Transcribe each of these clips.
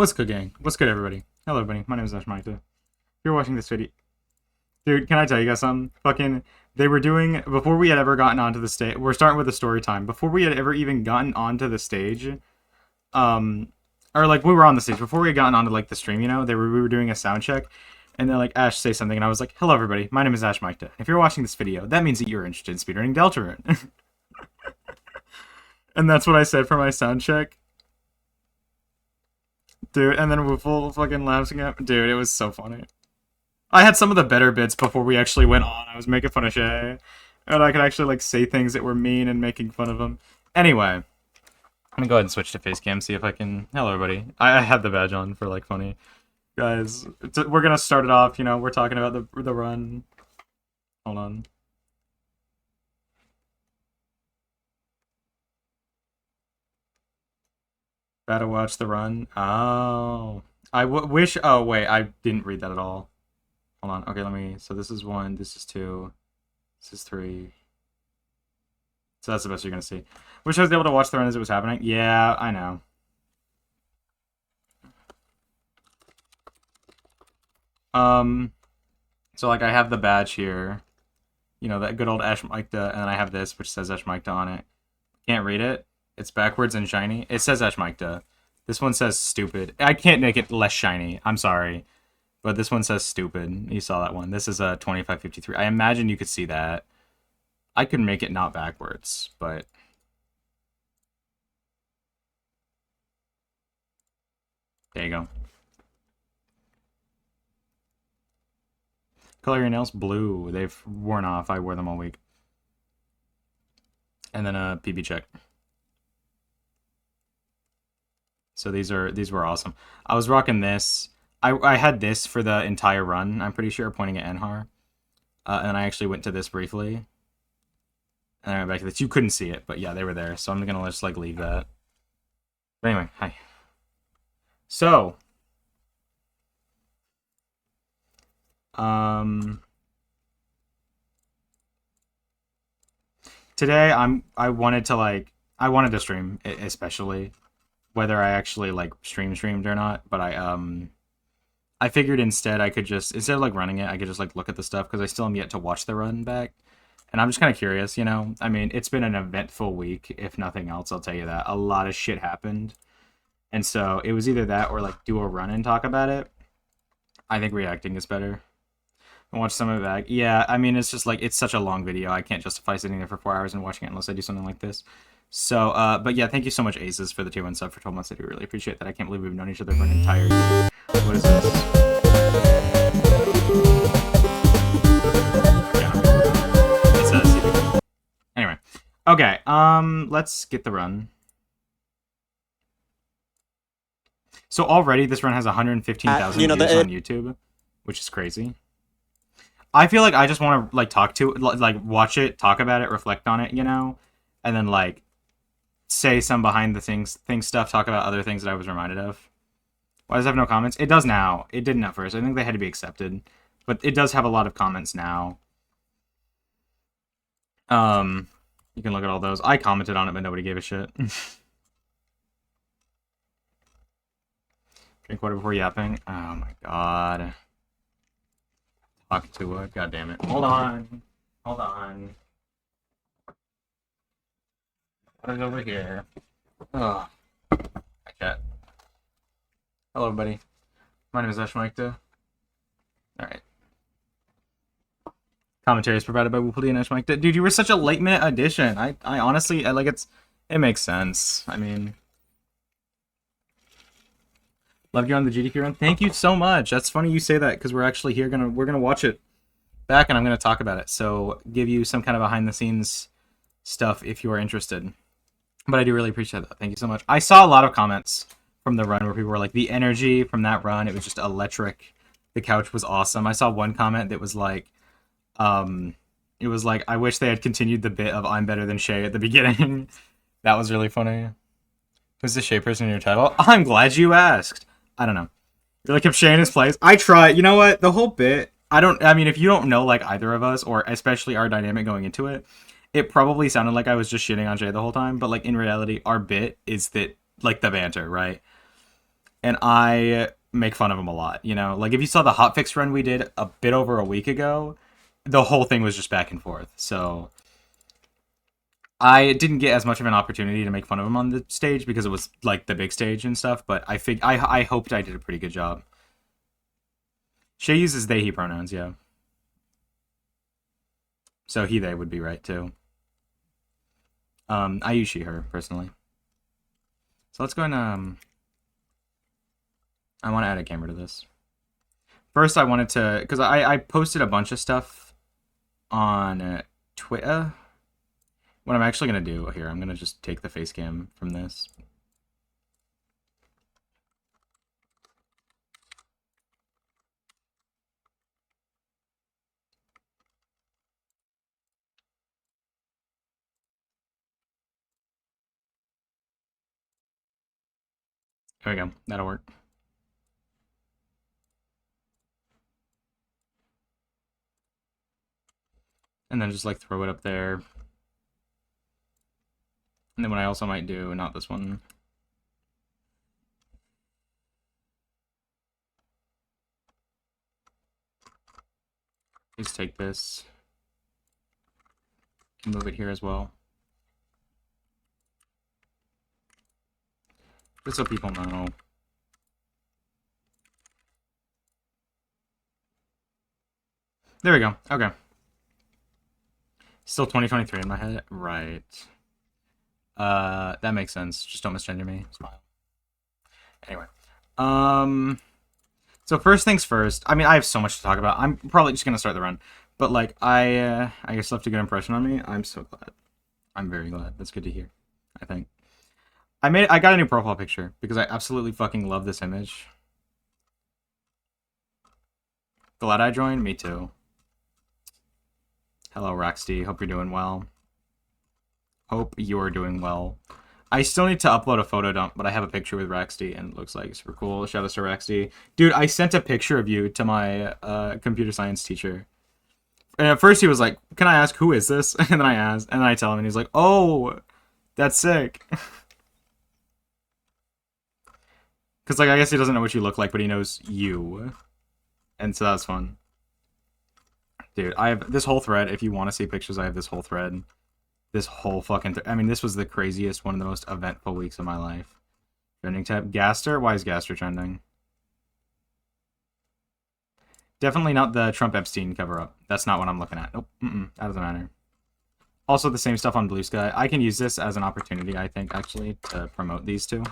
What's good, gang? What's good, everybody? Hello, everybody. My name is Mike. If you're watching this video, dude, can I tell you guys something? Fucking, they were doing before we had ever gotten onto the stage. We're starting with the story time. Before we had ever even gotten onto the stage, um, or like we were on the stage before we had gotten onto like the stream. You know, we were doing a sound check, and they're like, Ash, say something, and I was like, hello, everybody. My name is Ash Mike. If you're watching this video, that means that you're interested in speedrunning Deltarune. And that's what I said for my sound check. Dude, and then we're full fucking laughing at... Dude, it was so funny. I had some of the better bits before we actually went on. I was making fun of Shayy. And I could actually, like, say things that were mean and making fun of him. Anyway. I'm gonna go ahead and switch to facecam, see if I can... Hello, everybody. I had the badge on for, like, funny. Guys, we're gonna start it off, you know, we're talking about the run. Hold on. Gotta watch the run. Oh. I wish... Oh, wait. I didn't read that at all. Hold on. Okay, let me... So this is 1. This is 2. This is 3. So that's the best you're gonna see. Wish I was able to watch the run as it was happening. Yeah, I know. So, like, I have the badge here. You know, that good old Ash Micta, and then I have this, which says Ash Micta on it. Can't read it. It's backwards and shiny. It says Ash Micta. This one says stupid. I can't make it less shiny. I'm sorry. But this one says stupid. You saw that one. This is a 2553. I imagine you could see that. I could make it not backwards, but... There you go. Color your nails blue. They've worn off. I wore them all week. And then a PB check. So these were awesome. I was rocking this. I had this for the entire run, I'm pretty sure, pointing at Enhar. And I actually went to this briefly. And I went back to this. You couldn't see it, but yeah, they were there. So I'm gonna just like leave that. But anyway, hi. So today I wanted to stream, especially whether I actually like streamed or not, but I figured instead I could just, instead of like running it, I could just like look at the stuff because I still am yet to watch the run back. And I'm just kind of curious, you know? I mean, it's been an eventful week, if nothing else, I'll tell you that. A lot of shit happened. And so it was either that or like do a run and talk about it. I think reacting is better. And watch some of it back. Yeah, I mean, it's just like, it's such a long video. I can't justify sitting there for 4 hours and watching it unless I do something like this. So, but yeah, thank you so much, Aces, for the tier 1 sub for 12 months. I do really appreciate that. I can't believe we've known each other for an entire year. What is this? Yeah, it says Sgdq. Anyway. Okay, let's get the run. So already this run has 115,000 views on YouTube, which is crazy. I feel like I just want to, like, watch it, talk about it, reflect on it, you know? And then, like, say some behind the things stuff, talk about other things that I was reminded of. Why does it have no comments? It does now. It didn't at first. I think they had to be accepted. But it does have a lot of comments now. You can look at all those. I commented on it, but nobody gave a shit. Drink water before yapping. Oh my god. Talk to it. God damn it. Hold on. Hold on. What is over here? Oh. Hi, chat. Hello, everybody. My name is Ash Micta. Alright. Commentary is provided by Wooply and Ash Micta. Dude, you were such a late-minute addition. I honestly, I like it makes sense. I mean... Loved you on the Sgdq run. Thank you so much. That's funny you say that because we're actually here we're gonna watch it back and I'm gonna talk about it. So give you some kind of behind the scenes stuff if you are interested. But I do really appreciate that. Thank you so much. I saw a lot of comments from the run where people were like, the energy from that run, it was just electric. The couch was awesome. I saw one comment that was like, it was like, I wish they had continued the bit of I'm better than Shayy at the beginning. That was really funny. Who's the Shayy person in your title? I'm glad you asked. I don't know. You really kept Shayy in his place. I try. You know what? The whole bit, I mean, if you don't know, like, either of us, or especially our dynamic going into it, it probably sounded like I was just shitting on Shayy the whole time, but, like, in reality, our bit is that, like, the banter, right? and I make fun of him a lot. You know, like if you saw the hotfix run we did a bit over a week ago, the whole thing was just back and forth. So I didn't get as much of an opportunity to make fun of him on the stage because it was like the big stage and stuff. But I hoped I did a pretty good job. Shayy uses they he pronouns, yeah. So he they would be right too. I use she her personally. So let's go and I want to add a camera to this. First, I wanted to because I posted a bunch of stuff on Twitter. What I'm actually gonna do here, I'm gonna just take the face cam from this. There we go. That'll work. And then just like throw it up there. And then what I also might do, not this one. Just take this. And move it here as well. Just so people know. There we go. Okay. Still 2023 in my head. Right. That makes sense. Just don't misgender me. Smile. Anyway. So first things first. I mean, I have so much to talk about. I'm probably just gonna start the run. But like, I guess left a good impression on me. I'm so glad. I'm very glad. That's good to hear. I think. I got a new profile picture because I absolutely fucking love this image. Glad I joined. Me too. Hello, Raxty. Hope you're doing well. Hope you're doing well. I still need to upload a photo dump, but I have a picture with Raxty, and it looks like super cool. Shout out to Raxty. Dude, I sent a picture of you to my computer science teacher. And at first he was like, can I ask who is this? And then I asked, and then I tell him, and he's like, oh, that's sick. Because, like, I guess he doesn't know what you look like, but he knows you. And so that's fun. Dude, I have this whole thread. If you want to see pictures, I have this whole thread. This whole fucking... I mean, this was the craziest, one of the most eventful weeks of my life. Trending tab. Gaster? Why is Gaster trending? Definitely not the Trump Epstein cover-up. That's not what I'm looking at. Nope. That doesn't matter. Also, the same stuff on Blue Sky. I can use this as an opportunity, I think, actually, to promote these two.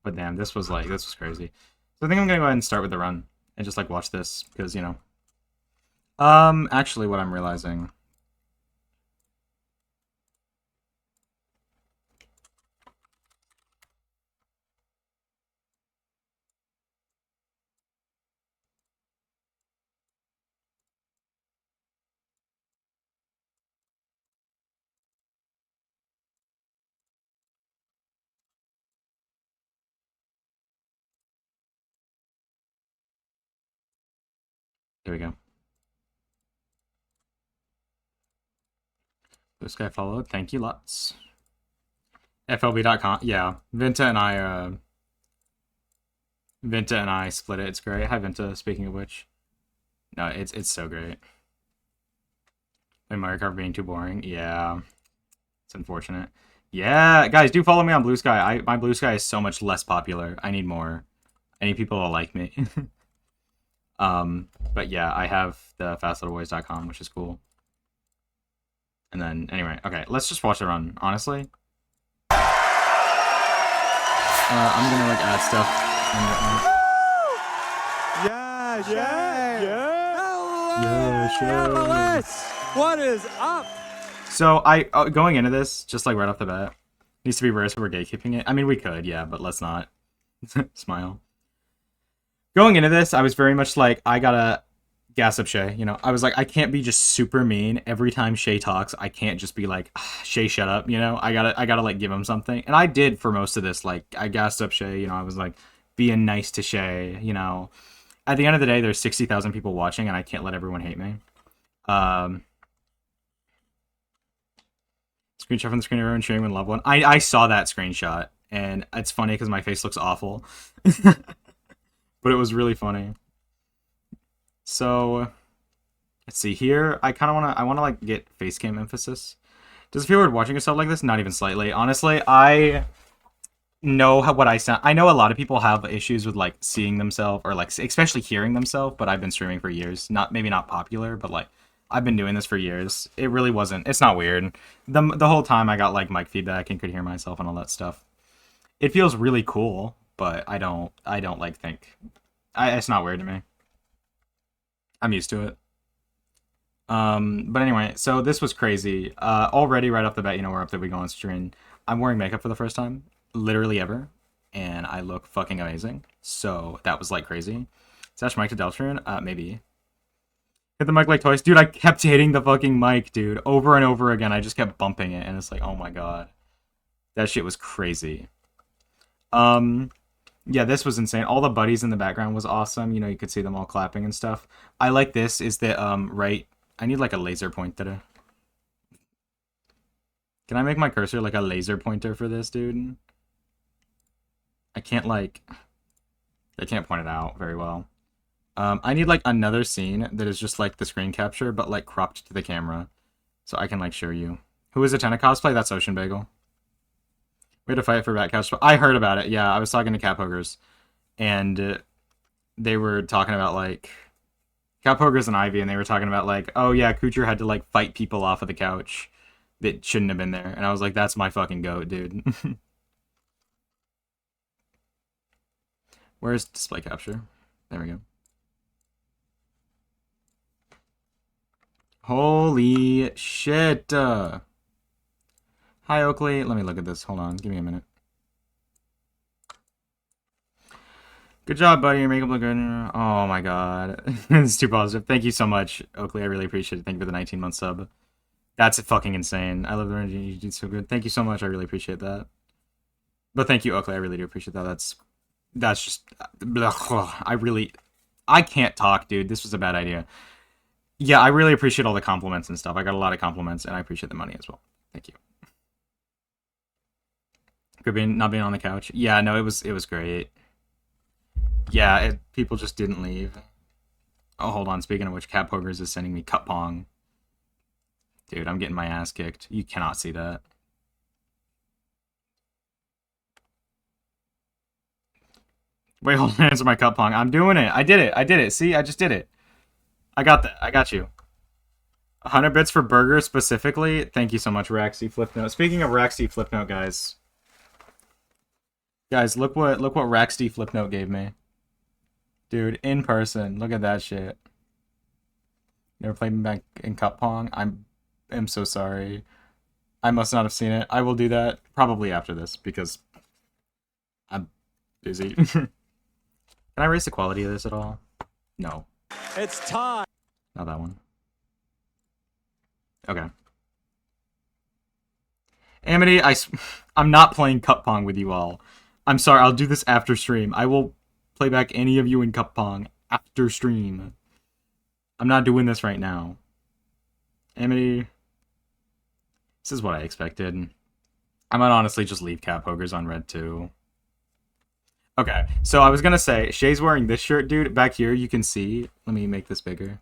But damn, this was crazy. So I think I'm gonna go ahead and start with the run and just like watch this because you know. Actually, what I'm realizing. Here we go. This guy followed. Thank you lots. FLB.com. Yeah, Vinta and I split it. It's great. Hi Vinta. Speaking of which, no, it's so great. Mario Kart being too boring. Yeah, it's unfortunate. Yeah, guys, do follow me on Blue Sky. My Blue Sky is so much less popular. I need more. I need people to like me. But yeah, I have the fastlittleboys.com, which is cool. And then, anyway, okay, let's just watch it run, honestly. I'm gonna, like, add stuff. Yeah, Shayy! Yeah, MLS! What is up? So, going into this, just, like, right off the bat, needs to be rare so we're gatekeeping it. I mean, we could, yeah, but let's not. Smile. Going into this, I was very much like, I gotta gas up Shayy. You know, I was like, I can't be just super mean every time Shayy talks. I can't just be like, Shayy, shut up. You know, I gotta like give him something. And I did for most of this. Like, I gassed up Shayy. You know, I was like being nice to Shayy. You know, at the end of the day, there's 60,000 people watching, and I can't let everyone hate me. Um, Screenshot from the screen of everyone cheering when loved one. I saw that screenshot, and it's funny because my face looks awful. But it was really funny. So, let's see here. I kind of want to like get face cam emphasis. Does it feel weird watching yourself like this? Not even slightly. Honestly, I know what I sound. I know a lot of people have issues with like seeing themselves or like especially hearing themselves, but I've been streaming for years. Maybe not popular, but like I've been doing this for years. It really wasn't. It's not weird. The whole time I got like mic feedback and could hear myself and all that stuff. It feels really cool, but I don't like think. It's not weird to me. I'm used to it. But anyway, so this was crazy. Already right off the bat, you know, we're up that we go on stream. I'm wearing makeup for the first time, literally ever, and I look fucking amazing. So that was like crazy. Sash mic to Deltarune? Maybe. Hit the mic like twice. Dude, I kept hitting the fucking mic, dude. Over and over again. I just kept bumping it, and it's like, oh my god. That shit was crazy. Yeah, this was insane. All the buddies in the background was awesome. You know, you could see them all clapping and stuff. I like this, is that, right... I need, like, a laser pointer. Can I make my cursor, like, a laser pointer for this, dude? I can't, like... I can't point it out very well. I need, like, another scene that is just, like, the screen capture, but, like, cropped to the camera. So I can, like, show you. Who is Atena cosplay? That's Ocean Bagel. We had to fight for Bat Couch. I heard about it, yeah. I was talking to Cap Hoggers. And they were talking about, like... Cap Hoggers and Ivy, and they were talking about, like, oh, yeah, Kucher had to, like, fight people off of the couch that shouldn't have been there. And I was like, that's my fucking goat, dude. Where's display capture? There we go. Holy shit. Hi, Oakley. Let me look at this. Hold on. Give me a minute. Good job, buddy. Your makeup look good. Oh my god. It's too positive. Thank you so much, Oakley. I really appreciate it. Thank you for the 19-month sub. That's fucking insane. I love the energy. You did so good. Thank you so much. I really appreciate that. But thank you, Oakley. I really do appreciate that. That's just... I can't talk, dude. This was a bad idea. Yeah, I really appreciate all the compliments and stuff. I got a lot of compliments, and I appreciate the money as well. Thank you. Good being not being on the couch. Yeah, no, it was great. Yeah, people just didn't leave. Oh, hold on. Speaking of which, Cap Hoggers is sending me Cup Pong. Dude, I'm getting my ass kicked. You cannot see that. Wait, hold on. Answer my Cup Pong. I'm doing it. I did it. See, I just did it. I got that. I got you. 100 bits for burger specifically. Thank you so much, Raxy Flipnote. Speaking of Raxy Flipnote, guys. Guys, look what Raxy Flipnote gave me. Dude, in person. Look at that shit. Never played me back in Cup Pong. I'm so sorry. I must not have seen it. I will do that probably after this because I'm busy. Can I raise the quality of this at all? No. It's time. Not that one. Okay. Amity, I'm not playing Cup Pong with you all. I'm sorry, I'll do this after stream. I will play back any of you in Cup Pong after stream. I'm not doing this right now. Amity, this is what I expected. I might honestly just leave Cap Hoggers on red too. Okay, so I was gonna say, Shay's wearing this shirt, dude. Back here, you can see. Let me make this bigger.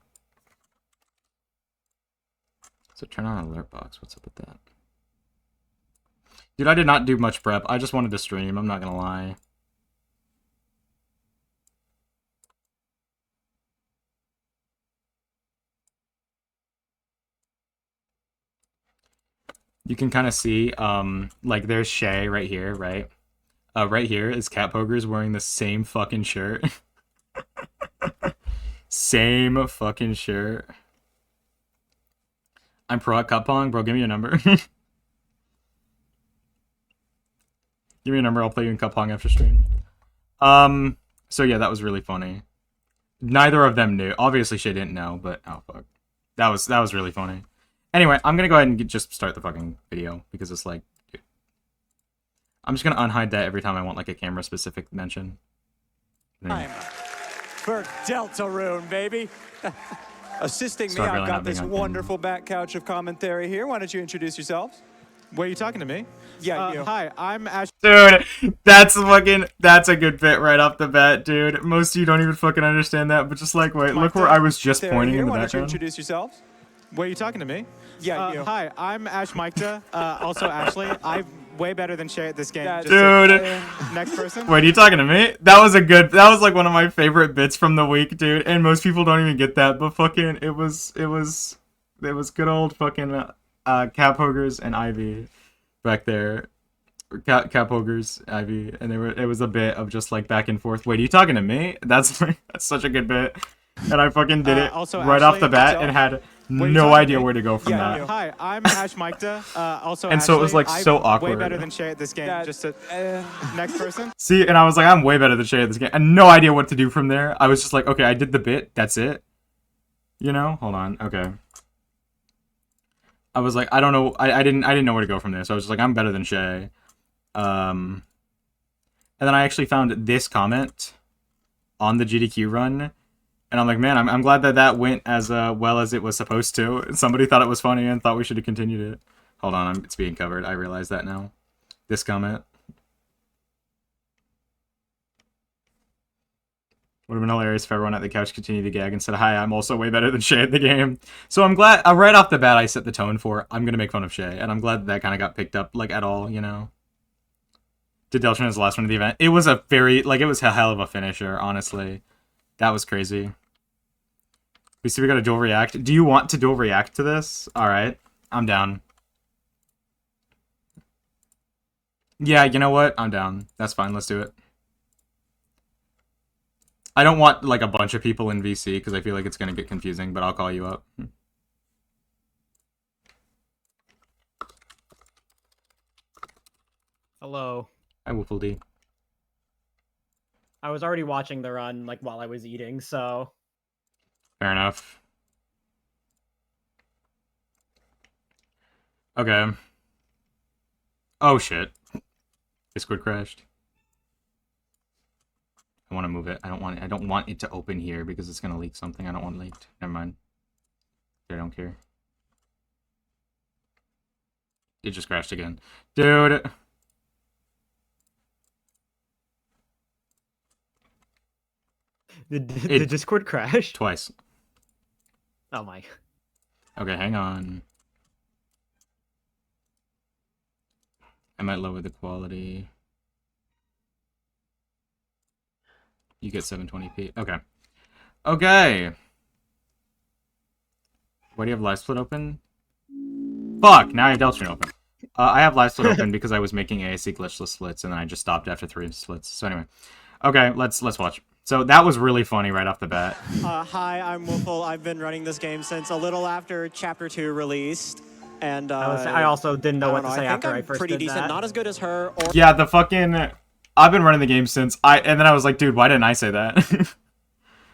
So turn on alert box. What's up with that? Dude, I did not do much prep. I just wanted to stream. I'm not gonna lie. You can kind of see, like there's Shayy right here, right? Right here is Cap Hoggers wearing the same fucking shirt. Same fucking shirt. I'm pro at Cup Pong, bro. Give me your number. Give me your number. I'll play you in Cup Pong after stream. So yeah, that was really funny. Neither of them knew. Obviously, Shayy didn't know, but oh fuck, that was really funny. Anyway, I'm gonna go ahead and just start the fucking video because it's like, dude, I'm just gonna unhide that every time I want like a camera specific mention. Time for Deltarune, baby. Assisting me, Start I've really got not being this on camera. wonderful back couch of commentary here. Why don't you introduce yourselves? Wait, are you talking to me? Yeah, you. Hi, I'm Ash. Dude, that's a good bit right off the bat, dude. Most of you don't even fucking understand that, but just like, wait, look where I was just pointing here. in the Why don't you background. introduce yourselves? Wait, are you talking to me? Yeah, you. Hi, I'm Ash Mikta. Also Ashley. I'm way better than Shayy at this game. That's- Dude. Next person. Wait, are you talking to me? That was like one of my favorite bits from the week, dude. And most people don't even get that, but fucking, it was good old fucking, Cap Hoggers and Ivy back there. Cap Hoggers, Ivy, and it was a bit of just like back and forth. Wait, are you talking to me? That's such a good bit. And I fucking did it Also right off Ashley, the bat so- and had Wait, are you no talking to idea me? where to go from Yeah, that. you. Hi, I'm Ash Mikta. Also And so it was, Ashley. like, so I'm awkward. way better than Shayy at this game. That's- Next person. See, and I was like, I'm way better than Shayy at this game. I had no idea what to do from there. I was just like, okay, I did the bit. That's it. You know? Hold on. Okay. I was like, I don't know. I didn't know where to go from there. So I was just like, I'm better than Shayy. And then I actually found this comment on the GDQ run. And I'm like, man, I'm glad that went as well as it was supposed to. Somebody thought it was funny and thought we should have continued it. Hold on, it's being covered. I realize that now. This comment. Would have been hilarious if everyone at the couch continued to gag and said, hi, I'm also way better than Shayy at the game. So I'm glad, right off the bat, I set the tone for, I'm going to make fun of Shayy. And I'm glad that kind of got picked up, like, at all, you know? Did Deltarune as the last one of the event? It was a very, like, it was a hell of a finisher, honestly. That was crazy. We see we got a dual react. Do you want to dual react to this? Alright. I'm down. Yeah, you know what? I'm down. That's fine. Let's do it. I don't want, like, a bunch of people in VC, because I feel like it's going to get confusing, but I'll call you up. Hello. Hi, Woofle D. I was already watching the run, like, while I was eating, so... Fair enough. Okay. Oh, shit. Discord crashed. I want to move it. I don't want it to open here because it's gonna leak something. I don't want it leaked. Never mind. I don't care. It just crashed again. Dude. Did the Discord crash? Twice. Oh my. Okay, hang on. I might lower the quality. You get 720p. Okay. Okay. Why do you have live split open? Fuck! Now I have Deltarune open. I have live split open because I was making AAC glitchless splits and then I just stopped after 3 splits. So anyway. Okay, let's watch. So that was really funny right off the bat. Hi, I'm Woofle. I've been running this game since a little after Chapter 2 released. And I also didn't know what to say after I first pretty did decent. that. Not as good as her or Yeah, the fucking... I've been running the game since and then I was like, dude, why didn't I say that?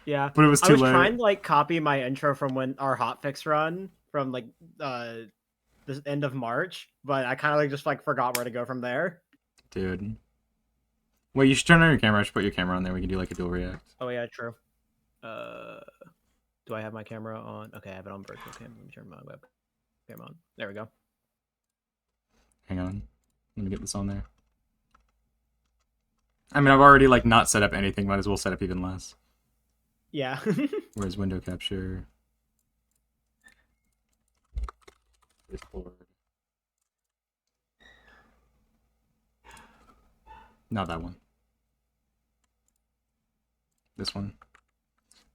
Yeah. But it was too I was late. trying to, like, copy my intro from when our hotfix run from, like, the end of March, but I kind of, like, just, like, forgot where to go from there. Dude. Wait, you should turn on your camera. I should put your camera on there. We can do, like, a dual react. Oh, yeah, true. Do I have my camera on? Okay, I have it on virtual cam. Let me turn my webcam on. There we go. Hang on. Let me get this on there. I mean, I've already, like, not set up anything. Might as well set up even less. Yeah. Where's window capture? Discord. Not that one. This one.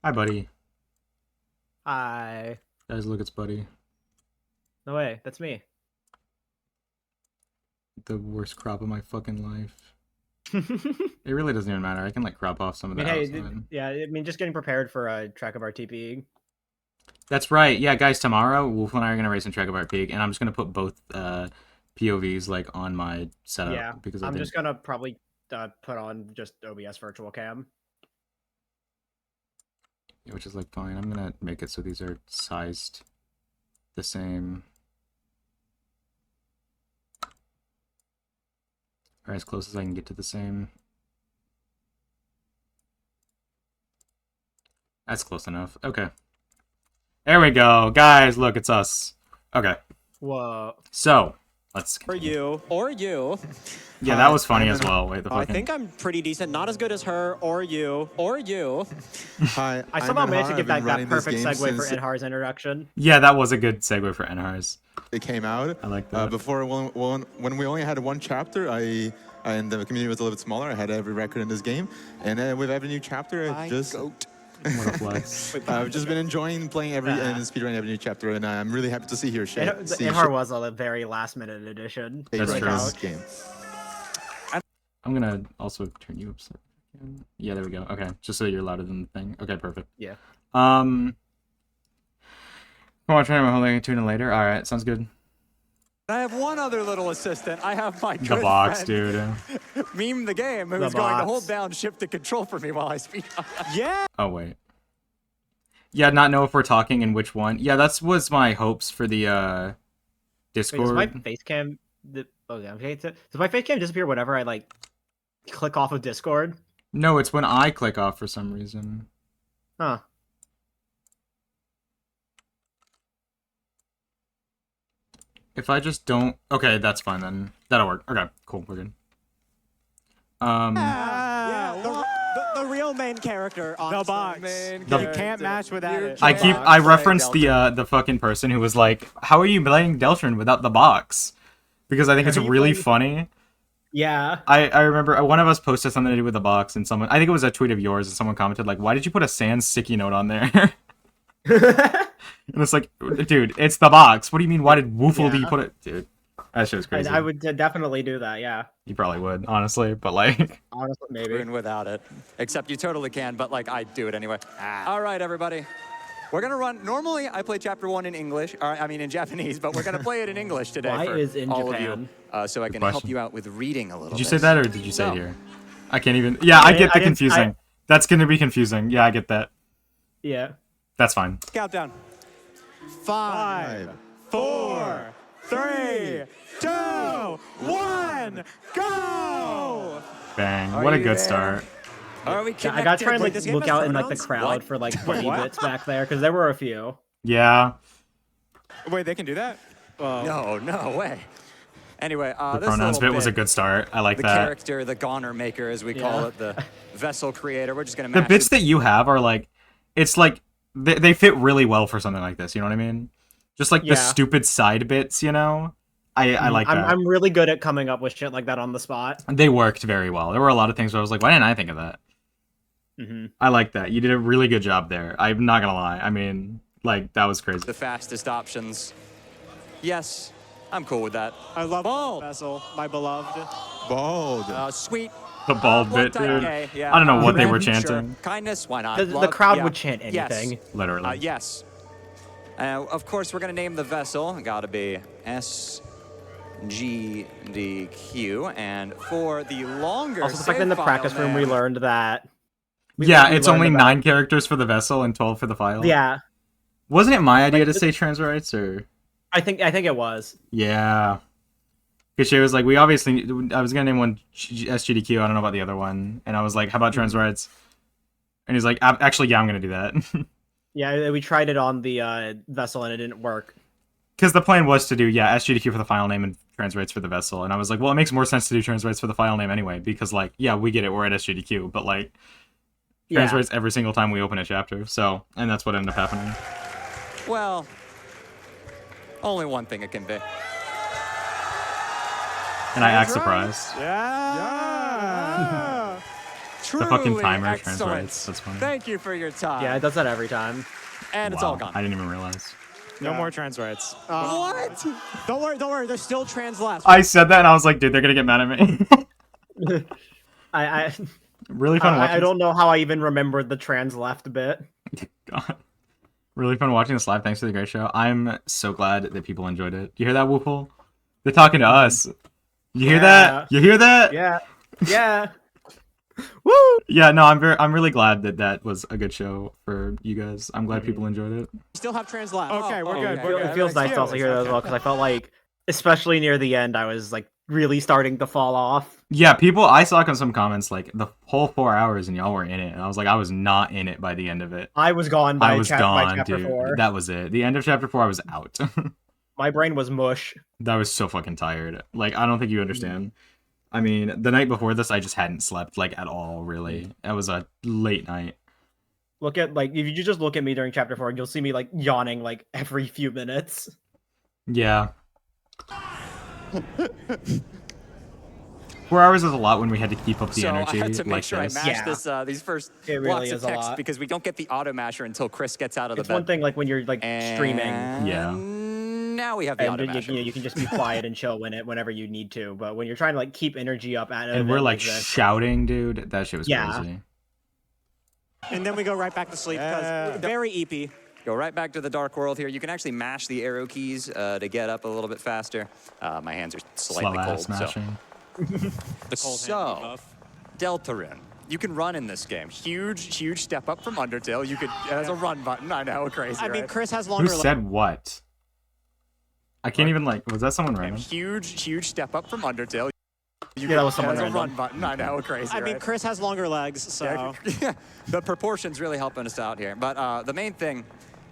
Hi, buddy. Hi. Guys, look, it's Buddy. No way, that's me. The worst crop of my fucking life. It really doesn't even matter. I can, like, crop off some of I that. mean, hey, yeah, I mean, just getting prepared for a track of our TP. That's right. Yeah, guys, tomorrow, Wolf and I are going to race in Track of Our Peak, and I'm just going to put both POVs, like, on my setup. Yeah, because I'm just going to probably put on just OBS virtual cam. Which is, like, fine. I'm going to make it so these are sized the same. Or as close as I can get to the same. That's close enough. Okay. There we go. Guys, look, it's us. Okay. Whoa. So, let's... Or you. Or you. Yeah, that was funny as well. Wait, the I fucking... think I'm pretty decent. Not as good as her. Or you. Or you. Hi, I somehow I'm managed to Enhar. get I've that, been that running this perfect game segue for since Enhar's introduction. Yeah, that was a good segue for Enhar's. it came out. I like that. Before, when we only had one chapter, and the community was a little bit smaller, I had every record in this game. And with every new chapter, My just... goat. What a flex. I've just been enjoying playing and speedrunning every new chapter, and I'm really happy to see here. Enhar was a very last-minute addition. That's Right true. now, this game. I'm gonna also turn you up. Yeah, there we go. Okay, just so you're louder than the thing. Okay, perfect. Yeah. Come on, try my whole thing, tune in later. All right, sounds good. I have one other little assistant. I have my The good box, friend, dude. Meme the game, who's The going to box. hold down shift to control for me while I speed. Yeah. Oh wait. Yeah, not know if we're talking and which one. Yeah, that's was my hopes for the Wait, Discord. does my face cam... Okay, does my face cam disappear whenever I, like, click off of Discord? No, it's when I click off for some reason. Huh. If I just don't... Okay, that's fine then. That'll work. Okay, cool, we're good. Yeah. The real main character. The honestly. box. Main You character. can't match without it. I Box, referenced playing the fucking person who was like, how are you playing Deltarune without the box? Because I think it's Are you really playing- funny. Yeah. I remember one of us posted something to do with the box, and someone, I think it was a tweet of yours, and someone commented like, why did you put a sans sticky note on there? And it's like, dude, it's the box. What do you mean? Why did Woofle D Yeah. put it? Dude, that shit was crazy. I would definitely do that, yeah. You probably would, honestly, but like, Honestly, maybe. Ruin without it. Except you totally can, but like I do it anyway. All right, everybody. We're gonna run. Normally, I play chapter 1 in English, or I mean in Japanese, but we're gonna play it in English today Why for is in all Japan? of you, so I can Good help question. you out with reading a little. did you bit. say that or did you say No. it here? I can't even. Yeah, I get the I didn't- confusing. That's gonna be confusing. Yeah, I get that. Yeah. That's fine. Countdown. 5, 4, 3, 2, 1, go! Bang! Are what a you good there? start. Are we I connected? gotta try and Wait, like this game look has out in like the pronouns? crowd What? for like funny What? bits back there because there were a few. Yeah, Wait, they can do that? No, no way. Anyway, the this pronouns little bit was a good start. I like The that. character, the goner maker, as we call Yeah. it, the vessel creator. We're just gonna The match bits it. that you have are like, it's like they fit really well for something like this. You know what I mean? Just like the Yeah. stupid side bits, you know. I like that. I'm really good at coming up with shit like that on the spot. They worked very well. There were a lot of things where I was like, why didn't I think of that? Mm-hmm. I like that. You did a really good job there. I'm not gonna lie. I mean, like that was crazy. The fastest options. Yes, I'm cool with that. I love Ball. Vessel, my beloved. Bald. Sweet. The bald Blood bit, type dude. gay, yeah. I don't know what they were Sure. chanting. Kindness, why not? The Love, crowd yeah. would chant Yes. anything. Literally. Yes. Of course, we're gonna name the vessel. Gotta be Sgdq. And for the longer Also, the fact save that in the file practice room we name- learned that. Yeah, we it's learned only about- 9 characters for the vessel and 12 for the file. Yeah, Wasn't it my idea to this- say trans rights or? I think it was. Yeah. Because she was like, we obviously, I was gonna name one SGDQ. I don't know about the other one, and I was like, how about trans rights? And he's like, actually, yeah, I'm gonna do that. Yeah, we tried it on the vessel and it didn't work. Because the plan was to do, SGDQ for the file name and trans rights for the vessel. And I was like, well, it makes more sense to do trans rights for the file name anyway. Because, like, yeah, we get it. We're at SGDQ. But, like, trans Yeah. rights every single time we open a chapter. So, and that's what ended up happening. Well, only one thing it can be. And I act surprised. Yeah. Truly The fucking timer, trans excellent. rights. That's funny. Thank you for your time. Yeah, it does that every time. And it's all Wow, gone. I didn't even realize. No more trans rights. What? Don't worry. There's still trans left. I said that and I was like, dude, they're gonna get mad at me. I Really fun watching. I don't know how I even remembered the trans left bit. God. Really fun watching this live. Thanks for the great show. I'm so glad that people enjoyed it. You hear that, Woofle? They're talking to us. You hear that? You hear that? Yeah, yeah. Woo! Yeah, no, I'm really glad that that was a good show for you guys. I'm glad people enjoyed it. Still have trans left. Okay, we're good. okay. We're good. It feels nice to also hear that as well because I felt like, especially near the end, I was like really starting to fall off. Yeah, people. I saw some comments like the whole 4 hours and y'all were in it, and I was like, I was not in it by the end of it. I was gone by, I was by gone, chapter dude. 4. That was it. The end of chapter 4, I was out. My brain was mush. That was so fucking tired. Like, I don't think you understand. I mean, the night before this, I just hadn't slept like at all. Really, it was a late night. Look at like if you just look at me during chapter 4, you'll see me like yawning like every few minutes. Yeah. 4 hours is a lot when we had to keep up the So energy I had to make like sure this. I mashed this, these first It really blocks is of a text lot. because we don't get the auto masher until Chris gets out of the It's bed. one thing like when you're like streaming, Yeah. Now we have the auto and masher. you can just be quiet and chill whenever you need to. But when you're trying to like keep energy up at an And we're event like this, shouting, dude. That shit was Yeah. crazy. And then we go right back to sleep because very EP. Go right back to the dark world here. You can actually mash the arrow keys to get up a little bit faster. My hands are slightly Slow cold. ass smashing. The cold hand buff. Deltarune. You can run in this game. Huge step up from Undertale. You could, it has a run button. I know, crazy, I mean, right? Chris has Who longer said what? I can't even like. Was that someone random? Huge step up from Undertale. You Yeah, that was someone It has a run random. button. I know, crazy, I mean, right? Chris has longer legs, so. Yeah, the proportions really helping us out here. But the main thing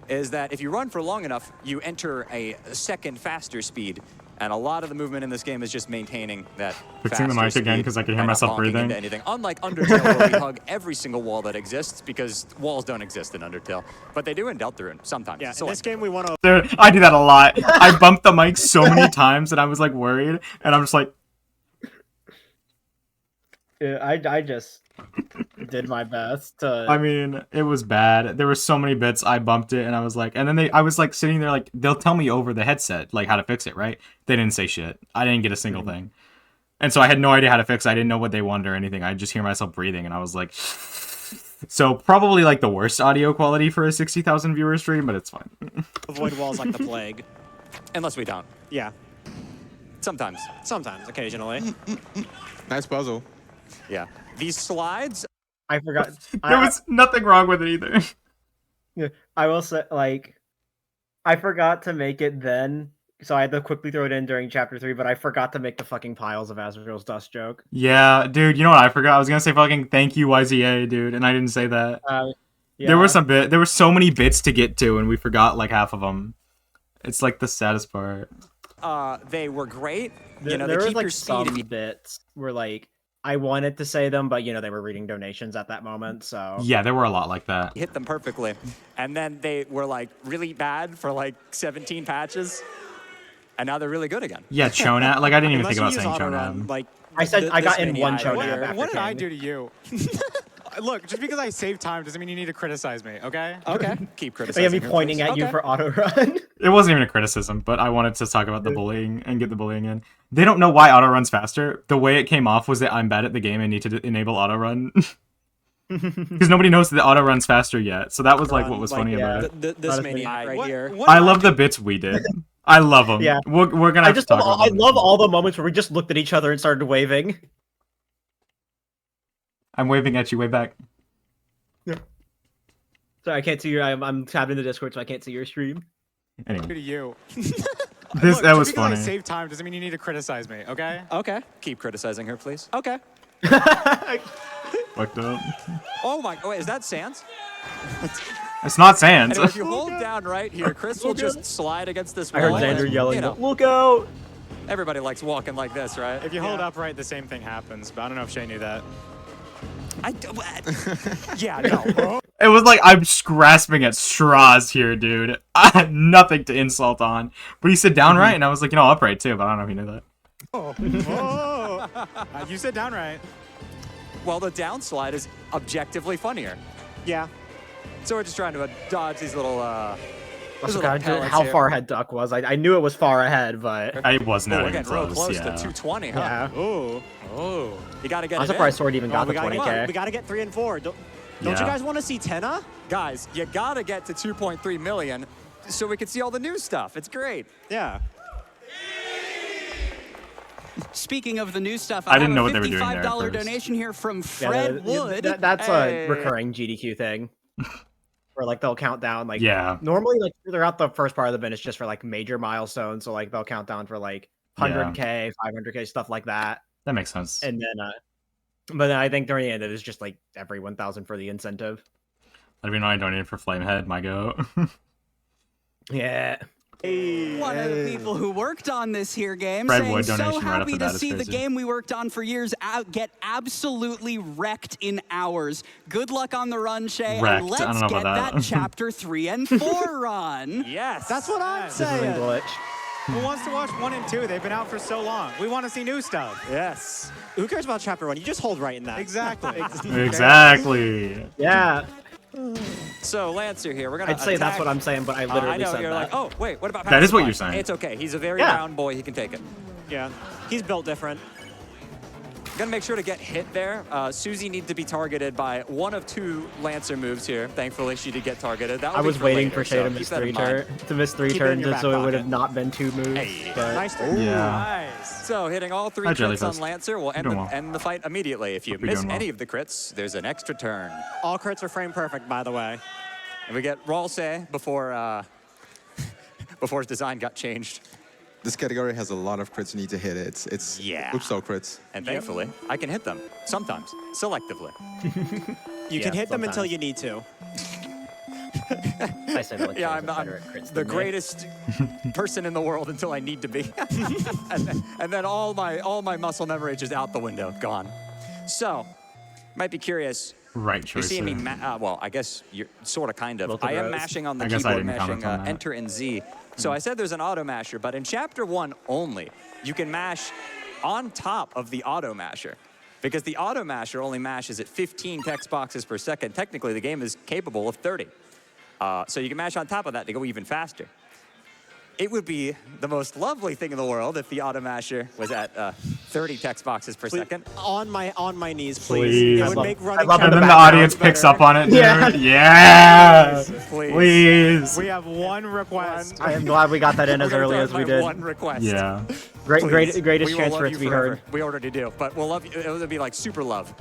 is that if you run for long enough, you enter a second faster speed. And a lot of the movement in this game is just maintaining that Fixing the faster mic again speed 'cause I can hear by not myself bonking breathing. into anything. Unlike Undertale, where we hug every single wall that exists, because walls don't exist in Undertale. But they do in Deltarune sometimes. Yeah, So in this game we want to. Dude, I do that a lot. I bumped the mic so many times, and I was like worried, and I'm just like, I just did my best to. I mean, it was bad. There were so many bits I bumped it, and I was like, and then I was like sitting there like they'll tell me over the headset like how to fix it, right? They didn't say shit. I didn't get a single thing, and so I had no idea how to fix it. I didn't know what they wanted or anything. I just hear myself breathing, and I was like, so probably like the worst audio quality for a 60,000 viewer stream, but it's fine. Avoid walls like the plague. unless we don't. Yeah, Sometimes. sometimes, occasionally. Nice puzzle. Yeah. These slides I forgot. There was nothing wrong with it either. I will say, like, I forgot to make it then, so I had to quickly throw it in during chapter 3. But I forgot to make the fucking piles of Azrael's dust joke. Yeah, dude. You know what I forgot? I was gonna say fucking thank you YZA, dude, and I didn't say that. Yeah. There were so many bits to get to, and we forgot like half of them. It's like the saddest part. they were great. There, They there was keep like your speed if some you bits where like I wanted to say them, but they were reading donations at that moment, so Yeah, there were a lot like that. hit them perfectly. And then they were like really bad for like 17 patches. And now they're really good again. Yeah, Chonab. Like I didn't even Unless think you about use saying auto-run, Chonab. like I said I got in many one I- Chonab What- after What did I King. do to you? Look, just because I save time doesn't mean you need to criticize me, okay? Okay. Keep So criticizing. you have me her, pointing please. at you Okay. for auto run. It wasn't even a criticism, but I wanted to talk about the bullying and get the bullying in. They don't know why auto runs faster. The way it came off was that I'm bad at the game and need to enable auto run. Because nobody knows that auto runs faster yet. So that was like what was funny about it. This Honestly, maniac right here. I love the bits we did. I love them. Yeah. We're gonna I have just to talk love, about I them. love all the moments where we just looked at each other and started waving. I'm waving at you way back. Sorry, I can't see your. I'm tabbed in the Discord, so I can't see your stream. Anyway, To you. that Look, was just because funny. I save time doesn't mean you need to criticize me, okay? Okay. Keep criticizing her, please. Okay. Fucked up. Oh my, wait, is that Sans? It's not Sans. Anyway, if you hold down right here, Chris will just slide against this I wall. heard Xander and, yelling, You know, "Look out!" everybody likes walking like this, right? If you hold upright, the same thing happens, but I don't know if Shay knew that. Yeah, no. It was like I'm grasping at straws here, dude. I had nothing to insult on. But he said downright, and I was like, upright too, but I don't know if you knew that. Oh, you said downright. Well, the downslide is objectively funnier. Yeah. So we're just trying to dodge these little, I little forgot pellets how here. far ahead Duck was. I knew it was far ahead, but I was Oh, not we're even getting real close. close Yeah. to 220, huh? yeah. Ooh. Oh, you gotta get I'm it surprised in. Sword even got we the gotta, 20k. we gotta get 3 and 4. Don't you Yeah. guys want to see Tenna? Guys, you gotta get to 2.3 million so we can see all the new stuff. It's great. Yeah. Speaking of the new stuff, I didn't know have what a they were doing there at $55 first. donation here from Yeah, Fred Wood. that's Hey. a recurring GDQ thing. Where like they'll count down like Yeah. normally like throughout the first part of the bin it's just for like major milestones, so like they'll count down for like 100K, 500K, stuff like that. That makes sense. And then, but then I think during the end, it is just like every 1,000 for the incentive. Let me know I donated for Flamehead, my goat. Yeah. One of the people who worked on this here game Fred saying, Wood so donation right off happy the to bat is see the crazy. game we worked on for years get absolutely wrecked in hours. Good luck on the run, Shayy, Wrecked. and let's I don't know get about that that. chapter 3 and 4 run. Yes. That's what I'm This is a saying. glitch. Who wants to watch 1 and 2? They've been out for so long. We want to see new stuff. Yes. Who cares about chapter 1? You just hold right in that. Exactly. Exactly. Yeah. So Lancer here, we're gonna. I'd say that's attack- what I'm saying, but I literally I know said you're that. like, oh wait, what about? That is what Pacifier? you're saying. It's okay. He's a very Yeah. round boy. He can take it. Yeah. He's built different. Gonna make sure to get hit there. Susie needs to be targeted by one of 2 Lancer moves here. Thankfully, she did get targeted. That I was waiting for Shay to keep miss that in 3 mind. turns, to miss 3 Keep it in turns, your just so back it would have pocket. not been 2 moves. Hey. But Nice turn. Yeah. Nice. So hitting all 3 Hi, crits Jellyfist. on Lancer will end Doing the, well. end the fight immediately. If you Hope you're miss doing well. any of the crits, there's an extra turn. All crits are frame perfect, by the way. And we get Ralsei before before his design got changed. This category has a lot of crits you need to hit. It's Yeah. oops all crits. And thankfully, I can hit them sometimes, selectively. You Yeah, can hit them until sometimes. you need to. I said like Yeah, Shay's I'm a better at crits the than me. greatest person in the world until I need to be, and then all my muscle memory just out the window, gone. So, might be curious. Right You're choice. seeing me, there. well, I guess you're sort of, kind of. Wilted I am Rose. mashing on the I guess I keyboard, didn't comment mashing on that. Enter and Z. So I said there's an auto masher, but in chapter 1 only, you can mash on top of the auto masher. Because the auto masher only mashes at 15 text boxes per second. Technically, the game is capable of 30. So you can mash on top of that to go even faster. It would be the most lovely thing in the world if the auto masher was at 30 text boxes per second. On my knees, Please. please. It I would love- make I running love And chapter then the background audience picks better. up on it, dude. Yeah. Yeah. Please. Please. We have 1 request. I am glad we got that in as We're gonna early throw as we my did. One request. Yeah. Please. Greatest We will chance love for it you to be forever. heard. We already do, but we'll love you. It would be like super love.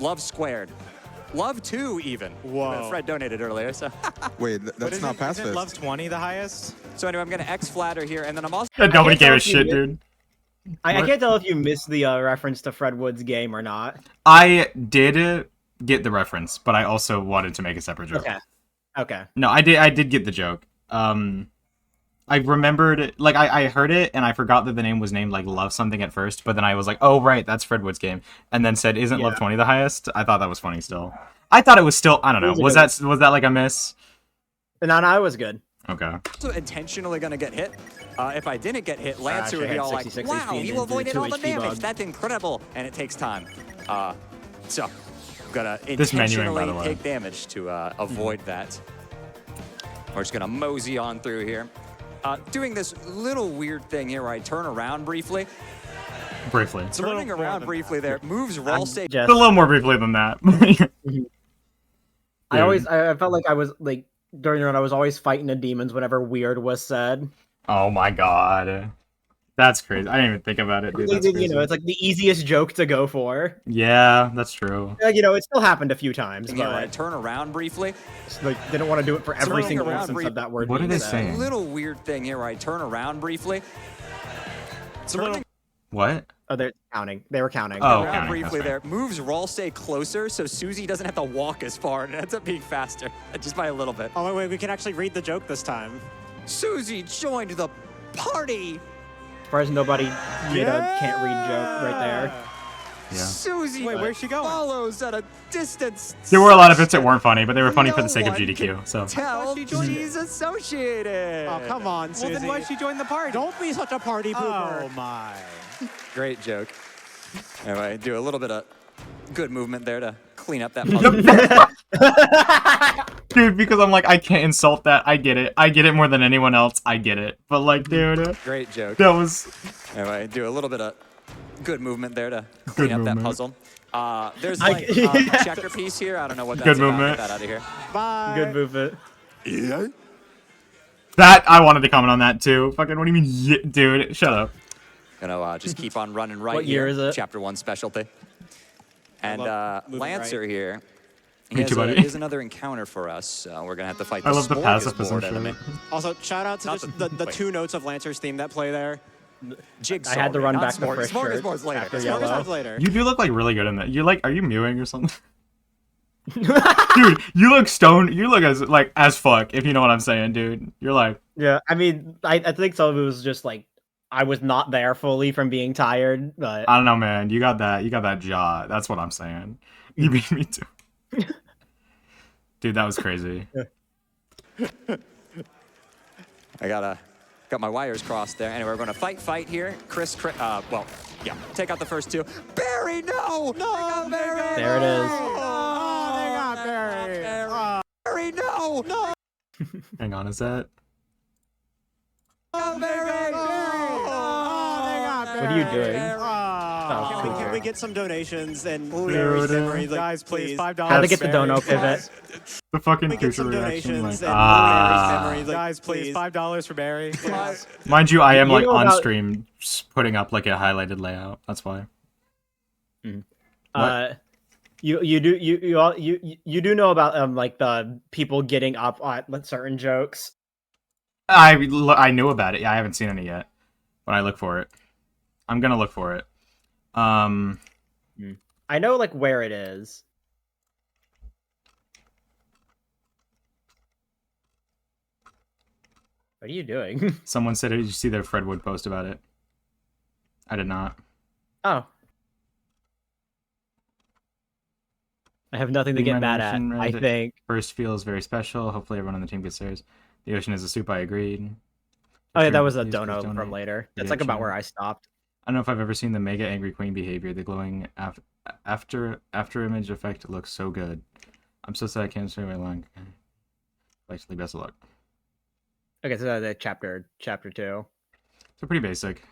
Love squared. Love 2 even. Whoa. Fred donated earlier, so. Wait, But that's not isn't pacifist. Love 20 the highest? So anyway, I'm gonna X flatter here, and then I'm also. Nobody can't gave tell a if you shit, did- dude. I What? can't tell if you missed the reference to Fred Wood's game or not. I did get the reference, but I also wanted to make a separate joke. Okay. Okay. No, I did get the joke. I remembered, like, I heard it, and I forgot that the name was named, like, Love Something at first, but then I was like, oh, right, that's Fred Wood's game. And then said, isn't Love Yeah. 20 the highest? I thought that was funny still. I thought it was still, I don't It know, was a was good that like a miss? No, it was good. Okay. Also intentionally gonna get hit. If I didn't get hit, Lancer she would be had all like, 66 wow, HP and you did avoided 2 all the HP damage. bug. That's incredible. And it takes time. So, gotta This menuing, by intentionally the way. take damage to avoid that. We're just gonna mosey on through here. Doing this little weird thing here where I turn around briefly. Briefly. Turning little more around than briefly there moves Ralsei. Just, A little more briefly than that. I felt like I was like during the run I was always fighting the demons whenever weird was said. Oh my god. That's crazy. I didn't even think about it, dude. That's You crazy. know, it's like the easiest joke to go for. Yeah, that's true. Like, you know, it still happened a few times, Here where I but turn around briefly. it's like didn't want to do it for every Turning single around instance of that word. What are being they said. saying? Little weird thing here where I turn around briefly. Turning What? Oh, they're counting. They were counting. Oh, around counting, briefly that's there moves Ralsei closer so Susie doesn't have to walk as far and it ends up being faster just by a little bit. Oh, wait, we can actually read the joke this time. Susie joined the party. As far as nobody can't read joke right there. Yeah. Susie Wait, where's she going? follows at a distance. There were a lot of bits that weren't funny, but they were funny for No the sake of one GDQ. can So Tell she joined she's associated. Oh, come on, Well, Susie. then why'd she join the party? Don't be such a party pooper. Oh, my. Great joke. Anyway, do a little bit of good movement there to clean up that puzzle. dude, because I'm like, I can't insult that. I get it. I get it more than anyone else. I get it. But like, dude, Great joke. that was Anyway, do a little bit of good movement there to clean Good up that movement. puzzle. There's like a checker piece here. I don't know what that's Good about. movement. Get that out of here. Bye. Good movement. that. I wanted to comment on that too. Fucking, what do you mean, dude? Shut up. Gonna just keep on running right What here. year is it? Chapter 1 specialty. And love moving Lancer right. here. Me He too, buddy. has another encounter for us. We're gonna have to fight I the love the pacifism smorgasbord enemy. shit. Also, shout out to Not just the- the wait. 2 notes of Lancer's theme that play there. Jigsaw. I had to ring, run not back the first shirt Smorgasbord's later. after Smorgasbord's yellow. later. You do look like really good in that. You're like, are you mewing or something? Dude, you look stoned. You look as fuck, if you know what I'm saying, dude. You're like, Yeah, I mean, I think some of it was just like I was not there fully from being tired, but I don't know, man. You got that jaw. That's what I'm saying. You beat me too. Dude, that was crazy. I got my wires crossed there. Anyway, we're going to fight here. Chris, well, yeah, take out the first two. Barry, no! No, Barry! there it is. Oh, they got Barry. Barry, no! No! Hang on, is that? Barry! What are you doing? Oh, cool. can we get some donations and Dude. memories? Guys, please, $5. Had to get the dono pivot. The fucking Can we get future some reaction. donations Like, and memories? Like, Guys, please, $5 for Barry. Mind you, I am You like know on about- stream putting up like a highlighted layout. That's why. You do know about like the people getting up on certain jokes. I knew about it. Yeah, I haven't seen any yet. But I look for it. I'm gonna look for it. I know like where it is. What are you doing? Someone said, "Did you see their Fred Wood post about it?" I did not. Oh. I have nothing to Being get mad at, Renovation I Red think. First feels very special. Hopefully, everyone on the team gets theirs. The ocean is a soup. I agreed. Oh yeah, that was a Please dono donate. from later. That's Yeah, like about sure. where I stopped. I don't know if I've ever seen the mega angry queen behavior. The glowing after image effect looks so good. I'm so sad I can't say my line. Actually, best of luck. Okay, so the chapter 2. So pretty basic.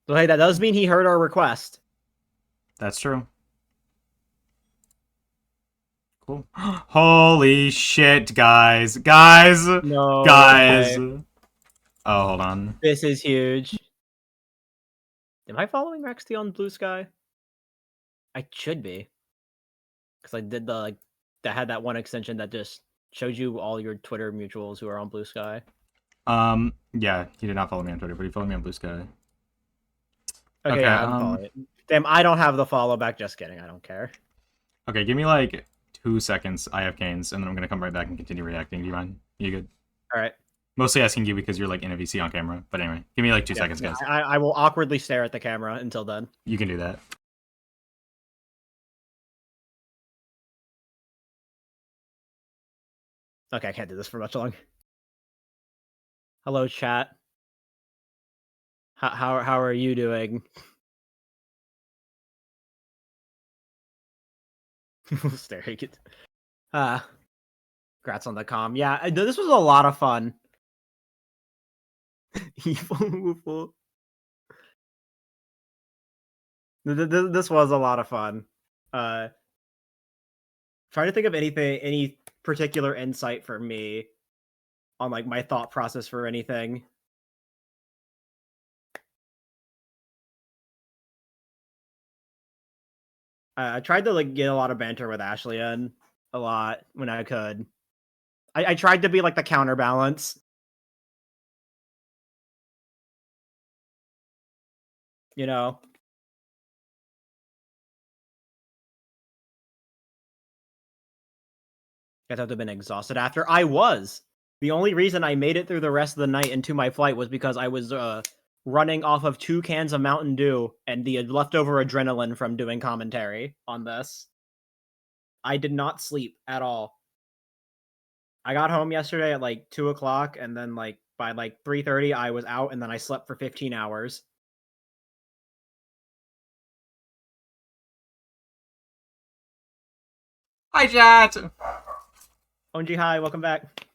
So hey, that does mean he heard our request. That's true. Cool. Holy shit, guys! No Guys! way. Oh, hold on. This is huge. Am I following Rexty on Blue Sky? I should be. Because I did I had that one extension that just showed you all your Twitter mutuals who are on Blue Sky. Yeah, he did not follow me on Twitter, but he followed me on Blue Sky. Okay, Okay, yeah, I'm following it. Damn, I don't have the follow back. Just kidding, I don't care. Okay, give me like 2 seconds. I have canes, and then I'm gonna come right back and continue reacting. Do you mind? You good? All right. Mostly asking you because you're like in a VC on camera. But anyway, give me like 2 seconds, guys. I will awkwardly stare at the camera until then. You can do that. Okay, I can't do this for much long. Hello, chat. How are you doing? Staring it. Congrats on the comm. Yeah, this was a lot of fun. Evil. This was a lot of fun. Trying to think of any particular insight for me on like my thought process for anything. I tried to like get a lot of banter with Ashley in a lot when I could. I tried to be like the counterbalance. You know? Guys have to have been exhausted after. I was. The only reason I made it through the rest of the night into my flight was because I was running off of 2 cans of Mountain Dew and the leftover adrenaline from doing commentary on this. I did not sleep at all. I got home yesterday at like 2 o'clock, and then like by like 3:30 I was out, and then I slept for 15 hours. Hi, chat. Onji, hi, welcome back.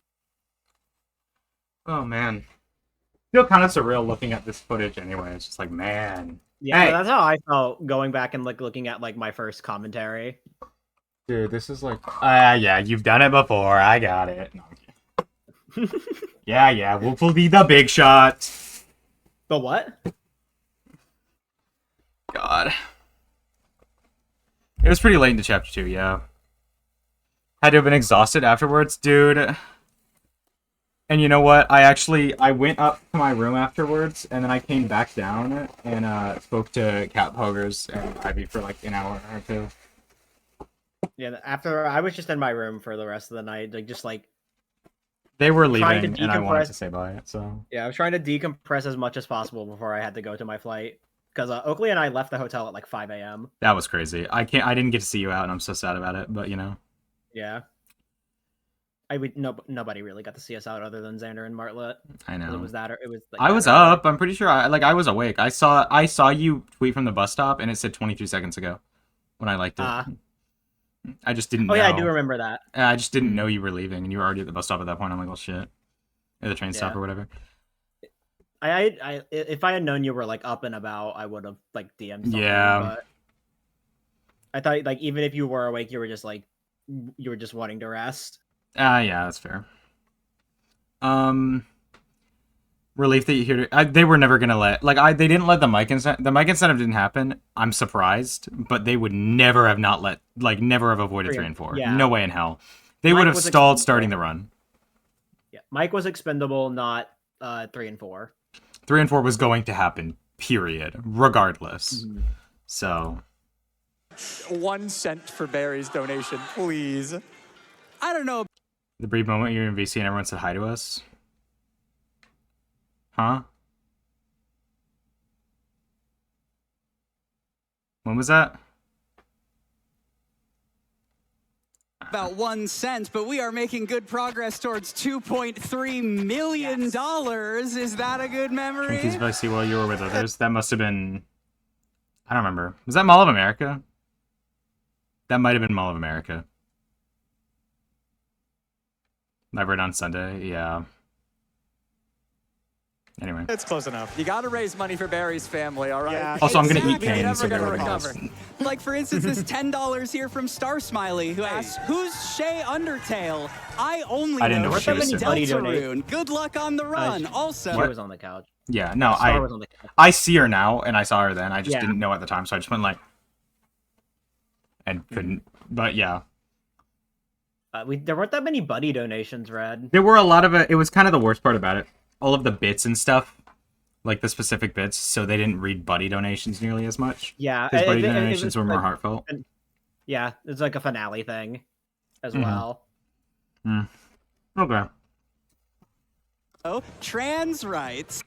Oh man, feel kind of surreal looking at this footage. Anyway, it's just like, man. Yeah, Hey. that's how I felt going back and like looking at like my first commentary. Dude, this is like, yeah, you've done it before. I got it. No, I'm kidding. yeah, Wolf will be the big shot. The what? God. It was pretty late into chapter 2, yeah. Had to have been exhausted afterwards, dude. And you know what? I went up to my room afterwards, and then I came back down and spoke to Cat Pogers and Ivy for like an hour or two. Yeah, after I was just in my room for the rest of the night, like just like They were trying to leaving, and I wanted decompress. to say bye. So Yeah, I was trying to decompress as much as possible before I had to go to my flight. Because Oakley and I left the hotel at like 5 a.m. that was crazy. I didn't get to see you out, and I'm so sad about it. But you know, Yeah. Nobody really got to see us out other than Xander and Martlet. I know. It was that. It was. Like, I was that early. up. I'm pretty sure. I was awake. I saw you tweet from the bus stop, and it said 22 seconds ago when I liked it. I just didn't know. Oh yeah, I do remember that. I just didn't know you were leaving, and you were already at the bus stop at that point. I'm like, well, shit. At the train stop Yeah. or whatever. If I had known you were like up and about, I would have like DM'd something. Yeah. But I thought like even if you were awake, you were just wanting to rest. Yeah, that's fair. Relief that you hear. They were never gonna let they didn't let the mic incentive. The mic incentive didn't happen. I'm surprised, but they would never have never have avoided 3 and 4. Yeah. No way in hell. They Mike would have was stalled expendable. starting the run. Yeah, Mike was expendable, not 3 and 4. 3 and 4 was going to happen. Period. Regardless. Mm-hmm. So 1 cent for Barry's donation, please. I don't know. the brief moment you're in VC and everyone said hi to us. Huh? When was that? About 1 cent, but we are making good progress towards $2.3 million. Is that a good memory? Twinkies Spicy while you were with others. That must have been... I don't remember. Was that Mall of America? That might have been Mall of America. Live Read on Sunday, yeah. Anyway. It's close enough. You got to raise money for Barry's family, all right? Yeah. Also, I'm gonna eat Exactly. cane, Never so gonna bear with me. recover. Like, for instance, this $10 here from Star Smiley, who asks, who's Shayy Undertale? I only I didn't know know what she Shayy was doing. Deltarune. Good luck on the run. Also, She was on the couch. Yeah, no, Star was on the couch. I see her now, and I saw her then. I just Yeah. didn't know at the time, so I just went like... And couldn't... But yeah. There weren't that many buddy donations, Red. There were a lot of it. It was kind of the worst part about it. All of the bits and stuff. Like the specific bits, so they didn't read buddy donations nearly as much. Yeah, Because buddy it donations was were more like- heartfelt. Yeah, it's like a finale thing, as Mhm. well. Okay. trans rights.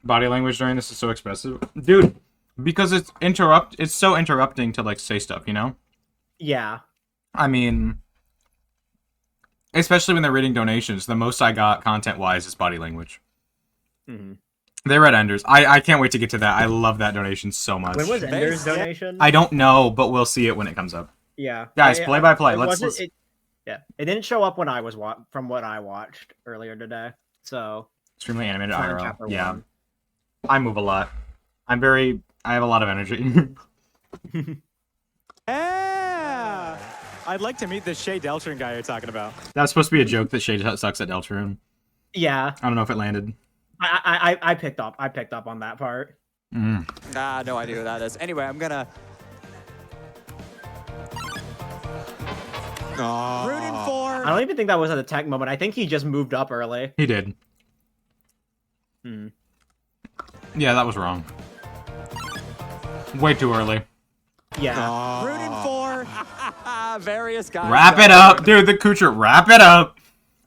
Body language during this is so expressive. Dude, because it's so interrupting to like say stuff, you know? Yeah. I mean, especially when they're reading donations, the most I got content-wise is body language. Mm-hmm. They read Enders. I can't wait to get to that. I love that donation so much. When was Ender's donation? I don't know, but we'll see it when it comes up. Yeah. Guys, play by play. It Let's wasn't- Yeah, it didn't show up when I was from what I watched earlier today. So extremely animated it's not in IRL. chapter Yeah. 1. I move a lot. I have a lot of energy. Yeah. I'd like to meet this Shayy Deltarune guy you're talking about. That was supposed to be a joke that Shayy sucks at Deltarune. Yeah, I don't know if it landed. I picked up on that part. Nah, no idea who that is. Anyway, I'm gonna rooting for. I don't even think that was at a tech moment. I think he just moved up early. He did. Hmm. Yeah, that was wrong. Way too early. Yeah. Rooting for various guys. Wrap it up, dude. The Kucher, wrap it up.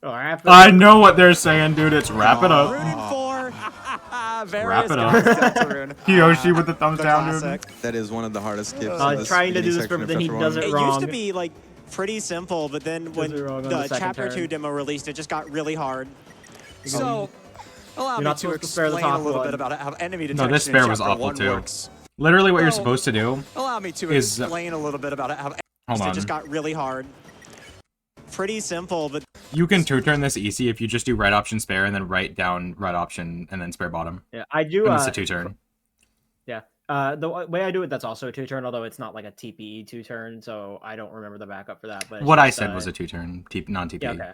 Oh, I know what they're saying, dude. It's wrap it up. Rooting for Wrap various it guys. up. Deltarune. Kiyoshi with the thumbs The down, classic. dude. That is one of the hardest skips. in this trying to beginning do this section but of then he chapter does one. it It wrong. used to be like pretty simple, but then when it wrong on the the second chapter turn. 2 demo released, it just got really hard. So, allow You're me not to supposed to spare the explain a top little one. bit about how enemy No, detection this in spare was chapter awful, 1 too. works. Literally what you're Well, supposed to do Allow me to is- explain a little bit about how Hold It on. just got really hard. Pretty simple, but You can two-turn this easy if you just do right option spare and then right down right option and then spare bottom. Yeah, I do. And it's a two-turn. Yeah. The way I do it, that's also a 2-turn, although it's not like a TPE 2-turn, so I don't remember the backup for that. But it's What I just, said was a two-turn, non-TP. Yeah, okay.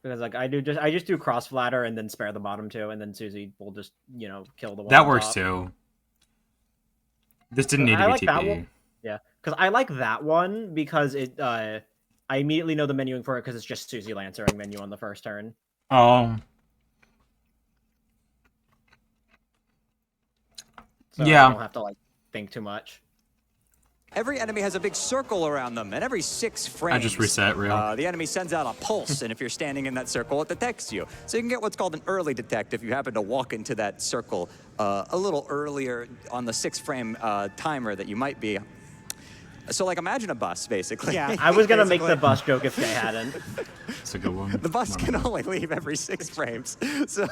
Because like I just do cross flatter and then spare the bottom 2, and then Susie will just kill the one. That on works top. too. This didn't need I to like be that TP. one. Yeah, because I like that one because it. I immediately know the menuing for it because it's just Susie Lancer menu on the first turn. Oh. So Yeah. I don't have to like think too much. Every enemy has a big circle around them, and every 6 frames, I just reset real. the enemy sends out a pulse, and if you're standing in that circle, it detects you. So you can get what's called an early detect if you happen to walk into that circle a little earlier on the 6-frame timer that you might be. So, like, imagine a bus, basically. Yeah. I was gonna make the Basically. bus joke if they hadn't. It's a good one. The bus can only leave every 6 frames. So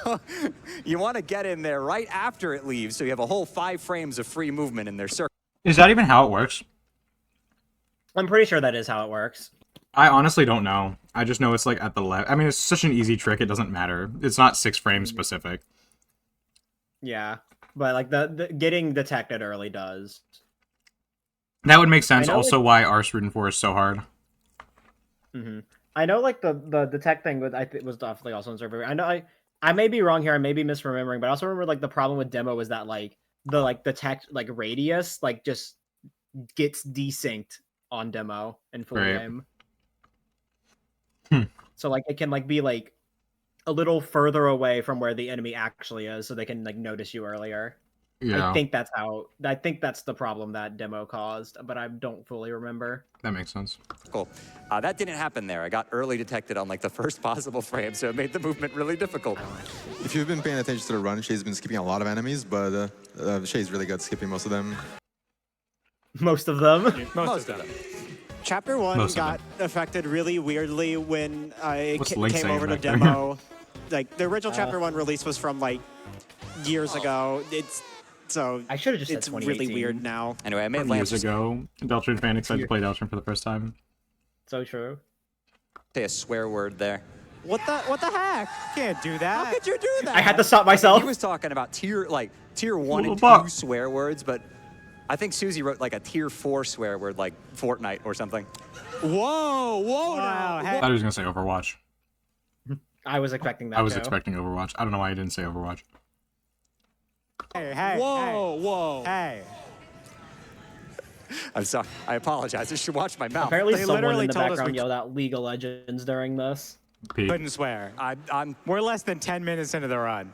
you want to get in there right after it leaves, so you have a whole 5 frames of free movement in their circle. Is that even how it works? I'm pretty sure that is how it works. I honestly don't know. I just know it's like at the left. I mean, it's such an easy trick. It doesn't matter. It's not 6 frames specific. Yeah, but like the getting detected early does. That would make sense. I know, Also, why Ars Rootin' 4 is so hard. I know like the detect thing was was definitely also in server. I know I may be wrong here. I may be misremembering, but I also remember like the problem with demo was that like the detect like radius like just gets desynced on demo in full Right. game. Hmm. So like it can like be like a little further away from where the enemy actually is, so they can like notice you earlier. Yeah, I think that's the problem that demo caused, but I don't fully remember. that makes sense. That didn't happen there. I got early detected on like the first possible frame, so it made the movement really difficult. If you've been paying attention to the run, Shay's been skipping a lot of enemies, but Shay's really good at skipping most of them. Most of them. Most of them. Chapter 1 Most of got affected really weirdly when it What's Link came saying over to back there? demo. Like, the original Chapter 1 release was from, like, years ago. So I should have just said it's 2018. really weird now. Anyway, I made Years Lance ago, Deltarune fan excited to play Deltarune for the first time. So true. say a swear word there. What the heck? Can't do that. How could you do that? I had to stop myself. He was talking about tier 1 and 2 Fuck. swear words, but I think Susie wrote like a tier 4 swear word, like Fortnite or something. Whoa, whoa, Wow, now. hey. I thought he was gonna say Overwatch. I was expecting that. I was too. expecting Overwatch. I don't know why I didn't say Overwatch. Hey, Whoa, whoa. hey. I'm sorry. I apologize. I should watch my mouth. Apparently, They someone literally in the told us background we- yelled out League of Legends during this. Pete. Couldn't swear. I'm We're less than 10 minutes into the run.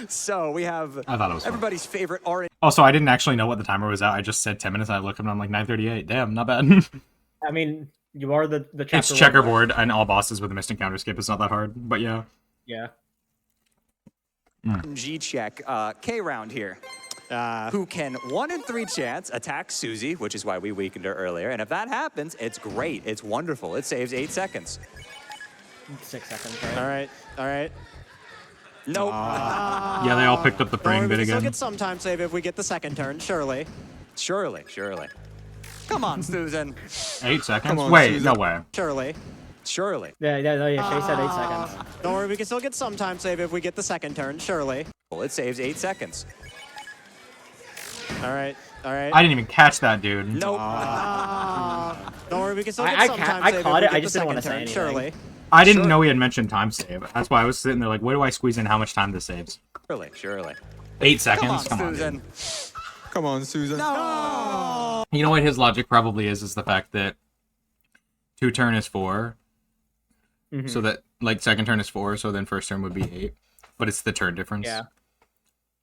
so we have I thought it was fun. everybody's favorite orange. Also, I didn't actually know what the timer was at. I just said 10 minutes. And I looked up and I'm like 9:38. Damn, not bad. I mean, you are the chapter It's one checkerboard and all bosses with a missed encounter skip. It's not that hard, but yeah. Yeah. G check K round here. Who can 1 in 3 chance attack Susie, which is why we weakened her earlier. And if that happens, it's great. It's wonderful. It saves 8 seconds. 6 seconds. Right? All right. Nope. Yeah, they all picked up the Don't worry, frame we bit can still again. get some time save if we get the second turn, surely. Surely. Come on, Susan. 8 seconds? Come on, Wait, Susan. no way. Surely. Surely. Yeah. Shay said 8 seconds. Don't worry, we can still get some time save if we get the second turn, surely. Well, it saves 8 seconds. All right. I didn't even catch that, dude. Nope. Don't worry, we can still get I some ca- time I save caught if it, we I get just the didn't wanna second say turn, anything. surely. I didn't Sure. know he had mentioned time save. That's why I was sitting there like, where do I squeeze in how much time this saves? Surely. 8 Come on, seconds? Come on, Susan. Come on, Susan. You know what his logic probably is the fact that 2 turn is 4. So that, like, second turn is 4, so then first turn would be 8. But it's the turn difference.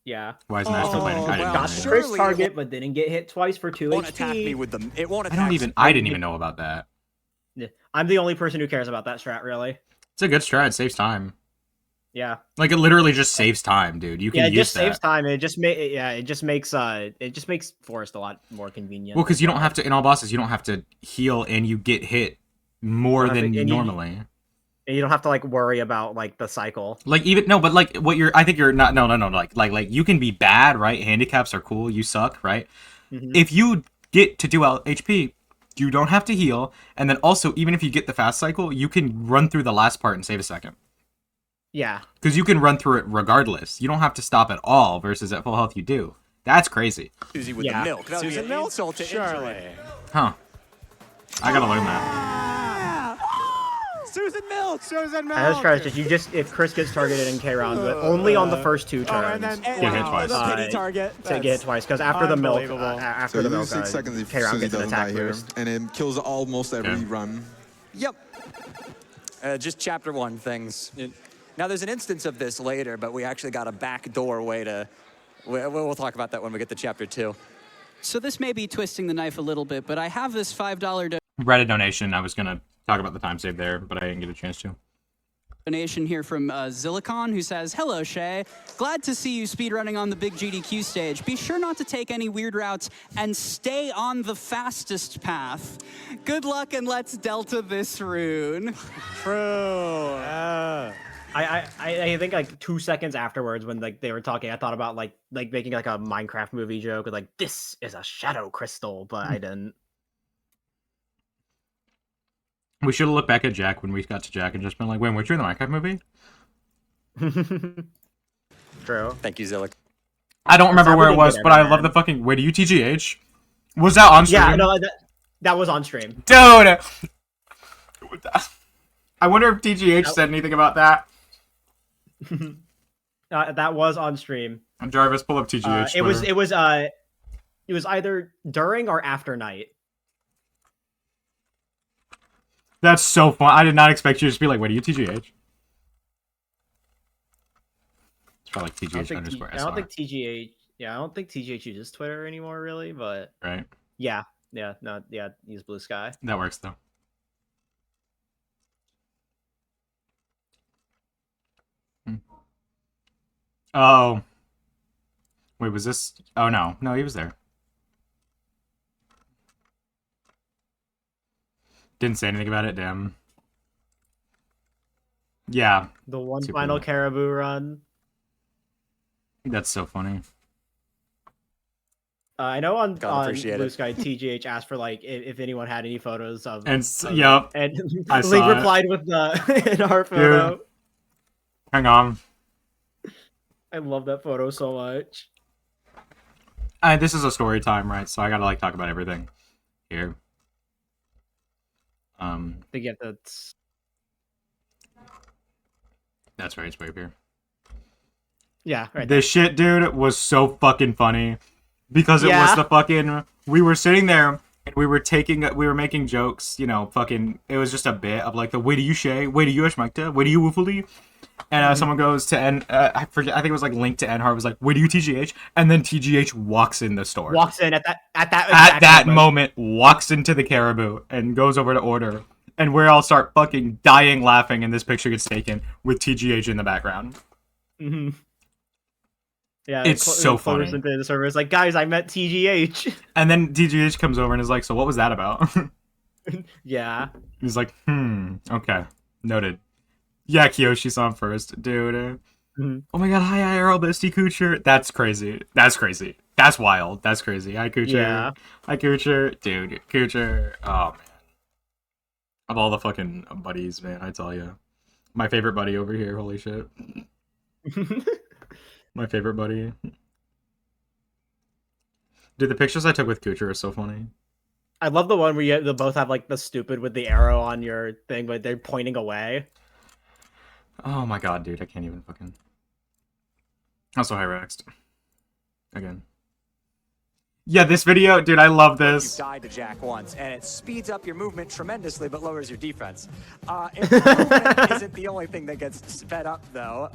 Yeah. Why isn't that still playing? I didn't well, know. Got that. the Surely first it target, but didn't get hit twice for 2 It won't HP. attack me with the. It won't attack. I didn't even know about that. Yeah. I'm the only person who cares about that strat, really. It's a good strat. It saves time. Yeah. Like, it literally just saves time, dude. You can Yeah, it use just that. saves time. It just makes Forest a lot more convenient. Well, because you don't have to, in all bosses, you don't have to heal and you get hit more Don't have than to- and you- normally. And you don't have to like worry about like the cycle. Like, even, no, but like, what you're, I think you're not, no, like, you can be bad, right? Handicaps are cool. You suck, right? Mhm. If you get to do HP, you don't have to heal. And then also, even if you get the fast cycle, you can run through the last part and save a second. Yeah. Because you can run through it regardless. You don't have to stop at all, versus at full health you do. That's crazy. Susie with Yeah. the milk. That would be Susan an milk? insult to Surely. injury. Huh. I gotta learn that. Susan Milk. Susan Milk. And that's just if Chris gets targeted in K round, but only on the first 2 turns. Oh, and then Get hit twice. The pity Uh, target. to get hit twice, because after the milk, unbelievable. after So the you milk, lose 6 seconds if K round Susie gets an doesn't die attack here, boost. and it kills almost every Yeah. run. Yep. Just chapter 1 things. Now, there's an instance of this later, but we actually got a backdoor way to... We'll talk about that when we get to chapter 2. So this may be twisting the knife a little bit, but I have this $5 Reddit donation. I was going to talk about the time save there, but I didn't get a chance to. donation here from Zilicon, who says, "Hello, Shayy. Glad to see you speedrunning on the big GDQ stage. Be sure not to take any weird routes and stay on the fastest path. Good luck and let's Delta this rune." True. I think like 2 seconds afterwards when like they were talking, I thought about like making like a Minecraft movie joke with like, this is a shadow crystal, but I didn't. We should have looked back at Jack when we got to Jack and just been like, wait, weren't you in the Minecraft movie? True. Thank you, Zillick. I don't remember where it was, but I love the fucking... Wait, do you TGH? Was that on stream? Yeah, no, that was on stream. Dude! I wonder if TGH said anything about that. That was on stream. Jarvis, pull up TGH. It was either during or after night. That's so fun. I did not expect you to just be like, wait, are you TGH? It's probably like TGH underscore SR. I don't think TGH... Yeah, I don't think TGH uses Twitter anymore, really, but... Right. Yeah, use Blue Sky. That works, though. Oh. Wait, was this... Oh, no. No, he was there. Didn't say anything about it, damn. Yeah. The one final Caribou run. That's so funny. I know on Blue Sky, TGH asked for like if anyone had any photos of. And yep, and I Link saw replied with the in our photo. Dude. Hang on. I love that photo so much. This is a story time, right? So I gotta like talk about everything here. To get that's right. It's way up here. Yeah, right. This shit, dude, was so fucking funny because it was the fucking. We were sitting there and we were making jokes. You know, fucking. It was just a bit of like the way do you Shayy, way do you Ashmekta, way do you Woofly, and someone goes to N. I forget. I think it was like Link to Enhart was like, way do you TGH, and then TGH walks in the store. Walks in at that moment, walks into the Caribou and goes over to order. And we all start fucking dying laughing, and this picture gets taken with TGH in the background. Mm-hmm. Yeah, it's so funny. Into the server, it's like, guys, I met TGH. And then TGH comes over and is like, so what was that about? Yeah. He's like, okay, noted. Yeah, Kiyoshi saw him first, dude. Mm-hmm. Oh my god, hi IRL bestie Kucher. That's crazy. That's crazy. That's wild. That's crazy. Hi Kucher. Yeah. Hi Kucher. Dude, Kucher. Oh man. Of all the fucking buddies, man, I tell you. My favorite buddy over here, holy shit. My favorite buddy. Dude, the pictures I took with Kucher are so funny. I love the one where they both have like the stupid with the arrow on your thing, but they're pointing away. Oh my god, dude, I can't even fucking... Also, hi Rexed. Again. Yeah, this video, dude, I love this. You died to Jack once, and it speeds up your movement tremendously, but lowers your defense. Movement isn't the only thing that gets sped up, though.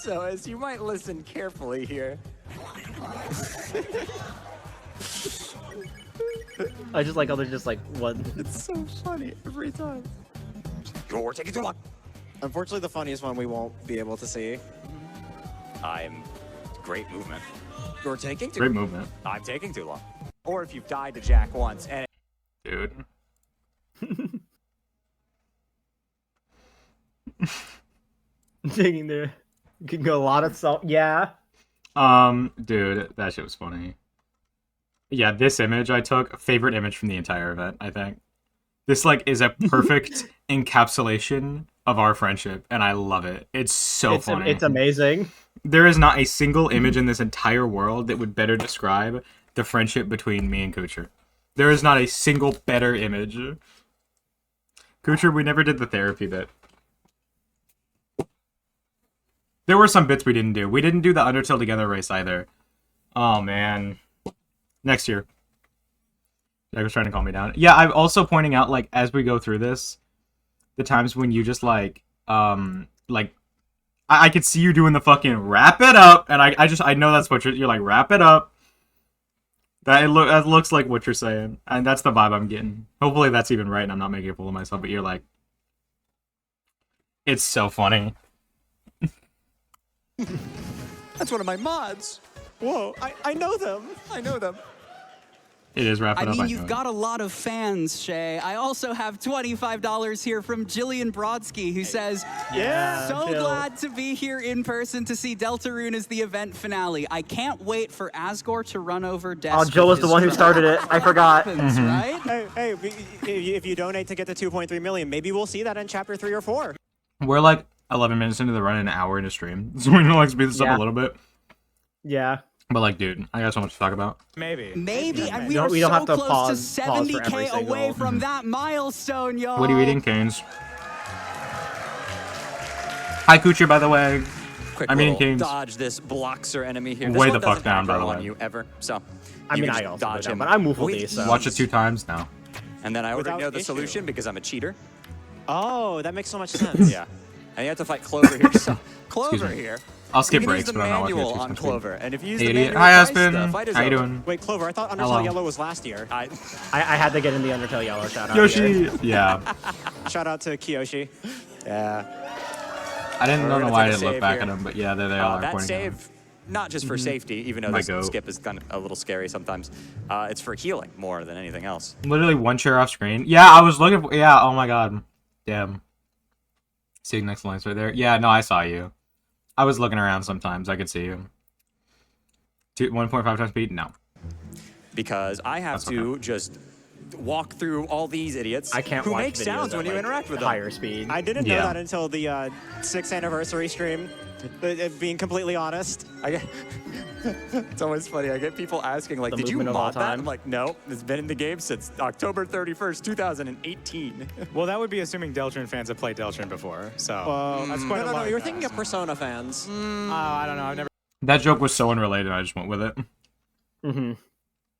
So as you might listen carefully here. I just like how they're just like, what? It's so funny every time. You're taking too long. Unfortunately, the funniest one we won't be able to see. I'm great movement. You're taking too Great movement. I'm taking too long. Or if you've died to Jack once and dude. Taking there. You can go a lot of salt. Yeah. Dude, that shit was funny. Yeah, this image I took, favorite image from the entire event, I think. This like is a perfect encapsulation of our friendship, and I love it. It's so funny. It's amazing. There is not a single image in this entire world that would better describe the friendship between me and Kucher. There is not a single better image. Kucher, we never did the therapy bit. There were some bits we didn't do. We didn't do the Undertale Together race either. Oh, man. Next year. Jack was trying to calm me down. Yeah, I'm also pointing out, like, as we go through this, the times when you just like I could see you doing the fucking wrap it up, and I know that's what you're like, wrap it up. That looks like what you're saying, and that's the vibe I'm getting. Hopefully that's even right, and I'm not making a fool of myself. But you're like, it's so funny. That's one of my mods. Whoa, I know them. I know them. It is wrap it I up. mean, I you've know. got a lot of fans, Shayy. I also have $25 here from Jillian Brodsky, who says, Yeah, so Jill. glad to be here in person to see Deltarune as the event finale. I can't wait for Asgore to run over Desk. Oh, Jill was the one who started it. I forgot. Happens, right? Hey, if you donate to get to 2.3 million, maybe we'll see that in chapter 3 or 4. We're like 11 minutes into the run, an hour into stream, so we need to like speed this up Yeah. a little bit. Yeah. But like, dude, I got so much to talk about. Maybe. Maybe, and we don't- are we don't so have to close pause to for every 70K away single- from that milestone, y'all. What are you eating, Canes? Hi, Kucher, by the way. Quick I'm eating little Canes. dodge this Bloxer enemy here. This Way one the fuck doesn't down, by aggro the on way. you ever, so I you mean, can I just also dodge go down, him but I'm Woofle with D, so- Watch it 2 times now. And then I already Without know the issue. solution because I'm a cheater. Oh, that makes so much sense. Yeah. And you have to fight Clover here. So Clover me. here. I'll skip you can breaks, use the but I'm not watching manual it too on much. Clover. And if you use Hey, the idiot. manual Hi, twice, Aspen. the fight is How you over. doing? Wait, Clover, I thought Undertale Hello. Yellow was last year. I had to get in the Undertale Yellow shout out. Yoshi! Yeah. Shout out to Kiyoshi. Yeah. I didn't We're know gonna why I take a didn't look save back here. at them, but yeah, there they all are. That pointing at them. save, not just for safety, even though My this goat. skip is kind of a little scary sometimes. It's for healing more than anything else. Literally one chair off screen. Yeah, I was looking for. Yeah, oh my god. Damn. Seeing next lines right there. Yeah, no, I saw you. I was looking around sometimes. I could see you. 1.5 times speed? No. Because I have That's to just walk through all these idiots I can't who watch make videos sounds at, when you like, interact with them. higher speed. I didn't know Yeah. that until the 6th anniversary stream, being completely honest. I get, it's always funny. I get people asking, like, The did you movement of all mod that? time. I'm like, no, it's been in the game since October 31st, 2018. Well, that would be assuming Deltarune fans have played Deltarune before. So that's quite a No, lot. you're thinking of Persona fans. Oh, I don't know. I've never. That joke was so unrelated, I just went with it. Mm-hmm.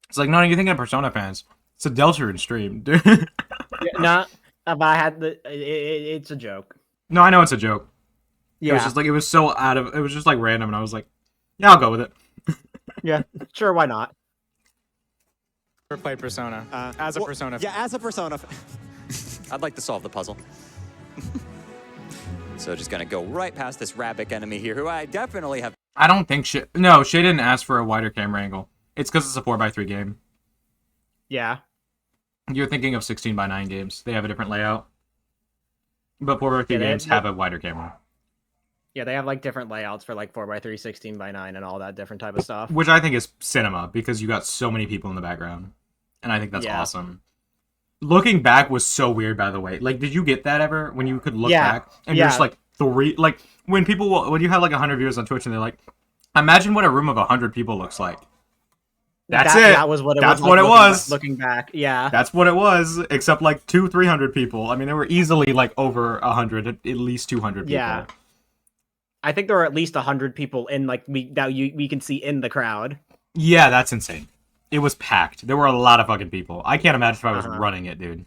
It's like, no, you're thinking of Persona fans. It's a Deltarune stream, dude. Nah, but I had the. It's a joke. No, I know it's a joke. It was Yeah. just like, it was so it was just like random, and I was like, yeah, I'll go with it. Yeah. Sure. Why not? Never played Persona. As a Well, Persona. Yeah, as a Persona fan. I'd like to solve the puzzle. So just gonna go right past this Rabbit enemy here, who I definitely have. I don't think Shay... No, Shay didn't ask for a wider camera angle. It's because it's a 4x3 game. Yeah. You're thinking of 16:9 games. They have a different layout. But 4x3 Yeah, they- games have a wider camera. Yeah, they have like different layouts for like 4x3, 16:9, and all that different type of stuff. Which I think is cinema, because you got so many people in the background. And I think that's Yeah. awesome. Looking back was so weird, by the way. Like, did you get that ever? When you could look Yeah. back and you're Yeah. just like, like, when you have like 100 viewers on Twitch and they're like, imagine what a room of 100 people looks like. That's it. That was what it That's was. what it was. Looking back, yeah. That's what it was, except like 200-300 people. I mean, there were easily like over 100, at least 200 people. Yeah. I think there were at least 100 people in like we can see in the crowd. Yeah, that's insane. It was packed. There were a lot of fucking people. I can't imagine if I was Uh-huh. running it, dude.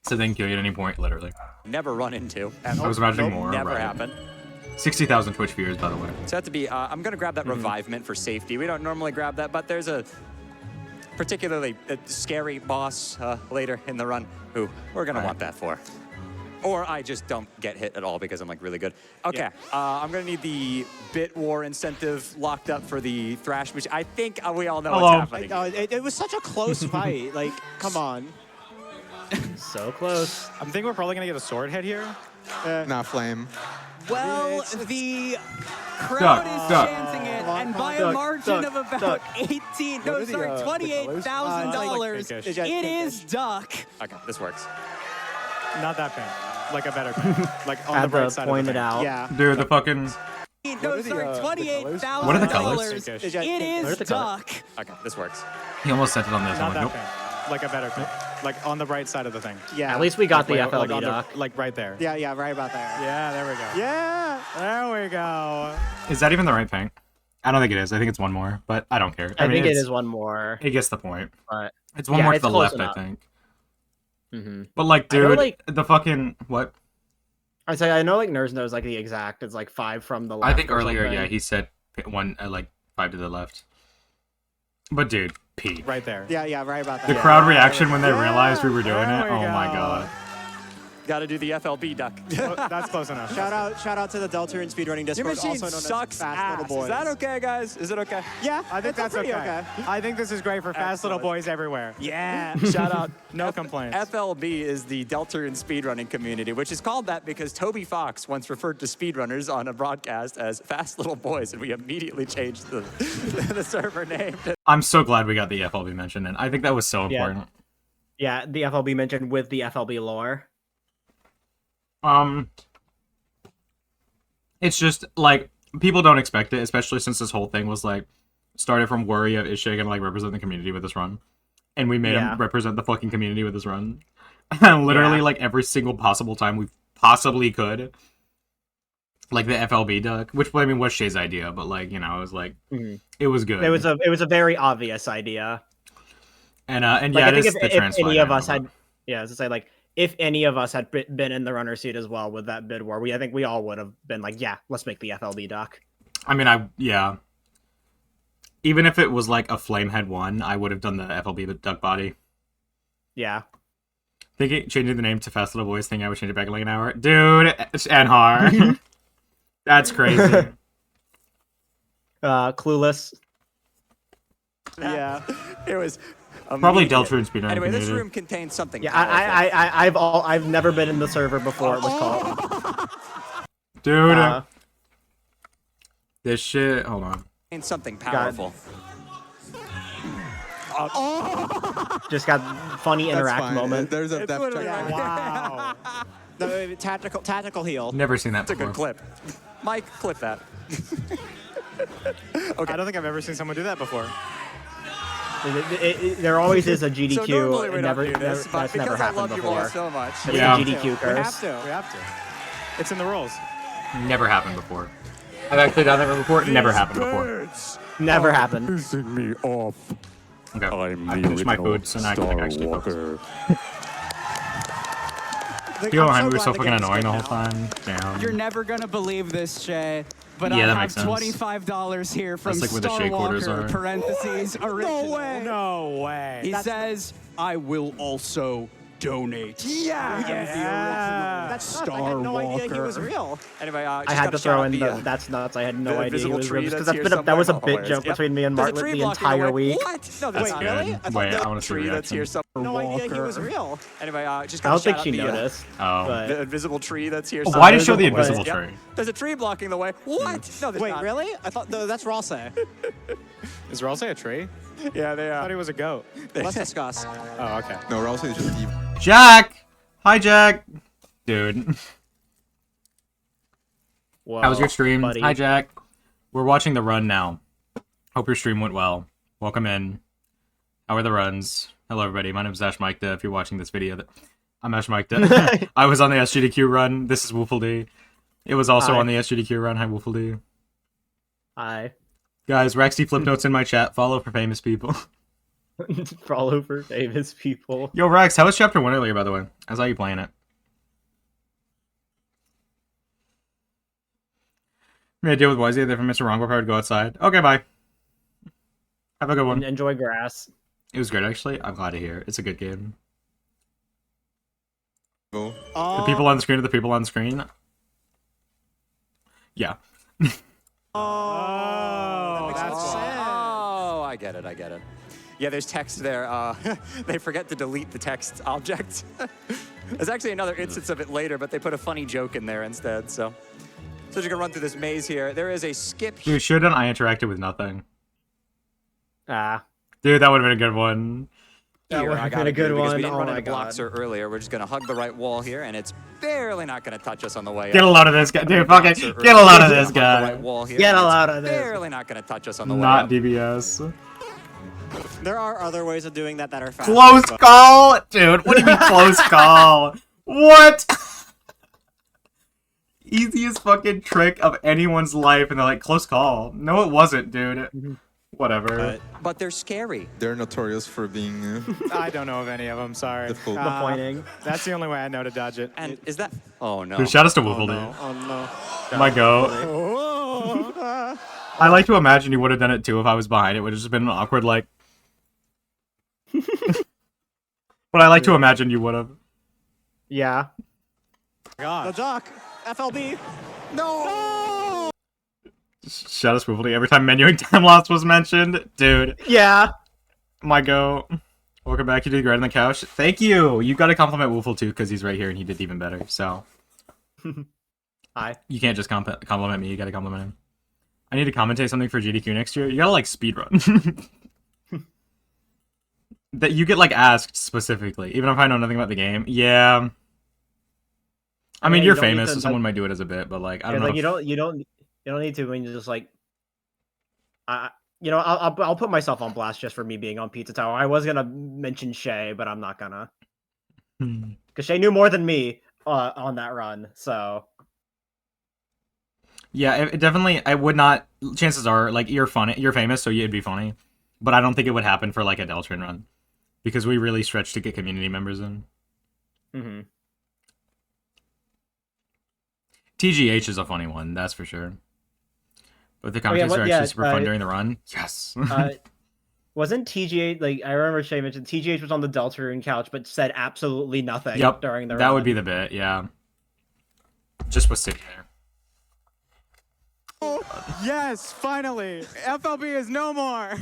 So they can kill you at any point, literally. Never run into. I was imagining more. Never right. happened. 60,000 Twitch viewers, by the way. So have to be. I'm gonna grab that Mm-hmm. revivement for safety. We don't normally grab that, but there's a particularly scary boss later in the run who we're gonna Right. want that for. Or I just don't get hit at all because I'm like really good. Okay, I'm gonna need the bit war incentive locked up for the thrash, which I think we all know Hello. what's happening. It was such a close fight. Like, come on. So close. I'm thinking we're probably gonna get a sword hit here. Not flame. Well, the crowd is duck. chanting it, and by a Duck, margin duck, of about duck. 18, no, What are the, sorry, the $28,000. colors? It is Duck. Okay, this works. Not that pink. Like a better pink. Like on the Had bright to side point of it the out. Yeah. Dude, the fucking... No, sorry, $28,000. What are the colors? It Pinkish. is the colors? Duck. Okay, this works. He almost sent it on this. Not I'm that like, nope. pink. Like a better pink. Like on the bright side of the thing. Yeah. At least we got the Like, FLD on duck. like right there. Yeah, yeah, right about there. Yeah, there we go. Yeah. There we go. Is that even the right pink? I don't think it is. I think it's one more, but I don't care. I mean, think it it's- is one more, It gets the point. but It's one Yeah, more to it's the close left, enough. I think. But like, I know, dude, like- the fucking what? I say I know like Nurs knows like the exact. It's like 5 from the left. I think or earlier, something. yeah, he said one like 5 to the left. But dude, P. Right there. Yeah, right about that. The crowd reaction when they realized we were doing There it. we Oh my go. god. Got to do the FLB duck. Well, that's close enough. Shout out to the Deltarune speedrunning Your Discord, machine also known sucks as Fast ass. Little Boys. Is that okay, guys? Is it okay? Yeah, I think it's that's pretty okay. I think this is great for fast little Excellent. boys everywhere. Yeah. Shout out. No complaints. FLB is the Deltarune speedrunning community, which is called that because Toby Fox once referred to speedrunners on a broadcast as fast little boys, and we immediately changed the, the server name. I'm so glad we got the FLB mentioned, and I think that was so Yeah. important. Yeah, the FLB mentioned with the FLB lore. It's just like people don't expect it, especially since this whole thing was like started from worry of is Shayy gonna like represent the community with this run, and we made Yeah. him represent the fucking community with this run. And literally, Yeah. like every single possible time we possibly could, like the FLB duck, which I mean was Shay's idea, but like you know, it was like it was good. It was a very obvious idea. and Like, yeah, I it think is the if transfer. any of I us know, had, yeah, as I say, like if any of us had been in the runner seat as well with that bid war, I think we all would have been like, yeah, let's make the FLB duck. I mean, yeah. Even if it was like a Flamehead one, I would have done the FLB duck body. Yeah. Thinking changing the name to Fast Little Boys thing, I would change it back in like an hour. Dude, it's Anhar. That's crazy. Clueless. Yeah. It was Probably immediate. Deltarune speedrunning Anyway, this community. room contains something. Yeah, powerful. I've never been in the server before it was called. Dude, this shit. Hold on. Contains something powerful. Just got funny That's interact fine. moment. There's a depth check. Yeah. Wow. The tactical heal. Never seen that That's a before. good clip. Mike, clip that. I don't think I've ever seen someone do that before. There always is a GDQ. So normally we and don't never, do this, but that's never because I happened love you all before. so much. It's Yeah. a GDQ We curse. have to. We have to. It's in the rules. Never happened before. I've actually done that before. Never happened before. Never happened. Pissing me off. Okay. I'm I the finished my original food, so now I can actually focus. Starwalker. Feel I'm behind me so was so glad the fucking game is annoying good the whole now. time. Damn. You're never gonna believe this, Shay, but Yeah, that I makes have sense. $25 here from That's like where the Shayy quarters Starwalker, are. parentheses, original. No way. No way. He says, I will also donate. Yeah. That's nuts. I had no idea he was real. Anyway, I just had gotta to shout throw out in the, the that's nuts. I had no the idea he invisible was tree real because that's here that was a somewhere. bit joke Yep. between me and There's a Martlet tree the blocking the entire way. week. What? No, That's wait, good. really? I thought Wait, the I wanna see tree that's reaction. here somewhere. No idea he was real. Anyway, just I gotta don't think shout she out the, noticed. Oh. But the invisible tree that's here. Why did there's show a- the but- invisible Yep. tree? There's a tree blocking the way. What? No, there's Wait, not. really? I thought that's Ralsei. Is Ralsei a tree? Yeah, they I thought are. he was a goat. Let's discuss. Oh, okay. No, Ralsei is just evil. Jack! Hi, Jack! Dude. whoa, How was your stream? buddy. Hi, Jack. We're watching the run now. Hope your stream went well. Welcome in. How are the runs? Hello, everybody. My name is Ash Mikda. If you're watching this video, I'm Ash Mikda. I was on the SGDQ run. This is Woofle D. It was also Hi. on the SGDQ run. Hi, Woofle D. Hi. Guys, Rexy flip notes in my chat. Follow for famous people. Follow for famous people. Yo, Rex, how was chapter 1 earlier, by the way? I saw you playing it. Made a deal with Wisey that if Mr. Wrong I would go outside. Okay, bye. Have a good one. Enjoy grass. It was good, actually. I'm glad to hear. It's a good game. Evil. The people on the screen are the people on the screen. Yeah. Oh, that's why. Oh, I get it. I get it. Yeah, there's text there. They forget to delete the text object. There's actually another instance of it later, but they put a funny joke in there instead. So just gonna run through this maze here. There is a skip. Dude, should have done I interacted with nothing. Ah. Dude, that would have been a good one. That Here, would I have gotta been a good do, because one. we didn't Oh run my into blocks god. earlier. We're just gonna hug the right wall here, and it's barely not gonna touch us on the way Get a up. load of this guy. Dude, fucking Blocks are get a load of early. this Hug the right guy. wall here, Get a and it's load of this. Barely not gonna touch us on the way Not up. DBS. There are other ways of doing that that are fast. Close call? Dude, what do you mean close call? What? Easiest fucking trick of anyone's life, and they're like, close call. No, it wasn't, dude. Whatever. But they're scary. They're notorious for being I don't know of any of them. Sorry. difficult. The pointing. That's the only way I know to dodge it. And is that? Oh no. Dude, shout outs to Oh Woofle, no. dude. Oh no. My go. Oh. I like to imagine you would have done it too if I was behind. It would have just been an awkward like. But I like to imagine you would have. Yeah. God. The dock. FLB. No. Shout out to Woofle every time menuing time loss was mentioned, dude. Yeah. My go. Welcome back. You did great on the couch. Thank you. You got to compliment Woofle too because he's right here and he did even better. So Hi. you can't just compliment me. You got to compliment him. I need to commentate something for GDQ next year. You gotta like speedrun. That you get like asked specifically, even if I know nothing about the game. Yeah. I mean, Yeah, you're you don't need famous, to, so someone might do it as a bit, but like I don't know. Like you don't need to when you just like. I'll put myself on blast just for me being on Pizza Tower. I was gonna mention Shayy, but I'm not gonna. Because Shayy knew more than me on that run, so. Yeah, it definitely. I would not. Chances are, like you're funny, you're famous, so you'd be funny, but I don't think it would happen for like a Deltarune run, because we really stretch to get community members in. Mm-hmm. TGH is a funny one, that's for sure. But the commentaries are actually super fun during the run. Yes. Wasn't TGH like I remember Shayy mentioned TGH was on the Deltarune couch, but said absolutely nothing during the run. That would be the bit, yeah. Just was sitting there. Yes, finally. FLB is no more.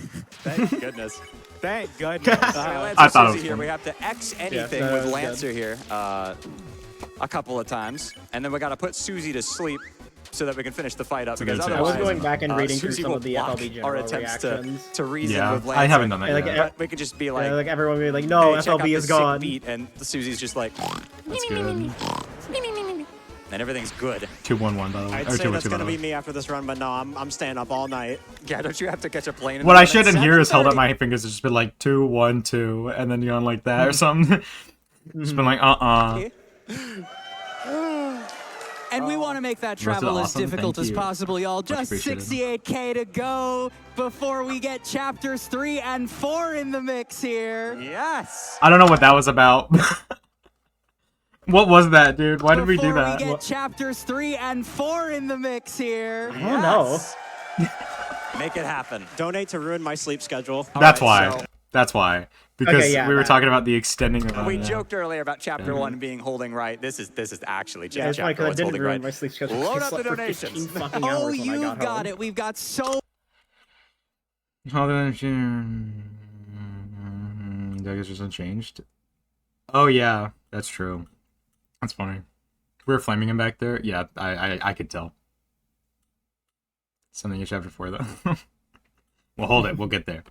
Thank goodness. Thank goodness. I thought it was here. funny. We have to X anything that with was Lancer here a couple of times, and then we got to put Susie to sleep so that we can finish the fight up. Because good tip. I was otherwise, going back and reading through Susie some will of the block FLB our general attempts reactions. to reason Yeah, with Lancer. I haven't done that Like, yet. But we could just be like, like everyone would be like, "No, hey, check out FLB this is sick gone." beat, and Susie's just like, That's good. and everything's good. 2-1-1 by the way. I'd Or say 2-2 that's by the gonna way. be me after this run, but no, I'm staying up all night. Yeah, don't you have to catch a plane? What I should in here is held up my fingers and just been like 2-1-2, and then gone like that or something. Just been like And we want to make that Was it travel as awesome? difficult Thank as you. possible, y'all. Just appreciated. 68K to go before we get chapters 3 and 4 in the mix here. Yes. I don't know what that was about. What was that, dude? Why did we do Before that? we get chapters 3 and 4 in the mix here. I don't know. Make it happen. Donate to ruin my sleep schedule. That's Alright, why. so- That's why. Because Okay, yeah, we were that. talking about the extending of We yeah. joked earlier about chapter 1 being holding right. This is actually just It's funny chapter 1's because I didn't holding ruin right. my sleep schedule. Load I up the slept for donations. 15 fucking Oh, hours when I you've got got home. it. We've got so Hold on. That is just unchanged. Oh yeah, that's true. That's funny. We were flaming him back there. Yeah, I could tell. Something in chapter 4 though. We'll hold it. We'll get there.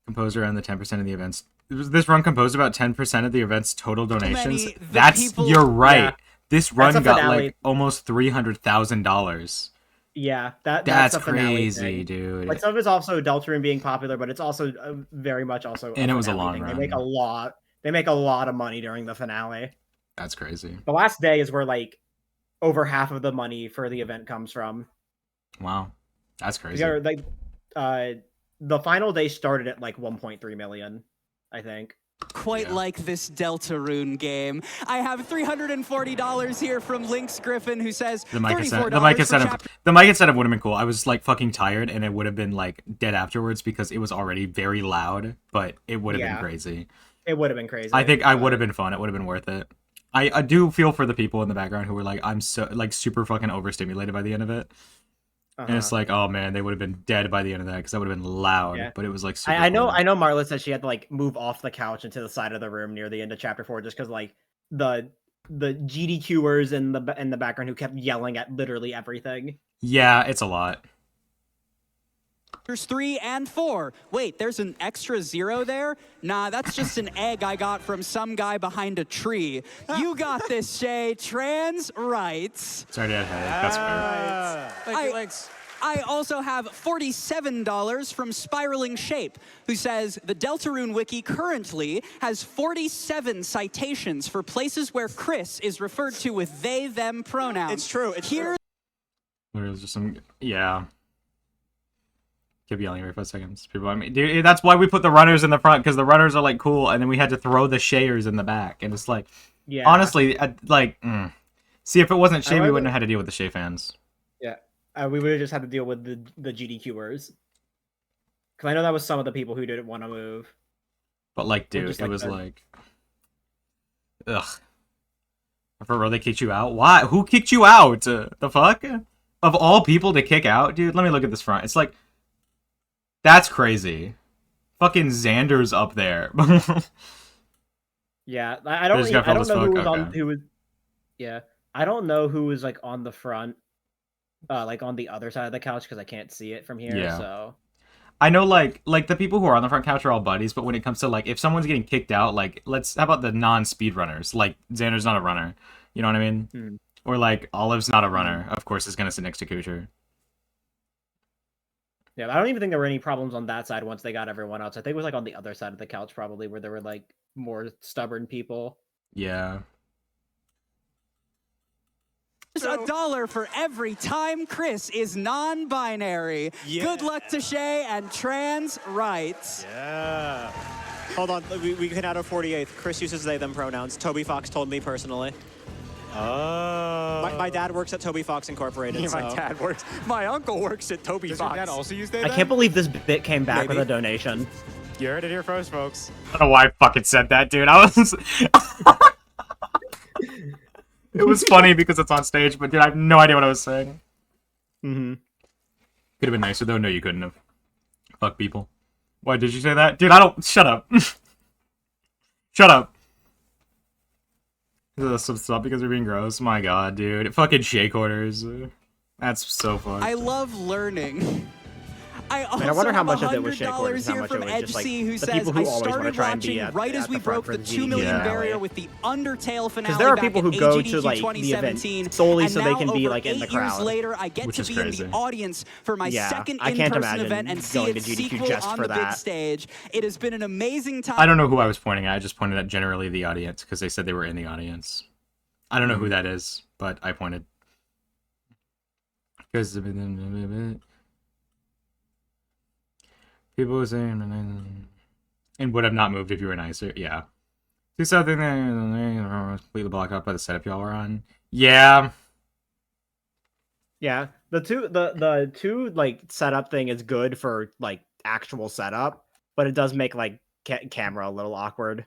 Composed around the 10% of the events. This run composed about 10% of the event's total donations. many, the That's people- you're right. Yeah. This run a got finale. like almost $300,000. Yeah, That's a finale crazy, thing. dude. Like some of it's also Deltarune being popular, but it's also very much also. And it was a finale long thing. run. They make a lot. They make a lot of money during the finale. That's crazy. The last day is where like over half of the money for the event comes from. Wow. That's crazy. Yeah, like the final day started at like 1.3 million, I think. quite Yeah. like this Deltarune game. I have $340 here from Lynx Griffin, who says The mic $34 incentive would have been cool. I was like fucking tired, and it would have been like dead afterwards because it was already very loud. But it would have been crazy. It would have been crazy. I think I would have been fun. It would have been worth it. I do feel for the people in the background who were like, I'm so like super fucking overstimulated by the end of it. And it's like, oh man, they would have been dead by the end of that because that would have been loud. Yeah. But it was like super I know fun. Marla said she had to like move off the couch into the side of the room near the end of chapter 4 just because like the GDQers in the background who kept yelling at literally everything. Yeah, it's a lot. There's 3 and 4. Wait, there's an extra 0 there? Nah, that's just an egg I got from some guy behind a tree. You got this, Shayy. Trans rights. Sorry to add. That's fair. Thank you, Lynx. I also have $47 from Spiraling Shape, who says the Deltarune wiki currently has 47 citations for places where Chris is referred to with they, them pronouns. It's true. It's Here true. There's just some, yeah. Keep yelling every 5 seconds. People, I mean, dude, that's why we put the runners in the front, because the runners are like cool, and then we had to throw the Shayyers in the back, and it's like, Yeah. honestly, see, if it wasn't Shayy, we rather- wouldn't have had to deal with the Shayy fans. Yeah. We would have just had to deal with the GDQers. Because I know that was some of the people who didn't want to move. But like, dude, just it like was that. like, ugh. For real, they kicked you out? Why? Who kicked you out? The fuck? Of all people to kick out, dude. Let me look at this front. It's like, that's crazy. Fucking Xander's up there. Yeah, I don't. just got I don't filled know as who fuck? was on. Okay. Who was? Yeah, I don't know who was like on the front, like on the other side of the couch because I can't see it from here. Yeah. So I know, like the people who are on the front couch are all buddies, but when it comes to like if someone's getting kicked out, like how about the non-speed runners? Like Xander's not a runner, you know what I mean? Or like Olive's not a runner. Of course, is gonna sit next to Kucher. yeah, I don't even think there were any problems on that side once they got everyone else. I think it was like on the other side of the couch probably where there were like more stubborn people. Yeah. There's $1 for every time Chris is non-binary. Yeah. Good luck to Shayy and trans rights. Yeah. Hold on, we can add a 48th. Chris uses they, them pronouns. Toby Fox told me personally. Oh. My dad works at Toby Fox Incorporated. My so. dad works. My uncle works at Toby Does Fox. your dad also use they, I can't believe this bit came back with Maybe. a donation. You heard it here first, folks. I don't know why I fucking said that, dude. I was. It was funny because it's on stage, but dude, I have no idea what I was saying. Mm-hmm. Could have been nicer though. No, you couldn't have. Fuck people. Why did you say that, dude? I don't. Shut up. Shut up. Stop because we're being gross. My god, dude. Fucking Shayy quarters. That's so fun. I love learning. I also I wonder how have much of it was Shayy $100 quarters, how here much from it was just, like, EdgeC who the says, people who I always wanna started try and be watching at- right as at we the front broke for the the 2 million GDQ barrier finale. with the Undertale finale there are back people in who go AGDQ to, like, the 2017, event solely and so they now, can be, over like, in the 8 years crowd. later, I get Which to is be crazy. in the audience for my Yeah, second I can't in-person imagine event and see going its to GDQ sequel just on for the big that. stage. It has been an amazing time. I don't know who I was pointing at. I just pointed at generally the audience because they said they were in the audience. I don't know who that is, but I pointed. Because people were saying and would have not moved if you were nicer. Yeah. Do something completely blocked out by the setup y'all were on. Yeah. Yeah, the two like setup thing is good for like actual setup, but it does make like camera a little awkward.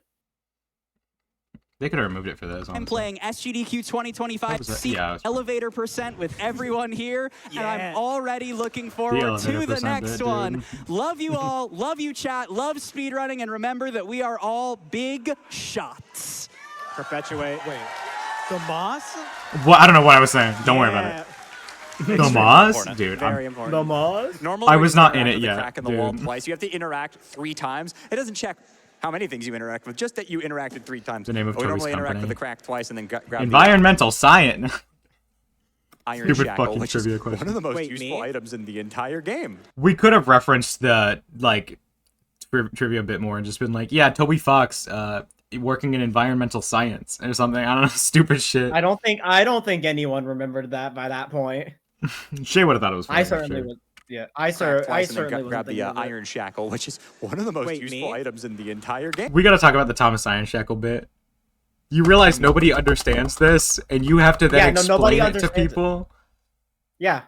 They could have removed it for this. I'm Honestly. playing SGDQ 2025 seat Yeah, it's- elevator percent with everyone here, and I'm Yeah. already looking forward elevator to the percent next bit, one. dude. Love you all, love you chat, love speedrunning, and remember that we are all big shots. Perpetuate. Wait. The Moss? Well, I don't know what I was saying. Don't worry about it. The Moz, important. dude. Very important. The Moz? Normally, I when was you not interact in it with the yet, Crack in the wall dude. twice. You have to interact 3 times. It doesn't check how many things you interact with, just that you interacted 3 times. The name of we Toby's normally interact company. with the Crack twice and then grab the Environmental science. Iron Stupid Shackle, fucking which is trivia one question. of the most Wait, useful me? items in the entire game. We could have referenced the like trivia a bit more and just been like, yeah, Toby Fox, working in environmental science or something. I don't know, stupid shit. I don't think anyone remembered that by that point. Shay would have thought it was funny. I for certainly sure. was. Yeah, Crack twice and then certainly grab wasn't the thinking of it. Iron Shackle, which is one of the most Wait, useful me? items in the entire game. We gotta talk about the Thomas Iron Shackle bit. You realize nobody understands this, and you have to then Yeah, no, nobody explain it to understands it. people. Yeah,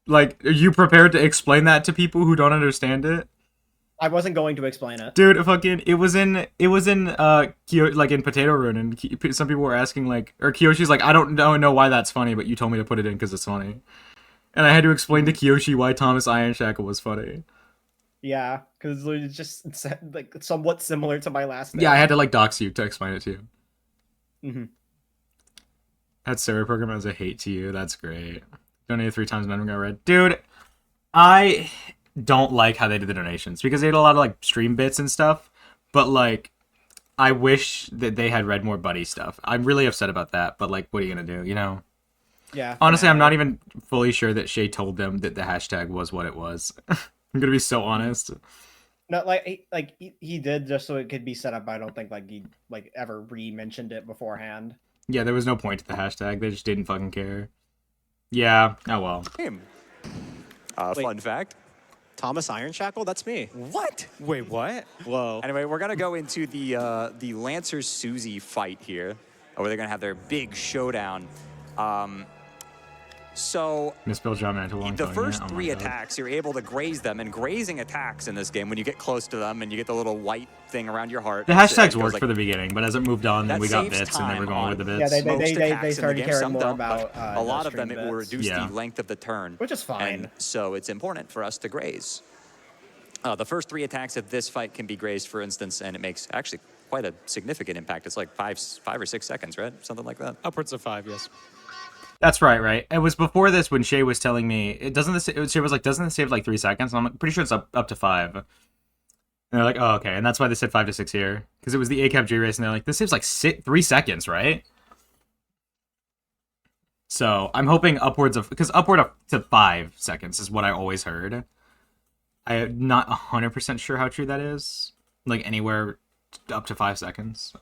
Like, are you prepared to explain that to people who don't understand it? I wasn't going to explain it. Dude, it was in like in Potato Rune, and some people were asking like, or Kiyoshi's like, I don't know why that's funny, but you told me to put it in because it's funny, and I had to explain to Kiyoshi why Thomas Iron Shackle was funny. Yeah, because it's just like somewhat similar to my last name. Yeah, I had to like dox you to explain it to you. Mhm. That server program as a hate to you. That's great. Donated 3 times, none of them got read. Dude, I don't like how they did the donations because they had a lot of like stream bits and stuff, but like I wish that they had read more buddy stuff. I'm really upset about that, but like what are you gonna do, you know? Yeah. Honestly, I'm not even fully sure that Shayy told them that the hashtag was what it was. I'm gonna be so honest. No, he did just so it could be set up. But I don't think like he like ever re-mentioned it beforehand. Yeah, there was no point to the hashtag. They just didn't fucking care. Yeah, oh well. Game. Wait. Fun fact. Thomas Iron Shackle? That's me. What? Wait, what? Whoa. Anyway, we're gonna go into the Lancer Susie fight here, where they're gonna have their big showdown. So Misspelled John Mantle. the first 3 attacks, you're able to graze them, and grazing attacks in this game, when you get close to them and you get the little white thing around your heart. The it hashtags goes worked like, for the beginning, but as it moved on, then that we got saves bits, and they were time going with on- the Yeah, bits. most they attacks in the started game, caring some more don't, about but a lot of them stream it will bits. reduce Yeah. the length of the turn, Which is fine. and so it's important for us to graze. The first 3 attacks of this fight can be grazed, for instance, and it makes actually quite a significant impact. It's like 5 or 6 seconds, right? Something like that. Upwards of 5, yes. That's right. It was before this when Shayy was telling me it doesn't. Shayy was like, doesn't it save like 3 seconds? And I'm like, pretty sure it's up to 5. And they're like, oh, okay. And that's why they said 5 to 6 here, because it was the ACAP G race, and they're like, this saves like 3 seconds, right? So I'm hoping upward of to 5 seconds is what I always heard. I'm not 100% sure how true that is. Like anywhere up to 5 seconds.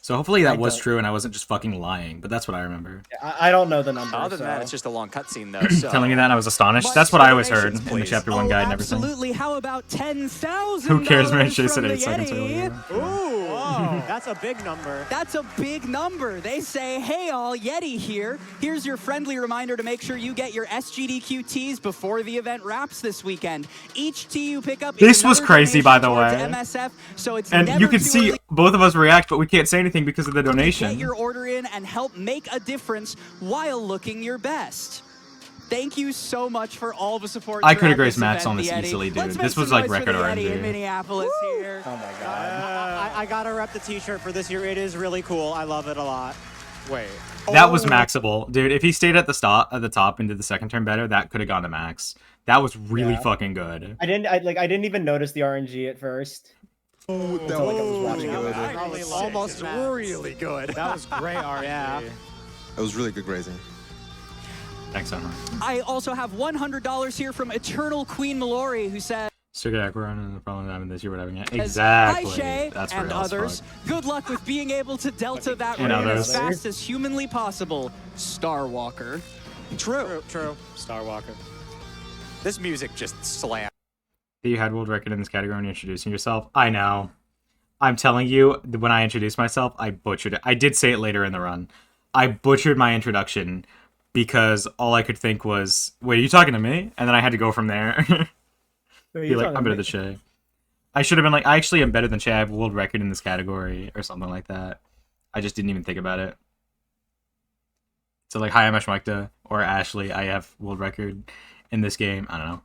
So hopefully that was true and I wasn't just fucking lying, but that's what I remember. I don't know the number. Other than that, so- it's just a long cutscene, though. So. Telling you that, and I was astonished. But That's what I always heard donations, in the please. Chapter 1 guide and everything. Absolutely. How about 10,000? Who cares, man? Shay from said the 8 seconds Yeti? earlier. Ooh, that's a big number. That's a big number. They say, hey all, Yeti here. Here's your friendly reminder to make sure you get your Sgdq tees before the event wraps this weekend. Each tee you pick up This is was another crazy, by the donation way. towards MSF, so it's And never you can too see early both of us react, but we can't say anything because of the to donation. get your order in and help make a difference while looking your best. Thank you so much for all the support. I coulda throughout graced this Max event, on this the Yeti. easily, dude. Let's make This was some like noise for record the Yeti RNG. in Minneapolis here. Oh my god. I gotta rep the t-shirt for this year. It is really cool. I love it a lot. Wait. That was maxable, dude. If he stayed at the top and did the second turn better, that could have gone to max. That was really fucking good. I didn't even notice the RNG at first. That like I was watching it. Nice. Almost Max. really good. That was great RNG. Yeah. It was really good grazing. Thanks, Emma. I also have $100 here from Eternal Queen Mallory, who said, Sgdq, we're on the problem having this year, whatever. Hi Exactly. Shay That's and real as others. fuck. Good luck with being able to delta that And rain others. as fast as humanly possible. Starwalker. True. Star Walker. This music just slammed. That you had world record in this category when introducing yourself. I know. I'm telling you, when I introduced myself, I butchered it. I did say it later in the run. I butchered my introduction because all I could think was, wait, are you talking to me? And then I had to go from there. Be like, I'm better than Shayy. I should have been like, I actually am better than Shayy. I have a world record in this category or something like that. I just didn't even think about it. So like, hi, I'm Ashmekta, or Ashley, I have world record in this game. I don't know.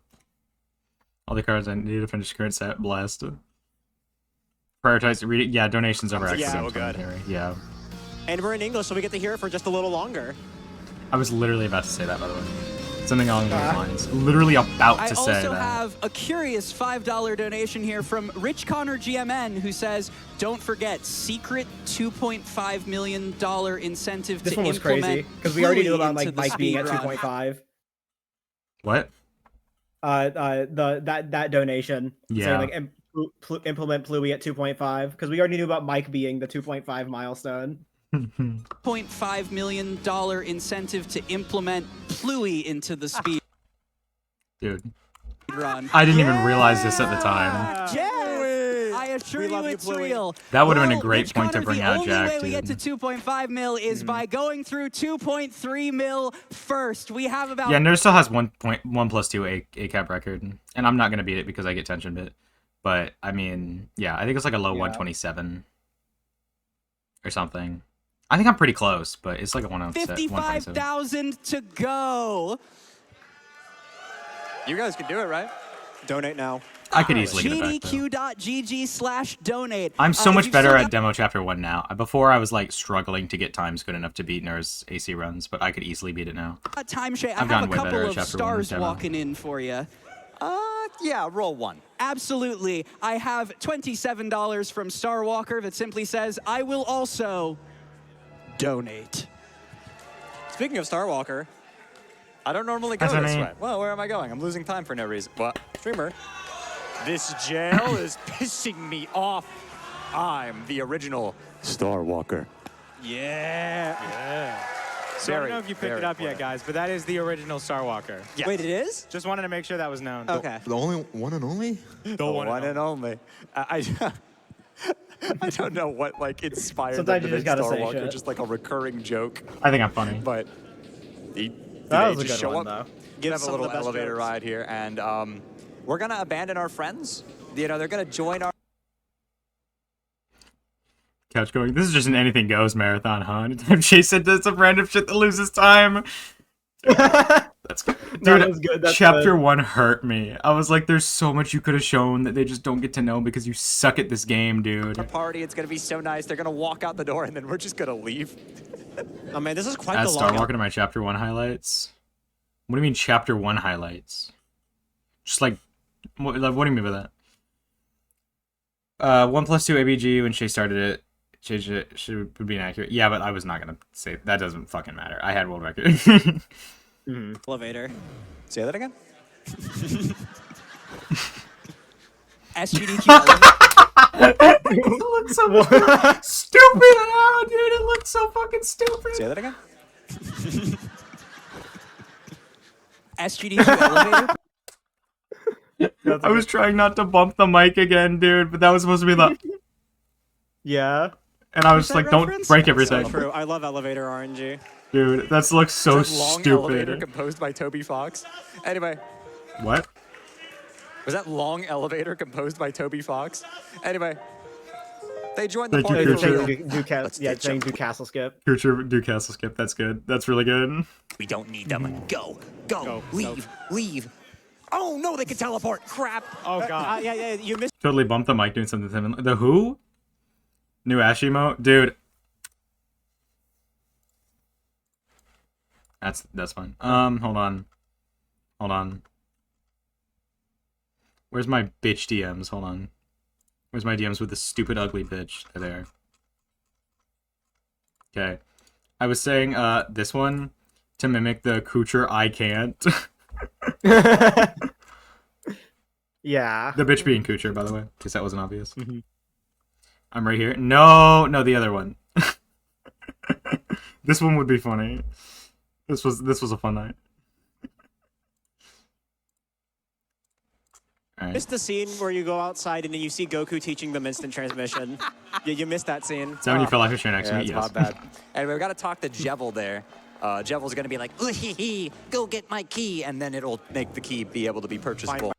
All the cards I need to finish current set, blast. Prioritize, read it. Yeah, donations over Yeah, actually. oh, good. Yeah. And we're in English, so we get to hear it for just a little longer. I was literally about to say that, by the way. Something along those lines. Literally about I to say also that. have a curious $5 donation here from Rich Connor GMN, who says, don't forget, secret $2.5 million incentive This to one was implement crazy because we already knew about Pluie like into the Mike being at speedrun. 2.5. What? That donation. Yeah. Saying, like implement Pluie at 2.5 because we already knew about Mike being the 2.5 milestone. $0.5 million incentive to implement Pluie into the speed Dude. run. I didn't even realize this at the time. Yes! I assure We you love you, it's Pluie. real. That would have been a Well, great Rich point to Connor, bring out Jack, The only way we get to dude. 2.5 mil is by going through 2.3 mil first. We have about Yeah, Nerd still has 1+2 ACAP record. And I'm not going to beat it because I get tension bit. But, I mean, yeah, I think it's like a low 127 or something. I think I'm pretty close, but it's like a 127. 55,000 to go. You guys can do it, right? Donate now. I could easily get it back, though. GDQ.gg/donate. I'm so If much you've better still at got Demo Chapter 1 now. Before, I was, like, struggling to get times good enough to beat Nerd's AC runs, but I could easily beat it now. time, Shay, I I've have a gotten way better couple at of Chapter 1 stars demo. walking in for you. Yeah, roll one. Absolutely. I have $27 from Star Walker that simply says, I will also donate. Speaking of Star Walker, I don't normally go That's this me. way. Well, where am I going? I'm losing time for no reason. What? streamer. This jail is pissing me off. I'm the original Star Walker. Yeah. So I don't know if you picked it up yet, guys, but that is the original Starwalker. Yes. Wait, it is? Just wanted to make sure that was known. Okay. The only one and only? The one and only. I don't know what like inspired Sometimes them you to just make gotta say Starwalker shit. just like a recurring joke, I think I'm funny. but That they was a just good show one, up, though. Give have a some of little the best elevator jokes. ride here, and we're gonna abandon our friends. You know, they're gonna join our. Couch going, this is just an anything goes marathon, huh? Anytime Chase said does some random shit that loses time. That's good. Dude, That was good, that's chapter good. 1 hurt me. I was like, there's so much you could have shown that they just don't get to know because you suck at this game, dude. Party, it's gonna be so nice. They're gonna walk out the door, and then we're just gonna leave. Oh man, this is quite Add the long. Starwalker to my chapter 1 highlights. What do you mean chapter 1 highlights? Just like, what do you mean by that? 1 plus 2 ABG when Shay started it. Changed it would be inaccurate. Yeah, but I was not gonna say that. Doesn't fucking matter. I had world record. Elevator. Say that again. SGDQ elevator. It looks so stupid now, dude. It looks so fucking stupid. Say that again. SGDQ elevator. I was trying not to bump the mic again, dude, but that was supposed to be the. Yeah. And I was just that like, don't reference? break So everything. true. I love elevator RNG. Dude, that looks so That long elevator stupid. composed by Toby Fox. Anyway, What? was that long elevator composed by Toby Fox? Anyway, they joined the Thank you, party. Kucher. for real. Saying do castle skip. Future do castle skip. That's good. That's really good. We don't need them. Go, Go. leave. Oh no, they can teleport. Crap. Oh god. Yeah, you missed. Totally bumped the mic doing something to him. The Who? New Ash emote? Dude. That's fine. Hold on. Where's my bitch DMs? Hold on. Where's my DMs with the stupid ugly bitch? They're there. Okay. I was saying this one to mimic the Kucher I can't. Yeah. The bitch being Kucher, by the way, because that wasn't obvious. I'm right here. No, the other one. This one would be funny. This was a fun night. All right. Missed the scene where you go outside and then you see Goku teaching them instant transmission. You missed that scene. Is that when you fell off your chair next to me? It's Yes. not bad. Anyway, we got to talk to Jevil there. Jevil's going to be like, "Ooh-hee-hee, go get my key," and then it'll make the key be able to be purchasable.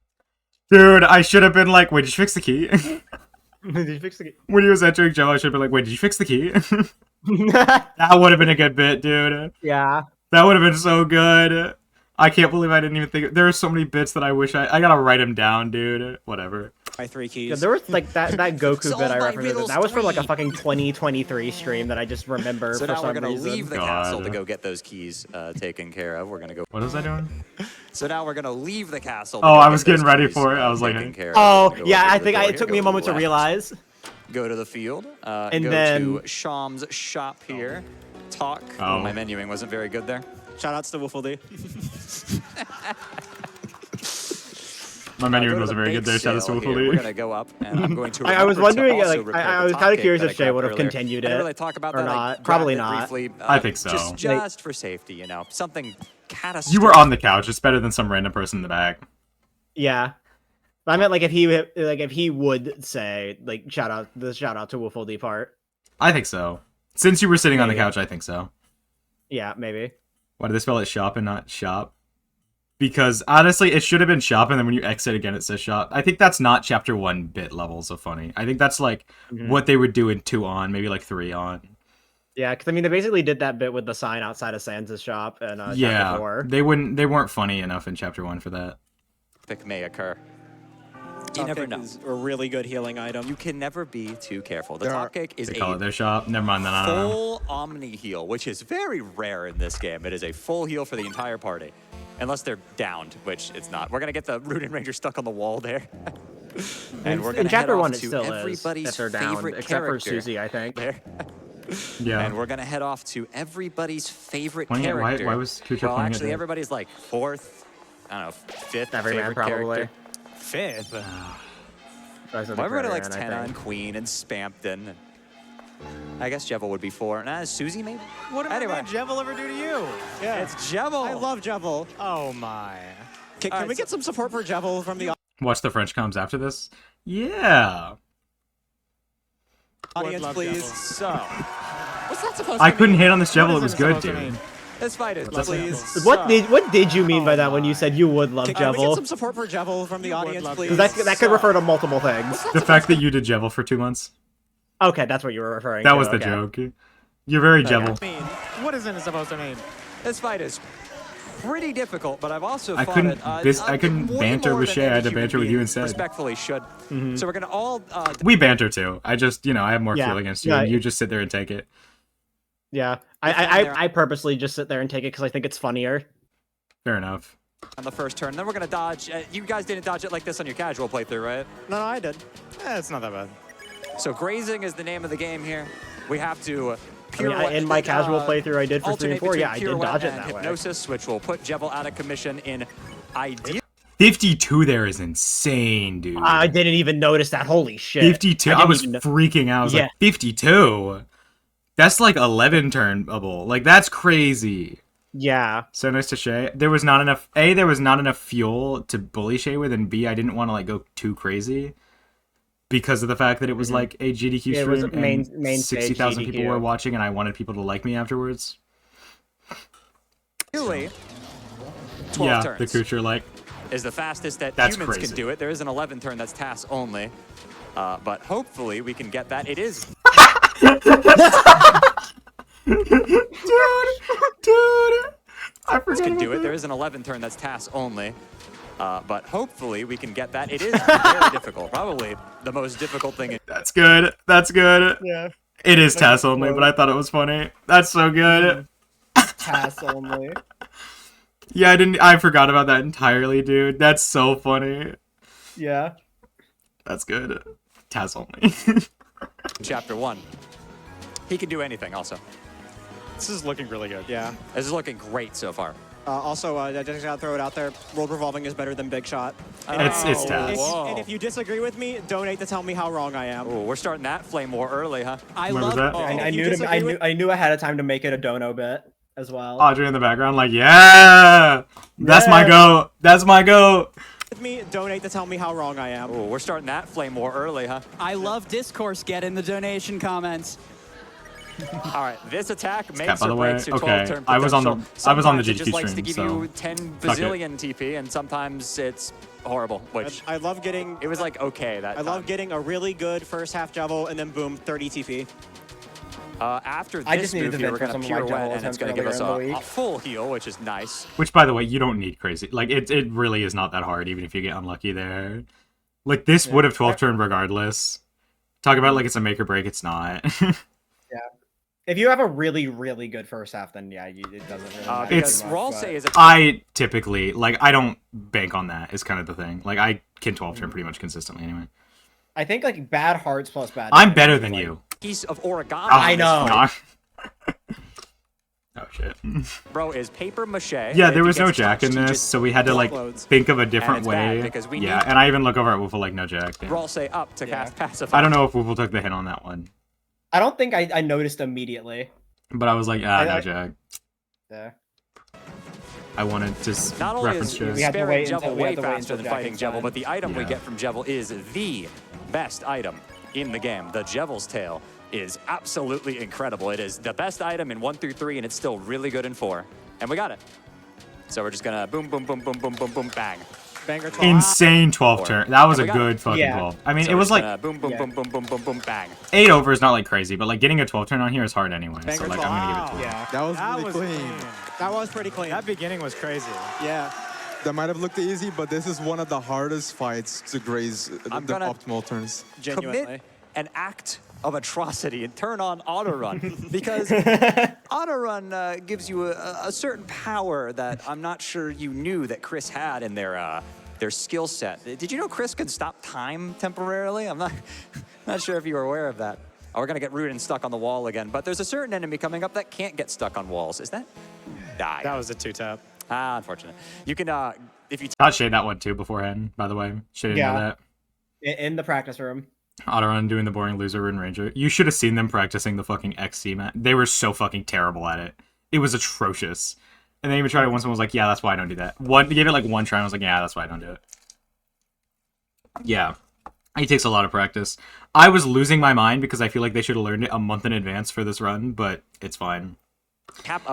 Dude, I should have been like, wait, did you fix the key? Did you fix the When he was entering Joe, I should have been like, wait, did you fix the key? That would have been a good bit, dude. Yeah. That would have been so good. I can't believe I didn't even think. There are so many bits that I wish I gotta write them down, dude. Whatever. My 3 keys. Yeah, there was like that Goku Solve bit I my referenced. riddles That was from like a 3. fucking 2023 stream that I just remember So for now we're some going to reason. leave the God. castle to go get those keys taken care of. We're going to go. What was I doing? So now we're going to leave the castle. to Oh, go I get was getting those ready keys, for it. I was like, taken care of. Oh, Go yeah, over I to the think door it here, took go me a to moment the to left, realize. Go to the field. And go then- to Sham's shop here. Talk. Oh, Oh. my menuing wasn't very good there. Shoutouts to Wiffle D. My menu Go to wasn't the very good there. bake Shout out to sale here. We're Wiffle going to go up, and I'm going to. I was remember to wondering, also like, repair I the was top kind of cake curious that if I Shay grabbed would have earlier. continued I didn't it really talk about or that. I not. grabbed Probably it not. Briefly, I think so. Just for safety, you know, something catastrophic. You were on the couch. It's better than some random person in the back. Yeah. I meant like if he would say like shout out to Wiffle D part. I think so. Since you were sitting on the Maybe. couch, I think so. Yeah, maybe. Why did they spell it shop and not shop? Because honestly, it should have been shop, and then when you exit again, it says shop. I think that's not chapter 1 bit levels of funny. I think that's like what they would do in 2 on, maybe like 3 on. Yeah, because I mean they basically did that bit with the sign outside of Sans' shop and chapter Yeah, 4. they weren't funny enough in chapter 1 for that. may occur. You Top never cake know. is a really good healing item. You can never be too careful. The There top are- cake is They call it a their shop. Never mind. No. full Omni heal, which is very rare in this game. It is a full heal for the entire party. Unless they're downed, which it's not. We're gonna get the Rooted Ranger stuck on the wall there. And we're In gonna chapter head 1 off it to still is everybody's if they're down, favorite except for character Susie, I think. there. Yeah. And we're gonna head off to everybody's favorite Pointing at- why- character. why was Kucher well, pointing at actually, Dave? everybody's like 4th, I don't know, 5th Everyman favorite probably. character. 5th. Rest of the Well, everybody Prayer likes Man, I Tenna think. and Queen and Spampton. I guess Jevil would be 4. Nah, Susie maybe? What did Anyway. my Jevil ever do to you? Yeah. It's Jevil. I love Jevil. Oh my. Can Alright, we get some support for Jevil from the Watch the French comms after this. Yeah. audience, love please? Jevil. So, What's that supposed I to couldn't mean? hit on this Jevil. What It is was it good, supposed to dude. mean? this fight is please. What did you mean by that when you my. said you would love Can we get Jevil? some support for Jevil from the You would audience, love please? Because that could refer to multiple things. The fact that you did Jevil for 2 months. Okay, that's what you were referring That to. was the okay. joke. You're very Jevil. I mean, what is it supposed to mean? This fight is pretty difficult, but I've also I fought couldn't it, I couldn't way banter more with than Shayy. I any had to human banter with you being instead. Respectfully should. Mhm. So we're gonna all We banter too. I just, I have more Yeah. feel against you, Yeah. and you just sit there and take it. Yeah, there- I purposely just sit there and take it because I think it's funnier. Fair enough. on the first turn. Then we're gonna dodge. You guys didn't dodge it like this on your casual playthrough, right? No, I did. It's not that bad. So grazing is the name of the game here. We have to. In my casual playthrough I did for 3 and 4, yeah, I did pirouette dodge it and that way. hypnosis, which will put Jevil out of commission in ideal. 52 there is insane, dude. I didn't even notice that. Holy shit. 52. I didn't was even know- freaking out. I was Yeah. like, 52? That's like 11 turnable. Like, that's crazy. Yeah. So nice to Shayy. There was not enough. A, there was not enough fuel to bully Shayy with, and B, I didn't want to like go too crazy because of the fact that it was like a GDQ Yeah, it was stream main and stage 60,000 people GDQ. were watching, and I wanted people to like me afterwards. Ideally, 12 Yeah, turns the Kucher like. is the fastest that That's humans crazy. can do it. There is an 11 turn that's task only. But hopefully we can get that. It is. Dude, I forgot Can about do it. that. There is an 11 turn that's task only. But hopefully we can get that. It is very difficult. Probably the most difficult thing. That's good. That's good. Yeah. It is TAS only, but I thought it was funny. That's so good. Pass only. Yeah, I forgot about that entirely, dude. That's so funny. Yeah. That's good. TAS only. Chapter 1. He can do anything also. This is looking really good. Yeah. This is looking great so far. Also, I just gotta throw it out there. World Revolving is better than Big Shot. It's TAS. Whoa. And if you disagree with me, donate to tell me how wrong I am. Ooh, we're starting that flame war early, huh? I When was love that? And I if you knew disagree with- I knew ahead of time to make it a dono bit as well. Audrey in the background, like, yeah! That's my Yeah. go. That's my go. with me, donate to tell me how wrong I am. Ooh, we're starting that flame war early, huh? I love discourse. Get in the donation comments. All right, this attack Cat, makes by the or way. breaks your Okay, 12-turn I was on the- potential. I was on the Sometimes it just GDQ likes to stream, give so you 10 fuck it. bazillion TP, and sometimes it's horrible, which I love getting. it was like okay that I love time. getting a really good first half Jevil and then boom, 30 TP. After I this just needed move to here, vent we're for going some to of my pirouette, Jevil and it's attempts going to give us earlier in the a week. full heal, which is nice. Which, by the way, you don't need crazy. Like, it really is not that hard, even if you get unlucky there. Like, this would have 12 turned regardless. Talk about like it's a make or break, it's not. If you have a really, really good first half, then yeah, it doesn't really matter Because too much, Ralsei but- is a I typically, like, I don't bank on that, is kind of the thing. Like, I can 12 turn pretty much consistently anyway. I think like bad hearts plus bad. I'm damage better is, than like- you. piece of origami. I in this know. fight. Oh, shit. Bro, is paper mache. Yeah, If there he was no gets jack in touched, he this, just so we had to, like, explodes. think of a different it's bad, way. because we yeah, need- and I even look over at Woofle like, no jack. Damn. Ralsei up to Yeah. cast pacify. I don't know if Woofle took the hit on that one, I don't think I noticed immediately. but I was like, no I- jack. Yeah. I wanted to Not only reference is Jez. We had to sparing wait Jevil until- we way had to wait faster until than Jack fighting is Jevil, done. but the item we Yeah. get from Jevil is the best item in the game. The Jevil's Tail is absolutely incredible. It is the best item in 1 through 3, and it's still really good in 4. And we got it. So we're just gonna boom, boom, boom, boom, boom, boom, boom, bang. Banger 12. Insane 12 turn. That was And a we got good fucking Yeah. 12. I mean, So it we're was just like gonna boom, boom, Yeah. boom, boom, boom, boom, boom, bang. 8 over is not like crazy, but like getting a 12 turn on here is hard anyway. So Banger like 12. I'm gonna give it to you. Yeah. That was really clean. That was pretty clean. That beginning was crazy. Yeah. That might have looked easy, but this is one of the hardest fights to graze I'm the gonna- optimal turns. Genuinely. Commit an act of atrocity and turn on auto run because auto run gives you a certain power that I'm not sure you knew that Chris had in their skill set. Did you know Chris could stop time temporarily? I'm not sure if you were aware of that. Oh, we're gonna get rooted and stuck on the wall again, but there's a certain enemy coming up that can't get stuck on walls. Is that? Die. That was a 2-tap. Ah, unfortunate. You can if you Taught Shade that one too beforehand, by the way. Shade didn't know Yeah. that. In the practice room. Autorun doing the boring loser rune ranger. You should have seen them practicing the fucking XC match. They were so fucking terrible at it. It was atrocious. And they even tried it once and was like, yeah, that's why I don't do that. They gave it like one try and I was like, yeah, that's why I don't do it. Yeah. It takes a lot of practice. I was losing my mind because I feel like they should have learned it a month in advance for this run, but it's fine.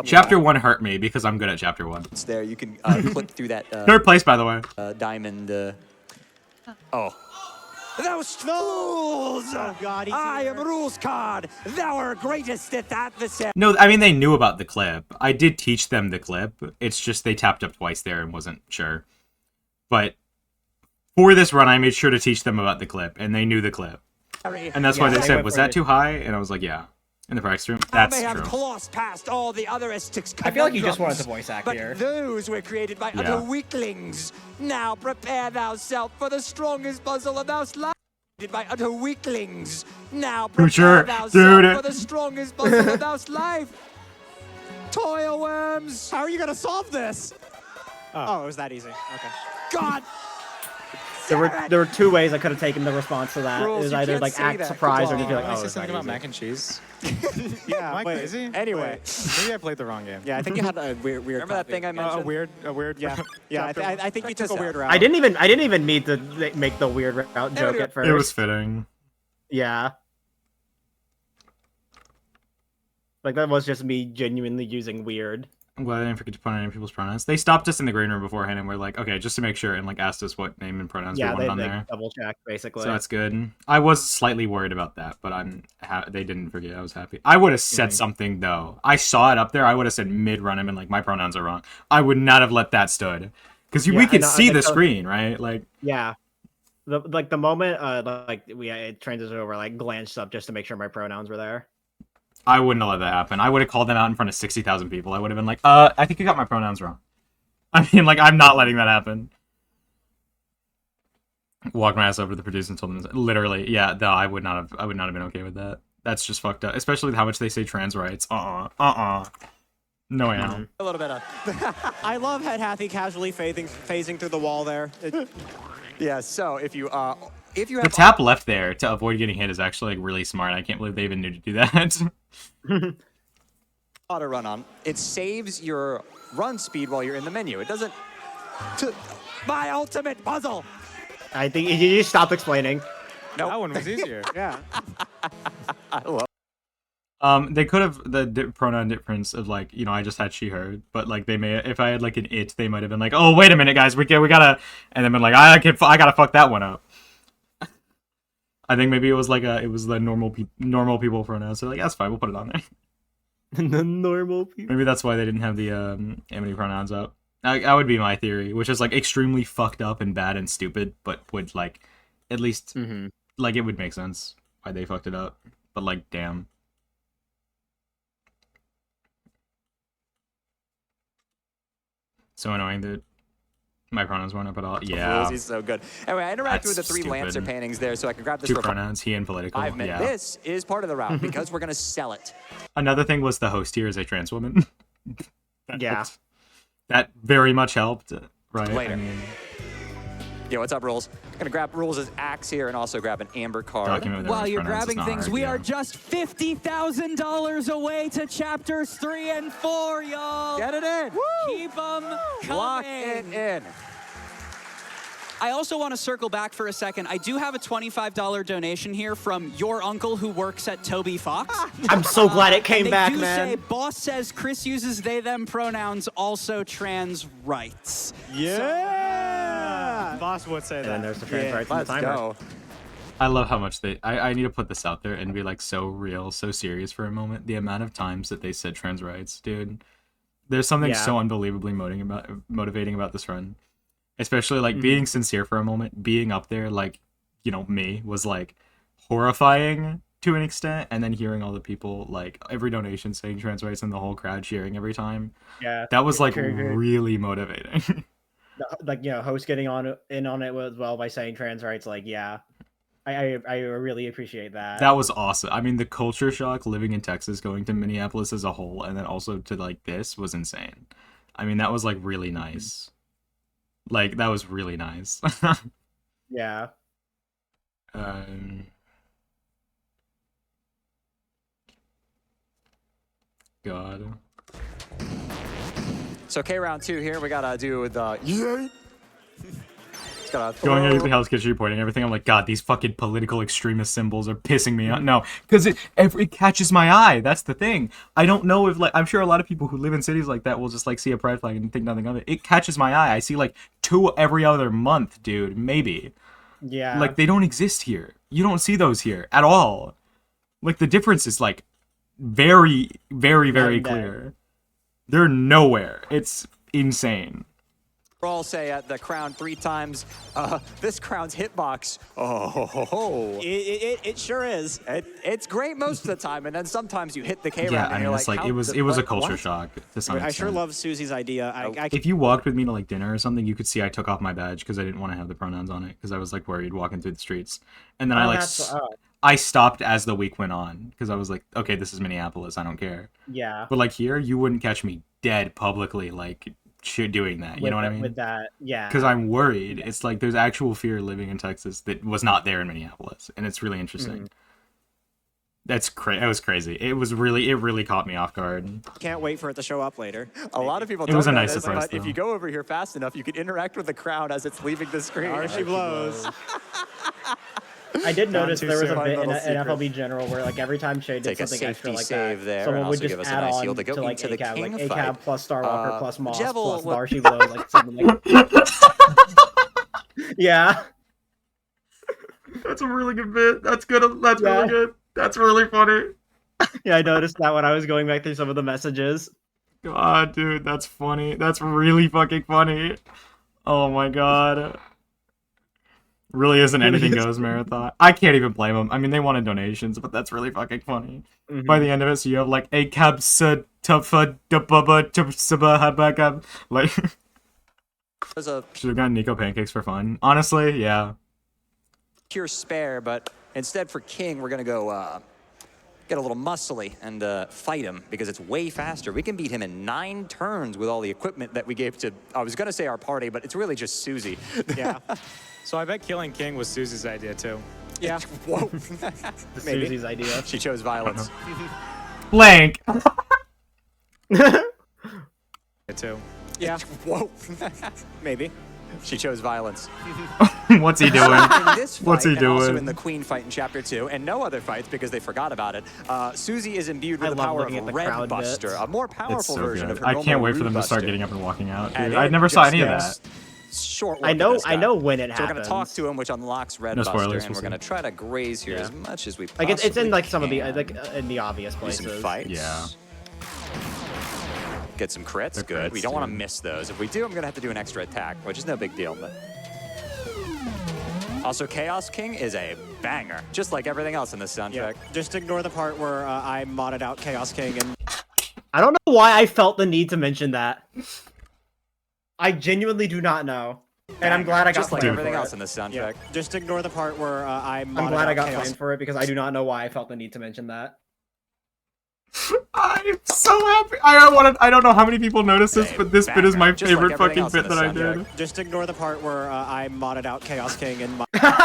Chapter 1 hurt me because I'm good at Chapter 1. It's there. You can click through that Third place, by the way. diamond. Oh. Those fools! Oh God, he's I here. am Rules Card. Thou art greatest at adversary. No, I mean, they knew about the clip. I did teach them the clip. It's just they tapped up twice there and wasn't sure. But for this run, I made sure to teach them about the clip, and they knew the clip. And that's why they I said, went was for that it. too high? And I was like, yeah. In the practice room. I That's may have true. claws past all the other Aztecs. I feel like you just wanted to voice act but here. those were created by Yeah. utter weaklings. Now prepare thyself for the strongest puzzle of thou life. By utter weaklings. Now Future, prepare thyself dude. for the strongest puzzle of thou life. Toil worms. How are you gonna solve this? Oh, it was that easy. Okay. God. There were two ways I could have taken the response to that. Rules, it was you either can't like say act that. surprised or Come just be on. like, I oh, say it's something not about easy. mac and cheese. Yeah. Am I wait. crazy? Anyway. Wait, maybe I played the wrong game. Yeah, I think you had a weird. Remember that thing I mentioned? A weird. Yeah. Yeah. I think you took a weird route. I didn't even need to make the weird route joke at first. It was fitting. Yeah. Like that was just me genuinely using weird. I'm glad I didn't forget to put on any people's pronouns. They stopped us in the green room beforehand and we're like, okay, just to make sure, and like asked us what name and pronouns we Yeah, wanted they on there. double checked basically. So that's good. I was slightly worried about that, but they didn't forget. I was happy. I would have said something though. I saw it up there. I would have said mid run him and like my pronouns are wrong. I would not have let that stood because we could see the screen, right? Like yeah. The moment it transitioned over, like glanced up just to make sure my pronouns were there. I wouldn't have let that happen. I would have called them out in front of 60,000 people. I would have been like, I think you got my pronouns wrong. I mean, like, I'm not letting that happen. Walked my ass over to the producer and told them, literally, yeah, no, I would not have been okay with that. That's just fucked up. Especially with how much they say trans rights. No way now. A little bit of. I love Head Hathy casually phasing through the wall there. Yeah. So if you have The tap left there to avoid getting hit is actually like really smart. I can't believe they even knew to do that. auto run on, it saves your run speed while you're in the menu. It doesn't. My ultimate puzzle. I think you just stopped explaining. That one was easier. Yeah. They could have the pronoun difference of like, you know, I just had she her, but like they may, if I had like an it, they might have been like, oh wait a minute guys, we gotta, and then been like, I gotta fuck that one up. I think maybe it was like it was the normal people pronouns. So like that's fine, we'll put it on there. The normal people. Maybe that's why they didn't have the Amity pronouns up. That would be my theory, which is like extremely fucked up and bad and stupid, but would like at least like it would make sense why they fucked it up. But like, damn. So annoying that my pronouns weren't up at all. Yeah. He's so good. Anyway, I interacted with the That's three stupid. Lancer paintings there, so I can grab this Two for pronouns, he and political. 5 minutes. Yeah. This is part of the route because we're gonna sell it. Another thing was the host here is a trans woman. Yeah. That very much helped, right? Later. I mean, Yo, what's up, Rules? I'm gonna grab Rules' axe here and also grab an amber card. document with While everyone's you're pronouns is grabbing not things, hard, we yeah. are just $50,000 away to chapters 3 and 4, y'all. Get it in. Keep them coming. Lock it in. I also want to circle back for a second. I do have a $25 donation here from your uncle who works at Toby Fox. I'm so glad it came And back, they do man. say, boss says Chris uses they, them pronouns, also trans rights. Yeah. Boss would say And that. then there's the trans rights and the Let's timer. go. I love how much I need to put this out there and be like so real, so serious for a moment. The amount of times that they said trans rights, dude. There's something Yeah. so unbelievably motivating about this run. Especially like being sincere for a moment, being up there like, you know, me was like horrifying to an extent, and then hearing all the people like every donation saying trans rights and the whole crowd cheering every time. Yeah. That was like Triggered. really motivating. Like, you know, host getting in on it as well by saying trans rights. Like, yeah, I really appreciate that. That was awesome. I mean, the culture shock living in Texas, going to Minneapolis as a whole, and then also to like this was insane. I mean, that was like really nice. Like that was really nice. Yeah. God. So K round 2 here, we gotta do the yay. Just gotta Going throw. into Hell's Kitchen, pointing everything. I'm like, God, these fucking political extremist symbols are pissing me off. No, because it catches my eye. That's the thing. I don't know if like I'm sure a lot of people who live in cities like that will just like see a pride flag and think nothing of it. It catches my eye. I see like 2 every other month, dude. Maybe. Yeah. Like they don't exist here. You don't see those here at all. Like the difference is like very, very, very Night and day. clear. They're nowhere. It's insane. Roll say at the crown 3 times. This crown's hitbox. Oh, It sure is. it's great most of the time, and then sometimes you hit the K round Yeah, and I mean, you're it's like, like how it was a what- culture what? shock to some I extent. sure love Susie's idea. I If you walked with me to like dinner or something, you could see I took off my badge because I didn't want to have the pronouns on it because I was like worried walking through the streets. And then I like I stopped as the week went on because I was like, okay, this is Minneapolis, I don't care. yeah. But like here, you wouldn't catch me dead publicly like doing that. You know what I mean? With that, yeah. Because I'm worried. It's like there's actual fear living in Texas that was not there in Minneapolis, and it's really interesting. That's crazy. That was crazy. It really caught me off guard. can't wait for it to show up later. A lot of people It don't was a know nice this, surprise, but if though. you go over here fast enough, you can interact with the crowd as it's leaving the screen. There she blows. I did notice too there was a soon. bit in Little in secret. FLB General where like every time Shayy did Take a something extra safety like save that, there, and someone would also just give us a add nice on heal to go like into the ACAB, king like fight. ACAB plus Starwalker plus Moss Jevil plus would- Darcy Blows, like something like yeah. That's a really good bit. That's good. That's Yeah. really good. That's really funny. Yeah, I noticed that when I was going back through some of the messages. God, dude, that's funny. That's really fucking funny. Oh my god. Really isn't anything goes marathon. I can't even blame them. I mean, they wanted donations, but that's really fucking funny. By the end of it, so you have like a cab like There's a should have gotten Nico pancakes for fun. Honestly, yeah. pure spare, but instead for king, we're gonna go get a little muscly and fight him because it's way faster. We can beat him in 9 turns with all the equipment that we gave to, I was gonna say our party, but it's really just Susie. Yeah. So I bet killing King was Susie's idea too. Yeah. Whoa. Maybe. Susie's idea. She chose violence. Blank. Yeah, too. Yeah. Whoa. Maybe. She chose violence. What's he doing? In this fight, What's he and also doing? in the Queen fight in Chapter 2, and no other fights because they forgot about it, Susie is imbued with I the love power looking of at the Red crowd Buster, bits. a more It's powerful so version good. of her I normal can't wait for them to Rude start Buster. getting up and walking out. And Dude. I it never saw just any of gets that. Short I look know at this guy. when it So we're happens. gonna talk to him, which unlocks Red No Buster, spoilers, and we'll we're gonna see. try to graze here Yeah. as much as we Like possibly it's in like some of the can. like in the obvious Do some places. fights. Yeah. Get some crits. The Good. We crits, don't want to dude. miss those. If we do, I'm gonna have to do an extra attack, which is no big deal. But also, Chaos King is a banger, just like everything else in this soundtrack. Yeah. Just ignore the part where I modded out Chaos King and I don't know why I felt the need to mention that. I genuinely do not know. And I'm glad I got just like flamed everything for else it. in this soundtrack. yeah. Just ignore the part where I modded I'm glad I out got Chaos. flamed for it because I do not know why I felt the need to mention that. I'm so happy. I don't know how many people notice this, but this bit is my Just like favorite everything fucking else in bit this that I soundtrack. did. Just ignore the part where I modded out Chaos King and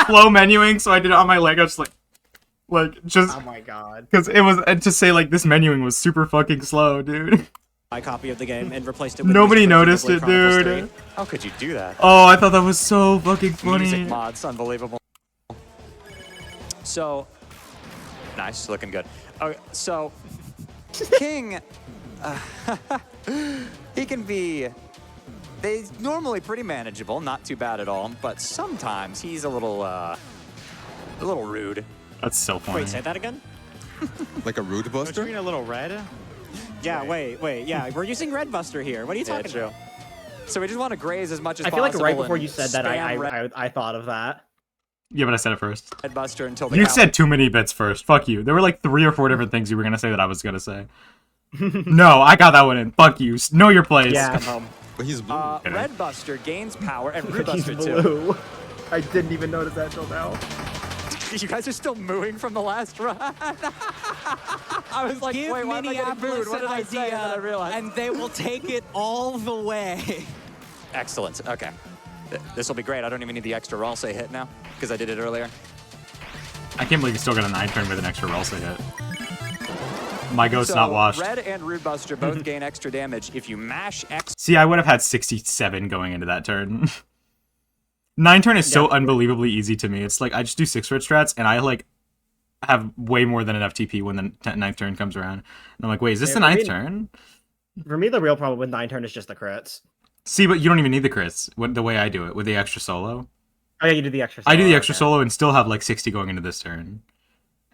Flow menuing, so I did it on my leg. I was just Oh my god. because it was to say like this menuing was super fucking slow, dude. my copy of the game and replaced it with Nobody Music noticed Version it, of Blade Chronicles dude. 3. How could you do that? Oh, I thought that was so fucking funny. Music mods, unbelievable. So, nice, looking good. Okay, so, King, he can be, they normally pretty manageable, not too bad at all, but sometimes he's a little rude. That's so funny. Wait, say that again? Like a rude Don't you buster? mean a little red? Yeah, wait, yeah. We're using Red Buster here. What are you Yeah, talking true. about? So we just want to graze as much as I feel possible. like right before and you said that spam Red I thought of that. Yeah, but I said it first. Buster until the You count. said too many bits first. Fuck you. There were like 3 or 4 different things you were gonna say that I was gonna say. No, I got that one in. Fuck you. Know your place. Yeah. Come home. But he's blue. Red Buster gains power, and Rude He's Buster too. blue. I didn't even notice that till now. You guys are still mooing from the last run. I was like, Give wait, why am I getting Minneapolis booed? What an did I say? And then I idea, realized. and they will take it all the way. Excellent. Okay. This will be great. I don't even need the extra roll say hit now because I did it earlier. I can't believe you still got a 9 turn with an extra roll hit. My ghost's So not washed. Red and Rude Buster both gain extra damage if you mash X. See, I would have had 67 going into that turn. 9 turn is so unbelievably easy to me. It's like I just do 6 red strats and I like have way more than enough TP when the 9th turn comes around. And I'm like, wait, is this the 9th turn? For me, the real problem with 9 turn is just the crits. See, but you don't even need the crits the way I do it with the extra solo. Oh yeah, you do the extra solo. I do the extra solo and still have like 60 going into this turn.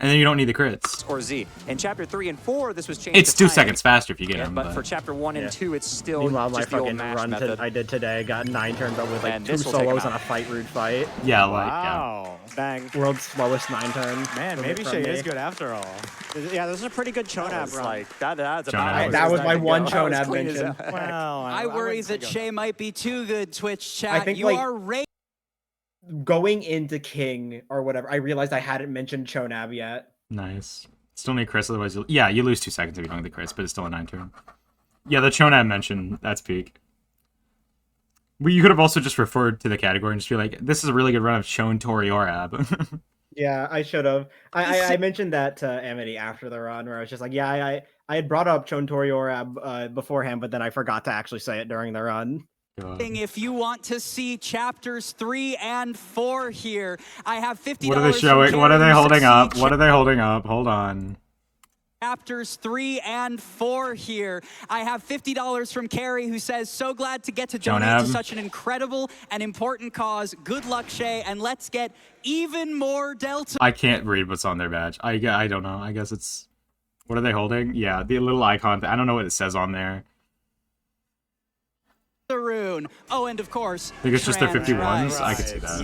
And then you don't need the crits. Or Z. In chapter 3 and 4, this was changed. It's to 2 time. seconds faster if you get Yeah, them. but for chapter 1 and 2, it's still Meanwhile, my just the old fucking mash run method. I did today got 9 turns, but with like And 2 this will take solos him on a fight rude fight. Yeah, like Wow. Bang. World's slowest 9 turn. Man, from- maybe from Shayy me. is good after all. Yeah, this is a pretty good Chonab It's run. like, that's Chonab. about That was as my good one as go. That was Chonab clean as mention. hell. Well, I worry wouldn't say that go Shayy might be too good, Twitch chat. think, You like- are Going into King or whatever, I realized I hadn't mentioned Chonab yet. nice. Still need crits, otherwise you lose 2 seconds if you don't get the crits, but it's still a 9 turn. Yeah, the Chonab mention, that's peak. Well, you could have also just referred to the category and just be like, this is a really good run of Chon Toriorab. Yeah, I should have. I mentioned that to Amity after the run, where I was just like, yeah, I had brought up Chon Toriorab beforehand, but then I forgot to actually say it during the run. If you want to see chapters 3 and 4 here, I have $50. What are they showing? What are they holding up? What are they holding up? Hold on. Chapters 3 and 4 here. I have $50 from Carrie, who says, so glad to get to donate to Chonab. such an incredible and important cause. Good luck, Shayy, and let's get even more Delta. I can't read what's on their badge. I don't know. I guess it's... What are they holding? Yeah, the little icon. I don't know what it says on there. Deltarune. Oh, and of course, I think it's just their trans 51s. rights. I could see that.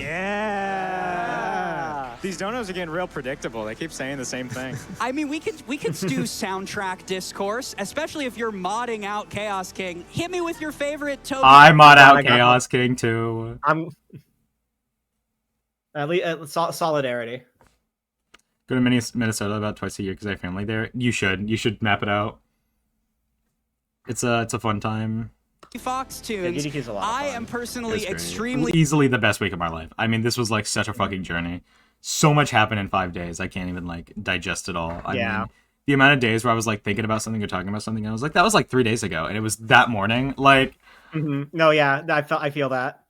Yeah. These donos are getting real predictable. They keep saying the same thing. I mean, we could do soundtrack discourse, especially if you're modding out Chaos King. Hit me with your favorite Toby. I mod out I got Chaos King too. I'm at least solidarity. Go to Minnesota about twice a year because I have family there. You should map it out. It's a fun time. Fox tunes. GDQ is a lot of I fun. am personally It's great. extremely Easily the best week of my life. I mean, this was like such a fucking journey. So much happened in 5 days. I can't even like digest it all. I mean, the amount of days where I was like thinking about something or talking about something, and I was like, that was like 3 days ago, and it was that morning. Like, No, yeah, I feel that.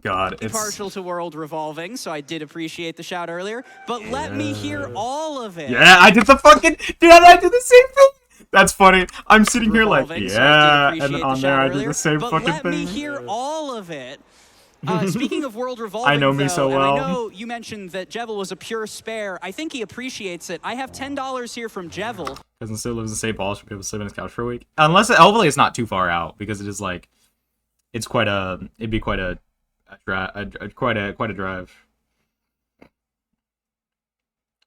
God, it's partial to world revolving, so I did appreciate the shout earlier. But let me hear all of it. yeah. I did the fucking dude. I did the same thing. That's funny. I'm sitting here like, Revolving, so I yeah, did and appreciate then on the there shout I did earlier, the same but fucking let thing. me hear all of it. Speaking of world revolving, I know me though, so and well. I know you mentioned that Jevil was a pure spare. I think he appreciates it. I have $10 here from Jevil. Cousin still lives in St. Paul. Should be able to sleep on his couch for a week. Unless hopefully it's not too far out because it is like, it'd be quite a drive.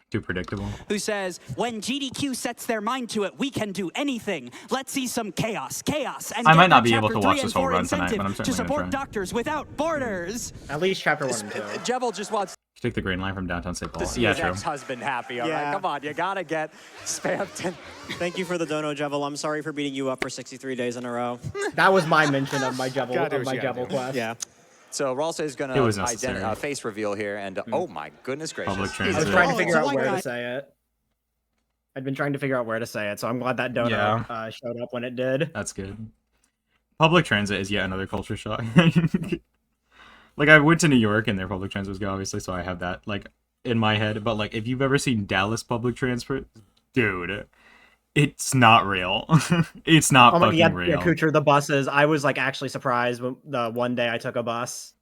Too predictable. Who says, when GDQ sets their mind to it, we can do anything. Let's see some chaos. And I get might not that be able chapter to watch 3 this and whole 4 run tonight, incentive but I'm to certainly gonna support try. Doctors Without Borders. At least chapter 1 and 2. Jevil just wants Take the green line from downtown St. Paul. to see Yeah, his true. ex-husband happy. All right, Yeah. come on, you gotta get spammed. Thank you for the dono, Jevil. I'm sorry for beating you up for 63 days in a row. That was my mention of my Gotta do what you gotta do. quest. Yeah. So Ralsei is It was gonna necessary. face reveal here, and oh my goodness gracious, Public I was transit. trying to Oh, figure it's a out white where guy. to say it. I'd been trying to figure out where to say it, so I'm glad that dono Yeah. showed up when it did. That's good. Public transit is yet another culture shock. Like I went to New York and their public transit was good, obviously, so I have that like in my head. But like, if you've ever seen Dallas public transport, dude, it's not real. It's not Oh my fucking yeah, real. Kucher, the buses. I was like actually surprised when the one day I took a bus.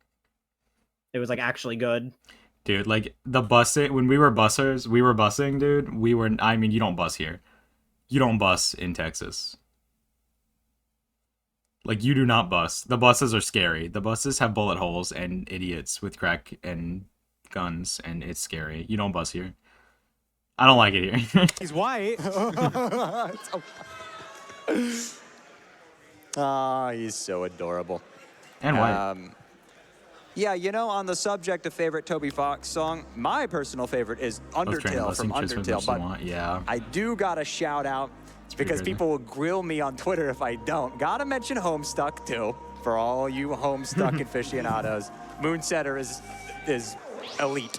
It was like actually good. Dude, like the busing when we were busing, dude. I mean, you don't bus here. You don't bus in Texas. Like you do not bus. The buses are scary. The buses have bullet holes and idiots with crack and guns, and it's scary. You don't bus here. I don't like it here. He's white. Ah, he's so adorable. And white. Yeah, you know, on the subject of favorite Toby Fox song, my personal favorite is Undertale from Undertale, but yeah. I do gotta shout out pretty because crazy. people will grill me on Twitter if I don't. Gotta mention Homestuck too, for all you Homestuck aficionados. Moonsetter is elite.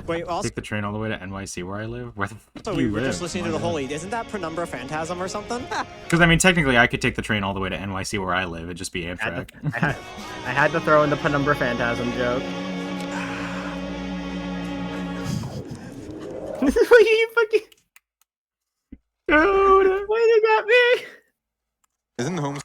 Wait, also, Take the train all the way to NYC where I live. Where the fuck do we you were live? just listening to the Holy. Isn't that Penumbra Phantasm or something? Because I mean, technically, I could take the train all the way to NYC where I live. It'd just be Amtrak. I had to throw in the Penumbra Phantasm joke. What you fucking... Dude. Why they got me? Isn't home?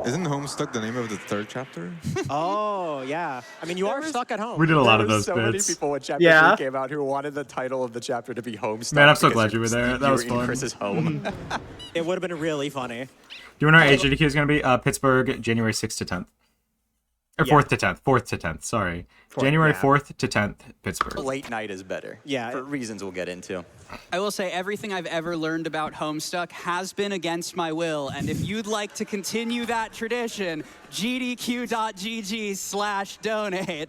Isn't Homestuck the name of the third chapter? Oh, yeah. I mean, you are stuck at home. We did a lot of There were those so many bits. people when Chapter Yeah. 3 came out who wanted the title of the chapter to be Homestuck. Man, I'm so because glad you were there. That you was were in fun. Chris's home. It would have been really funny. Do you know where HGDQ is going to be? Pittsburgh, January 6th to 10th. Or 4th to 10th. 4th to 10th, sorry. January yeah. 4th to 10th, Pittsburgh. Late night is better. Yeah. For reasons we'll get into. I will say everything I've ever learned about Homestuck has been against my will, and if you'd like to continue that tradition, gdq.gg/donate.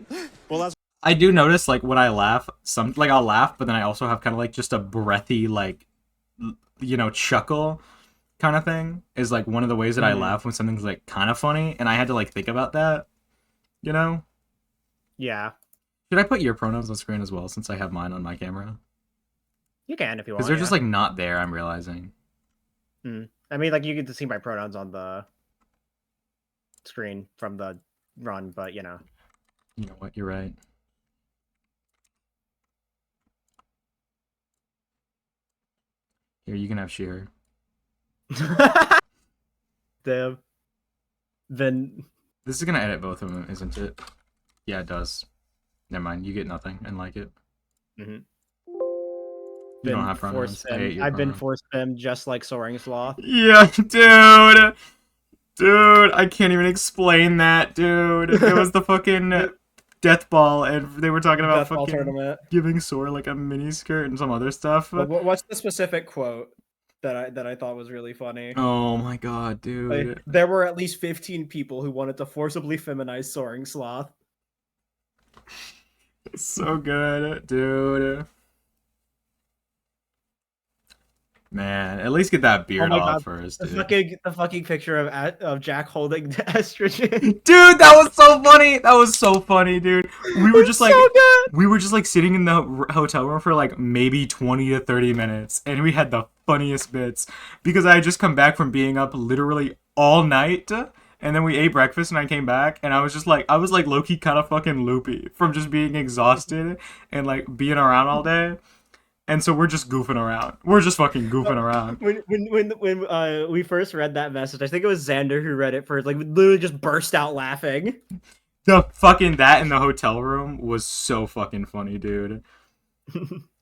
Well, that's I do notice, like, when I laugh, I'll laugh, but then I also have kind of, like, just a breathy, like, you know, chuckle kind of thing is, like, one of the ways that I laugh when something's, like, kind of funny, and I had to, like, think about that, you know? Yeah. Should I put your pronouns on screen as well, since I have mine on my camera? You can if you want. Because they're just, like, not there, I'm realizing. I mean, like, you get to see my pronouns on the screen from the run, but, you know. You know what, you're right. Here, you can have Sheer. Damn. Then... This is gonna edit both of them, isn't it? Yeah, it does. Never mind, you get nothing and like it. Mhm. You don't have pronouns. I hate your I've been pronouns. force spammed just like Soaring Sloth. Yeah, dude! Dude, I can't even explain that, dude. It was the fucking death ball, and they were talking about Death Ball fucking tournament. giving Sora like a mini skirt and some other stuff. What's the specific quote that I thought was really funny? Oh my god, dude. Like, there were at least 15 people who wanted to forcibly feminize Soaring Sloth. So good, dude. Man, at least get that beard my off God. first, The dude. fucking picture of Jack holding the estrogen. Dude, that was so funny. That was so funny, dude. We were just like so good. we were just like sitting in the hotel room for like maybe 20 to 30 minutes, and we had the funniest bits because I had just come back from being up literally all night, and then we ate breakfast and I came back and I was like low-key kind of fucking loopy from just being exhausted and like being around all day. And so we're just goofing around. We're just fucking goofing around. When we first read that message, I think it was Xander who read it first. Like, we literally just burst out laughing. The fucking that in the hotel room was so fucking funny, dude.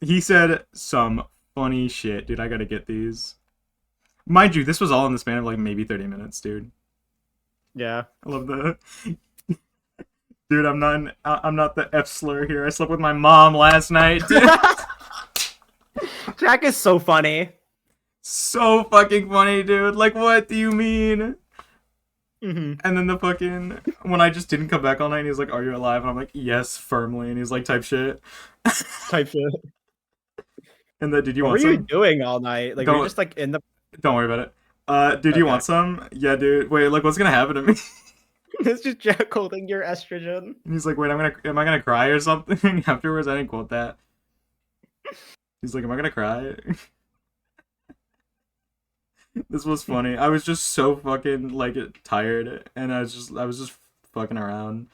He said some funny shit, dude. I gotta get these. Mind you, this was all in the span of like maybe 30 minutes, dude. Yeah. I love the. Dude, I'm not the F slur here. I slept with my mom last night. Dude. Jack is so funny. So fucking funny, dude. Like, what do you mean? Mm-hmm. And then the fucking when I just didn't come back all night, and he was like, "Are you alive?" And I'm like, "Yes, firmly." And he's like, "Type shit." Type shit. And then, did you What want were you some? doing all night? Like, were you just like in the... Don't worry about it. Dude, you Okay. want some? Yeah, dude. Wait, like, what's gonna happen to me? It's just Jack holding your estrogen. And he's like, "Wait, am I gonna cry or something?" Afterwards, I didn't quote that. He's like, "Am I gonna cry?" This was funny. I was just so fucking like tired, and I was just fucking around.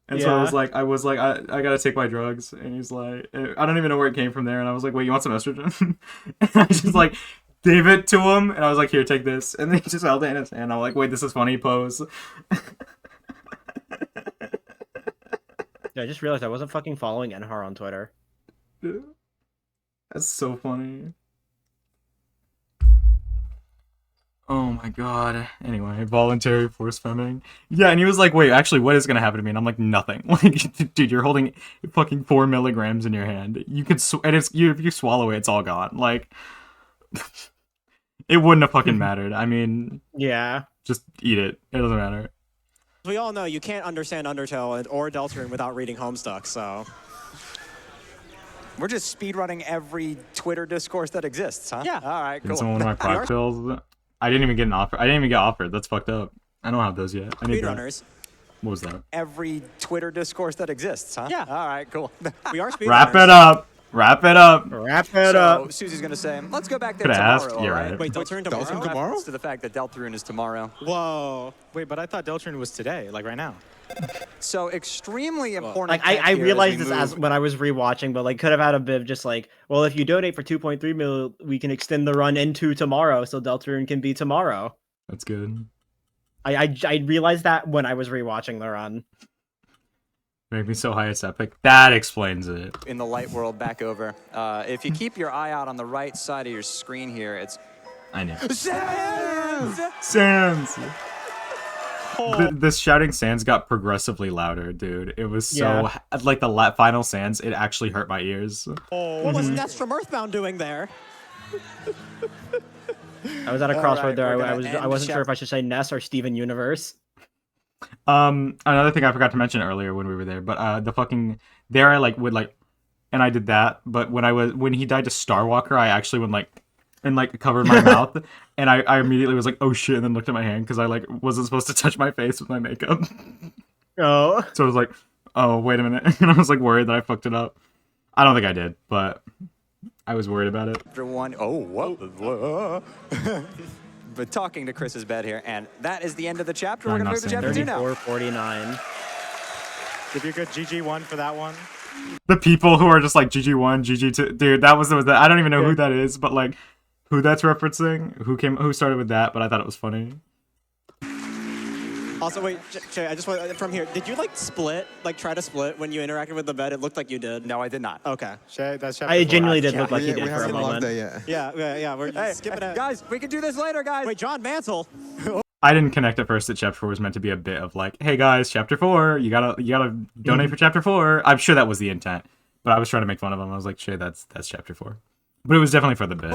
And so Yeah. I was like, I gotta take my drugs. And he's like, I don't even know where it came from there. And I was like, "Wait, you want some estrogen?" And I just like gave it to him, and I was like, "Here, take this." And then he just held it in his hand. I'm like, "Wait, this is funny." Pose. Yeah, I just realized I wasn't fucking following Enhar on Twitter. That's so funny. Oh my god. Anyway, voluntary force femming. Yeah, and he was like, "Wait, actually, what is gonna happen to me?" And I'm like, "Nothing." Like, dude, you're holding fucking 4 milligrams in your hand. You could, and if you swallow it, it's all gone. Like, it wouldn't have fucking mattered. I mean, Yeah. just eat it. It doesn't matter. we all know you can't understand Undertale or Deltarune without reading Homestuck, so... We're just speedrunning every Twitter discourse that exists, huh? Yeah. All right, Did cool. someone one of my Yours? quack pills? I didn't even get an offer. I didn't even get offered. That's fucked up. I don't have those yet. I need that. Speedrunners. What was that? every Twitter discourse that exists, huh? Yeah. All right, cool. We are speedrunners. Wrap it up. Wrap it up. Wrap it So up. Susie's gonna say, let's go back there Could've tomorrow, asked. all You're right? right. Wait, Deltarune tomorrow? Deltarune tomorrow? Reference to the fact that Deltarune is tomorrow. Whoa. Wait, but I thought Deltarune was today, like right now. So extremely important. Like tech I here as realized we this as move- when I was rewatching, but like could have had a bit of just like, well, if you donate for 2.3 mil, we can extend the run into tomorrow, so Deltarune can be tomorrow. That's good. I realized that when I was rewatching the run. Make me so high it's epic. That explains it. in the light world back over. If you keep your eye out on the right side of your screen here, it's I know. Sans! Sans. This shouting Sans got progressively louder, dude. It was so like the final Sans. It actually hurt my ears. What was Ness from Earthbound doing there? I was at a All crossroad right, there. we're I gonna wasn't end sure if I should say Ness or Steven Universe. Another thing I forgot to mention earlier when we were there, but the fucking there I like would like, and I did that. But when he died to Starwalker, I actually went like and like covered my mouth, and I immediately was like, oh shit, and then looked at my hand because I like wasn't supposed to touch my face with my makeup. Oh. So I was like, oh wait a minute, and I was like worried that I fucked it up. I don't think I did, but I was worried about it. Chapter 1. Oh, whoa. But talking to Chris's bed here, and that is the end of the chapter. We're I'm gonna not move to saying chapter 2 now. 34-49. Give you a good GG1 for that one. The people who are just like GG1, GG2, dude, that was I don't even know who that is, but like who that's referencing, who started with that, but I thought it was funny. Also, wait, Shay, I just want from here. Did you like split, like try to split when you interacted with the bed? It looked like you did. No, I did not. Okay. Shay, that's chapter I 4. genuinely did look like we he did we for a haven't logged moment. that yet. Yeah. We're Hey, skipping it. guys, we can do this later, guys. Wait, John Mansell. I didn't connect at first that chapter 4 was meant to be a bit of like, hey guys, chapter 4, you gotta donate for chapter 4. I'm sure that was the intent, but I was trying to make fun of him. I was like, Shay, that's chapter 4, but it was definitely for the bit.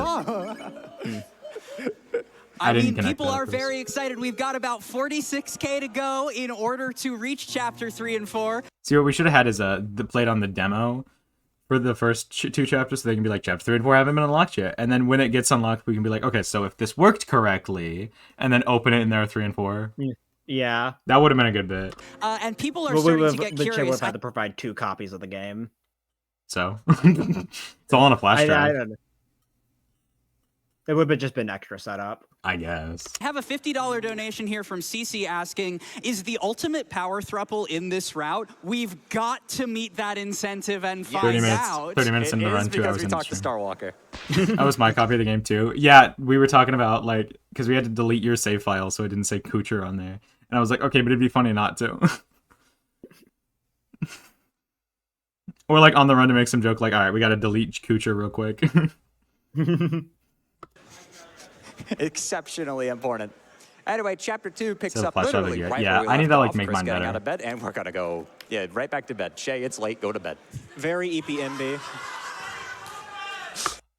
I didn't mean, connect people that at are first. very excited. We've got about 46K to go in order to reach chapter 3 and 4. See, what we should have had is played on the demo for the first 2 chapters, so they can be like, chapter 3 and 4 haven't been unlocked yet, and then when it gets unlocked, we can be like, okay, so if this worked correctly, and then open it in there 3 and 4. Yeah. That would have been a good bit. And people are But starting to get Shay would curious. have had to provide 2 copies of the game. So it's all on a flash I drive, don't know. It would have just been extra setup. I guess. I have a $50 donation here from CC asking, is the ultimate power thruple in this route? We've got to meet that incentive and 30 find minutes. out. 30 minutes It into the is run, 2 because hours we into talked to stream. Starwalker. That was my copy of the game too. Yeah, we were talking about like because we had to delete your save file, so it didn't say Kucher on there, and I was like, okay, but it'd be funny not to. Or like on the run to make some joke, like, all right, we got to delete Kucher real quick. Exceptionally important. Anyway, chapter 2 picks So up flash drive literally again. right Yeah, where we I need left to, like, off. make Chris mine getting better. out of bed, and we're gonna go, right back to bed. Shay, it's late. Go to bed. Very EPMB.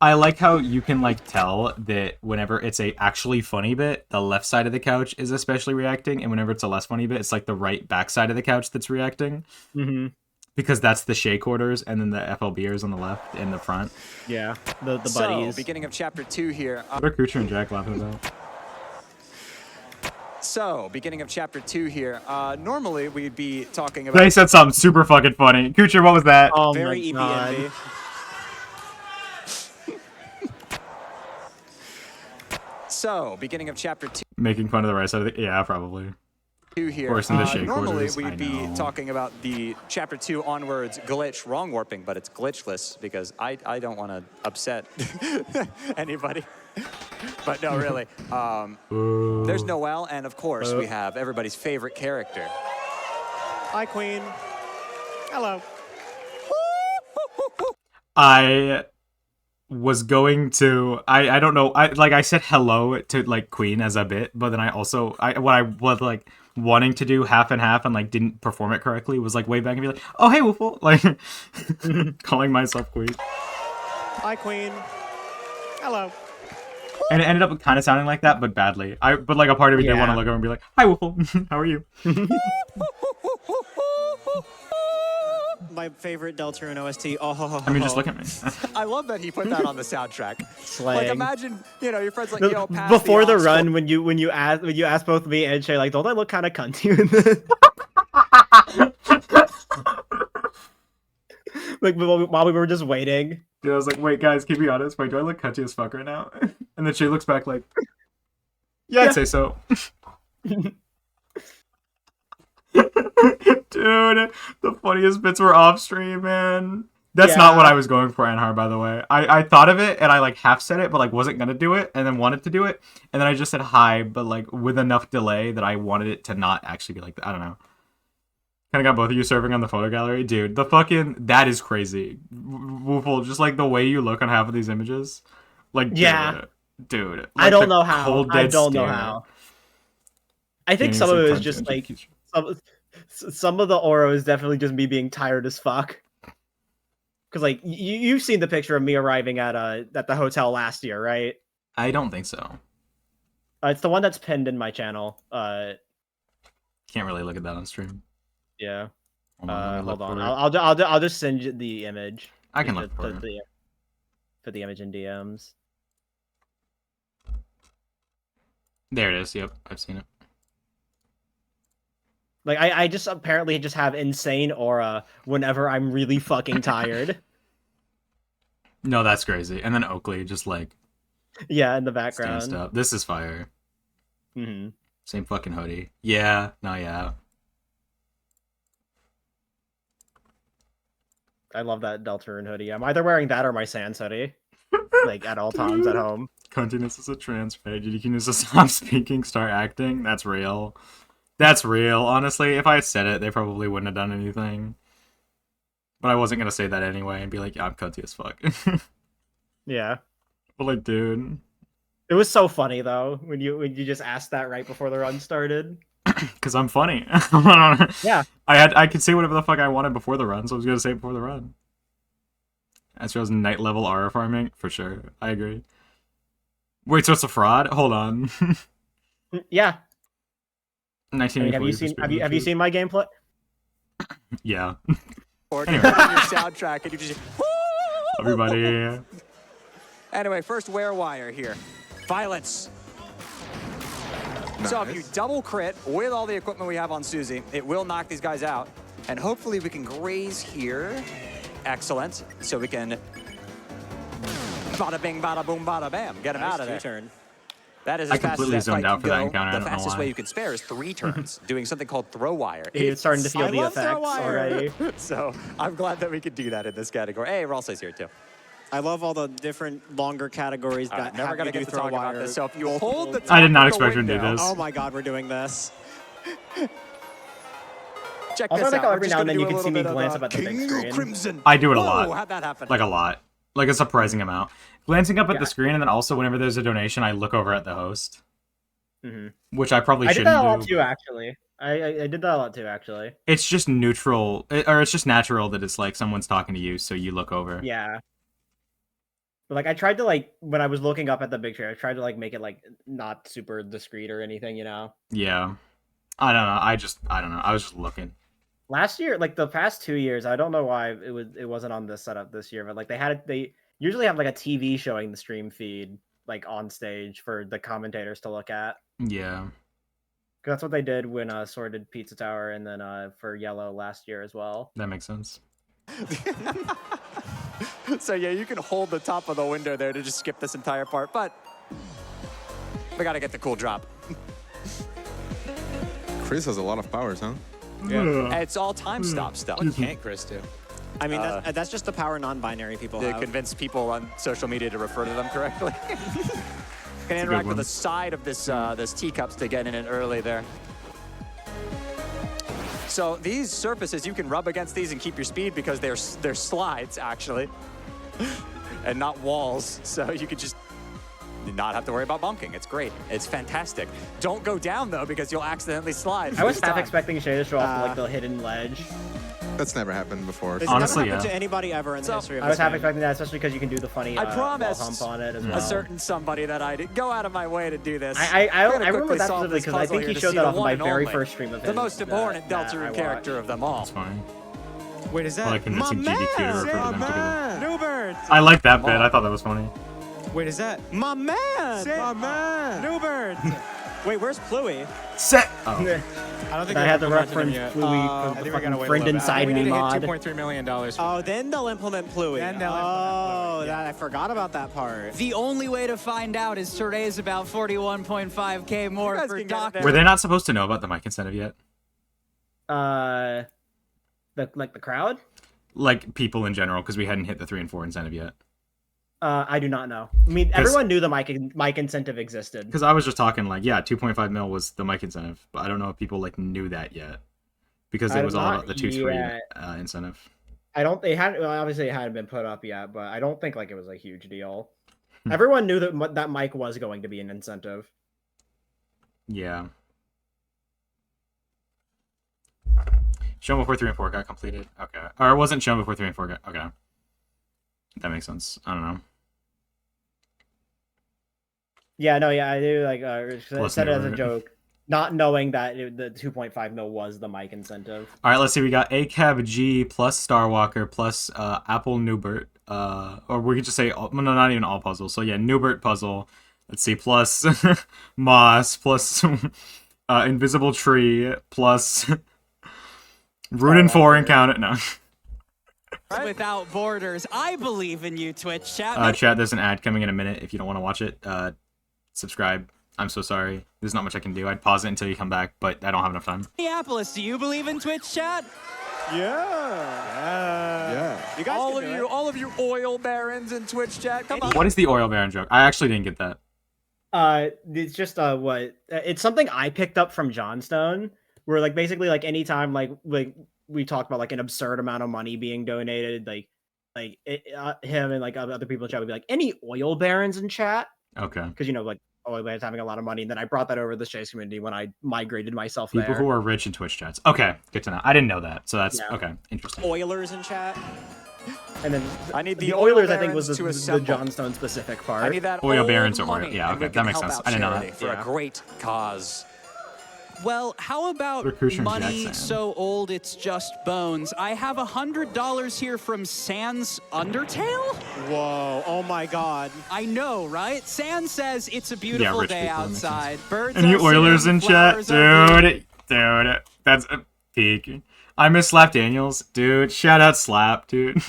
I like how you can like tell that whenever it's a actually funny bit, the left side of the couch is especially reacting, and whenever it's a less funny bit, it's like the right back side of the couch that's reacting. Mm-hmm. Because that's the Shayy quarters, and then the FLBers on the left in the front. Yeah. The So, buddies. beginning of chapter 2 here. What are Kucher and Jack laughing about? So, beginning of chapter 2 here. Normally, we'd be talking about... They said something super fucking funny. Kucher, what was that? Oh Very my god. EPMB. So, beginning of chapter 2 Making fun of the right side of the... Yeah, probably. here. course, in the Shayy Normally, quarters, I we'd be know. talking about the chapter 2 onwards glitch wrong warping, but it's glitchless because I don't want to upset anybody. But no, really. There's Noelle, and of course, we have everybody's favorite character. Hi, Queen. Hello. I was going to... I don't know. I said hello to, like, Queen as a bit, but then I also... What I was, like, wanting to do half and half and, like, didn't perform it correctly was, like, way back and be like, oh, hey, Woofle. Like, calling myself Queen. Hi, Queen. Hello. And it ended up kind of sounding like that, but badly. But, like, a part of me did want to look over and be like, hi, Woofle. How are you? My favorite Deltarune OST. Oh, I mean, just look at me. I love that he put that on the soundtrack. Slang. Like, imagine, your friends like, yo, pass Before the aux run, when you ask both me and Shay, like, don't I look kind of cunty in this? Like while we were just waiting. Dude, I was like, wait, guys, keep me honest. Wait, do I look cunty as fuck right now? And then she looks back like, yeah, I'd say so. Dude, the funniest bits were off stream, man. That's not what I was going for, Anhar, by the way. I thought of it, and I, like, half said it, but, like, wasn't gonna do it, and then wanted to do it, and then I just said hi, but, like, with enough delay that I wanted it to not actually be like that. I don't know. Kind of got both of you serving on the photo gallery. Dude, the fucking... That is crazy. Woofle, just, like, the way you look on half of these images. Like, Yeah. Dude. Like, I don't the know how. cold, I dead don't know stare. how. I think Can't some even of say it is cunty just, on like... GDQ. Some of the aura is definitely just me being tired as fuck. Because, like, you've seen the picture of me arriving at the hotel last year, right? I don't think so. It's the one that's pinned in my channel. Can't really look at that on stream. Yeah. Hold on, let me look Hold on. for it. I'll just send you the image. I can Just look for it. Put the image in DMs. There it is. Yep, I've seen it. Like, I just apparently just have insane aura whenever I'm really fucking tired. No, that's crazy. And then Oakley just like Yeah, in the stands background. up. This is fire. Mm-hmm. Same fucking hoodie. Yeah. No, yeah. I love that Deltarune hoodie. I'm either wearing that or my Sans hoodie. Like, at all times at home. Continence is a transfer. You can just stop speaking, start acting. That's real. That's real. Honestly, if I had said it, they probably wouldn't have done anything. But I wasn't gonna say that anyway and be like, yeah, I'm cunty as fuck. Yeah. But like, dude. It was so funny though when you just asked that right before the run started. Because I'm funny. Yeah. I could say whatever the fuck I wanted before the run, so I was gonna say it before the run. As well as night level aura farming, for sure. I agree. Wait, so it's a fraud? Hold on. Yeah. I mean, 1984. have you seen my gameplay? Yeah. Or Anyway. your soundtrack and you just... Everybody. Anyway, first wear wire here. Violence. So if you double crit with all the equipment we have on Susie, it will knock these guys out. And hopefully we can graze here. Excellent. So we can bada bing, bada boom, bada bam. Get him out of there. Turn. That is I as fast as completely that zoned fight out can for that go. encounter, I The don't know fastest why. way you can spare is 3 turns, doing something called throw wire. It's starting to feel I the love throw effects wire. already. So I'm glad that we could do that in this category. Hey, Ralsei's here too. I love all the different longer categories All right, that never have gonna to do get to throw talk about wire. this. So if you hold the top I did not of the expect her to do window- this. Oh my god, we're doing this. Check Also, this I like out. how We're every just now and gonna then do you a can see little me bit of, glance up at the big King screen. Crimson. I do it a Whoa, lot. How'd that happen? Like a lot. Like a surprising amount. Glancing up at the screen, and then also whenever there's a donation, I look over at the host. Mm-hmm. Which I probably I did shouldn't that a lot do. too, actually. I did that a lot too, actually. It's just neutral, or it's just natural that it's like someone's talking to you, so you look over. Yeah. But like I tried to like when I was looking up at the big tree, I tried to like make it like not super discreet or anything, you know. Yeah. I don't know. I don't know. I was just looking. Last year, like the past 2 years, I don't know why it wasn't on this setup this year, but like they usually have like a TV showing the stream feed like on stage for the commentators to look at. Yeah. 'Cause that's what they did when sorted Pizza Tower and then for Yellow last year as well. That makes sense. So yeah, you can hold the top of the window there to just skip this entire part, but we gotta get the cool drop. Chris has a lot of powers, huh? And it's all time stop stuff. What can't Chris do? I mean, that's just the power non-binary people To have. convince people on social media to refer to them correctly. Can interact with one. the side of this this teacups to get in it early there. So these surfaces, you can rub against these and keep your speed because they're slides actually, and not walls. So you could just not have to worry about bonking. It's great. It's fantastic. Don't go down though because you'll accidentally slide. I was first half time. expecting Shayy to show off like the hidden ledge. That's never happened before. It's Honestly, never happened yeah. to anybody ever in the So- history of I was this half game. expecting that, especially because you can do the funny I wall promised hump on it as well. a certain somebody that I did go out of my way to do this. I We're gonna remember quickly that solve specifically this because I puzzle think he here to showed see that the off in one my and very only. first stream of The his. most important that I Deltarune watched. character of them all. It's fine. Wait, is I like that convincing GDQ to refer to them together. Newbert? I like that bit. I thought that was funny. Wait, is that my man? My man! Newbert. Wait, where's Pluie? Set. Oh. I don't think I they're had the implementing them reference yet. Bluey I from think the we're gonna fucking wait a friend little bit. inside We me need to mod. hit $2.3 million. Oh, then they'll implement Pluie. Then they'll implement Pluie, yeah. I forgot about that part. The only way to find out is to raise about 41.5k more guys for can get it Doctor. there. Were they not supposed to know about the mic incentive yet? The crowd? Like people in general, because we hadn't hit the 3 and 4 incentive yet. I do not know. I mean, everyone knew the mic incentive existed. Because I was just talking like, yeah, 2.5 mil was the mic incentive, but I don't know if people like knew that yet, because it was all about the 2-3 incentive. I don't. They hadn't. Well, obviously, it hadn't been put up yet, but I don't think like it was a huge deal. Everyone knew that mic was going to be an incentive. Yeah. Shown before 3 and 4 got completed. Okay. Or it wasn't shown before 3 and 4 got. Okay. That makes sense. I don't know. Yeah, no, yeah, I do. Like, said it as a neighborhood. joke, not knowing that the 2.5 mil was the mic incentive. All right, let's see. We got ACAB G plus Starwalker plus Apple Newbert. Or we could just say, no, not even all puzzles. So yeah, Newbert puzzle. Let's see, plus Moss plus Invisible Tree plus Rune 4 Encounter. No. Without borders. I believe in you, Twitch chat. Chat, there's an ad coming in a minute. If you don't want to watch it, subscribe. I'm so sorry. There's not much I can do. I'd pause it until you come back, but I don't have enough time. Minneapolis, do you believe in Twitch chat? Yeah. You guys All can of do you, it. all of you oil barons in Twitch chat, come on. What is the oil baron joke? I actually didn't get that. It's just it's something I picked up from Johnstone, where like basically like anytime like we talk about like an absurd amount of money being donated, him and like other people in chat would be like, any oil barons in chat? Okay. Because like oil barons having a lot of money, and then I brought that over to the Shay's community when I migrated myself People there. who are rich in Twitch chats. Okay, good to know. I didn't know that, so that's okay. Interesting. Oilers in chat. And then I need the the Oilers, oil I think, was barons to the assemble. Johnstone specific part. I need that Oil old barons or oil. money, Yeah, and we okay, that can makes help sense. out I didn't know charity that. for a great cause. Well, how about Recruiter money Jackson. so old it's just bones? I have $100 here from Sans Undertale? Whoa, oh my god. I know, right? Sans says it's a beautiful rich day people, that makes outside. Birds Any are Oilers singing, in chat? flowers are blooming. Dude, that's a peak. I miss Slap Daniels. Dude, shout out Slap, dude.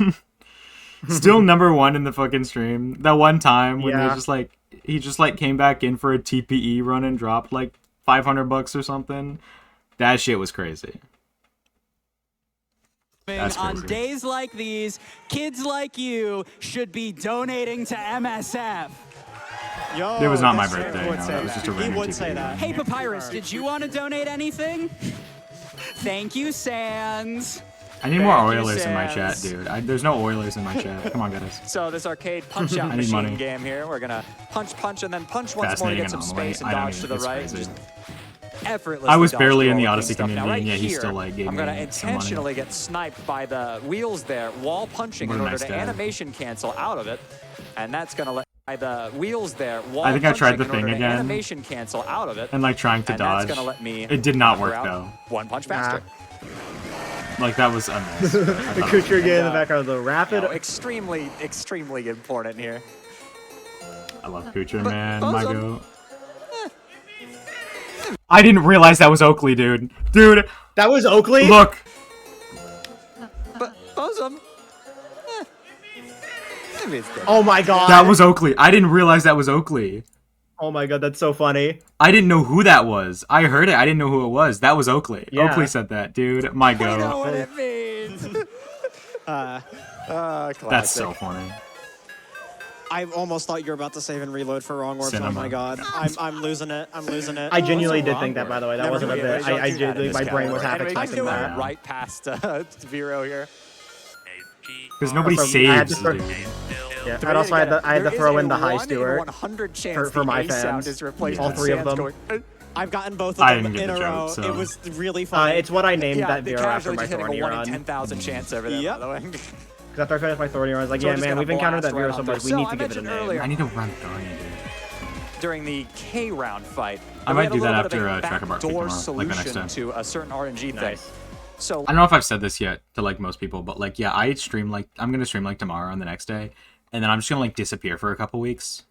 Still #1 in the fucking stream. That one time when they he just came back in for a TPE run and dropped like $500 or something. That shit was crazy. That's On crazy. days like these, kids like you should be donating to MSF. Yo, It was not my that's true. birthday, He would no, say that was just a that. He random would say TPE. that. Hey, Papyrus, did you want to donate anything? Thank you, Sans. I need more Thank you, Oilers in my chat, Sans. dude. There's no Oilers in my chat. Come on, guys. So this arcade punch-out I need machine money. game here, we're gonna punch, and then punch once more to Fascinating get some anomaly. space and I don't dodge to the it's right. crazy. Just effortlessly I was dodge barely through in the all Odyssey stuff. Now, community, right and yet he here, still, like, gave I'm gonna me some money. intentionally get sniped by the wheels there while punching What in a order nice to dad. animation cancel out of it, and that's gonna let by the wheels there while I think I tried the punching in thing order to again. animation cancel out of it, And like trying to and dodge. that's gonna let me It did not work knock her though. out one punch faster. Like that was a miss. The Kucher again in the background, the rapid. You know, extremely important here. I love Kucher, man. both My of 'em- goat. I didn't realize that was Oakley, dude. Dude, That was Oakley. look. But bosom. Oh my god. That was Oakley. I didn't realize that was Oakley. Oh my god, that's so funny. I didn't know who that was. I heard it. I didn't know who it was. That was Oakley. Yeah. Oakley said that, dude. My I know goat. what it means. Classic. That's so funny. I almost thought you were about to save and reload for wrong orbs. Cinema. Oh my god. I'm losing it. I'm losing it. I genuinely What's a did think that, wrong by the way. That Never wasn't a forget, bit. we don't I do that in did. this My brain was half category. expecting I'm that. going right past Vero here. Because nobody Also, I had to saves, throw- dude. Yeah, To I also had to, I had to there throw is in a the high 1 in Stewart 100 chance for the my A sound fans. is replaced All with three of Sans them. I've gotten both of I them didn't get in the a joke, row. so- It was really funny. It's what I named Yeah, that the Vero after casually my just hitting a Thorny 1 in run. 10,000 chance over there, Yep. by the way. Because after I finished my Thorny run, I was like, So yeah, we're just man, gonna we've encountered that blast Vero right so on much, through. we need So to I give it a mentioned name. earlier- I need to run Thorny, dude. During the K round fight, I we might had a do that little bit of after a Track Apart Peak backdoor tomorrow, like the next solution day. to a certain RNG thing. Nice. So I don't know if I've said this yet to like most people, but like yeah, I stream like I'm gonna stream like tomorrow and the next day, and then I'm just gonna like disappear for a couple weeks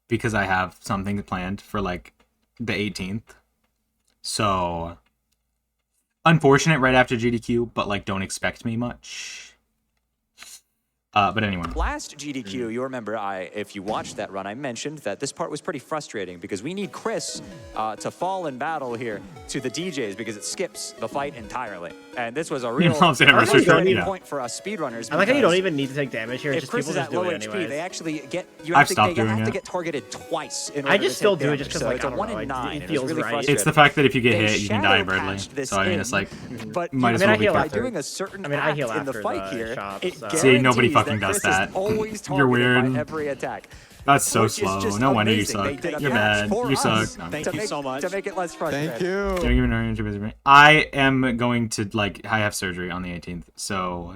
because I have something planned for like the 18th. So unfortunate right after GDQ, but like don't expect me much. But anyway. Last GDQ, you remember, if you watched that run, I mentioned that this part was pretty frustrating because we need Chris to fall in battle here to the DJs because it skips the fight entirely. And this was a real Yeah. point for us speedrunners. I like how you don't even need to take damage here. If Just Chris people is just at do low it HP, anyways. they actually get to get targeted twice. In order I just to still take do it damage. just because So like it's I a don't 1 know, in 9. it It was feels really right. frustrating. It's the fact that if you get They hit, you can die shadow inadvertently. patched this So I mean, it's in, like, but might as I mean, well I be heal by careful. doing a certain I mean, I act heal in the after fight the here, shop, it so. guarantees See, nobody that fucking does Chris is that. always You're targeted weird. by every attack. That's so Which is slow. just No wonder you amazing. They suck. did a You're patch bad. for You us suck. No. Thank you so much. To make it less frustrating. Thank you. Don't give me no interviews. I am going to like I have surgery on the 18th, so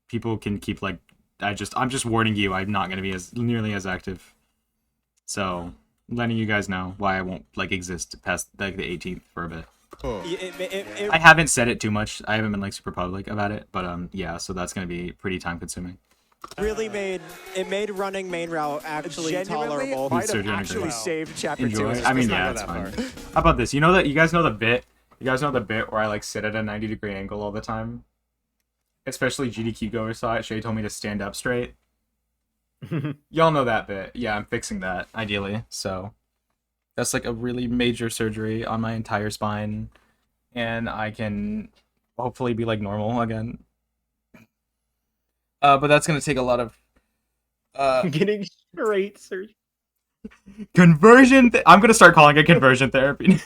people can keep like I'm just warning you. I'm not going to be as nearly as active. So letting you guys know why I won't like exist past like the 18th for a bit. Oh. I haven't said it too much. I haven't been like super public about it, but yeah. So that's going to be pretty time consuming. Really made running main route actually Genuinely, tolerable. might have Surgery on a actually grave. saved chapter 2. Enjoy. It's I mean, just not yeah, go it's that fine. far. How about this? You know that you guys know the bit. You guys know the bit where I like sit at a 90-degree angle all the time. Especially GDQ goer saw it. Shayy told me to stand up straight. Y'all know that bit. Yeah, I'm fixing that ideally. So that's like a really major surgery on my entire spine, and I can hopefully be like normal again. But that's gonna take a lot of Getting straight surgery. conversion. I'm gonna start calling it conversion therapy.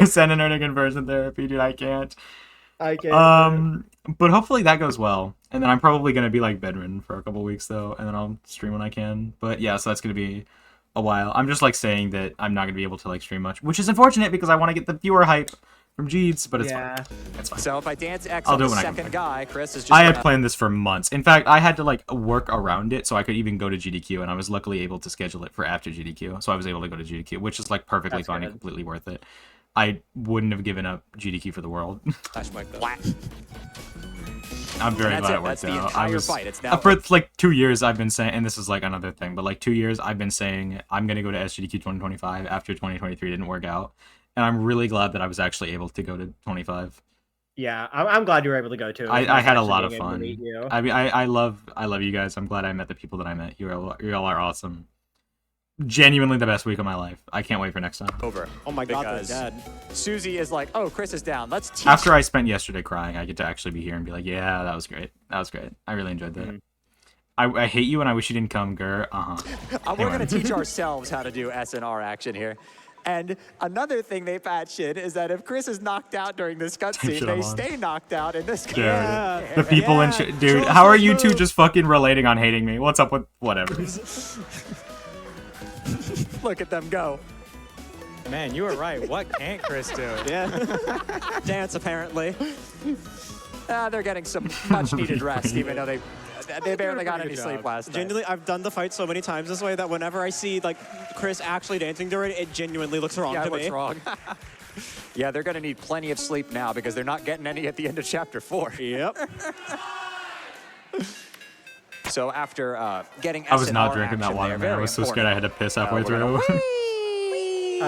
Sending her to conversion therapy, dude. I can't. I can't. But hopefully that goes well, and then I'm probably gonna be like bedridden for a couple weeks though, and then I'll stream when I can. But yeah, so that's gonna be a while. I'm just like saying that I'm not gonna be able to like stream much, which is unfortunate because I want to get the viewer hype from Jeeds, but it's fine. It's fine. So if I dance X I'll on do it the when I come second back. guy, Chris is just I had gonna- planned this for months. In fact, I had to like work around it so I could even go to GDQ, and I was luckily able to schedule it for after GDQ. So I was able to go to GDQ, which is like perfectly That's fine good. and completely worth it. I wouldn't have given up GDQ for the world. Whack. I'm very And glad that's it it. worked That's the out. entire I was fight. It's now for like 2 years. I've been saying, and this is like another thing, but like 2 years I've been saying I'm gonna go to SGDQ 2025 after 2023 didn't work out, and I'm really glad that I was actually able to go to 25. Yeah, I'm glad you were able to go too. I had a Actually lot of being able to fun. meet you. I mean, I love you guys. I'm glad I met the people that I met. You all are awesome. Genuinely the best week of my life. I can't wait for next time. over. Oh my god, they're Because dead. Susie is like, oh, Chris is down. Let's teach. After I spent yesterday crying, I get to actually be here and be like, yeah, that was great. That was great. I really enjoyed that. I hate you and I wish you didn't come, Gur. We're going to teach ourselves how to do SNR action here. And another thing they patched in is that if Chris is knocked out during this cutscene, Shit, they I'm on. stay knocked out in this Dude, cutscene. the people in dude, how are you two just fucking relating on hating me? What's up with whatever? Look at them go. Man, you were right. What can't Chris do? Yeah. Dance apparently. They're getting some much needed rest, even though they barely got any sleep last night. Genuinely, I've done the fight so many times this way that whenever I see like Chris actually dancing during it, it genuinely looks wrong Yeah, to what's me. wrong? Yeah, they're going to need plenty of sleep now because they're not getting any at the end of chapter 4. Yep. So after getting I was not SNR drinking that action water, there, man. I very was so scared I had to piss halfway we're gonna through.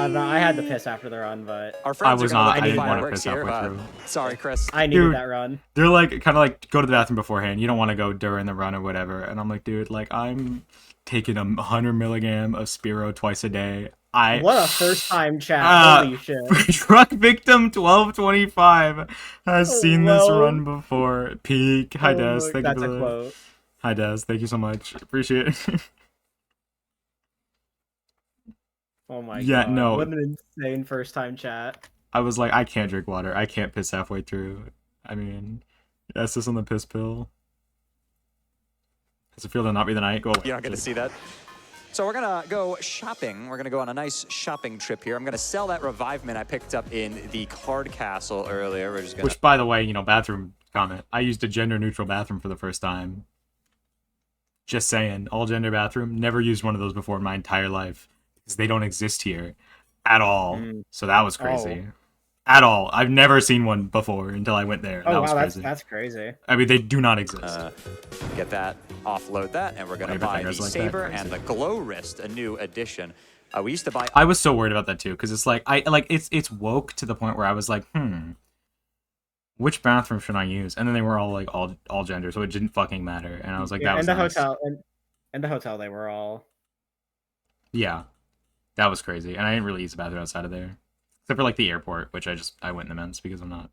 No, I had to piss after the run, but Our friends I was are gonna not- light I didn't wanna fireworks piss here. halfway through. Sorry, Chris. I needed Dude. that run. They're like kind of like go to the bathroom beforehand. You don't want to go during the run or whatever. And I'm like, dude, like I'm taking 100 milligram of Spiro twice a day. What a first time chat. Holy shit. Truck victim 1225 has seen this Hello? run before. Peak. Hi, Des. Oh, Thank you that's for a the... quote. Hi, Des. Thank you so much. Appreciate it. Oh my Yeah, god. no. What an insane first time chat. I was like, I can't drink water. I can't piss halfway through. I mean, yes, this on the piss pill. Does it feel to not be the night? Go away. You're not going to see that. So we're going to go shopping. We're going to go on a nice shopping trip here. I'm going to sell that revivement I picked up in the card castle earlier. We're just going to... Which, by the way, bathroom comment. I used a gender-neutral bathroom for the first time. Just saying. All-gender bathroom. Never used one of those before in my entire life. Because they don't exist here at all. So that was crazy. At all. I've never seen one before until I went there. Oh That was wow, crazy. that's crazy. I mean, they do not exist. Get that, offload that, and we're going to Wave at buy the fingers like that, Saber crazy. and the Glow Wrist, a new addition. We used to buy. I was so worried about that too, because it's like it's woke to the point where I was like, which bathroom should I use? And then they were all like all gender, so it didn't fucking matter. And I was like, that was and the nice. hotel and the hotel they were all. Yeah, that was crazy. And I didn't really use the bathroom outside of there, except for like the airport, which I went in the men's because I'm not.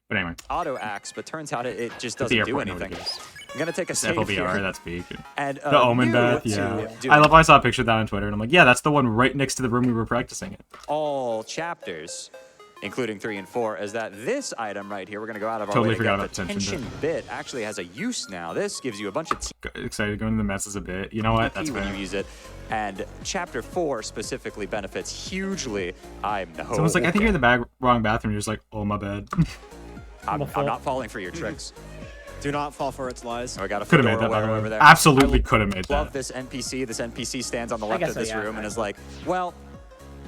But anyway, auto axe, but turns out it just at the doesn't do airport, nobody anything. cares. I'm gonna take a It's save FOBR, here. that's peak. And The Omen new bath, to yeah. doing I love how I saw a picture of that on Twitter, and I'm like, yeah, that's the one right next to the room we were practicing it. all chapters, including 3 and 4, is that this item right here, we're gonna go out of our Totally way to forgot get about the tension tension bit, actually has a use now. This gives you a bunch of Excited going to the messes a bit. You know what? That's TP when fair. you use it. And chapter 4 specifically benefits hugely. I'm no. Someone's like, I think you're in the wrong bathroom. You're just like, oh my bad. I'm not falling for your tricks. Do not fall for its lies. Oh, I got a Could have made fedora that, by the wearer way. over there. Absolutely could have made Love that. this NPC. This NPC stands on the left guess of so, this yeah. room and is like, well,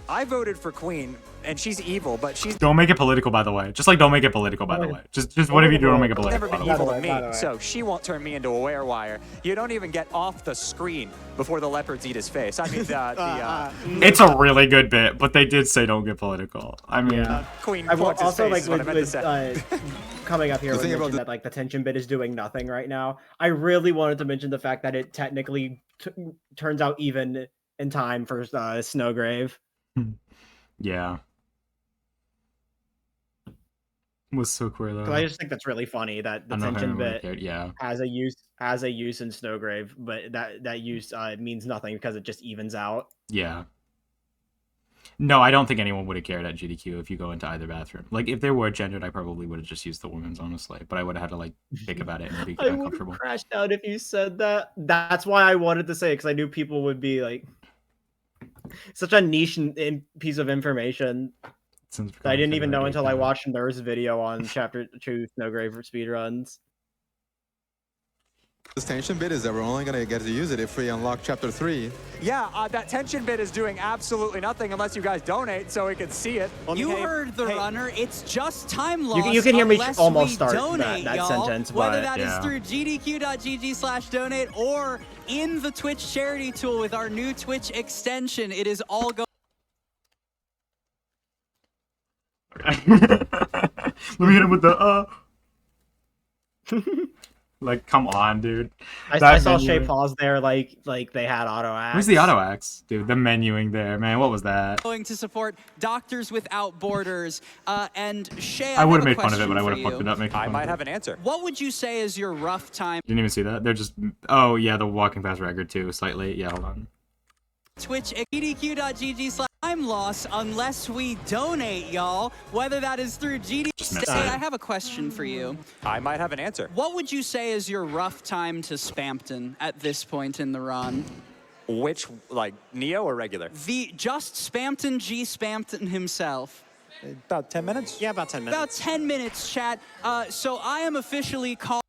I voted for Queen, and she's evil, but she's Don't make it political, by the way. Just like, don't make it political, by the way. Just whatever you do, don't make it never political. been by the way. evil to By the me, way. so she won't turn me into a werewire. You don't even get off the screen before the leopards eat his face. I mean, It's a really good bit, but they did say don't get political. I mean, Queen I will wants his also face like is what I meant to say. coming up here The with thing about mention that like the tension bit is doing nothing right now. I really wanted to mention the fact that it technically turns out even in time for Snowgrave. yeah. Was so queer though. 'Cause I just think that's really funny that the I don't know if tension anyone really bit cared. Yeah. has a use in Snowgrave, but that use means nothing because it just evens out. Yeah. No, I don't think anyone would have cared at GDQ if you go into either bathroom. Like, if they were gendered, I probably would have just used the women's, honestly. But I would have had to, like, think about it and be I would uncomfortable. have crashed out if you said that. That's why I wanted to say it, because I knew people would be like, such a niche piece of information. Since I didn't even know already, until I yeah. watched Nur's video on Chapter 2 Snowgrave for speedruns. This tension bit is that we're only gonna get to use it if we unlock chapter 3. Yeah, that tension bit is doing absolutely nothing unless you guys donate so we can see it. You heard the runner. It's just time loss. You can hear me unless almost we start donate, that y'all. sentence, Whether but that is yeah. through gdq.gg/donate or in the Twitch charity tool with our new Twitch extension, it is all going. Let me hit him with the Like, come on, dude. I That saw menu- Shayy pause there like they had auto axe. Where's the auto axe? Dude, the menuing there, man. What was that? Going to support Doctors Without Borders. And Shayy, I would have have made a fun of it, but I would have question fucked for it up making I fun might of have it. an answer. What would you say is your rough time? Didn't even see that. They're just... Oh, yeah, the walking past record, too, slightly. Yeah, hold on. Twitch at gdq.gg/time loss unless we donate, y'all. Whether that is through GD. Just missed Hey, it. I have a question for you. I might have an answer. What would you say is your rough time to Spampton at this point in the run? Which, like, Neo or regular? The just Spampton G Spampton himself. About 10 minutes? Yeah, about 10 minutes. About 10 minutes, chat. So I am officially called.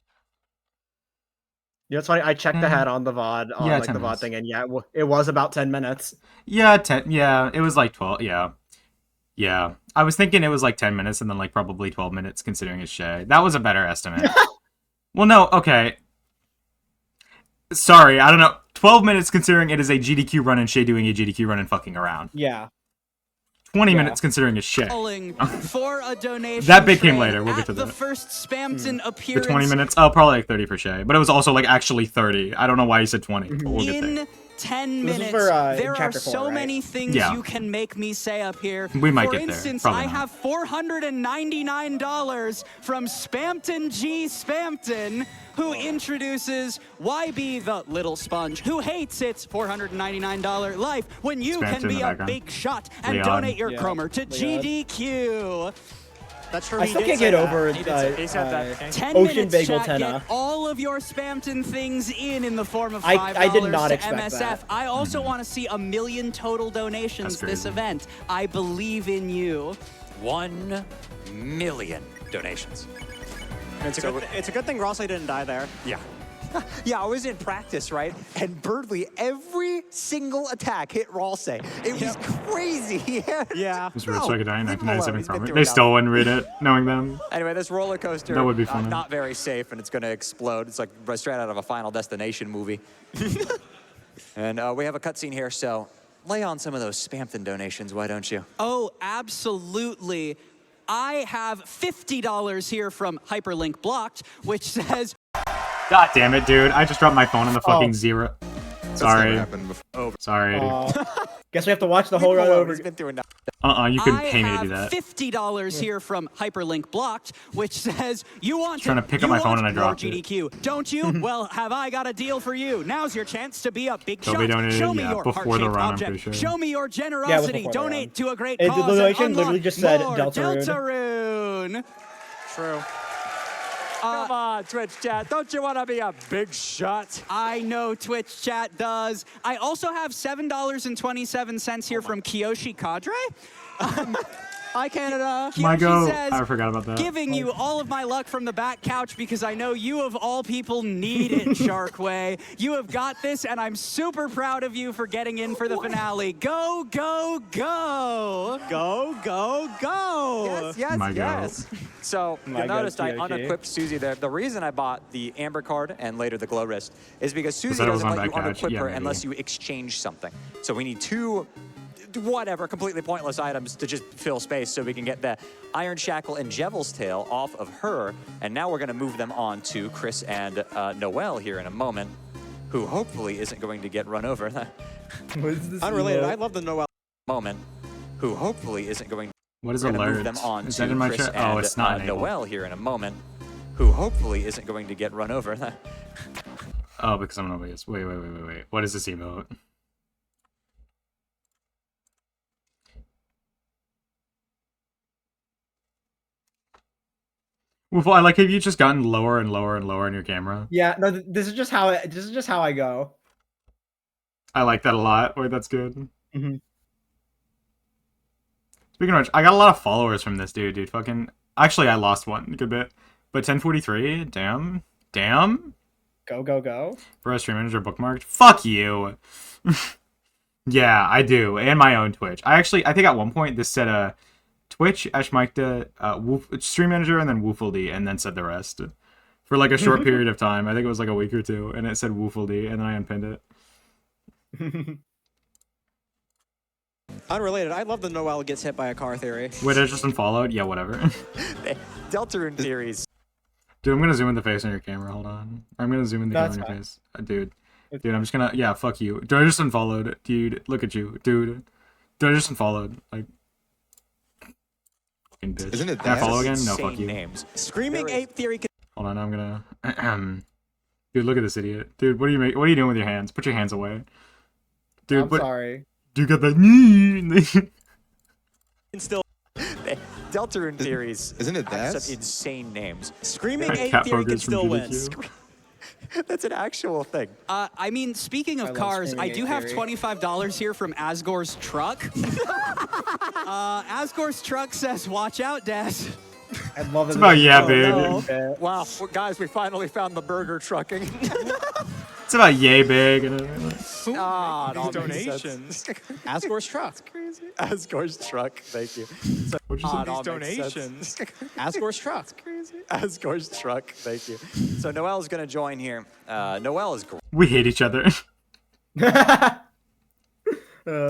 Yeah, that's why I checked ahead on the VOD, on Yeah, like 10 the VOD minutes. thing, and yeah, it was about 10 minutes. Yeah, 10. Yeah, it was like 12. Yeah. Yeah. I was thinking it was like 10 minutes and then like probably 12 minutes considering it's Shayy. That was a better estimate. Well, no, okay. Sorry, I don't know. 12 minutes considering it is a GDQ run and Shayy doing a GDQ run and fucking around. Yeah. 20 minutes considering it's Shayy. calling for a donation. That bit came train later. We'll get at to the that. first Spampton The appearance 20 minutes? Oh, probably like 30 for Shayy. But it was also like actually 30. I don't know why he said 20, but we'll get there. in 10 This is minutes. for, There are chapter 4, so right? many things Yeah. you can make me say up here. We might For get there. instance, Probably I not. have $499 from Spampton G Spampton, who introduces YB the Little Sponge, who hates its $499 life when you Spampton can in be the a background. big shot and Leon. donate your Yeah, Cromer to Leon. GDQ. That's true. I he still did can't say get that. over He said that. Okay. 10 Ocean minutes, Bagel chat. tenner. Get all of your Spampton things in the form of $5 I did not to expect MSF. that. I also want to see 1 million total donations That's this crazy. event. I believe in you. 1 million donations. It's a good thing Rossley didn't die there. Yeah. Yeah, I was in practice, right? And Birdly, every single attack hit Ralsei. It was crazy. Yeah. This was No, Sucker Die in leave him alone. 1997 He's been comic. through They enough. still wouldn't read it, knowing them. Anyway, this roller coaster, That would be funny. not very safe, and it's going to explode. It's like straight out of a Final Destination movie. And we have a cutscene here, so lay on some of those Spamton donations, why don't you? Oh, absolutely. I have $50 here from Hyperlink Blocked, which says, God damn it, dude. I just dropped my phone on the fucking Oh. zero. That's Sorry. never happened before. Sorry, dude. Guess we have to watch the whole run over. He's been through enough. You couldn't I pay me to have do that. $50 here from Hyperlink Blocked, which says, you want Trying to pick up my phone and I dropped it. GDQ, don't you? Well, have I got a deal for you? Now's your chance to be a big They'll shot. be donated, Show me yeah, your before the heart-shaped run, I'm object. pretty sure. Show me your Yeah, it was generosity. before the run. Donate to a great The cause. donation and literally unlock just said more Deltarune. Deltarune. True. Come on, Twitch chat. Don't you want to be a big shot? I know Twitch chat does. I also have $7.27 here from Kiyoshi Cadre. Hi, Canada. My Kiyoshi go. says, I forgot about that. giving you all of my luck from the back couch because I know you of all people need it, Sharkway. You have got this, and I'm super proud of you for getting in for the finale. Go, go, go! Go, go, go. Yes, yes, My God. yes. So you My God, noticed I TOK. unequipped Susie there. The reason I bought the Amber card and later the Glow Wrist is because Susie that it was doesn't on let you that couch? unequip Yeah, her maybe. unless you exchange something. So we need two, whatever, completely pointless items to just fill space so we can get the Iron Shackle and Jevel's Tail off of her. And now we're going to move them on to Chris and Noelle here in a moment, who hopefully isn't going to get run over. What is this? Unrelated. emote? I love the Noel. moment, who hopefully isn't going to What is We're gonna alert? move them on Is to that in my Chris chat? and Oh, it's not enabled. Noelle here in a moment, who hopefully isn't going to get run over. Oh, because I'm an obvious. Wait. What is this emote? Well, I like. Have you just gotten lower and lower and lower in your camera? Yeah, no, this is just how I go. I like that a lot. Wait, that's good. Mhm. Speaking of which, I got a lot of followers from this dude. Fucking. Actually, I lost one a good bit, but 1043. Damn. Go, go, go. For a stream manager bookmarked. Fuck you. Yeah, I do, and my own Twitch. I think at one point this said Twitch, Ashmikta, stream manager, and then Woofledy, and then said the rest for like a short period of time. I think it was like a week or two, and it said Woofledy, and then I unpinned it. Unrelated. I love the Noel gets hit by a car theory. Wait, I just unfollowed? Yeah, whatever. Deltarune theories. Dude, I'm gonna zoom in the face on your camera. Hold on. I'm gonna zoom in the That's camera on your fine. face. Dude, I'm just gonna. Yeah, fuck you. Dude, I just unfollowed. Dude, look at you. Dude, I just unfollowed. Like. Fucking bitch. Isn't it Can I follow that? again? No, Insane fuck you. names. Screaming There is- ape theory. Hold on, I'm gonna. Dude, look at this idiot. Dude, what are you doing with your hands? Put your hands away. Dude, I'm what? sorry. Dude got that. Can still. Deltarune theories. Isn't it have that? some insane names. Screaming Cat ape theory can pokers from still win. GDQ. That's an actual thing. I mean, speaking I of love cars, I streaming do game have theory. $25 here from Asgore's truck. Asgore's truck says, "Watch out, Dad." I love it. It's about yeah, Oh, big. no. Wow, well, guys, we finally found the burger trucking. It's about yay big. Ah, it all These makes donations. sense. Asgore's truck. Asgore's truck, thank you. What'd you Ah, say? it all makes sense. Asgore's truck. Asgore's truck, thank you. So Noelle's gonna join here. Noelle is We hate each other.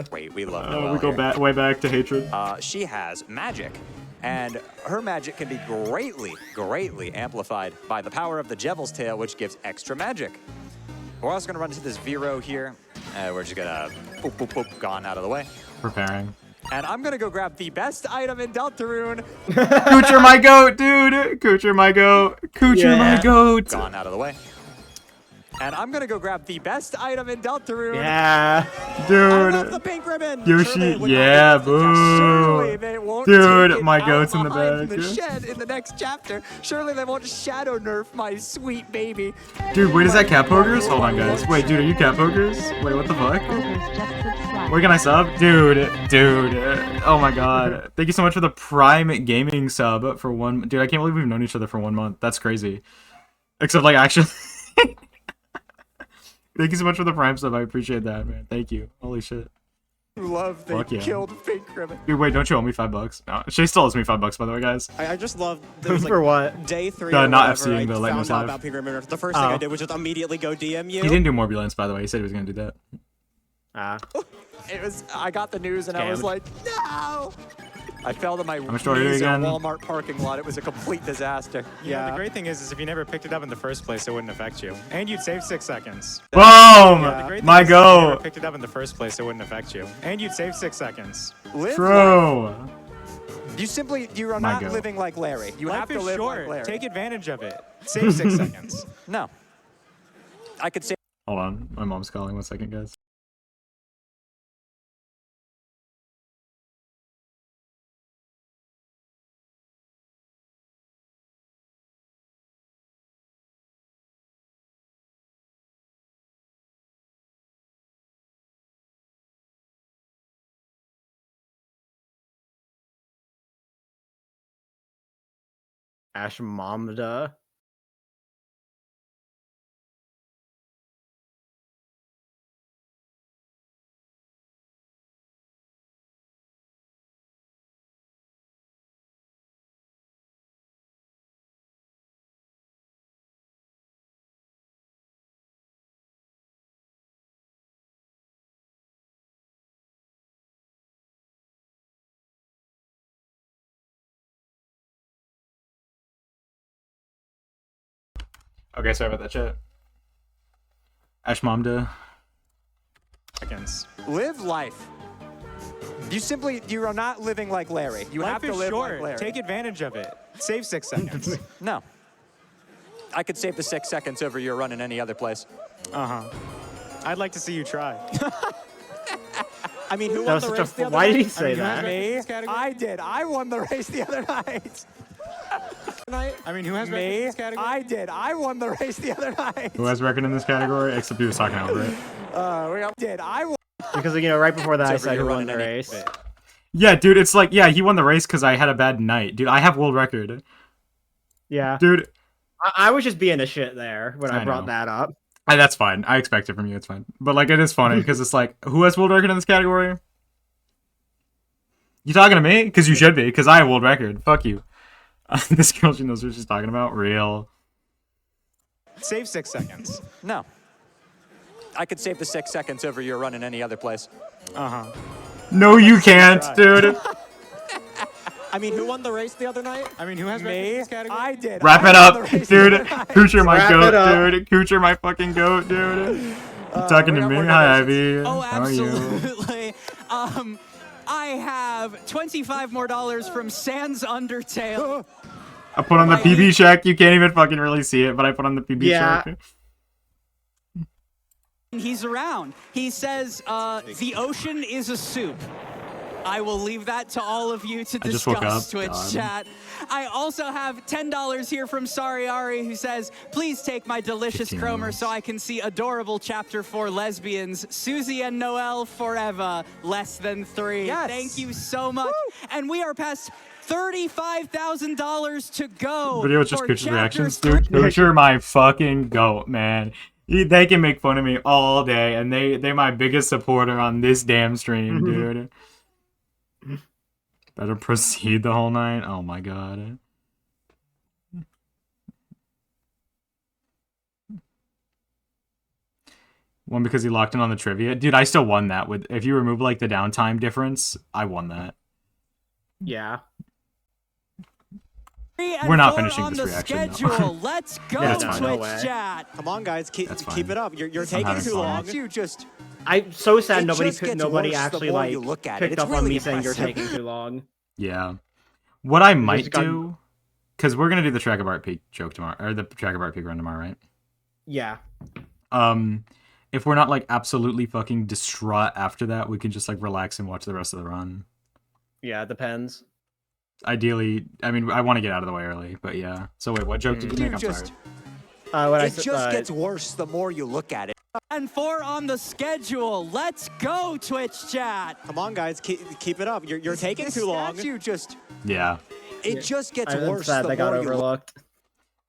great. We love Noelle. We go here. back way back to hatred. She has magic, and her magic can be greatly amplified by the power of the Jevel's Tail, which gives extra magic. We're also gonna run into this Vero here. We're just gonna boop, boop, boop, gone out of the way. Preparing. And I'm gonna go grab the best item in Deltarune, Coocher my goat, dude. Coocher my goat. Coocher my Yeah. goat. gone out of the way. And I'm gonna go grab the best item in Deltarune. Yeah. I love the Dude. pink ribbon. Yoshi, Surely it would not yeah, be just a Surely boo. they won't Dude, take it my out goat's in the behind back. the shed in the next chapter. Surely they won't shadow nerf my sweet baby. Dude, wait, is that cat pokers? Hold on, guys. Wait, dude, are you cat pokers? Wait, what the fuck? Where can I sub? Dude. Oh my god. Thank you so much for the Prime Gaming sub for one. Dude, I can't believe we've known each other for 1 month. That's crazy. Except, like, actually. Thank you so much for the Prime sub. I appreciate that, man. Thank you. Holy shit. Love they Fuck yeah. killed Pink Ribbon. Dude, wait, don't you owe me $5? No, Shay still owes me $5, by the way, guys. I just love there was, like, For what? day 3 not or whatever, FCing I the found Lightness out Live. about Pink Ribbon. The first thing I did was just immediately go DM you. He didn't do Morbulence, by the way. He said he was gonna do that. I got the news and I was Scammed. like, no! I fell to my much do I do knees in a again? Walmart parking lot. It was a complete disaster. Yeah. The great thing is if you never picked it up in the first place, it wouldn't affect you. And you'd save 6 seconds. Boom! The great thing My is, if you never go! picked it up in the first place, it wouldn't affect you. And you'd save 6 seconds. Live life. True! You are My not go. living like Larry. You Life have to is live short. like Larry. Take advantage of it. Save 6 seconds. No. I could save Hold on, my mom's calling. 1 second, guys. Ashmamda. Okay, sorry about that, chat. Ashmamda. Seconds. live life. You are not living like Larry. You have Life to is live short. like Larry. Take advantage of it. Save 6 seconds. No. I could save the 6 seconds over your run in any other place. I'd like to see you try. I mean, who That won was the such race the a. other Why did he night? say who has that? record in Me? this category? I did. I won the race the other night. I mean, who has record in Me? this category? I did. I won the race the other night. Who has record in this category? Except he was talking over it. I won. Because right before that I Except for said you're who won running the any race. bit. Yeah, dude, it's like, yeah, he won the race because I had a bad night. Dude, I have world record. Yeah. Dude, I was just being a shit there when I I brought know. that up. that's fine. I expect it from you. It's fine. But, like, it is funny because it's like, who has world record in this category? You talking to me? Because you should be, because I have world record. Fuck you. This girl, she knows what she's talking about. Real. Save 6 seconds. No. I could save the 6 seconds over your run in any other place. No, you can't, dude. I mean, who won the race the other night? I mean, who has record in Me? this category? I did. Wrap I it won up, the race the dude. other night. Coocher my Wrap it goat, up. dude. Coocher my fucking goat, dude. You talking we to got me? more Hi, donations. Ivy. Oh, How are you? absolutely. I have $25 more from Sans Undertale. I put on the PB check. You can't even fucking really see it, but I put on the PB Yeah. check. He's around. He says, the ocean is a soup. I will leave that to all of you to I just woke discuss, up. Twitch God. chat. I also have $10 here from Sariari, who says, please take my delicious 15 chromer hours. so I can see adorable chapter 4 lesbians, Susie and Noelle forever, less than 3. Yes. Thank you so much. And we are past $35,000 to go. Video is just for Coocher's chapter reactions, 3. dude. Coocher my fucking goat, man. They can make fun of me all day, and they're my biggest supporter on this damn stream, dude. Better proceed the whole night. Oh my god. One because he locked in on the trivia. Dude, I still won that with if you remove like the downtime difference, I won that. Yeah. We're not finishing on this the reaction, though. schedule. Let's go, Yeah, that's fine. Twitch No way. chat. Come on, guys, keep That's keep fine. it up. You're I'm taking having too fun. long. You just I'm so sad It nobody just gets nobody worse the actually more like you look at it. picked It's up on really me saying you're impressive. taking too long. Yeah. What I might just got- do, because we're gonna do the track of art peak joke tomorrow, or the track of art peak run tomorrow, right? Yeah. If we're not like absolutely fucking distraught after that, we can just like relax and watch the rest of the run. Yeah, it depends. Ideally, I mean, I want to get out of the way early, but yeah. So wait, what joke did you make? I'm just sorry. What I it said, just gets worse the more you look at it. And 4 on the schedule. Let's go, Twitch chat. Come on, guys, keep it up. You're taking This too long. statue just Yeah. it just gets I'm worse sad the they got more you look. overlooked.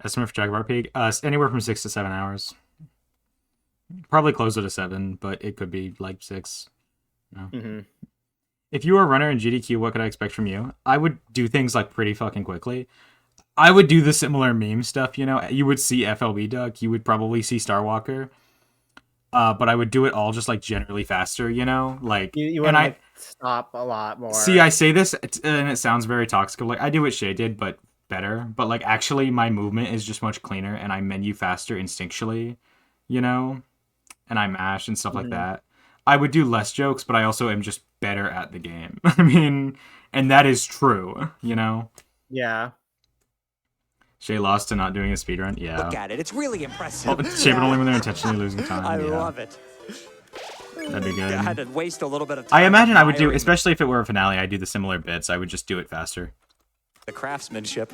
Estimate for track of art peak, anywhere from 6 to 7 hours. Probably closer to 7, but it could be like 6. No. Mm-hmm. If you were a runner in GDQ, what could I expect from you? I would do things like pretty fucking quickly. I would do the similar meme stuff, you know. You would see FLB Duck. You would probably see Starwalker. but I would do it all just like generally faster, you know, like You and want to I like, stop a lot more. see I say this and it sounds very toxic. Like I do what Shayy did, but better. But like actually, my movement is just much cleaner, and I menu faster instinctually, you know, and I mash and stuff like that. I would do less jokes, but I also am just better at the game. I mean, and that is true, you know. Yeah. Shayy lost to not doing a speedrun. Yeah. Look at it. It's really impressive. Oh, Shayy, but only when they're intentionally losing time. I yeah. love it. That'd be good. I had to waste a little bit of time. I imagine I would do, admiring especially if it were a finale, I'd do the similar bits. I would just do it faster. the craftsmanship.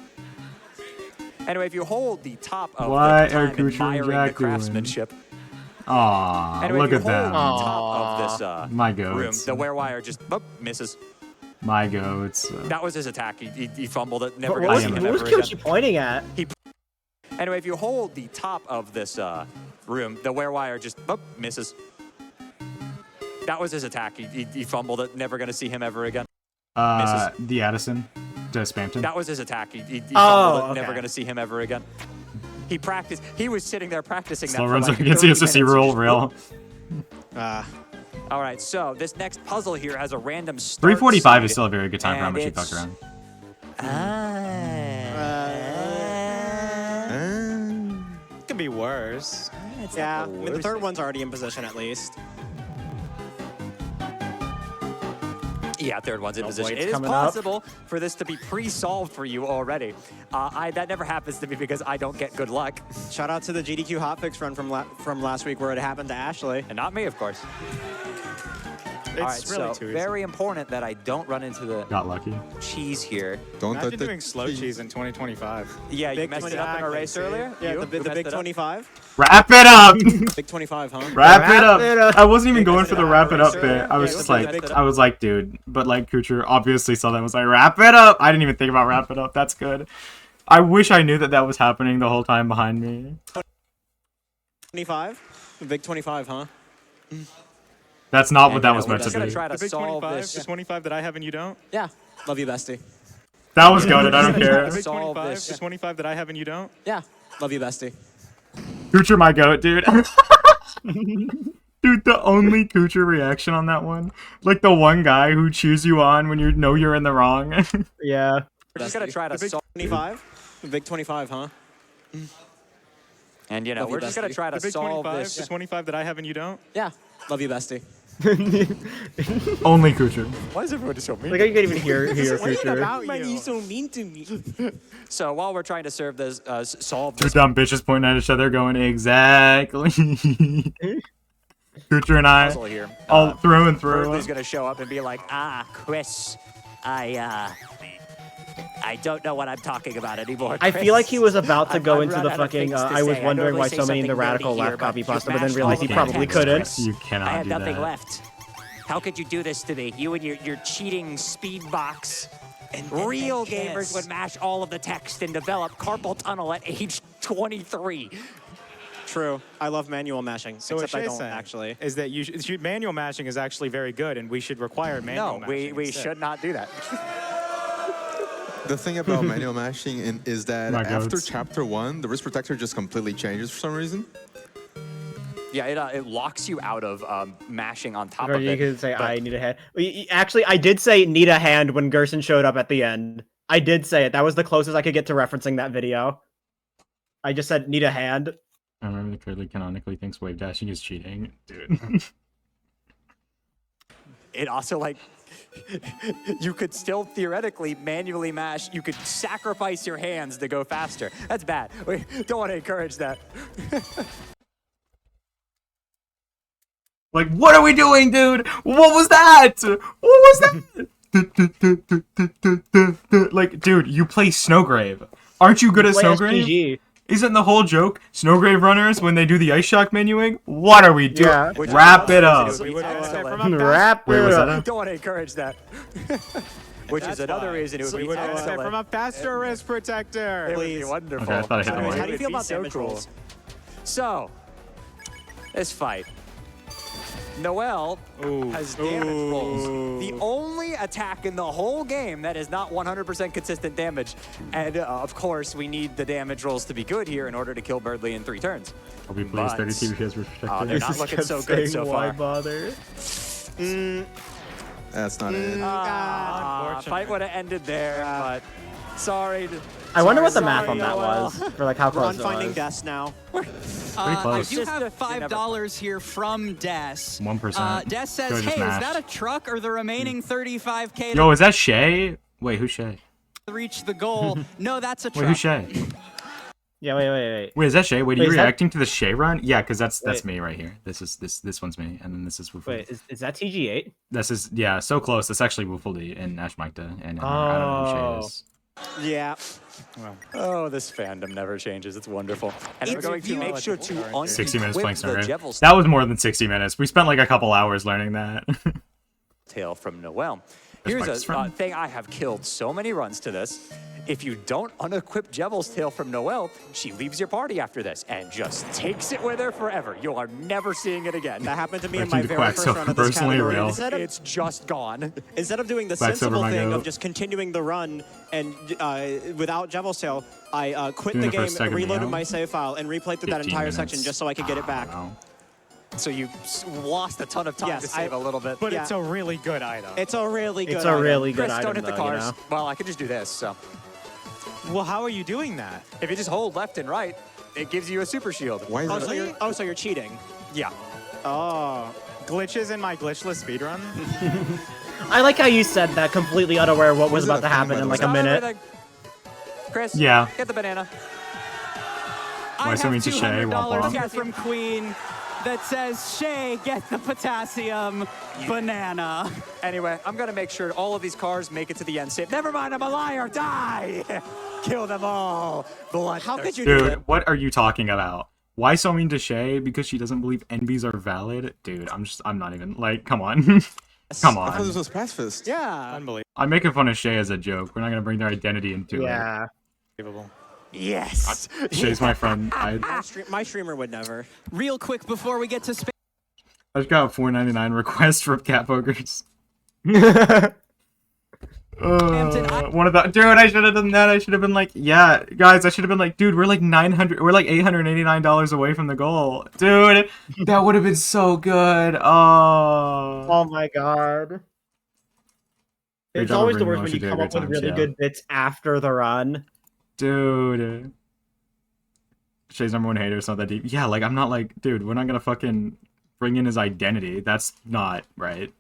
Anyway, if you hold the top of Why the are time Kucher and admiring the Jack doing? craftsmanship. Aw, Anyway, look if at you hold them. the top of this My room, goats. the wear-wire just misses. My goats. That was his attack. He fumbled it. Never What gonna was, see him what was ever again. Kyoshi pointing at? Anyway, if you hold the top of this room, the wear-wire just misses. That was his attack. He fumbled it. Never gonna see him ever again. Misses. The Addison to Spampton. That was his attack. He fumbled it. okay. Never gonna see him ever again. He practiced. He was sitting there practicing Slow that runs for like against 30 the SSC minutes. rule, real. All right, so this next puzzle here has a random start 345 is seed, still a very good time for how and much you it's- fuck around. It could be worse. It's Yeah, not I the mean, the worst. third one's already in position at least. Yeah, third one's in boy, position. it's It is coming up. possible for this to be pre-solved for you already. That never happens to me because I don't get good luck. Shout out to the GDQ hotfix run from last week where it happened to Ashley. And not me, of course. It's All right, really so too easy. very important that I don't run into the Got lucky. cheese here. Don't Imagine let the doing slow cheese in 2025. Yeah, you Big messed it up in a 25, race earlier? Yeah, You? the Who messed big it up? 25. Wrap it up! Big 25, huh? Wrap it up! it up. I wasn't even Big going for the 25 wrap it up racer. bit. I was Yeah, just the like, big- I was like, dude. But like, Kucher obviously saw that and was like, wrap it up! I didn't even think about wrap it up. That's good. I wish I knew that that was happening the whole time behind me. 25? The big 25, huh? That's not And, what that you was know, we're meant just to gonna be. try to The big solve 25, this. the 25 that I have and you don't? Yeah. Love you, bestie. That was goaded. I don't The care. big Solve 25, this. the 25 that I have and you don't? Yeah. Love you, bestie. Kucher, my goat, dude. Dude, the only Kucher reaction on that one, like the one guy who cheers you on when you know you're in the wrong. Yeah. We're just gonna try to The big solve. 25? The big 25, huh? And you know, Love you, we're just gonna bestie. try to The big solve 25, this. the 25 that I have and you don't? Yeah. Love you, bestie. Only Kucher. Why is everyone just so mean? Like, you can't even hear Future. Man, you so mean to me. So while we're trying to serve this, solve Two this dumb bitches pointing at each other, going exactly. Kucher and I, puzzle here, all through and through. Burley's gonna show up and be like, Chris, I don't know what I'm talking about anymore. I feel like he was about to go I've into run the out of fucking. things to I was say. I wondering normally why say so many in the something radical nerdy here, left but copy you pasta, but then mashed realized all he of the probably text, couldn't. Chris. You I cannot have do nothing that. left. How could you do this to me? You and your cheating speed box. Real gamers would mash all of the text and develop carpal tunnel at age 23. True. I love manual mashing, So what except I Shay's don't saying actually. is that manual mashing is actually very good, and we should require manual No, mashing. we instead. should not do that. The thing about manual mashing is that My after goats. chapter 1, the wrist protector just completely changes for some reason. Yeah, it locks you out of mashing on top Or of you it. could say, but- I need a hand. Actually, I did say need a hand when Gerson showed up at the end. I did say it. That was the closest I could get to referencing that video. I just said need a hand. I remember that clearly canonically thinks wave dashing is cheating, dude. It also, like, you could still theoretically manually mash. You could sacrifice your hands to go faster. That's bad. We don't want to encourage that. Like, what are we doing, dude? What was that? What was that? Like, dude, you play Snowgrave. Aren't you good at Play Snowgrave? SGG. Isn't the whole joke Snowgrave runners when they do the ice shock menuing? What are we doing? Yeah. Which Wrap is it up. another reason it would be excellent. Wrap Wait, it was up. that Don't want to encourage that. Which is another reason it would be would expect excellent. from a faster wrist protector. It would be Please. wonderful. Okay, I thought I hit the Anyways, mic. how do you It feel would be about so damage cool. rolls? So, this fight. Noel has damage rolls. The only attack in the whole game that is not 100% consistent damage. And of course, we need the damage rolls to be good here in order to kill Birdly in 3 turns. I'll be pleased. 30 TPS were protected. They're not looking so good so far. Why bother? That's not it. Fight would have ended there, but sorry. I wonder what the sorry, math on that Noel. was for like how We're on close it finding was. deaths now. I close. do have $5 here from Des. 1%. Des says, Go just hey, is mash. that a truck or the remaining 35K Yo, is that Shayy? Wait, who's Shayy? to reach the goal? No, that's a Wait, truck. who's Shayy? Yeah, wait. Wait, is that Shayy? Wait, are Wait, you is that- reacting to the Shayy run? Yeah, because that's Wait. me right here. This one's me, and then this is Woofle. Wait, is that TG8? This is so close. That's actually Woofle D and Ashmikta, and I don't know who Shayy is. Yeah. Oh, this fandom never changes. It's wonderful. And we're going to make sure to 60 minutes playing the Snowrain. Jevil That was more than 60 minutes. We spent like a couple hours learning that. tail from Noel. That's Here's Mike's a friend. thing I have killed so many runs to this. If you don't unequip Jevil's tail from Noel, she leaves your party after this and just takes it with her forever. You are never seeing it again. That happened to me in Breaking my the very quack, first so run of this personally category. real. It's just gone. Instead of doing the Quacksilver sensible my thing goat. of just continuing the run and without Jevil's tail, I quit Doing the the game, first second reloaded meow. my save file, and replayed through that 15 entire minutes. section just so I could get it back. Wow. So you lost a ton of time Yes, to save a little bit. But Yeah. it's a really good item. It's a really good It's a item. really good Chris, item, don't hit the though, cars. you know? Well, I could just do this, so. Well, how are you doing that? If you just hold left and right, it gives you a super shield. Why is So you're cheating. Yeah. Oh, glitches in my glitchless speedrun? I like how you said that, completely unaware of what was Was it about a to thing, happen by the in way? like a Stop minute. everything. Chris, Yeah. get the banana. I Why have so mean to Shayy? Womp $200 womp. here from Queen that says, Shayy, get the potassium banana. Anyway, I'm gonna make sure all of these cars make it to the end safe. Never mind, I'm a liar. Die! Kill them all. Blood. How could you do that? Dude, what are you talking about? Why so mean to Shayy? Because she doesn't believe NBs are valid? Dude, I'm not even, like, come on. Come I thought this on. was pacifist. Yeah. Unbelievable. I'm making fun of Shayy as a joke. We're not gonna bring their identity into Yeah. Yes. it. Shay's my friend. My streamer would never. Real quick before we get to space. I just got a $4.99 request from Cat Pokers. One of the dude, I should have done that. I should have been like, yeah, guys, I should have been like, dude, we're like $889 away from the goal, dude. That would have been so good. Oh, Oh my god. Great It's job always of the bringing worst when Moshi you to a come good up with time, really yeah. good bits after the run. dude. Shay's #1 hater. It's not that deep. Yeah, like I'm not like, dude. We're not gonna fucking bring in his identity. That's not right.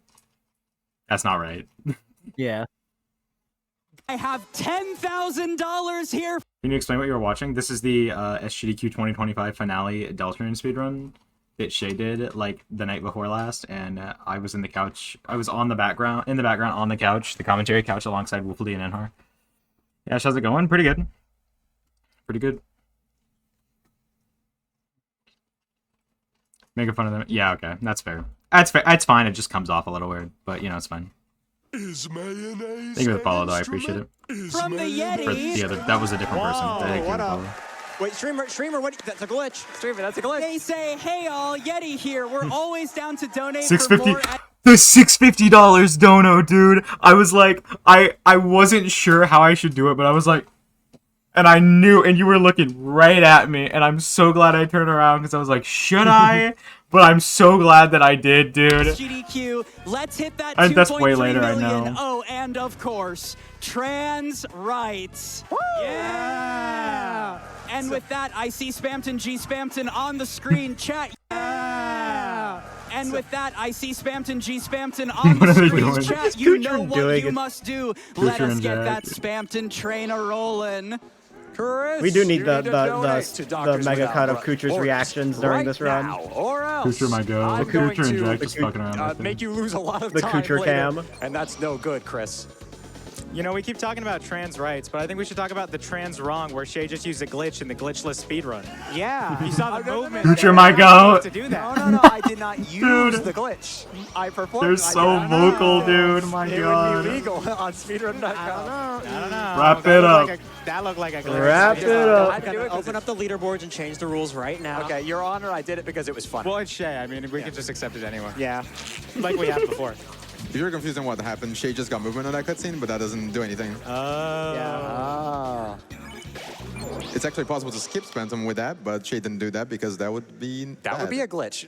That's not right. Yeah. I have $10,000 here. Can you explain what you were watching? This is the Sgdq 2025 finale Deltarune speedrun that Shayy did like the night before last, and I was in the couch. I was in the background on the couch, the commentary couch alongside Woofle and Enhar. Yeah, how's it going? Pretty good. Pretty good. Making fun of them. Yeah, okay, that's fair. That's fair. It's fine. It just comes off a little weird, but you know, it's fine. Is mayonnaise Thank you for the follow, though. I appreciate it. From the For Yeti. the other, that was a different person. Whoa, Thank you for what the up? follow. Wait, streamer, what? That's a glitch. Streamer, that's a glitch. They say, hey all, Yeti here. We're always down to donate for $650. more. The $650 dono, dude. I was like, I wasn't sure how I should do it, but I was like, and I knew, and you were looking right at me, and I'm so glad I turned around because I was like, should I? But I'm so glad that I did, dude. Sgdq, let's hit that And that's 2.3 way later, I million. know. Oh, and of course, trans rights. Yeah. And with that, I see Spamton G Spamton on the screen. Chat. Yeah. And with that, I see Spamton G Spamton on What the are they screen. doing? Chat, you Coocher know what doing you it. must do. Let Coocher us and get Jack. that Spamton train a rolling. Chris, We do need you the donate to Doctors mega Without cut of Borders Coocher's reactions during right this run. now, or else Coocher my go. I'm The going Coocher and to Jack just fucking around. with make it. you lose a lot of The time Coocher later, cam. and that's no good, Chris. You know, we keep talking about trans rights, but I think we should talk about the trans wrong, where Shayy just used a glitch in the glitchless speedrun. Yeah. You saw the movement. Future my goat. To do that. No, I did not use Dude. the glitch. I performed. They're I so did not vocal, use it. dude. My It god. would be legal on speedrun.com. I don't know. Wrap That it looked up. like that looked like a glitch. Wrap it up. I'm gonna open up the leaderboards and change the rules right now. Okay, Your Honor, I did it because it was fun. Well, it's Shayy. I mean, we could just accept it anyway. Yeah. Like we have before. If you're confused on what happened, Shayy just got movement on that cutscene, but that doesn't do anything. Ah. It's actually possible to skip Spamton with that, but Shayy didn't do that because that would be That would bad. be a glitch.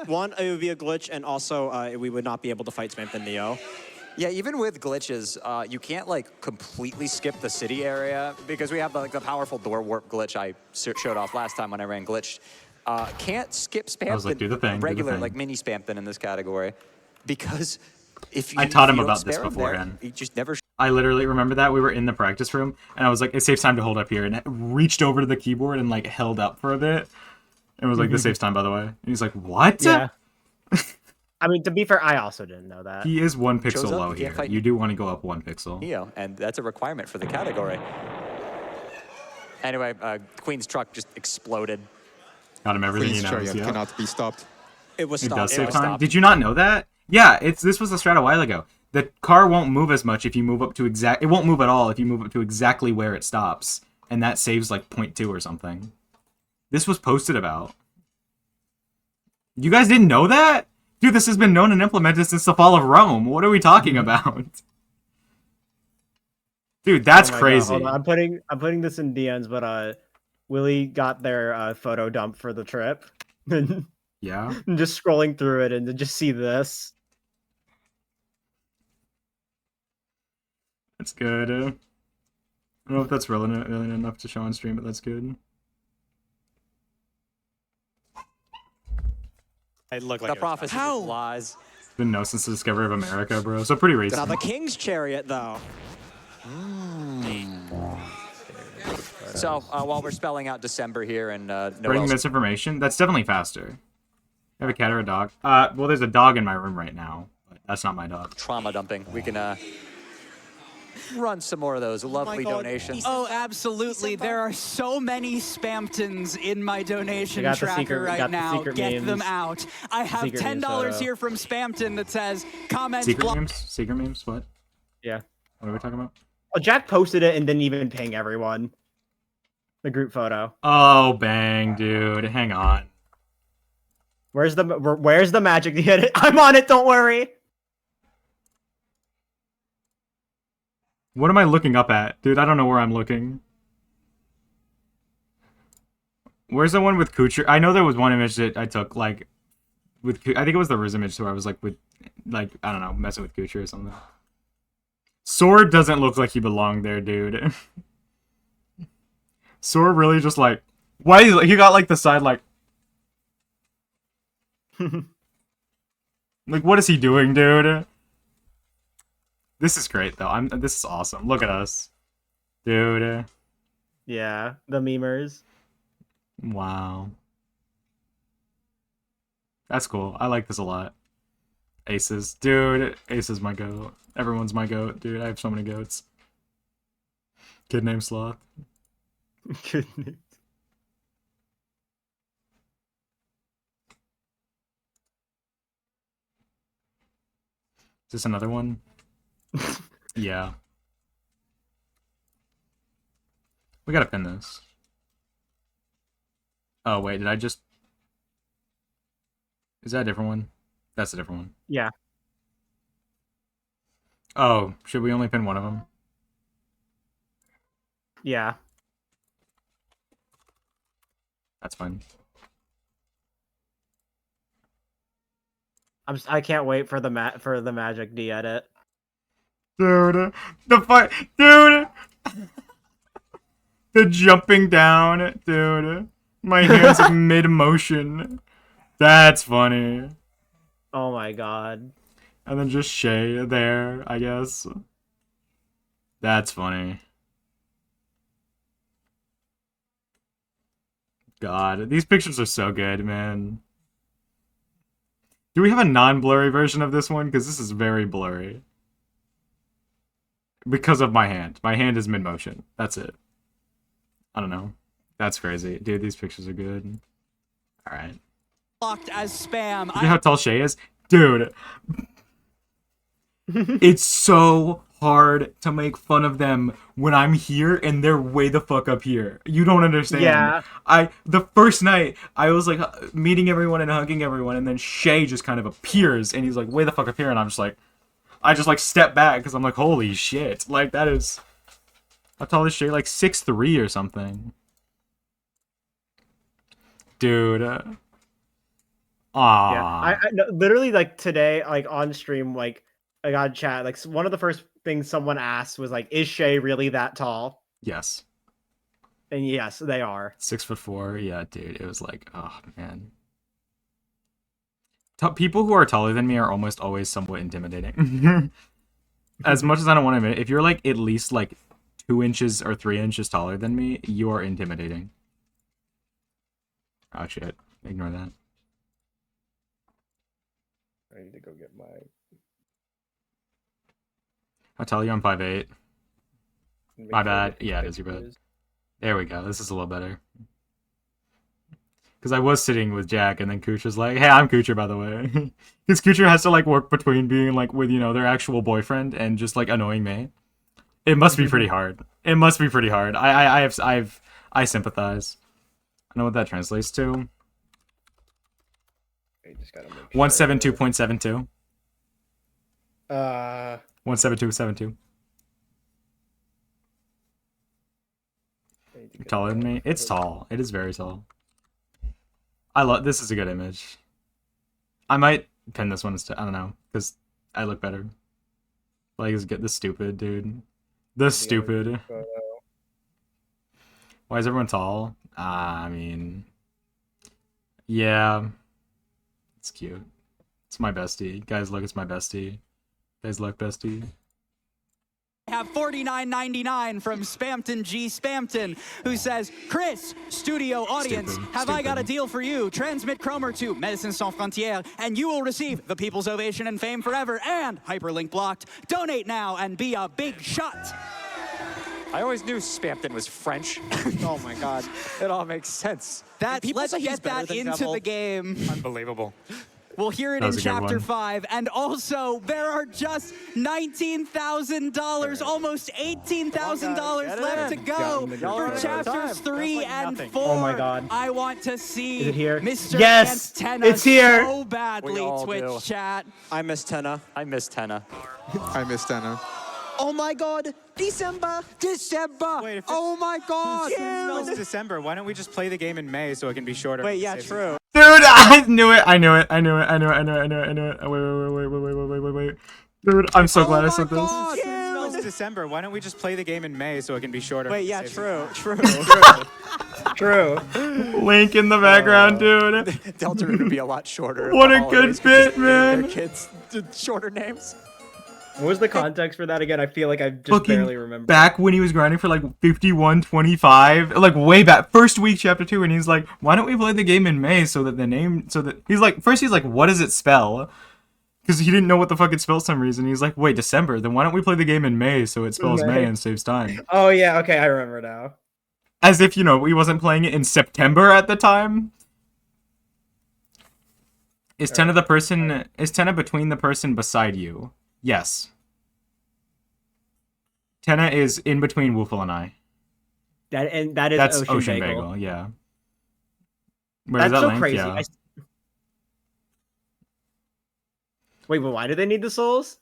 One, it would be a glitch, and also we would not be able to fight Spamton Neo. Yeah, even with glitches, you can't like completely skip the city area because we have like the powerful door warp glitch I showed off last time when I ran glitched. Can't skip Spamton, was like, do the thing, do the regular thing. like mini Spamton in this category, because if you I taught if him you don't about this spare him there, beforehand. he just never. I literally remember that we were in the practice room, and I was like, "It saves time to hold up here," and reached over to the keyboard and like held up for a bit. It was like, "This saves time, by the way." And he's like, "What?" Yeah. I mean, to be fair, I also didn't know that. He is 1 Shows pixel up, low you can't here. fight- You do want to go up 1 pixel. Neo, and that's a requirement for the category. Anyway, Queen's truck just exploded. Got him everything Queen's he knows. chariot Yeah. cannot be stopped. It was It stopped. does It save was time. stopped. Did you not know that? Yeah, this was the strat a while ago. The car won't move as much if you move up to it won't move at all if you move up to exactly where it stops, and that saves like 0.2 or something. This was posted about. You guys didn't know that? Dude, this has been known and implemented since the fall of Rome. What are we talking about? Dude, that's Oh my God, crazy. hold on. I'm putting this in DMs, but Willie got their photo dump for the trip. And Yeah. just scrolling through it and to just see this. That's good. I don't know if that's relevant enough to show on stream, but that's good. It looked like The it was prophecy just lies. Been known since the discovery of America, bro. So pretty Now recent. the King's Chariot, though. So while we're spelling out December here and Spreading Noel's misinformation, that's definitely faster. You have a cat or a dog? Well, there's a dog in my room right now, but that's not my dog. trauma dumping, we can run some more of those lovely God. donations. Oh, absolutely. There are so many Spamtons in my donation got the tracker secret- right got the now. secret Get memes. them out. I have Secret memes $10 photo. here from Spamton that says, comment Secret block. memes? Secret memes? What? Yeah. What are we talking about? Oh, Jack posted it and didn't even ping everyone. The group photo. Oh, bang, dude. Hang on. Where's the magic to get it? I'm on it, don't worry. What am I looking up at? Dude, I don't know where I'm looking. Where's the one with Kucher? I know there was one image that I took, like, with... I think it was the Riz image where I was, like, with... Like, I don't know, messing with Kucher or something. Sword doesn't look like he belonged there, dude. Sword really just, like... Why? He got, like, the side, like... Like, what is he doing, dude? This is great, though. This is awesome. Look at us. Dude. Yeah, the memers. Wow. That's cool. I like this a lot. Aces. Dude, Ace is my goat. Everyone's my goat, dude. I have so many goats. Kid named Sloth. Goodness. Is this another one? Yeah. We gotta pin this. Oh, wait, did I just... Is that a different one? That's a different one. Yeah. Oh, should we only pin one of them? Yeah. That's fine. I can't wait for the magic de-edit. Dude, the fight, dude, the jumping down, dude. My hands are mid motion. That's funny. Oh my god. And then just Shayy there, I guess. That's funny. God, these pictures are so good, man. Do we have a non-blurry version of this one? Because this is very blurry. because of my hand. My hand is mid motion. That's it. I don't know. That's crazy, dude. These pictures are good. All right. Locked as spam. You know how tall Shayy is, dude. It's so hard to make fun of them when I'm here and they're way the fuck up here. You don't understand. Yeah. The first night I was like meeting everyone and hugging everyone, and then Shayy just kind of appears and he's like way the fuck up here, and I'm just like, I just like step back because I'm like, holy shit, like that is. How tall is Shayy? Like 6'3" or something. Dude. Yeah, I no, literally like today, like on stream, like I got chat. Like one of the first things someone asked was like, "Is Shayy really that tall?" Yes. And yes, they are. 6'4". Yeah, dude. It was like, oh man. People who are taller than me are almost always somewhat intimidating. As much as I don't want to admit it, if you're like at least like 2 inches or 3 inches taller than me, you are intimidating. Oh shit. Ignore that. I need to go get my. I'll tell you I'm 5'8". make My sure bad. the Yeah, it is your bad. pictures. There we go. This is a little better. Because I was sitting with Jack, and then Cooch was like, hey, I'm Coocher, by the way. Because Coocher has to, like, work between being, like, with, you know, their actual boyfriend and just, like, annoying me. It must be pretty hard. It must be pretty hard. I sympathize. I know what that translates to. I just gotta make sure. 172.72. 172. 172.72. Taller than me? It's tall. It is very tall. I love. This is a good image. I might pin this one instead. I don't know, because I look better. Like, is get this stupid, dude. This stupid. Why is everyone tall? I mean, yeah, it's cute. It's my bestie. Guys, look, it's my bestie. Guys, look, bestie. I have $49.99 from Spamton G. Spamton, who says, Chris, studio audience, have I got a deal for you? Transmit Cromer to Medicine Sans Frontières, and you will receive the People's Ovation and fame forever, and hyperlink blocked. Donate now and be a big shot. I always knew Spamton was French. Oh my god. It all makes sense. Let's get that into the game. Unbelievable. We'll hear it in Chapter 5. And also, there are just $19,000, almost $18,000 left to go for Chapters 3 and 4. Oh my god. I want to see Is it here? Mr. Yes! Antenna It's here! so badly, Twitch chat. I miss Tenna. I miss Tenna. I miss Tenna. Oh my god! December! December! Wait, if oh my god! It smells December. Why don't we just play the game in May so it can be shorter? Wait, yeah, true. Dude, I knew it. I knew it. I knew it. I knew it. I knew it. I knew it. I knew it. Wait. Dude, I'm so glad I said this. It smells December. Why don't we just play the game in May so it can be shorter? Wait, yeah, true. True. Link in the background, dude. Deltarune would be a lot shorter. What a good bit, man. Their kids shorter names. What was the context for that again? I feel like I just Fucking barely remember. back when he was grinding for like 51.25, like way back, first week, chapter 2, and he's like, why don't we play the game in May so that he's like, first he's like, what does it spell? Because he didn't know what the fuck it spelled for some reason. He's like, wait, December, then why don't we play the game in May so it spells May and saves time? Oh yeah, okay, I remember now. As if, you know, he wasn't playing it in September at the time. Is Tenna between the person beside you? Yes. Tenna is in between Woofle and I. That's Ocean Bagel. Yeah. That's so link? crazy. Yeah. Wait, but why do they need the souls?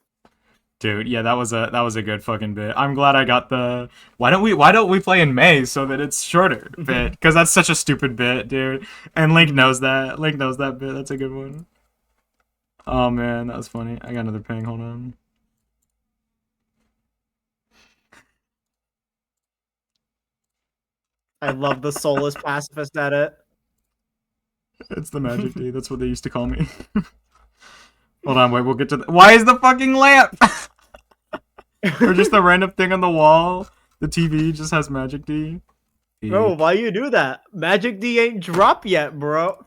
Dude, yeah, that was a good fucking bit. I'm glad I got the why don't we play in May so that it's shorter bit, because that's such a stupid bit, dude. And Link knows that. Link knows that bit. That's a good one. Oh man, that was funny. I got another ping. Hold on. I love the soulless pacifist edit. It's the magic D. That's what they used to call me. Hold on, wait. We'll get to. Why is the fucking lamp? Or just the random thing on the wall? The TV just has magic D. Bro, why you do that? Magic D ain't dropped yet, bro.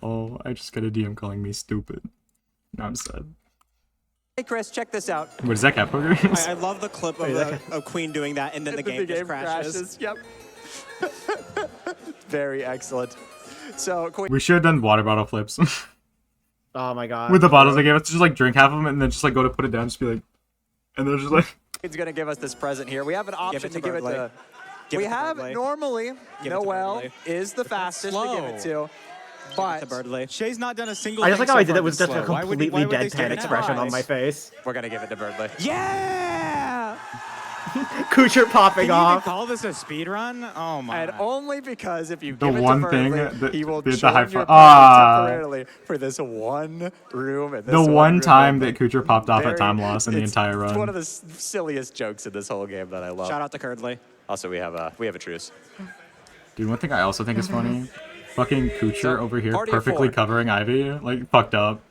Oh, I just got a DM calling me stupid. No, I'm sad. Hey, Chris, check this out. What is that, cat poker? I love the clip of Queen doing that, and then the game just crashes. Yep. Very excellent. So, Queen. We should have done water bottle flips. Oh my god. With the bottles they gave us, just like drink half of them and then just like go to put it down, just be like, and they're just like. He's gonna give us this present here. We have an option to give it to. Give we it to have Birdley. normally Give it to Noel Birdley. is the fastest to give it to, But but Shay's not done a single I just thing like how so I did far it with this such a slow. Why would completely they stand deadpan in expression on eyes? my face. we're gonna give it to Birdley. Yeah! Kucher Can popping you even off. call this a speed run? Oh my. And only because if you The give it one to thing Birdley, that he will did the join high your five- party temporarily for this one room. And this The one room time only. that Kucher popped off at Very- time loss in the it's- entire It's run. one of the silliest jokes in this whole game that I love. shout out to Curdley. Also, we have a truce. Dude, one thing I also think is funny, fucking Kucher So, over here party of perfectly four. covering Ivy, like fucked up.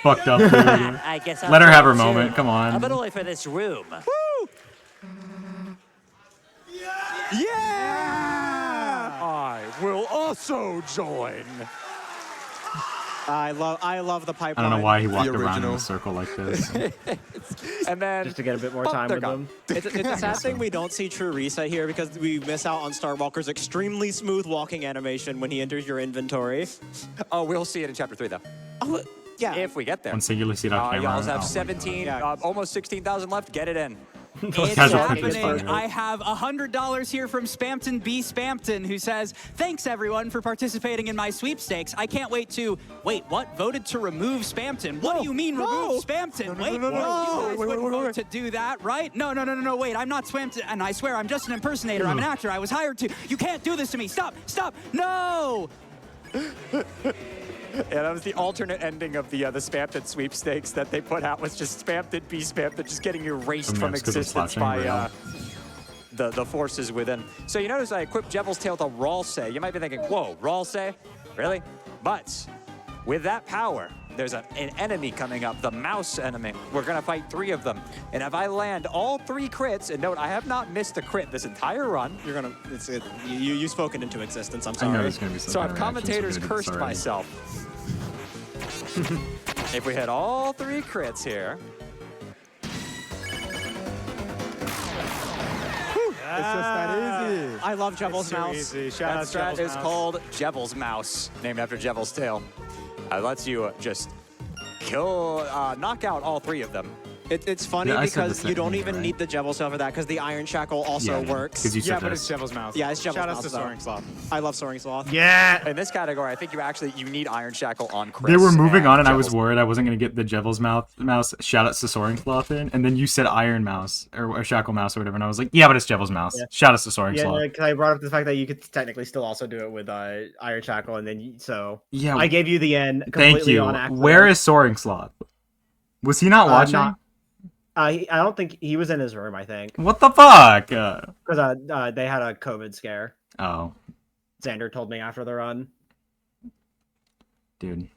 Fucked up, dude. I guess I'll Let her try have her too. moment, come on. I'm gonna wait for this room. Yeah! I will also join. I love the I pipeline. don't know why he walked around in original. a circle like this. And then Just to get a bit more Boop, time they're with gone. them. It's a sad thing we don't see True Reset here because we miss out on Starwalker's extremely smooth walking animation when he enters your inventory. Oh, we'll see it in chapter 3 though. Oh, yeah. If we get there. One singular seat on camera. Y'all have Oh my 17, God. almost 16,000 left. Get it in. It's Casual happening. pitches fire. I have $100 here from Spampton B. Spampton, who says, "Thanks everyone for participating in my sweepstakes. I can't wait to what? Voted to remove Spampton? What do you mean remove Spampton? Wait, you guys wouldn't vote to do that, right? No. Wait, I'm not Spampton, and I swear I'm just an impersonator. I'm an actor. I was hired to. You can't do this to me. Stop! No!" Yeah, that was the alternate ending of the Spampton sweepstakes that they put out, was just Spampton B. Spampton just getting erased Oh, from man, it's 'cause of existence slashing, by right? the forces within. So you notice I equipped Jevel's Tail to Ralsei. You might be thinking, whoa, Ralsei? Really? But with that power, there's an enemy coming up, the mouse enemy. We're gonna fight 3 of them. And if I land all 3 crits, and note, I have not missed a crit this entire run. You're gonna. You spoke it into existence. I'm I know sorry. there's gonna be some So kind I've of reaction, so commentators we did cursed this already. myself. If we hit all 3 crits here. It's just that easy. I love Jevel's So mouse. easy. Shout out That strat Jevel's is mouse. called Jevel's Mouse, named after Jevel's tail. It lets you just kill, knock out all 3 of them. It's funny Yeah, I said the because you same don't thing, even right? need the Jevel's Tail for that because the Iron Shackle also works. Because you Yeah, said but this. it's Jevel's mouth. Yeah, it's Jevel's Shout Mouse, out to though. Soaring Sloth. I love Soaring Sloth. Yeah. In this category, I think you need Iron Shackle on Chris. They were moving on, and I was Jevel's- worried I wasn't gonna get the Jevel's mouse. Shout out to Soaring Sloth in, and then you said Iron Mouse or Shackle Mouse or whatever, and I was like, yeah, but it's Jevel's Mouse. Yeah. Shout out to Soaring Yeah, Sloth. because I brought up the fact that you could technically still also do it with Iron Shackle, and then so Yeah, I gave you the end completely thank you. on accident. Where is Soaring Sloth? Was he not watching? not- I don't think he was in his room. I think What the fuck? because they had a COVID scare. Oh, Xander told me after the run. dude. I'm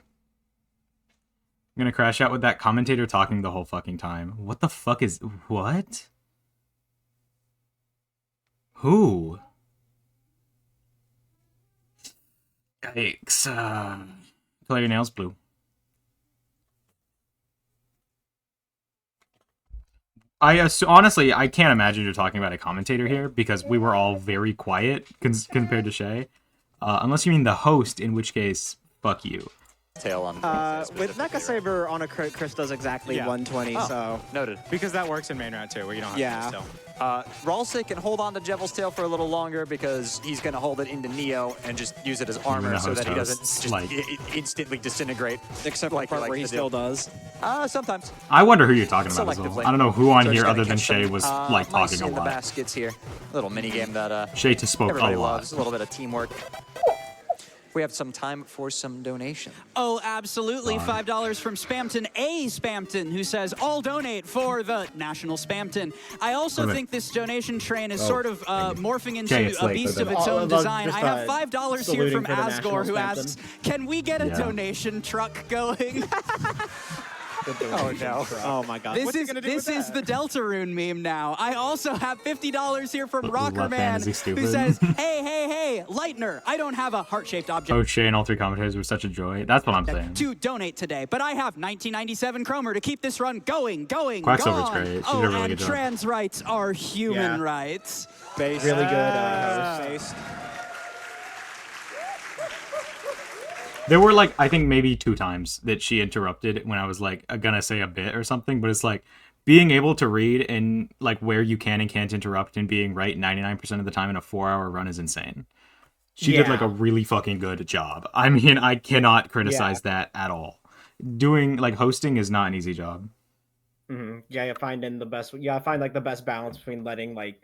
gonna crash out with that commentator talking the whole fucking time. What the fuck is what? Who? Yikes. Color your nails blue. Honestly, I can't imagine you're talking about a commentator here because we were all very quiet compared to Shayy. Unless you mean the host, in which case, fuck you. Tail on. With Mecha Saber on a crit, Chris does exactly Yeah. 120. Oh. So Noted. Because that works in main round too, where you don't have Yeah. to still. Ralsei can hold on to Jevel's Tail for a little longer because he's going to hold it into Neo and just use it as armor gonna so that he host doesn't hosts, just like- instantly disintegrate. except for the part where he to still do. does. Sometimes. I wonder who you're talking about as Selectively. well. I don't know who on So here just other gotta than catch Shayy some, was mice talking a in the lot. baskets here. Little mini game that Shayy to spoke a everybody lot. loves. A little bit of teamwork. We have some time for some donation. Oh, absolutely. $5 from Spampton A. Spampton, who says, all donate for the National Spampton. I also Wait a think this donation train is Oh, sort of thank you. morphing into Okay, it's a late, beast but of its then- own Oh, design. just, I have $5 here saluting from for the Asgore, National who Spampton. asks, can we get a Yeah. donation truck going? Oh no. Oh my god. This is the Deltarune meme now. I also have $50 here from Left hand, Rockerman, is he who stupid? says, hey, Lightner, I don't have a heart-shaped object Oh, Shayy and all 3 commentators were such a joy. That's what I'm saying. to donate today, but I have 1997 Chromer to keep this run going. Quacksilver's gone. great. She did a Oh, really and good job. trans rights are human Yeah. rights. Base. Really good host. There were like, I think maybe 2 times that she interrupted when I was like gonna say a bit or something, but it's like being able to read and like where you can and can't interrupt and being right 99% of the time in a 4-hour run is insane. She did like a really fucking good job. I mean, I cannot criticize that at all. Doing like hosting is not an easy job. Mm-hmm. Yeah, you find the best balance between letting like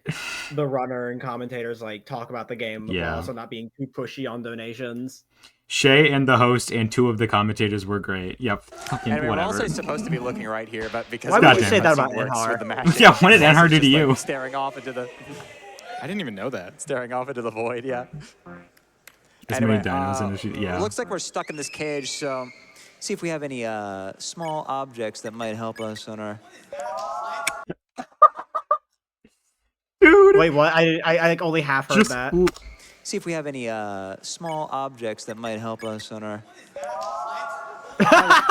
the runner and commentators like talk about the game, Yeah. but also not being too pushy on donations. Shayy and the host and 2 of the commentators were great. Yep. Fucking And we're whatever. also supposed to be looking right here, but because Why would the you say cutscene that about works Enhar? with the magic, Yeah, what did it's Enhar do just, to you? like, staring off into the I didn't even know that. staring off into the void. Yeah. As many dinos in the shoot. Yeah. Looks like we're stuck in this cage, so see if we have any small objects that might help us on our. Dude. Wait, what? I like only half heard that. See if we have any small objects that might help us on our.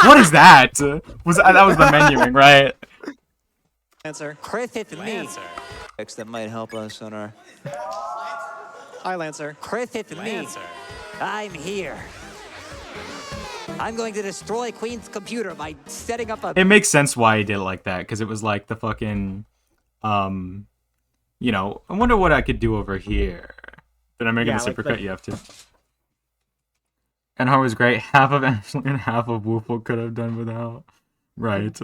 What is that? Was that was the menuing, right? Lancer. Chris, it's me. Objects that might help us on our. Hi, Lancer. Chris, it's me. I'm here. I'm going to destroy Queen's computer by setting up a... It makes sense why he did it like that, because it was like the fucking, you know, I wonder what I could do over here. Did I make Yeah, a like supercut? You have to. Enhar was great. Half of Ashley and half of Woofle could have done without. Right.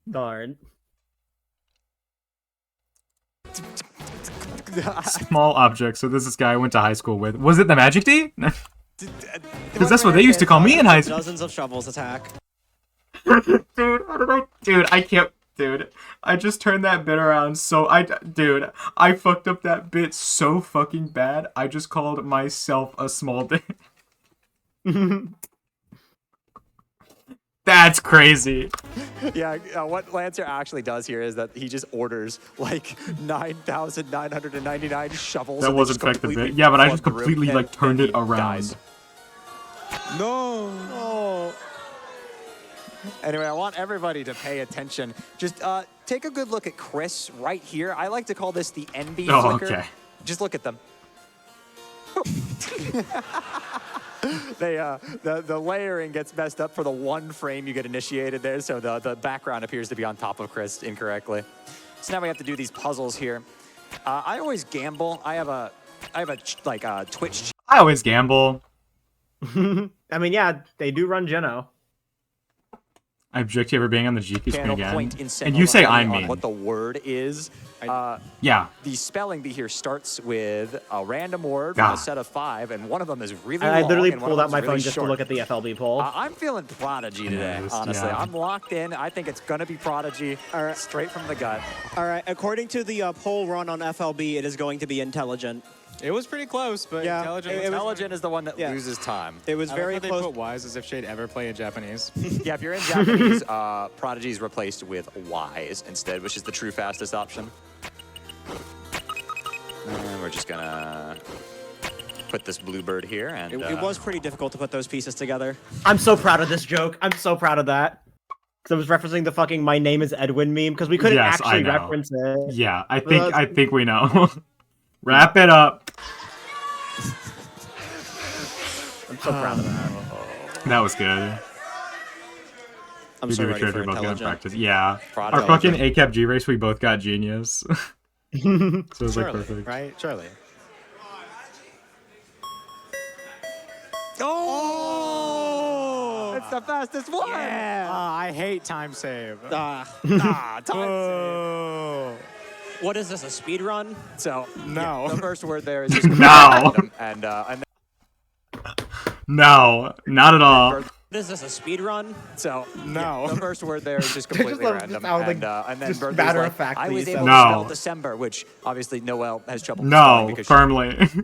Darn. Small object. So this is this guy I went to high school with. Was it the Magic D? Because that's what they Right used to there, call me in high school. Dozens of shovels attack. Dude, I don't know. Dude, I can't. Dude, I just turned that bit around so dude, I fucked up that bit so fucking bad. I just called myself a small dick. That's crazy. Yeah, what Lancer actually does here is that he just orders like 9,999 shovels. That and they was just effective completely bit. Yeah, but I flood just the room, completely and like turned then it he around. dies. No. Oh. Anyway, I want everybody to pay attention. Just take a good look at Chris right here. I like to call this the NB Oh, flicker. okay. Just look at them. The layering gets messed up for the one frame you get initiated there, so the background appears to be on top of Chris incorrectly. So now we have to do these puzzles here. I always gamble. I have a Twitch. I always gamble. I mean, yeah, they do run Geno. I object to you ever being on the GQ screen Channel again. point in And you say I'm on mean. what the word is. Yeah. The spelling bee here starts with a random word from God. a set of 5, and one of them is really I long, literally and one pulled of out my them's really phone just short. to look at the FLB poll. I'm feeling Prodigy today, Yes, honestly. yeah. I'm locked in. I think it's going to be Prodigy straight from the gut. All right. According to the poll run on FLB, it is going to be Intelligent. It was pretty close, but Yeah, intelligent. it was- Intelligent is the one that Yeah. loses time. It was I very like that close. They put Wise as if she'd ever play in Japanese. Yeah, if you're in Japanese, Prodigy is replaced with Wise instead, which is the true fastest option. And we're just going to put this bluebird here. And It was pretty difficult to put those pieces together. I'm so proud of this joke. I'm so proud of that. Because I was referencing the fucking "My name is Edwin" meme because we couldn't Yes, I actually know. reference it. Yeah, I think we know. Wrap it up. I'm so proud of that. That was good. I'm We so do ready sure for we both got Intelligent. practice. Yeah. Prodigy. Our fucking ACAP G race, we both got genius. So it was like Charlie, perfect. right? Charlie. Oh! It's the fastest one! I hate time save. Time save. What is this, a speed run? So, No. the first word there is just No. and No, not at all. What is this, a speed run? so No. the first word there is just completely love random. how, like, And then just Bertha's matter like, of fact I was these able to No. spell December, which obviously Noelle has trouble spelling No, because firmly. she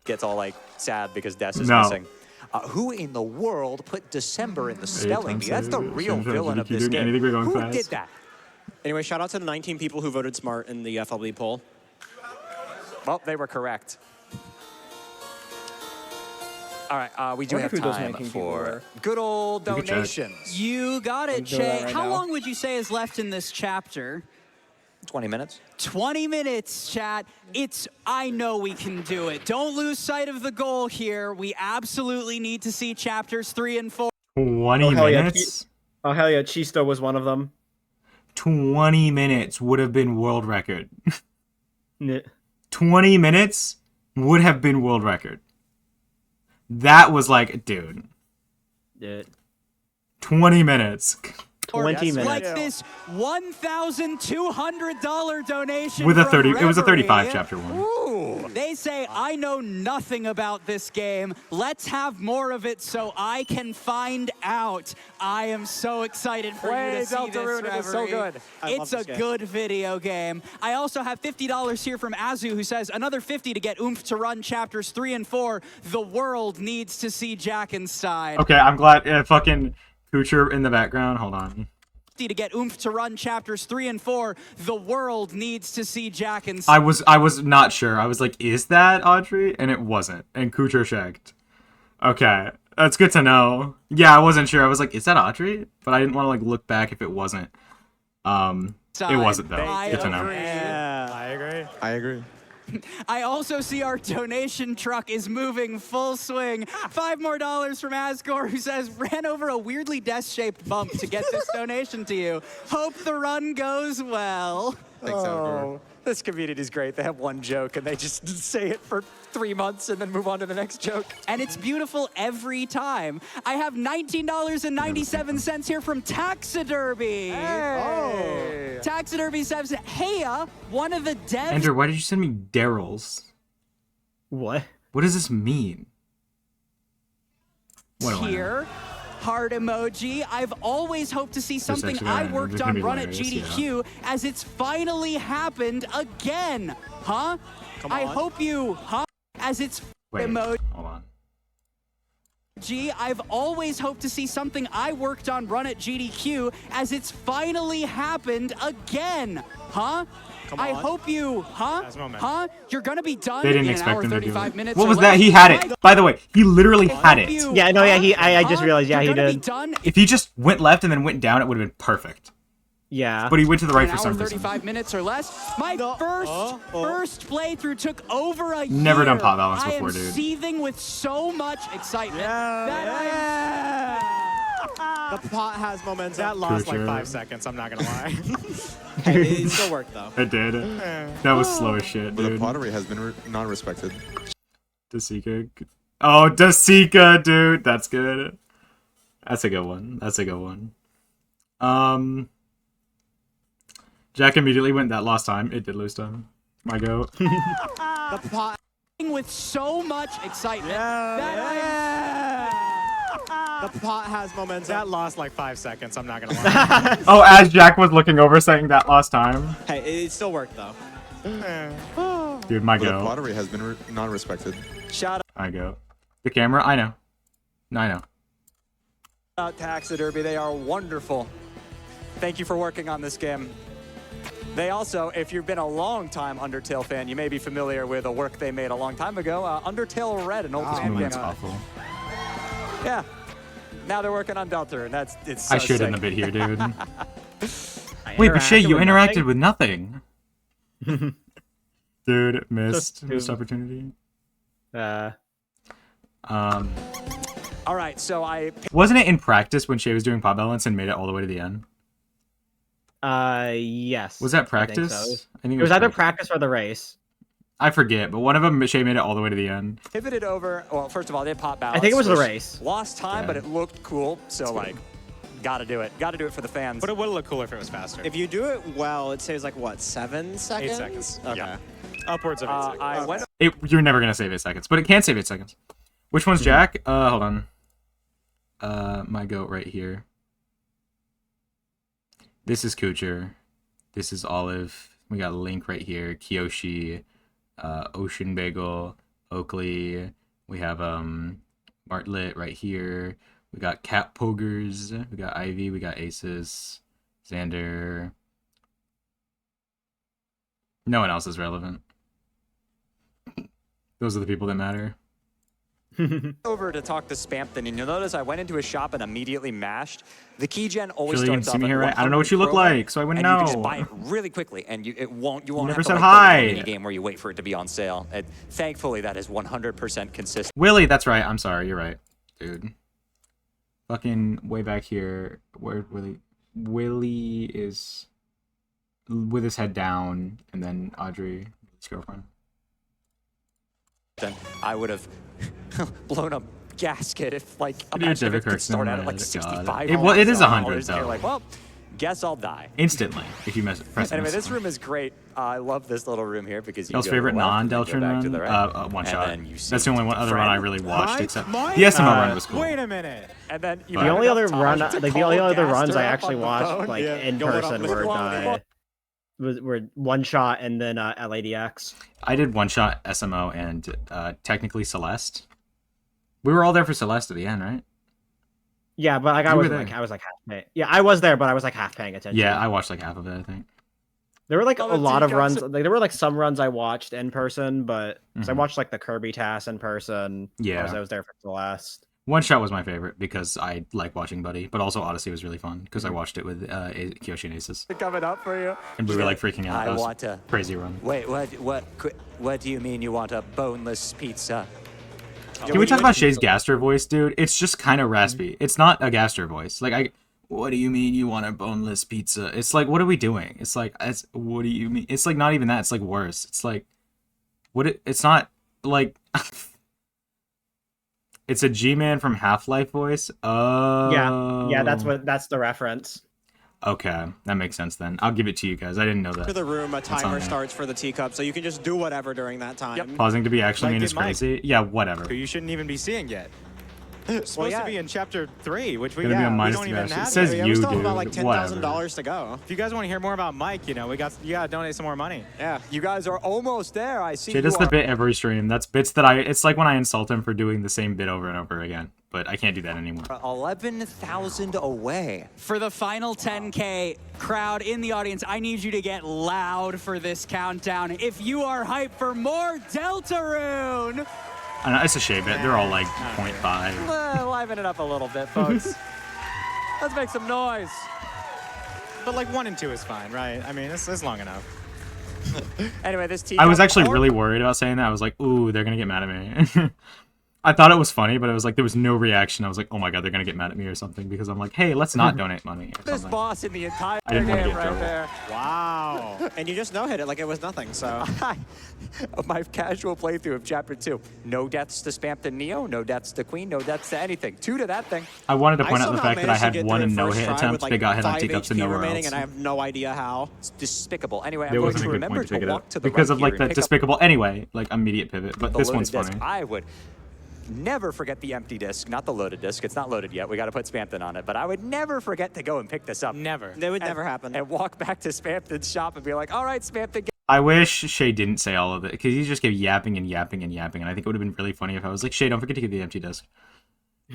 gets all like sad because Des is No. missing. Who in the world put December in the spelling bee? That's the real Sometimes villain of Shayy this doing game. anything but going Who fast. did that? Anyway, shout out to the 19 people who voted smart in the FLB poll. Well, they were correct. All right, we do Wonder have who those time 19 people for were. good old You can check. donations. You got it, I'm doing Shay. that right How now. long would you say is left in this chapter? 20 minutes. 20 minutes, chat. I know we can do it. Don't lose sight of the goal here. We absolutely need to see chapters 3 and 4. 20 Oh, hell yeah, minutes? Oh hell yeah, Chisto was one of them. 20 minutes would have been world record. Yeah. 20 minutes would have been world record. That was like, dude, Yeah. 20 minutes 20 minutes. Like this $1,200 donation with a from 30. It was a 35 Reverie. chapter 1. Ooh. They say, I know nothing about this game. Let's have more of it so I can find out. I am so excited for you Play to see Deltarune, this, it is so Reverie. good. I love It's a this game. good video game. I also have $50 here from Azu, who says, another 50 to get oomph to run chapters 3 and 4. The world needs to see Jackenstein. Okay, I'm glad. Fucking Kucher in the background. Hold on. To get oomph to run chapters 3 and 4. The world needs to see Jackenstein. I was not sure. I was like, is that Audrey? And it wasn't. And Kucher checked. Okay, that's good to know. Yeah, I wasn't sure. I was like, is that Audrey? But I didn't want to like look back if it wasn't. It wasn't though. I Good to know. agree. Yeah. I agree. I agree. I also see our donation truck is moving full swing. $5 more from Asgore, who says, ran over a weirdly death-shaped bump to get this donation to you. Hope the run goes well. Thanks, Algor. Oh, this community's great. They have one joke and they just say it for 3 months and then move on to the next joke. And it's beautiful every time. I have $19.97 here from Taxiderby. Hey. Taxiderby says, hey, one of the devs Andrew, why did you send me Daryl's? What? What does this mean? What do I know? here. Heart emoji. I've always hoped to see something actually I gonna- worked it's gonna on be Run at hilarious, GDQ as it's finally happened again. Huh? Come I on. hope you, huh? As it's Wait, emoji. hold on. I've always hoped to see something I worked on Run at GDQ as it's finally happened again. Huh? Come I on. hope you, huh? That's moment. Huh? You're gonna be done They didn't in an expect hour, him to do 35 it. minutes. What or was less. that? He had My it. By the way, he literally had hope it. you, Yeah, no, yeah, I just huh? realized, yeah, You're he gonna did. Be done If he just went left and then went down, it would have been perfect. Yeah. But he went to the right an for hour, some reason. 35 minutes or less. My first playthrough took over a year. Never done pot balance I before, am dude. seething with so much excitement. The pot has momentum. That lost like Kucher. 5 seconds, I'm not gonna lie. Hey, it still worked though. It did. That was slow as shit, But the dude. pottery has been not respected. Dasika. Oh, Dasika, dude. That's good. That's a good one. That's a good one. Jack immediately went that lost time. It did lose time. My go. The pot. With so much excitement. The pot has momentum. That lost like 5 seconds, I'm not gonna lie. Oh, as Jack was looking over saying that lost time. Hey, it still worked though. Dude, my But the go. pottery has been not respected. Shout I go. The camera? I know. I know. out Taxiderby. They are wonderful. Thank you for working on this game. They also, if you've been a long-time Undertale fan, you may be familiar with a work they made a long time ago, Undertale Red, an old This fan game. movement's awful. Yeah. Now they're working on Deltarune. It's so I should sick. in the bit here, dude. Wait, but Shay, you interacted with nothing. Dude, missed opportunity. All right, so Wasn't it in practice when Shay was doing pot balance and made it all the way to the end? Yes. Was that I think practice? so. I think It was either practice or the race. I forget, but one of them, Shay made it all the way to the end. pivoted over. Well, first of all, they had pop balance. I think it was the which race. Lost time, Yeah. but it looked cool. So, like, gotta do it. Gotta do it for the fans. But it would look cooler if it was faster. If you do it well, it saves like what, 7 seconds? 8 seconds. Okay. Yeah. Upwards of 8 seconds. I went You're never gonna save 8 seconds, but it can save 8 seconds. Which one's Jack? Hold on. My goat right here. This is Kucher. This is Olive. We got Link right here. Kyoshi, Ocean Bagel, Oakley. We have Martlet right here. We got Cat Pogers. We got Ivy. We got Aces. Xander. No one else is relevant. Those are the people that matter. Over to talk to Spampton, and you'll notice I went into a shop and immediately mashed. The key gen always Surely you can starts see off me at here, right? I don't know what you look 100 like, so I wouldn't and know. you can just buy it really quickly, and you won't never have said to hi. play a game where you wait for it to be on sale. And thankfully, that is 100% consistent. Willie, that's right. I'm sorry. You're right, dude. Fucking way back here. Where Willie? Willie is with his head down, and then Audrey, his girlfriend. Then I would have blown a gasket if, like, Dude, imagine if it David could start Kirkman, out at like God. 65. Well, it is 100 And though. you're like, well, guess I'll die. Instantly, if you press Anyway, miss. this room is great. I love this little room here because you Y'all's go to the favorite left and then go non-Deltarune back to run? the right, One and shot. then you see That's the only other run I really watched, Mike? except Mike? the SMO run was cool. Wait a minute. And then you But- The only have other enough run, time to like the call only other Gaster runs I up actually on the watched, phone. like Yeah, in going up person, with were one shot and then LADX. I did one shot SMO and technically Celeste. We were all there for Celeste at the end, right? Yeah, but like I You were was there. like half paying. Yeah, I was there, but I was like half paying attention. Yeah, I watched like half of it, I think. There were like Oh, a the lot of teacups runs. are- Like there were like some runs I watched in person, but 'cause I Mhm. watched like the Kirby TAS in person. Yeah. I was there for the last. One shot was my favorite because I like watching Buddy, but also Odyssey was really fun because I watched it with Kyoshi and Aces, coming up for you. and we were like freaking out. I That was want to. crazy run. Wait, what do you mean you want a boneless pizza? Can we talk about Shay's Gaster voice, dude? It's just kind of raspy. It's not a Gaster voice. Like, what do you mean you want a boneless pizza? It's like, what are we doing? It's like, what do you mean? It's like not even that. It's like worse. It's like, it's not like, it's a G-Man from Half-Life voice. Oh. Yeah, that's the reference. Okay, that makes sense then. I'll give it to you guys. I didn't know To that. the room, a on timer there. starts for the teacup, so you can just do whatever during that time. Pausing to be actually Like mean did is Mike. crazy. Yeah, whatever. Who you shouldn't even be seeing yet. It's supposed yeah. to be in chapter 3, which we, Gonna be a we minus don't two even matches. have It says yet. Yeah, you, we still have dude. about like Whatever. $10,000 to go. If you guys want to hear more about Mike, you gotta donate some more money. Yeah. You guys are almost there. I see. Jay does the bit every stream. That's bits that it's like when I insult him for doing the same bit over and over again. But I can't do that anymore. 11,000 away. For the final 10K crowd in the audience, I need you to get loud for this countdown. If you are hyped for more Deltarune, I know, it's a Shayy bit. They're all like 0.5. Liven it up a little bit, folks. Let's make some noise. But like 1 and 2 is fine, right? I mean, it's long enough. Anyway, this team. I was actually really worried about saying that. I was like, ooh, they're gonna get mad at me. I thought it was funny, but it was like there was no reaction. I was like, oh my god, they're gonna get mad at me or something because I'm like, hey, let's not donate money. Or This something. boss in the entire I didn't want to game get in right trouble. there. Wow. And you just no-hit it like it was nothing, so. My casual playthrough of Chapter 2. No deaths to Spampton Neo, no deaths to Queen, no deaths to anything. 2 to that thing. I wanted to point out the somehow fact that I managed to had get one through and it no first hit try attempts. with, like, They got hit on 5 teacups and HP nowhere remaining, else. and I have no idea how. It's despicable. Anyway, I'm There going wasn't to a good remember point to pick to it walk up to the because right of like here the and pick up despicable. Anyway, like immediate pivot, but the this loaded one's disc. funny. I would never forget the empty disc, not the loaded disc. It's not loaded yet. We got to put Spampton on it. But I would never forget to go and pick this up. Never. That would never happen. And walk back to Spampton's shop and be like, all right, Spampton, I wish Shayy didn't say all of it because he just kept yapping and yapping and yapping, and I think it would have been really funny if I was like, Shayy, don't forget to get the empty disc.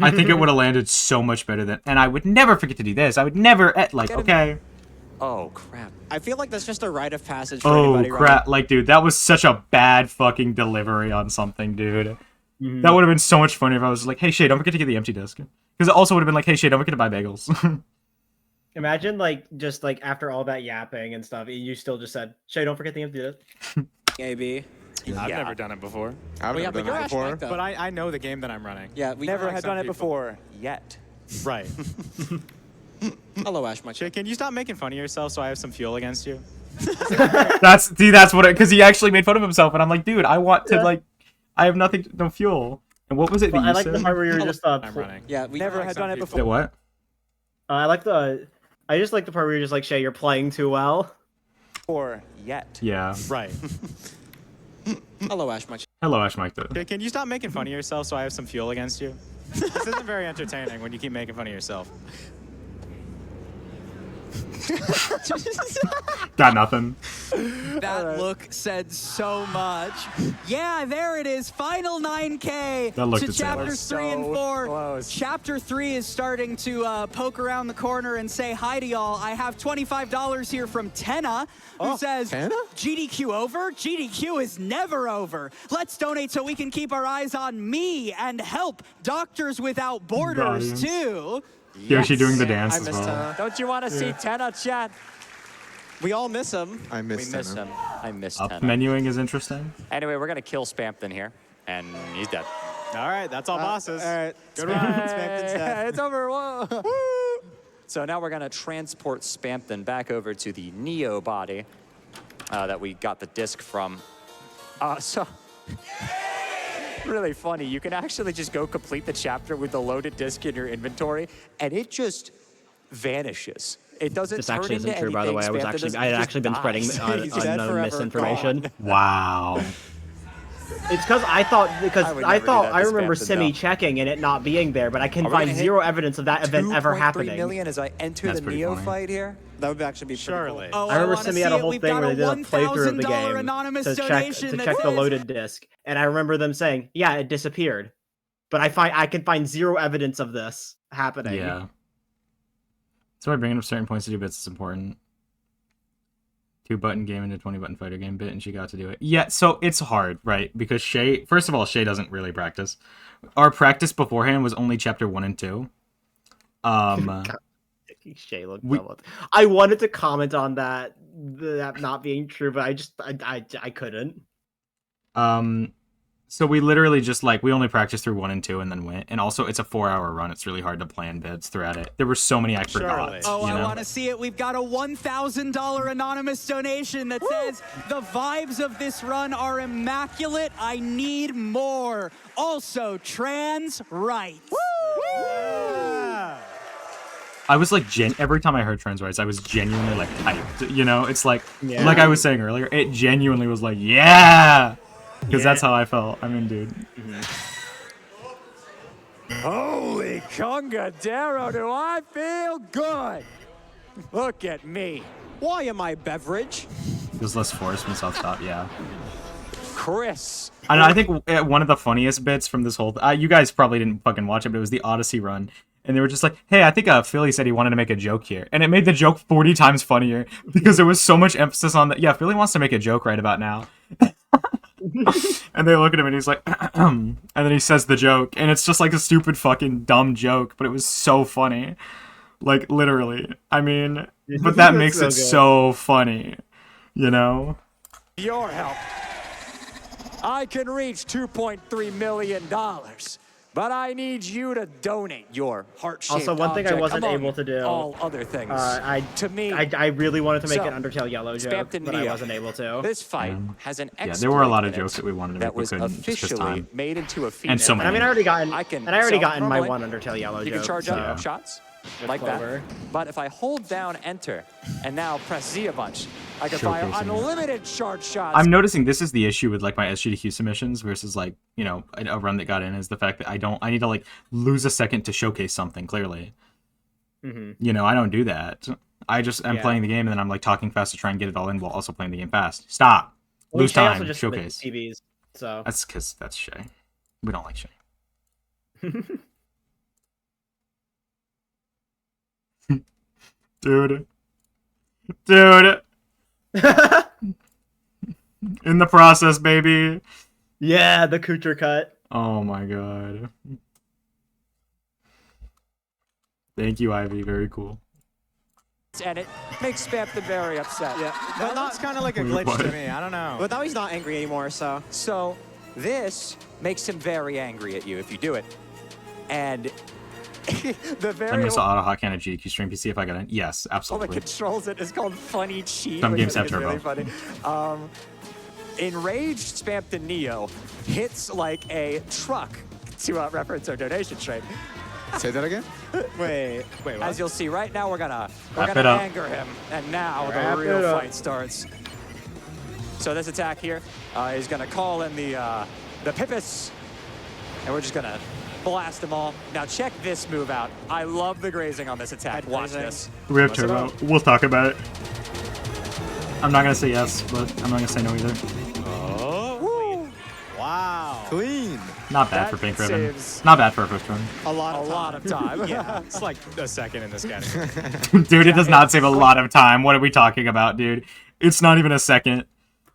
I think it would have landed so much better than, and I would never forget to do this. I would never like, okay. Oh, crap. I feel like that's just a rite of passage for Oh anybody, crap! right? Like, dude, that was such a bad fucking delivery on something, dude. That would have been so much funny if I was like, "Hey, Shayy, don't forget to get the empty disc." Because it also would have been like, "Hey, Shayy, don't forget to buy bagels." Imagine like just like after all that yapping and stuff, you still just said, "Shay, don't forget the empty disc." AB. I've never done it before. I've Well, yeah, never but you're done that Ash before. Mike, though. But I know the game that I'm running. Yeah, we Never like had some done it people. before yet. Right. Hello, Ash Mike. Shayy, can you stop making fun of yourself so I have some fuel against you? that's what it. Because he actually made fun of himself, and I'm like, dude, I want to like, I have nothing, no fuel. And what was it? Well, that I you like said? the part where you're just I'm running. Yeah, we Never like had some done it people. before. That what? I just like the part where you're just like, Shay, you're playing too well. Or yet. Yeah. Right. Hello, Ash Mike. Hello, Ash Mike. Though. Shayy, can you stop making fun of yourself so I have some fuel against you? This isn't very entertaining when you keep making fun of yourself. Got nothing. That look said so much. Yeah, there it is. Final 9K That looked to insane. chapters 3 and So 4. close. Chapter 3 is starting to poke around the corner and say hi to y'all. I have $25 here from Tenna, who says, Tenna? GDQ over? GDQ is never over. Let's donate so we can keep our eyes on me and help Doctors Without Borders, Guardians. too. Yoshi doing the dance I as missed well. Tenna. Don't you want to see Tenna, chat? We all miss him. I We missed miss him. him. I miss Up Tenna. menuing is interesting. Anyway, we're going to kill Spampton here, and he's dead. All right, that's all bosses. All right. Good one. Spampton's dead. It's over. Whoa. So now we're going to transport Spampton back over to the Neo body that we got the disc from. So really funny. You can actually just go complete the chapter with the loaded disc in your inventory, and it just vanishes. It doesn't This turn actually into isn't true, by the way. anything. Spampton doesn't- I had it just actually been spreading dies. He's dead unknown forever, misinformation. gone. Wow. It's because I thought I would never do that I to remember Spampton, Simi though. checking and it not being there, but I can Are we gonna find hit zero evidence of that event ever 2.3 happening. million as I enter That's the pretty Neo funny. fight here. That would actually be pretty Surely. cool. Oh, I remember wanna Simi see had a it. whole We've thing got where a they did a playthrough of the $1,000 game anonymous to check donation that the says- loaded disc, and I remember them saying, "Yeah, it disappeared," but I can find zero evidence of this happening. Yeah. That's why bringing up certain points to do bits is important. 2-button game into 20-button fighter game bit, and she got to do it. Yeah, so it's hard, right? Because Shayy, first of all, Shayy doesn't really practice. Our practice beforehand was only chapter 1 and 2. Shay looked dumb. I wanted to comment on that not being true, but I couldn't. So we literally just we only practiced through 1 and 2 and then went. And also it's a 4-hour run. It's really hard to plan bits throughout it. There were so many I forgot. Oh, you I know? want to see it. We've got a $1,000 anonymous donation that says, the vibes of this run are immaculate. I need more. Also, trans rights. I was every time I heard trans rights, I was genuinely hyped. You know, it's like Yeah. like I was saying earlier, it genuinely was yeah. Because that's how I felt. I mean, dude. Holy Congadero, do I feel good? Look at me. Why am I beverage? There's less force from off top, yeah. Chris. And I think one of the funniest bits from this whole... you guys probably didn't fucking watch it, but it was the Odyssey run. And they were just like, hey, I think Philly said he wanted to make a joke here. And it made the joke 40 times funnier because there was so much emphasis on that. Yeah, Philly wants to make a joke right about now. And they look at him and he's like, and then he says the joke. And it's just like a stupid fucking dumb joke, but it was so funny. Like, literally. I mean, but that makes it so funny, you know? Your help. I can reach $2.3 million, but I need you to donate your heart-shaped Also, one thing I object wasn't among able to do, all other things. to me, I really wanted to make So, an Undertale Yellow joke, Spampton but I Neo. wasn't able to. This fight has an Yeah, there were a lot of exploit in jokes it that we wanted to that make, we was couldn't, just 'cause officially time. made into a female. And so many. I mean, I already gotten my normally, one Undertale Yellow You joke. can charge so. up shots like Clover. that. But if I hold down Enter and now press Z a bunch, I can fire Showcasing it. unlimited charge shots. I'm noticing this is the issue with my SGDQ submissions versus a run that got in is the fact that I need to lose a second to showcase something clearly. Mm-hmm. I don't do that. I just am Yeah. playing the game and then I'm talking fast to try and get it all in while also playing the game fast. Stop. Well, Lose Shay also time. just Showcase. submits TVs, so. That's because that's Shayy. We don't like Shayy. Dude. In the process, baby. Yeah, the Kucher cut. Oh my god. Thank you, Ivy. Very cool. And it makes Spampton very upset. Yeah. That looks kind of like a glitch to me. I don't know. But now he's not angry anymore, so. So this makes him very angry at you if you do it. And the very I'm gonna saw auto hot can at GDQ stream PC if I got it. Yes, one that absolutely. controls it is called Funny Cheat. Some which games I have think is turbo. really funny. Enraged Spampton Neo hits like a truck to reference our donation stream. Say that again? Wait, what? As you'll see, right now we're gonna Wrap it up. anger him, and now Wrap the real it up. fight starts. So this attack here is gonna call in the Pipis, and we're just gonna Blast them all. Now check this move out. I love the grazing on this attack. Watch this. We have turbo. We'll talk about it. I'm not gonna say yes, but I'm not gonna say no either. Oh, wow. Clean. Not bad That for Pink Ribbon. saves Not bad for a first run. A lot of time. Yeah, it's like a second in this category. Dude, it does not save a lot of time. What are we talking about, dude? It's not even a second.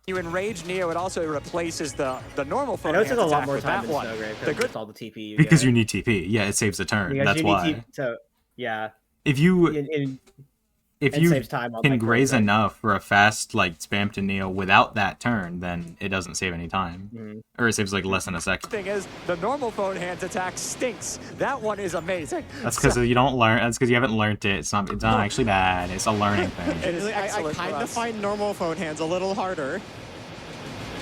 You enrage Neo, it also replaces the normal I phone know it took a hands lot attack more with time that in one. Snowgrave The because good it's all the TP you Because get. you need TP. Yeah, it saves a turn. Because That's you need why. TP, so yeah. If you if it you saves time on, can like, graze growth. enough for a fast like spam to Neo without that turn, then it doesn't save any time, or it saves like less than a second. thing is, the normal phone hands attack stinks. That one is amazing. That's because you don't learn. That's because you haven't learned it. It's not actually bad. It's a learning thing. It is I excellent for kind of us. find normal phone hands a little harder.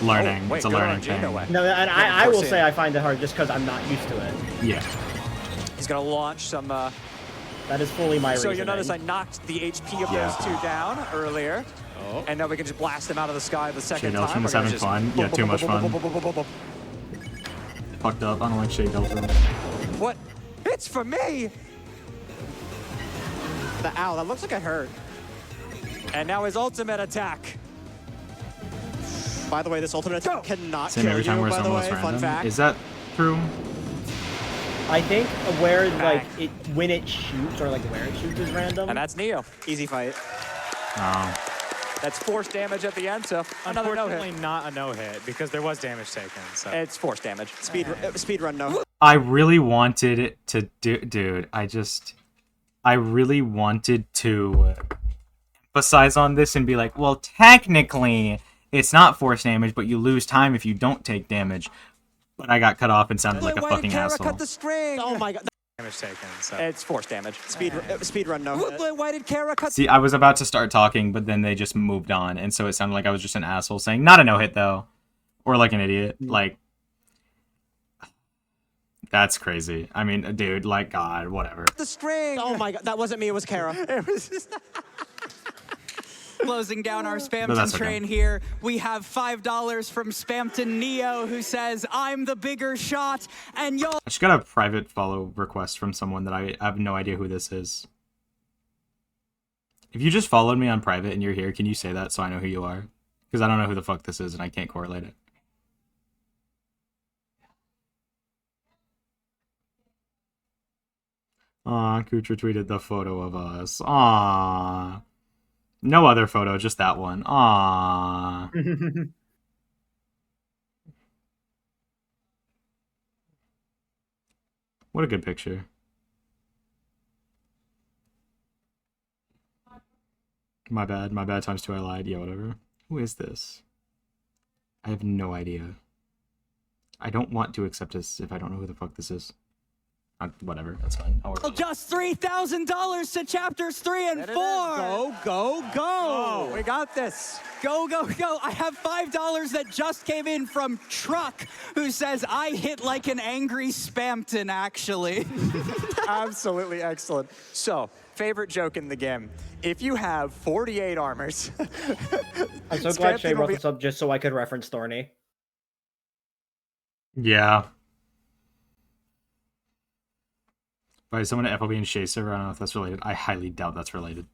Learning. Oh, wait, it's a good learning on Gino thing. way. No, and of I course will it. say I find it hard just because I'm not used to it. Yeah. He's gonna launch some. That is fully my So reasoning. you notice I knocked the HP of Yeah. those two down earlier, and now we can just blast them out of the sky the second Shayy time. Deltarune is We're gonna having just fun. Yeah, too much fun. Fucked up. I don't like Shayy Deltarune. What? It's for me. Ow, that looks like it hurt. And now his ultimate attack. By the way, this ultimate attack cannot Same kill every time you, where by it's the way. almost Fun random. fact. Is that true? I think where like Bang. when it shoots or like where it shoots is random. And that's Neo. Easy fight. No. That's force damage at the end, so another Unfortunately, no-hit. not a no-hit because there was damage taken. So It's force damage. Speed run, no. I really wanted it to do, dude. I really wanted to emphasize on this and be like, well, technically, it's not force damage, but you lose time if you don't take damage. But I got cut off and sounded like a Why did fucking Kara asshole. cut the string? Oh my god. damage taken. So It's force damage. Speed run, no. Why did Kara cut? See, I was about to start talking, but then they just moved on, and so it sounded like I was just an asshole saying, not a no-hit, though. Or like an idiot. Like, that's crazy. I mean, dude, like, God, whatever. the string? Oh my god, that wasn't me, it was Kara. It was just... Closing down our No, Spamton that's okay. train here, we have $5 from Spamton Neo, who says, I'm the bigger shot, and y'all... I just got a private follow request from someone that I have no idea who this is. If you just followed me on private and you're here, can you say that so I know who you are? Because I don't know who the fuck this is and I can't correlate it. Aw, Kutra tweeted the photo of us. Aw. No other photo, just that one. Aw. What a good picture. My bad times two, I lied. Yeah, whatever. Who is this? I have no idea. I don't want to accept this if I don't know who the fuck this is. Whatever, that's fine. I'll work on it. Just $3,000 to chapters 3 and 4. Go, go, go! Oh. We got this. Go, go, go. I have $5 that just came in from Truck, who says, I hit like an angry Spamton, actually. Absolutely excellent. So, favorite joke in the game. If you have 48 armors... I'm so glad Spamton Shay will brought be- this up just so I could reference Thorny. Yeah. By someone at FLB and Shayy server, I don't know if that's related. I highly doubt that's related.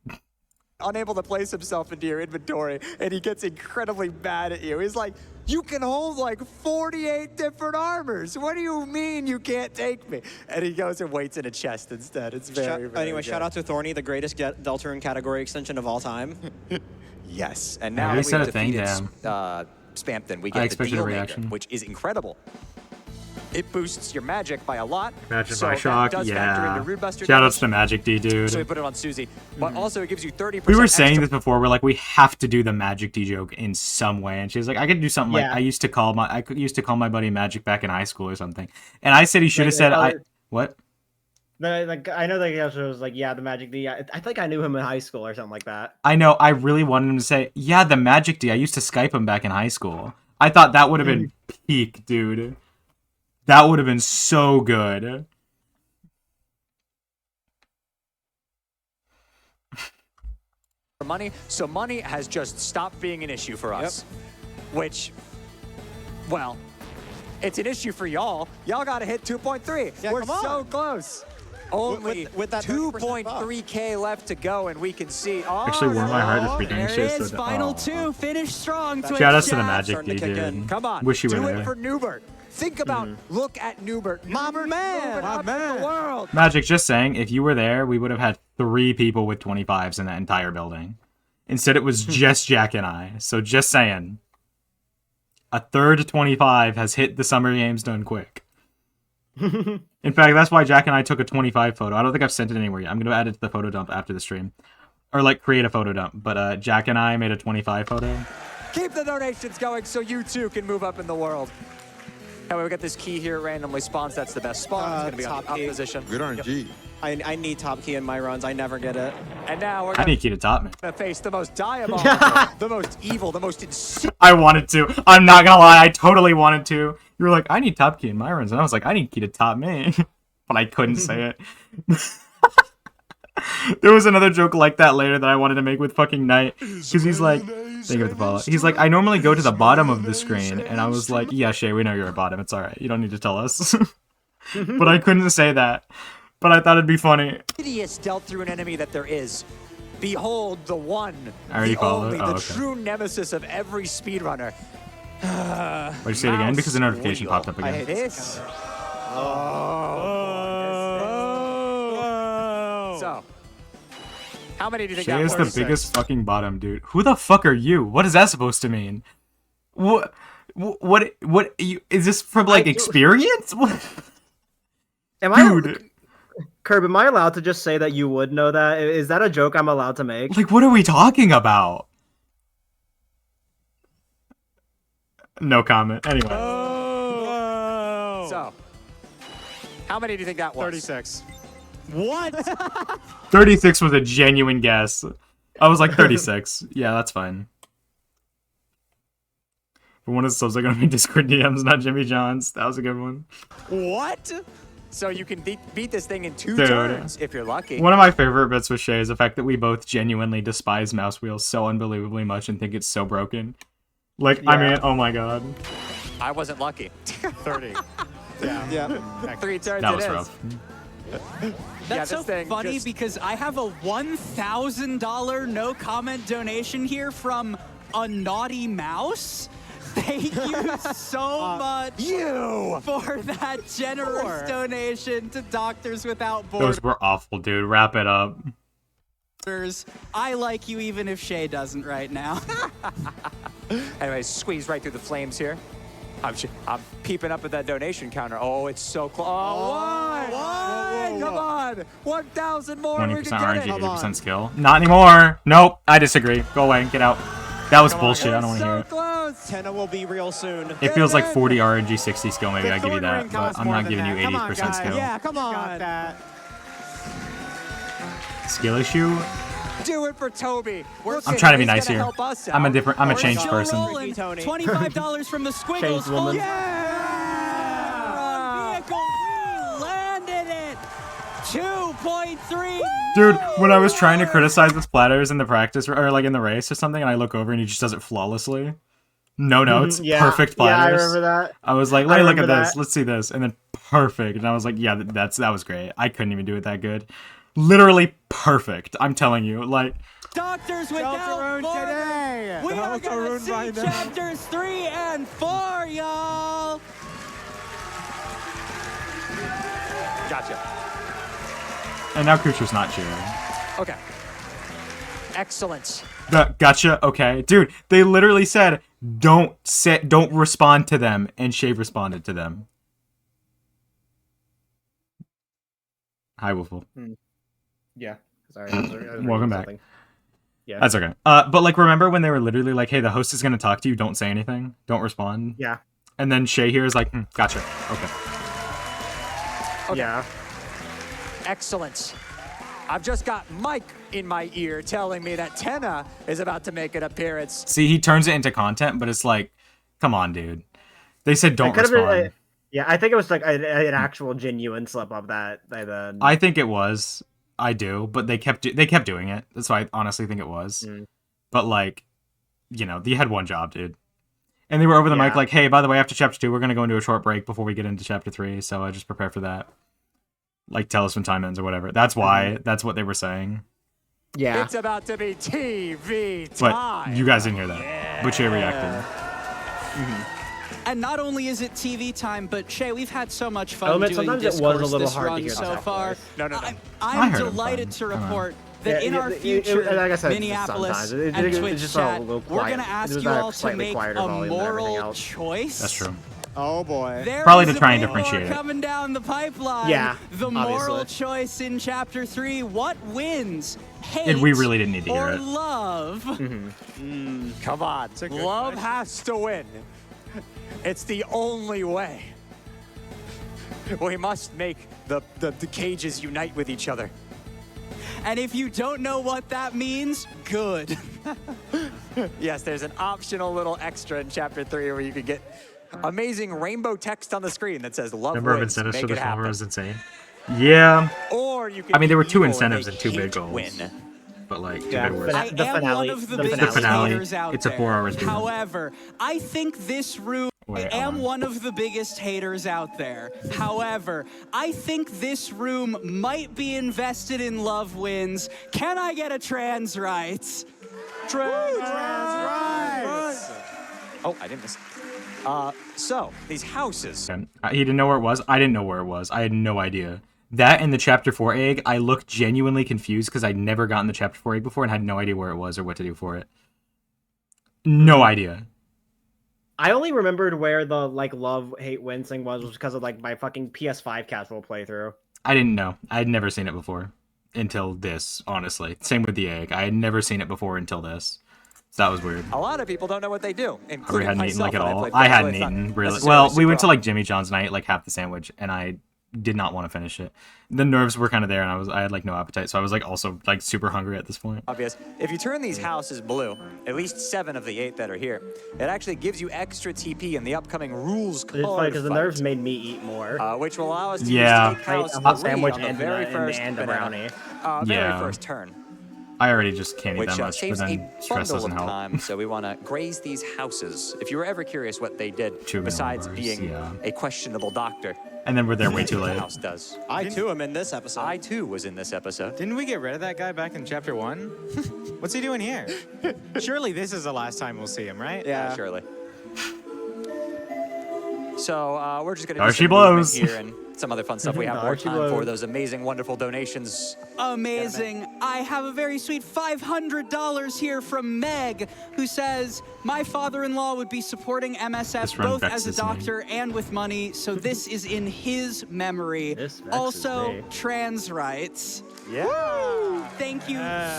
unable to place himself into your inventory, and he gets incredibly mad at you. He's like, you can hold like 48 different armors. What do you mean you can't take me? And he goes and waits in a chest instead. It's very, very Anyway, good. shout out to Thorny, the greatest Deltarune category extension of all time. Yes, and Yeah, now he that said we've a thing, defeated damn. Spamton, we I get the expected a Deal reaction. Maker, which is incredible. It boosts your magic by a lot. Magic so by that shock, does factor yeah. into Rude Buster Shout outs damage. to Magic D, dude. So we put it on Susie. But also it gives you 30% We were saying extra. this before. We're like, we have to do the Magic D joke in some way, and she's like, I could do something like Yeah. I used to call my buddy Magic back in high school or something. And I said he should have said what? Like I know the answer was like, yeah, the Magic D. I think I knew him in high school or something like that. I know. I really wanted him to say, yeah, the Magic D. I used to Skype him back in high school. I thought that would have been peak, dude. That would have been so good. Money. So money has just stopped being an issue for us. Which, well, It's an issue for y'all. Y'all got to hit 2.3. Yeah, We're come on. so close. Only With that 30% 2.3K left to go, and we can see. Oh, Actually, warm my heart is There beginning it shit. is, So final two, finish strong. Twitch shout outs to the chat. Magic starting D, to kick in. dude. Come on, Wish you were do there. it for Newbert. Think about, look at Newbert. My Newbert's man. moving My up in the world. Magic, just saying, if you were there, we would have had 3 people with 25s in that entire building. Instead, it was just Jack and I. So just saying, a third 25 has hit the Summer Games done quick. In fact, that's why Jack and I took a 25 photo. I don't think I've sent it anywhere yet. I'm going to add it to the photo dump after the stream. Or, like, create a photo dump. But Jack and I made a 25 photo. Keep the donations going so you too can move up in the world. And we got this key here, randomly spawns. That's the best spawn. It's going to be on top the up key. position. Good RNG. I need top key in my runs. I never get it. And now we're I going need key to top me. to face the most diabolical, the most evil, the most insane. I wanted to. I'm not gonna lie. I totally wanted to. You were like, I need top key in my runs. And I was like, I need key to top me. But I couldn't say it. There was another joke like that later that I wanted to make with fucking Knight. Because he's like, thank you for the follow. He's like, I normally go to the bottom of the screen. And I was like, yeah, Shay, we know you're at bottom. It's alright. You don't need to tell us. But I couldn't say that. But I thought it'd be funny. Hideous Deltarune enemy that there is. Behold the one, I already the followed. only, Oh, the okay. true nemesis of every speedrunner. Why'd you say it again? Because the notification popped up I again. hate This. So, how many do you think Shay that is the was? biggest fucking bottom, dude. Who the fuck are you? What is that supposed to mean? What? Is this from like experience? What? Am I, Dude, Curb, am I allowed to just say that you would know that? Is that a joke I'm allowed to make? like, what are we talking about? No comment. Anyway, So, how many do you think that was? 36. What? 36 was a genuine guess. I was like 36. Yeah, that's fine. But one of the subs are gonna be Discord DMs, not Jimmy John's. That was a good one. What? So you can beat this thing in 2 Dude. turns if you're lucky. One of my favorite bits with Shay is the fact that we both genuinely despise mouse wheels so unbelievably much and think it's so broken. Like, I mean, oh my god. I wasn't lucky. 30. Yeah. 3 turns That it was is. rough. That's this so thing funny just- because I have a $1,000 no comment donation here from a naughty mouse. Thank you so much You! for that generous donation to Doctors Without Borders. Those were awful, dude. Wrap it up. I like you even if Shay doesn't right now. Anyways, squeeze right through the flames here. I'm peeping up at that donation counter. Oh, it's so close. Oh, what? Come on. 1,000 more. 20% We can get RNG, it. 80% skill. Not anymore. Nope. I disagree. Go away. Get out. That was bullshit. I don't want to hear So it. close. Tenna will be real soon. It feels like in. 40 RNG, 60 skill. Maybe The I give you Thorn that. Ring But costs I'm more not than giving you that. Come on, 80% guys. skill. Yeah, come Got on. that. Skill issue? Do it for Toby. I'm trying to be nice He's gonna here. help us I'm a out. different. I'm a We're changed still person. Rolling. Tony. $25 from the Squiggles. Changed woman. Yeah! Vehicle, we landed it. 2.3. Dude, when I was trying to criticize the splatters in the practice or like in the race or something, and I look over and he just does it flawlessly. No notes, Yeah, perfect yeah, I splatters. remember that. I was like, I let me look at remember this. that. Let's see this, and then perfect. And I was like, yeah, that was great. I couldn't even do it that good. Literally perfect. I'm telling you, like. Doctors Without Deltarune Borders. today. We are gonna Deltarune see right now. chapters 3 and 4, y'all. Gotcha. And now Kucher's not cheering. Okay. Excellent. Gotcha. Okay, dude. They literally said, don't respond to them," and Shay responded to them. Hi, Woofle. Yeah. Sorry. I was reading Welcome back. something. Yeah. That's okay. But like, remember when they were literally like, "Hey, the host is gonna talk to you. Don't say anything. Don't respond." Yeah. And then Shay here is like, "Gotcha. Okay." Yeah. Excellent. I've just got Mike in my ear telling me that Tenna is about to make an appearance. See, he turns it into content, but it's like, come on, dude. They said don't It could've been, respond. yeah, I think it was like an actual genuine slip up that they then. I think it was. I do, but they kept doing it. That's why I honestly think it was. But like, you know, you had one job, dude. And they were over the mic Yeah. like, hey, by the way, after chapter 2, we're going to go into a short break before we get into chapter 3, so I just prepare for that. Like, tell us when time ends or whatever. That's why. That's what they were saying. Yeah. It's about to be TV But time. you guys didn't hear that. But Shayy reacted. And not only is it TV time, but Shayy, we've had so much fun Element, doing sometimes it was a Discourse little this hard to run hear so that far. voice. No. I I'm heard him delighted fine. to I don't know. report that in our like future I said, Minneapolis sometimes. It and just Twitch felt chat, a little we're quiet. going to It ask was you at a all to slightly make quieter a volume than everything moral else. choice. That's true. Oh boy. There Probably is to try and a big war differentiate it. coming down the pipeline. Yeah, The moral obviously. choice in chapter 3. What wins? Hate And we really didn't need to hear or it. love? Come on. Love has to win. It's the only way. We must make the cages unite with each other. And if you don't know what that means, good. Yes, there's an optional little extra in chapter 3 where you can get amazing rainbow text on the screen that says love Number of wins, incentives make for it this one happen. was insane. Yeah. Or you can I mean, there be were two evil and incentives make and two big hate goals. win. But like, two Yeah, big words. I The am finale- one of the the biggest finale. haters out It's a there. 4 hour speed. However, I think this room. Wait, I am hold on. one of the biggest haters out there. However, I think this room might be invested in love wins. Can I get a trans rights? Trans rights. Oh, I didn't miss. So these houses. Okay. He didn't know where it was. I didn't know where it was. I had no idea. That and the chapter 4 egg, I looked genuinely confused because I'd never gotten the chapter 4 egg before and had no idea where it was or what to do for it. No idea. I only remembered where the like love hate wins thing was because of like my fucking PS5 casual playthrough. I didn't know. I had never seen it before until this, honestly. Same with the egg. I had never seen it before until this. So that was weird. A lot of people don't know what they do, I including hadn't eaten myself. like at when all. played I Fable. hadn't It's not eaten really. necessarily Well, we super went to awesome. like Jimmy John's and I ate like half the sandwich and I did not want to finish it. The nerves were kind of there and I had like no appetite. So I was like also like super hungry at this point. Obvious. If you turn these houses blue, at least 7 of the 8 that are here, it actually gives you extra TP in the upcoming rules It's funny card because the fight, nerves made me eat more. which will allow us to Yeah. use take house A hot 3 sandwich on the and very the- first and the banana. brownie. Very Yeah. first turn, I already just can't eat which that much, but saves a then stress bundle doesn't of help. time. So we want to graze these houses. If you were ever curious what they did, 2 besides hours, being yeah. a questionable doctor, And then we're there way that's too what the late. house does. I too am in this episode. I too was in this episode. Didn't we get rid of that guy back in chapter 1? What's he doing here? Surely this is the last time we'll see him, right? Yeah. Surely. So we're just gonna There do she some movement blows. here and some other fun stuff. We have There more she time for blows. those amazing, wonderful donations. Amazing. I have a very sweet $500 here from Meg, who says, my father-in-law would be supporting MSF This run both as a vexes me. doctor and with money, so this is in his memory. This vexes Also, me. trans rights. Yeah. Thank you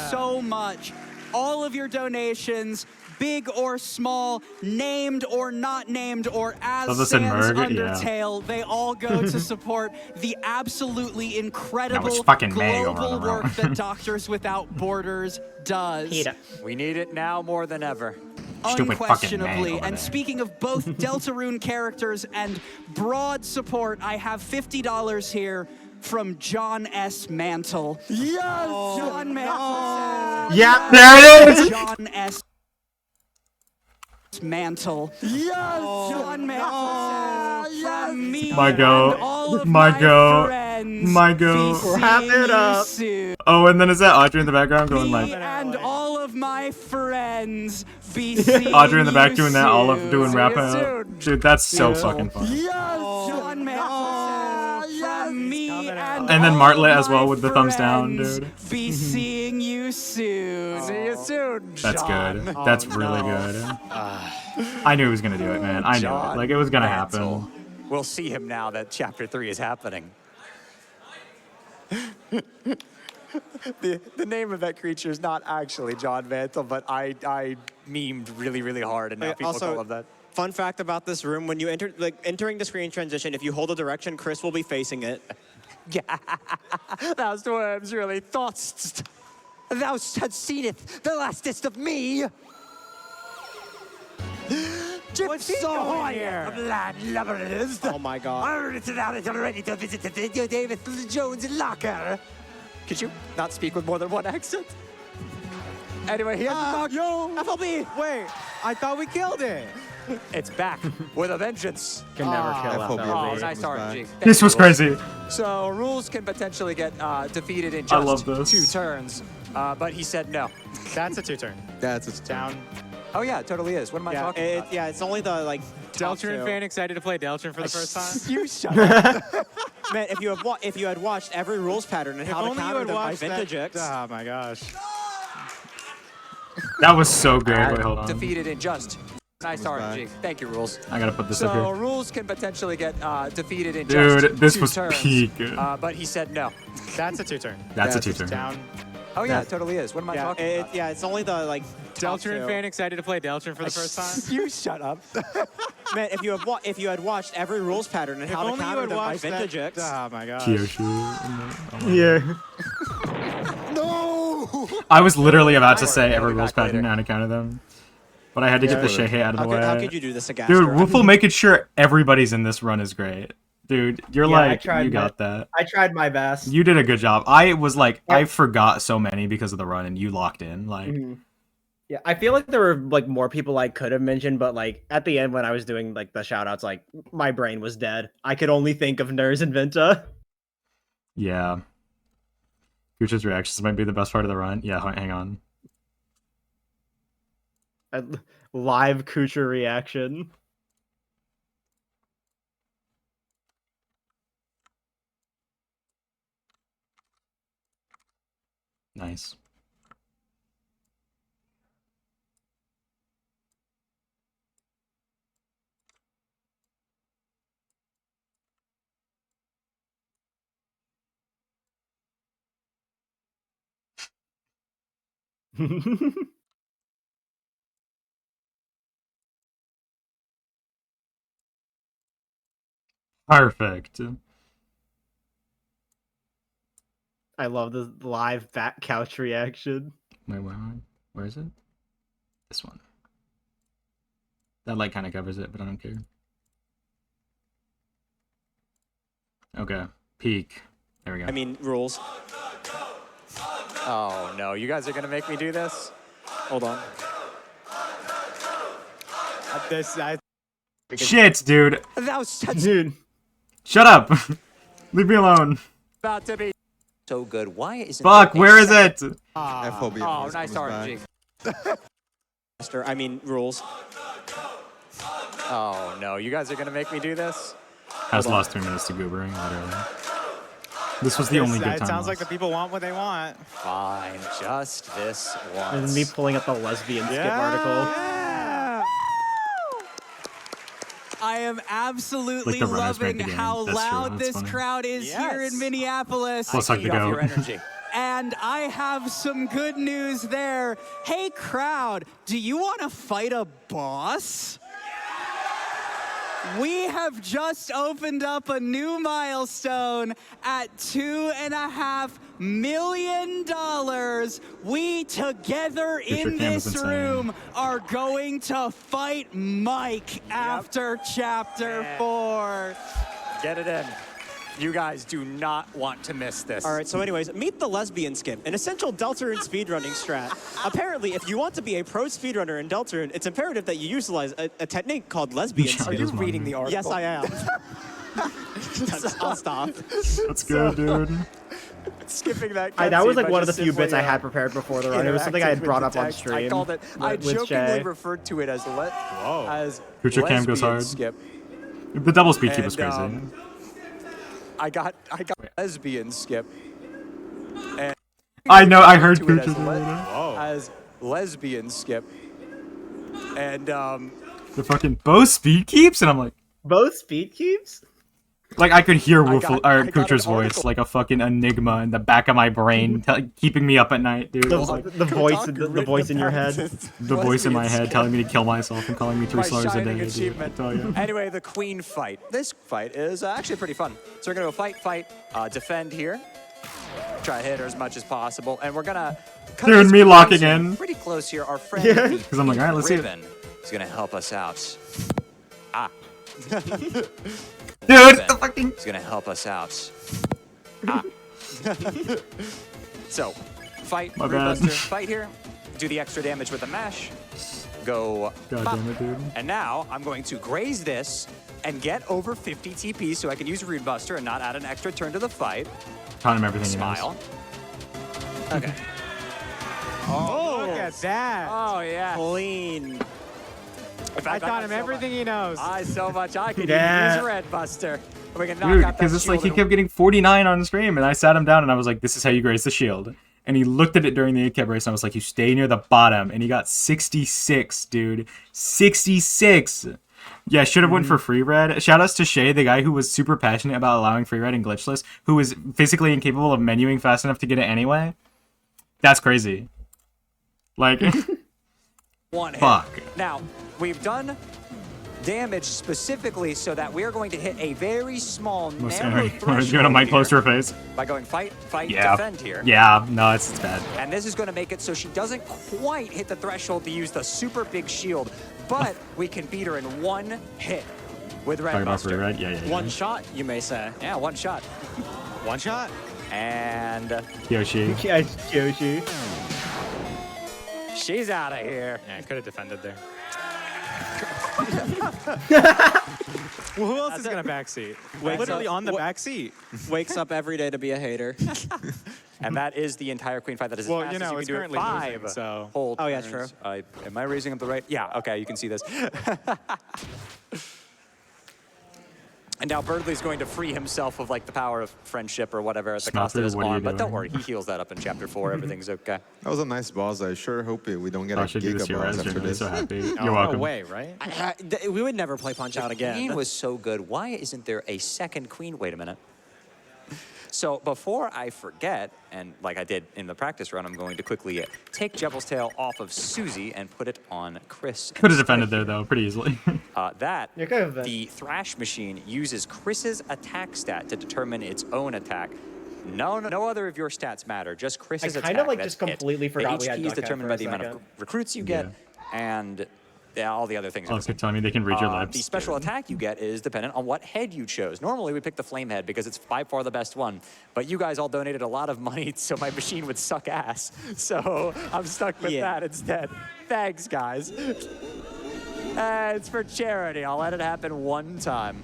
so much. All of your donations, big or small, named or not named, or as Does this in Sans Merg? Yeah. Undertale, they all go to support the absolutely incredible fucking Meg over global on the row. work that Doctors Without Borders does. Eat it. We need it now more than ever. Stupid fucking Meg Unquestionably. over And there. speaking of both Deltarune characters and broad support, I have $50 here from John S. Mantle. Yes! John Mantle says, Yeah, there it is! John S. Mantle. Yes! John Mantle says, from me My go. and all of My go. friends, My go. be seeing Wrap it you up. soon. Oh, and then is that Audrey in the background going Me like and all of my friends be seeing Audrey in the back you doing that, all of soon. doing See rap you out. soon. Dude, that's so fucking fun. Yes, John Mantle says, from me and And then all Martlet of as well my with the thumbs down, friends, dude. Be seeing you soon. See you soon, That's John. good. That's really good. I knew he was gonna do it, man. I knew it. John Like it was gonna Mantle. happen. We'll see him now that chapter 3 is happening. The name of that creature is not actually John Mantle, but I memed really, really hard, and now people call him that. Fun fact about this room: when you enter, entering the screen transition, if you hold a direction, Chris will be facing it. Yeah, those worms really thoughts. Thou hast seen it, the lastest of me. What's so here? Land lubbers. Oh my God! I've written out it already to visit the David Jones locker. Could you not speak with more than one accent? Anyway, he has to talk. Yo! FLB. Wait, I thought we killed it. It's back with a vengeance. Can never kill FOB. Oh, FOB. nice RNG. This was crazy. So rules can potentially get defeated in I love just this. 2 turns, but he said no. That's a 2-turn. That's a Down. Oh yeah, it totally is. What am I talking about? Yeah, it's only the like top Deltarune two. fan excited to play Deltarune for the first time. You shut up. Man, if you had watched every rules pattern and If how to only you counter had them by watched vintage that. X. Oh my gosh. That was so good. Wait, hold on. Defeated in just. Nice RNG. Thank you, rules. I gotta put this up So here. rules can potentially get defeated in Dude, just this 2 was turns, peak. but he said no. That's a 2-turn. That's a 2-turn. Down. Oh yeah, it totally is. What am I talking about? Yeah, it's only the like top Deltarune two. fan excited to play Deltarune for the first time. You shut up. Man, if you had watched every rules pattern and If how to only you counter had them by watched vintage that. X. Oh my gosh. Kyoshu. Yeah. No! I was literally about to say I'll every be rules back pattern later. on account of them. But I had to get the Shayy out of the way. How could you do this, Sgdq? Dude, Woofle making sure everybody's in this run is great. Dude, you're Yeah, I like, tried you my- got that. I tried my best. You did a good job. I was like, Yeah. I forgot so many because of the run, and you locked in. Like, Mhm. Yeah, I feel like there were like more people I could have mentioned, but like at the end when I was doing like the shout outs, like my brain was dead. I could only think of Nurs and Venta. yeah. Kucha's reactions might be the best part of the run. Yeah, hang on. Live Kucha reaction. Nice. Perfect. I love the live back couch reaction. Wait, where is it? This one. That light kind of covers it, but I don't care. Okay, peak. There we go. I mean, rules. Oh no, you guys are gonna make me do this? Hold on. Shit, dude. That was such Dude. Shut up. Leave me alone. about to be so good. Why isn't Fuck, there a where is second- it? FOB. Oh, always nice comes RNG. back. I mean, rules. Oh no, you guys are gonna make me do this? Has lost 3 minutes to goobering, literally. This was the only good It time. sounds like the lost. people want what they want. Fine, just this And once. me pulling up the lesbian skip Yeah. article. I am absolutely Like the runners loving rank again. how That's true, loud that's this funny. crowd is here in Yes. Minneapolis. Plus, like Feed the off your goat. energy. And I have some good news there. Hey, crowd, do you want to fight a boss? We have just opened up a new milestone at $2.5 million. We together Future in Cam is this insane. room are going to fight Mike after Chapter 4. Get it in. You guys do not want to miss this. All right, so anyways, meet the lesbian skip, an essential Deltarune speedrunning strat. Apparently, if you want to be a pro speedrunner in Deltarune, it's imperative that you utilize a technique called lesbian Are skip. Are you reading the article? Yes, I am. I'll stop. That's good, dude. Skipping that. That was cutscene like by one of the just few bits I simply, had prepared before the run. It was something I had interacting brought with up the on text. stream. I called it. I with jokingly Shay. referred to it as as Kucha Cam goes lesbian hard. Skip. The double speed keep was And, crazy. I got lesbian skip. And I know, I heard to it Kucha do it. as lesbian skip. And The fucking both speed keeps, and I'm like, Both speed cubes? like I could hear I got Kucha's an voice article. like a fucking enigma in the back of my brain, keeping me up at night, dude. It was like The voice, the voice in your head. the voice in my head telling me to kill myself and calling me 3 my slurs a shining day. Dude, I achievement. tell you. Anyway, the queen fight. This fight is actually pretty fun. So we're gonna go fight, defend here. Try to hit her as much as possible, and we're gonna. cut Dude, this me queen locking scene in. Pretty close here. Our friend. Yeah. Because I'm like, all right, let's see it. Ribbon is gonna help us out. Ah. Dude, the fucking. Is gonna help us out. Ah. So, fight, My bad. rebuster, fight here. Do the extra damage with the mash. go. God bop. damn it, dude. And now I'm going to graze this and get over 50 TP so I can use Rune Buster and not add an extra turn to the fight. Taught him everything Smile. he knows. Okay. Oh, look at that. Oh, yeah. Clean. In fact, I taught him so everything much, he knows. so much I could Yeah. use Red Buster. We can knock Dude, out that because it's like he shield kept getting 49 on stream, and I sat him down and I was like, this is how you graze the shield. And he looked at it during the 8-cap race, and I was like, you stay near the bottom. And he got 66, dude. 66! Yeah, should have went for free red. Shoutouts to Shayy, the guy who was super passionate about allowing free red and glitchless, who was physically incapable of menuing fast enough to get it anyway. That's crazy. Like, one hit. fuck. Now, we've done damage specifically so that we're going to hit a very small, narrow threshold Giving a mic close to here her face. by going fight, Yeah. defend here. Yeah, no, it's bad. And this is going to make it so she doesn't quite hit the threshold to use the super big shield, but we can beat her in one hit with Red Talking about free Buster. red? Yeah. One shot, you may say. Yeah, one shot. One shot. And Yoshi. Yes, Yoshi. she's out of here. Yeah, I could have defended there. Well, Who else is gonna backseat? Literally on the back seat. Wakes up every day to be a hater. And that is the entire queen fight. That is as Well, fast you know, as you it's can do it. currently 5 losing, so- hold Oh, yeah, turns. true. Am I raising up the right? Yeah, okay, you can see this. And now Birdley's going to free himself of like the power of friendship or whatever at the cost of Smelter, his what are you arm. But don't doing? worry, he heals that up in chapter 4. Everything's okay. That was a nice boss. I sure hope we don't get I a should do this Giga to your boss res, after you're this. so happy. Oh, You're welcome. No way, right? We would never play Punch Out The again. queen was so good. Why isn't there a second queen? Wait a minute. So before I forget, and like I did in the practice run, I'm going to quickly take Jebel's Tail off of Susie and put it on Chris. Could have defended there, though, pretty easily. You could have been. The Thrash Machine uses Chris's attack stat to determine its own attack. No other of your stats matter, just Chris's attack. kinda, like, That's just completely it. forgot the we had HP is Duck Hunt determined for by a the amount of second. recruits you get, and all the other things. Oh, keep telling me they can read your The lips. special attack you get is dependent on what head you chose. Normally, we pick the Flame Head because it's by far the best one. But you guys all donated a lot of money so my machine would suck ass. So I'm stuck with that instead. Thanks, guys. It's for charity. I'll let it happen one time.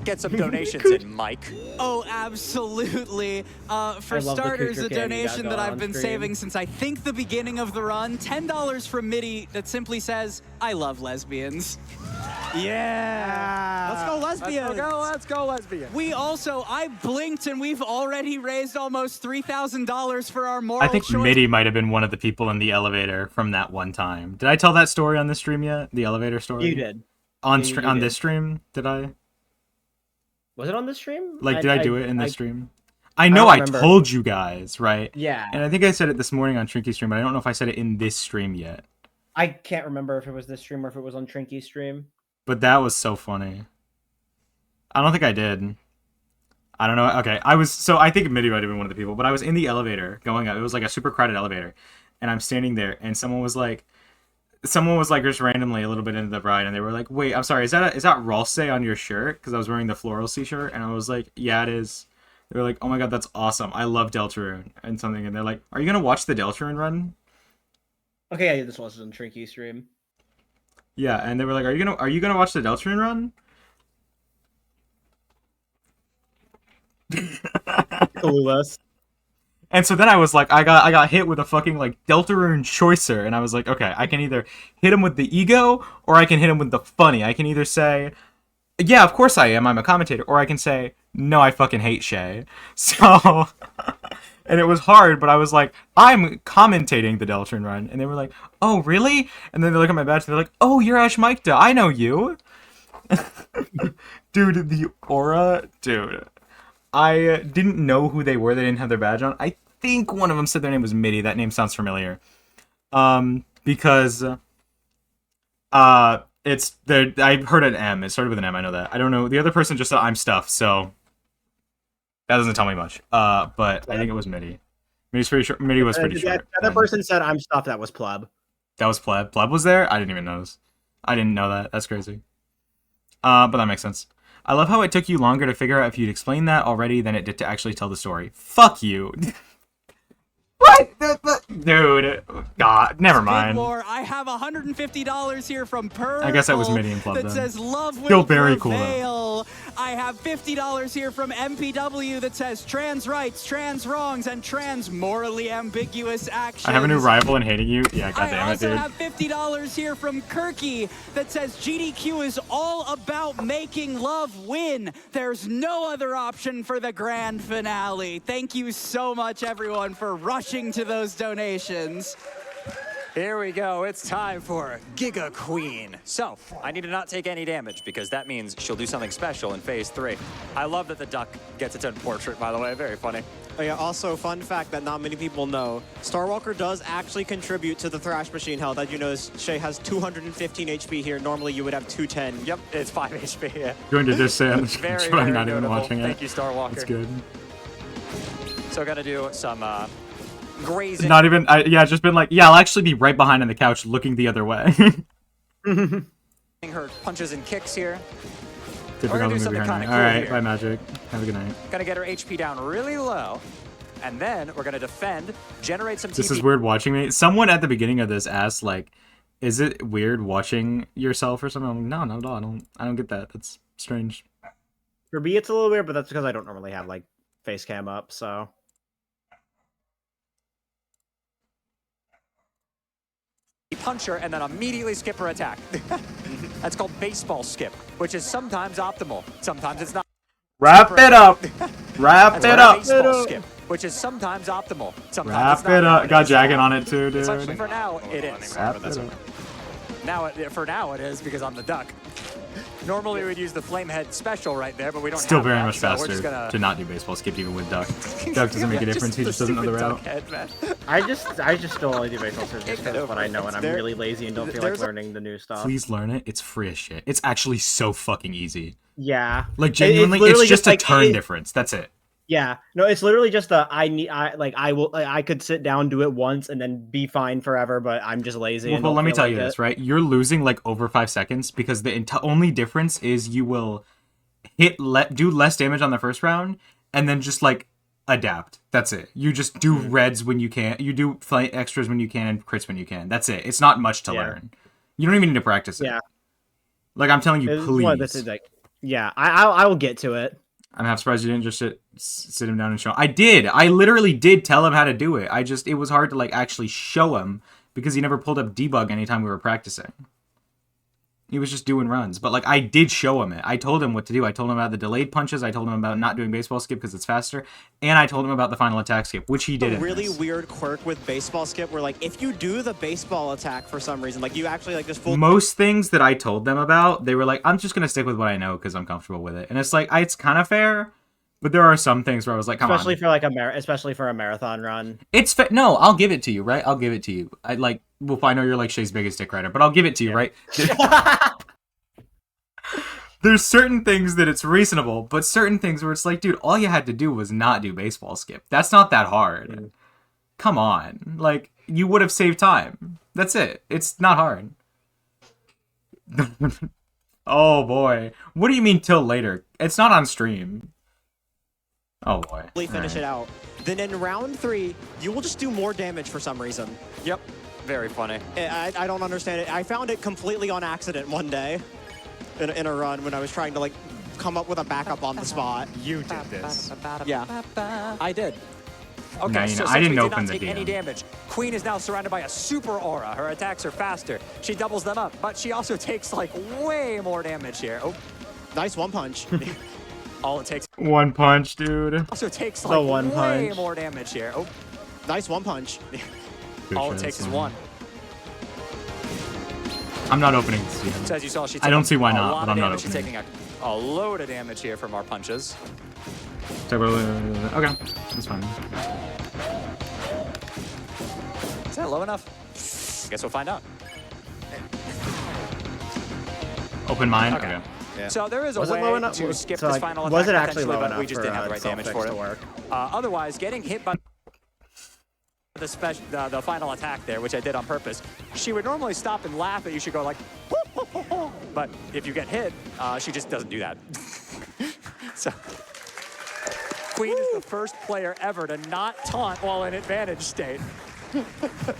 Get some donations in, Mike. Oh, absolutely. For I love the starters, Coocher a candy you got donation that going I've on been stream. saving since I think the beginning of the run. $10 from Mitty that simply says, I love lesbians. Yeah. Let's go lesbians. Let's go lesbian. I blinked and we've already raised almost $3,000 for our moral I think choice. Mitty might have been one of the people in the elevator from that one time. Did I tell that story on this stream yet? The elevator story? You did. On, You on did. this stream? Did I? Was it on the stream? Like, did I do it in this I- stream? I know I remember. told you guys, right? Yeah. And I think I said it this morning on Trinky's stream, but I don't know if I said it in this stream yet. I can't remember if it was this stream or if it was on Trinky's stream. But that was so funny. I don't think I did. I don't know. Okay, I think Mitty might have been one of the people, but I was in the elevator going up. It was like a super crowded elevator. And I'm standing there, and someone was like just randomly a little bit into the ride, and they were like, wait, I'm sorry, is that Ralse on your shirt? Because I was wearing the floral C-shirt, and I was like, yeah, it is. They were like, oh my god, that's awesome. I love Deltarune and something. And they're like, are you going to watch the Deltarune run? Okay, yeah, this was on Trinky's stream. Yeah, and they were like, are you gonna watch the Deltarune run? Clueless. And so then I was like, I got hit with a fucking like Deltarune Choicer, and I was like, okay, I can either hit him with the ego or I can hit him with the funny. I can either say, yeah, of course I am, I'm a commentator, or I can say, no, I fucking hate Shayy. So, and it was hard, but I was like, I'm commentating the Deltarune run, and they were like, oh, really? And then they look at my badge, and they're like, oh, you're Ash Mikta, I know you. Dude, the aura, dude. I didn't know who they were. They didn't have their badge on. I think one of them said their name was Mitty. That name sounds familiar. Because it's there. I heard an M. It started with an M. I know that. I don't know. The other person just said I'm stuff. So that doesn't tell me much. But I think it was Mitty. Mitty's pretty sure. Mitty was pretty sure. The other person said I'm stuff. That was Pleb. That was Pleb. Pleb was there. I didn't even notice. I didn't know that. That's crazy. But that makes sense. I love how it took you longer to figure out if you'd explain that already than it did to actually tell the story. Fuck you. What? Dude, God, never Big mind. War, I have $150 here from Purple. I guess that was Minion Club that then. says love will Still very cool, though. prevail. I have $50 here from MPW that says trans rights, trans wrongs, and trans morally ambiguous actions. I have a new rival in hating you. Yeah, I goddamn it, also dude. have $50 here from Kirky that says GDQ is all about making love win. There's no other option for the grand finale. Thank you so much, everyone, for rushing to those donations. Here we go. It's time for Giga Queen. So, I need to not take any damage because that means she'll do something special in phase 3. I love that the duck gets its own portrait, by the way. Very funny. Oh, yeah, also, fun fact that not many people know, Starwalker does actually contribute to the Thrash Machine health. As you notice, Shayy has 215 HP here. Normally, you would have 210. Yep, it's 5 HP, yeah. Going to just say on the Very, screen, I'm very not even notable. watching it. Thank you, Starwalker. It's good. So, gotta do some grazing. Not even, yeah, just been like, yeah, I'll actually be right behind on the couch looking the other way. Her punches and kicks here. Typical gonna do movie something behind me. kinda cool Alright, here. bye Magic. Have a good night. Gonna get her HP down really low. And then we're gonna defend, generate some This TP. is weird watching me. Someone at the beginning of this asked, like, is it weird watching yourself or something? I'm like, no, not at all. I don't get that. That's strange. For me, it's a little weird, but that's because I don't normally have like face cam up. So Punch her and then immediately skip her attack. That's called baseball skip, which is sometimes optimal. Sometimes it's not. Wrap it up. Wrap That's it called up. baseball skip, which is sometimes optimal. Sometimes Wrap it's not. it up. Got It's jacket not. on it too, dude. For now, it is. Wrap it up. For now, it is because I'm the duck. Normally, we'd use the Flamehead special right there, but we don't Still have very that, much so we're faster just gonna... to not do baseball skip even with Duck. Duck doesn't make a difference. He just doesn't know the route. Head, man. I just still only do baseball skills just because what I know, and I'm There- really lazy and don't feel like learning the new stuff. Please learn it. It's free as shit. It's actually so fucking easy. Yeah, Like genuinely, it's literally just a like, turn difference. That's it. Yeah, no, it's literally just I could sit down, do it once, and then be fine forever. But I'm just lazy. Well, and but don't let me feel tell like you it. this, right? You're losing like over 5 seconds because the only difference is you will do less damage on the first round and then just like adapt. That's it. You just do reds when you can. You do flight extras when you can and crits when you can. That's it. It's not much to learn. You don't even need to practice it. Yeah. Like I'm telling you, It's please. one of this is like, yeah, I will get to it. I'm half surprised you didn't just sit him down and show him. I did. I literally did tell him how to do it. It was hard to like actually show him because he never pulled up debug anytime we were practicing. He was just doing runs. But like I did show him it. I told him what to do. I told him about the delayed punches. I told him about not doing baseball skip because it's faster. And I told him about the final attack skip, which he did. A really weird quirk with baseball skip where like if you do the baseball attack for some reason, like you actually like just full Most things that I told them about, they were like, I'm just going to stick with what I know because I'm comfortable with it. And it's like, it's kind of fair. But there are some things where I was like, come on. Especially for like especially for a marathon run. It's no, I'll give it to you, right? I'll give it to you. I know you're like Shay's biggest dick writer, but I'll give it to you, right? There's certain things that it's reasonable, but certain things where it's like, dude, all you had to do was not do baseball skip. That's not that hard. Come on. Like, you would have saved time. That's it. It's not hard. Oh, boy. What do you mean till later? It's not on stream. Oh, boy. finish it out. Then in round 3, you will just do more damage for some reason. Yep. Very funny. I don't understand it. I found it completely on accident one day in a run when I was trying to like come up with a backup on the spot. You did this. Yeah, I did. Okay, so I since didn't we did open not the take any DM. damage, Queen is now surrounded by a super aura. Her attacks are faster. She doubles them up, but she also takes like way more damage here. Oh, nice one punch. all it takes One punch, dude. also takes The like one way punch. more damage here. Oh, Nice one punch. all it takes is one. I'm not opening this DM. So as you saw, she's I don't taking see why a not, lot but of I'm not damage. She's opening. taking a load of damage here from our punches. Okay, that's fine. Is that low enough? I guess we'll find out. Open mine? Okay. Okay. So there is a Was it way low enough? to skip So, this like, final was attack it actually potentially, low but enough we just for, didn't have the right damage for self-fix it. to work? Otherwise, getting hit by the final attack there, which I did on purpose, she would normally stop and laugh at you. She'd go like, but if you get hit, she just doesn't do that. So Queen is the first player ever to not taunt while in advantage state.